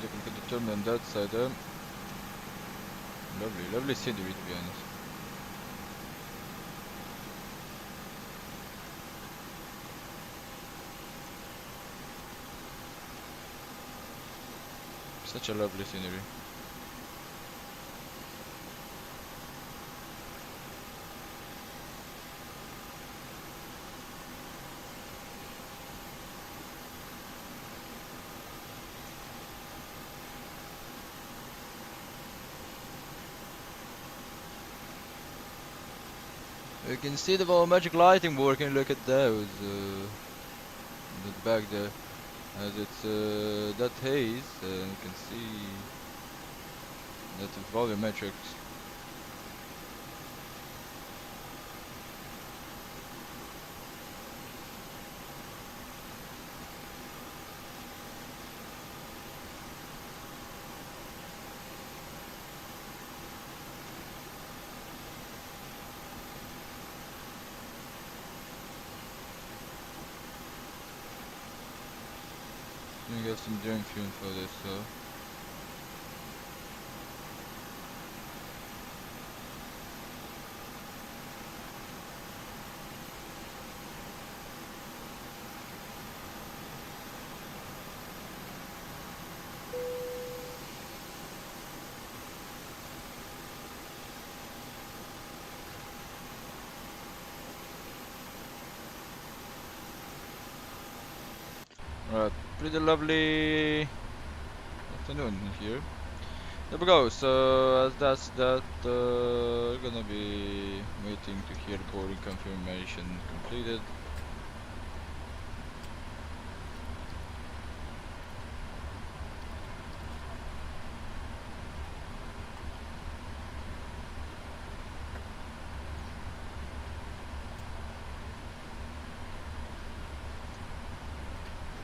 Look at the terminal on that side there. Lovely, lovely scenery to be honest. Such a lovely scenery. You can see the whole magic lighting working. Look at those. That back there, as it's that haze, and you can see that volumetrics. We have some drain fuel for this, so. Right, pretty lovely afternoon here. There we go. So as that's that, gonna be waiting to hear boarding confirmation completed.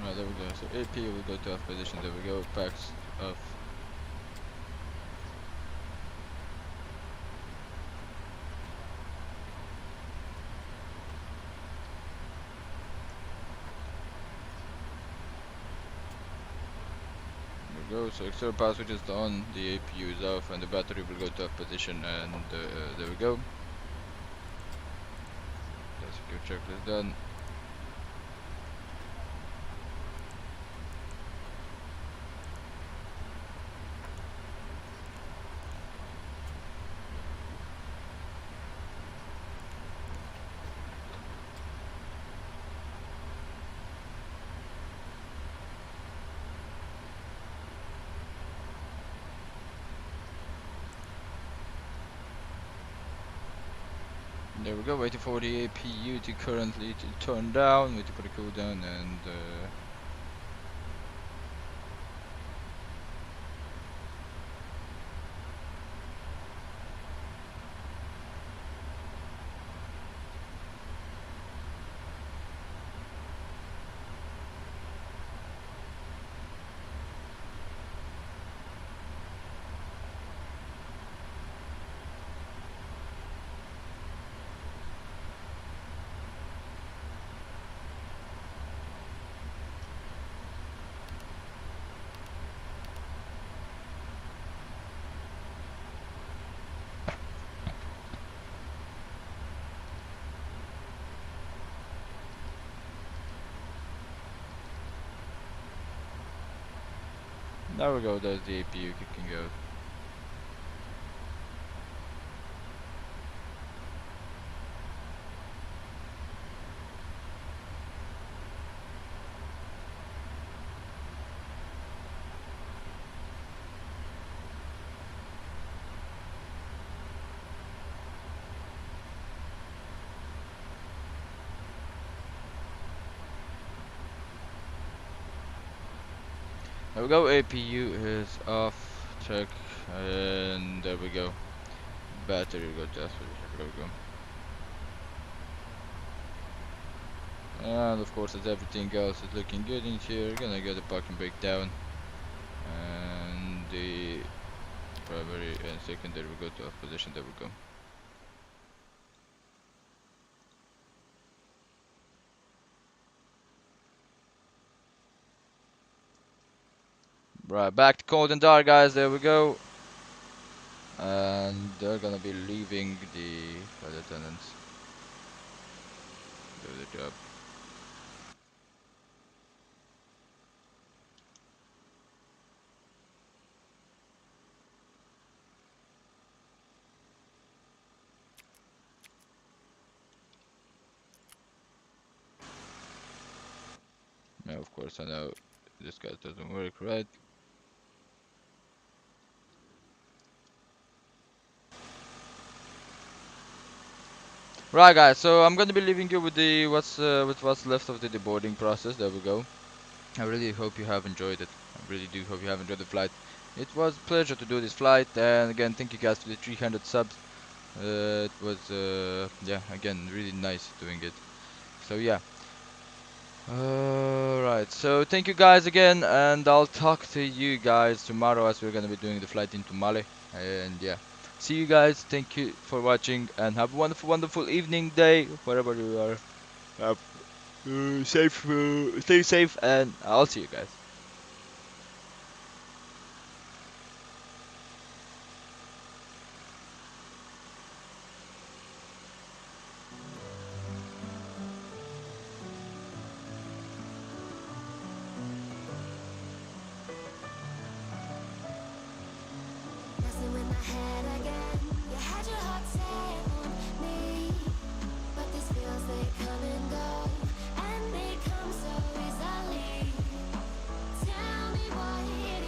Right, there we go. So AP will go to off position. There we go. Packs off. Go, so external power switch is on, the APU is off, and the battery will go to off position, and there we go. The secure checklist done. There we go, waiting for the APU to currently to turn down, waiting for the cooldown, and there we go, there's the APU kicking out. There we go, APU is off, check, and there we go. Battery will go to off position, there we go. And of course, as everything else is looking good in here, gonna get the parking brake down, and the primary and secondary will go to off position, there we go. Right, back to cold and dark, guys, there we go. And they're gonna be leaving the flight attendants. Do the job. of course, I know this guy doesn't work, right? Right, guys. So I'm gonna be leaving you with the with what's left of the deboarding process. There we go. I really hope you have enjoyed it. I really do hope you have enjoyed the flight. It was a pleasure to do this flight, and again, thank you guys for the 300 subs. It was yeah, again, really nice doing it. So yeah. Alright, so thank you guys again, and I'll talk to you guys tomorrow as we're gonna be doing the flight into Mali. And yeah, see you guys. Thank you for watching, and have a wonderful, wonderful evening, day, wherever you are. Have stay safe, and I'll see you guys. Messing with my head again. You had your heart set on me, but these feels they come and go, and they come so easily. Tell me what it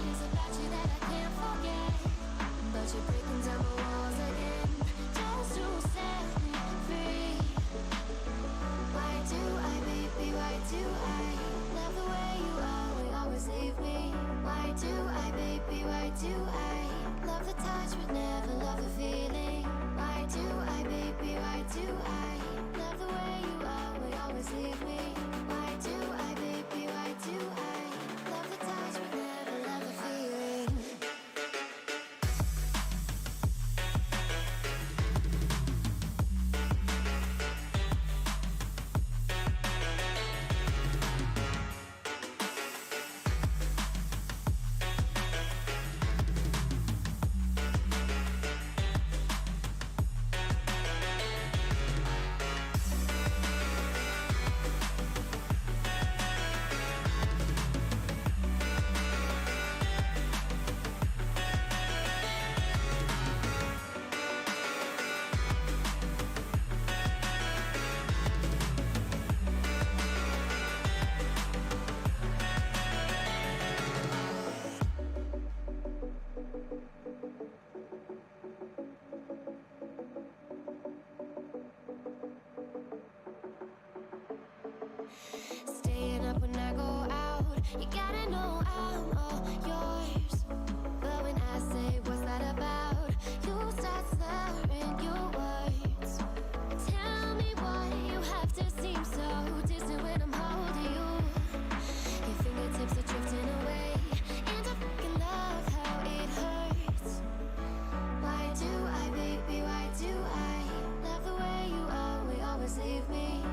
is about you that I can't forget, but you're breaking down the walls again just to set me free. Why do I, baby? Why do I love the way you always leave me? Why do I, baby? Why do I love the touch but never love the feeling? Why do I, baby? Why do I love the way you always leave me? Why do I, baby? Why do I love the touch but never love the feeling? Staying up when I go out, you gotta know I'm all yours. But when I say what's that about, you start slurring your words. Tell me why you have to seem so distant when I'm holding you. Your fingertips are drifting away, and I fucking love how it hurts. Why do I, baby, why do I love the way you always leave me?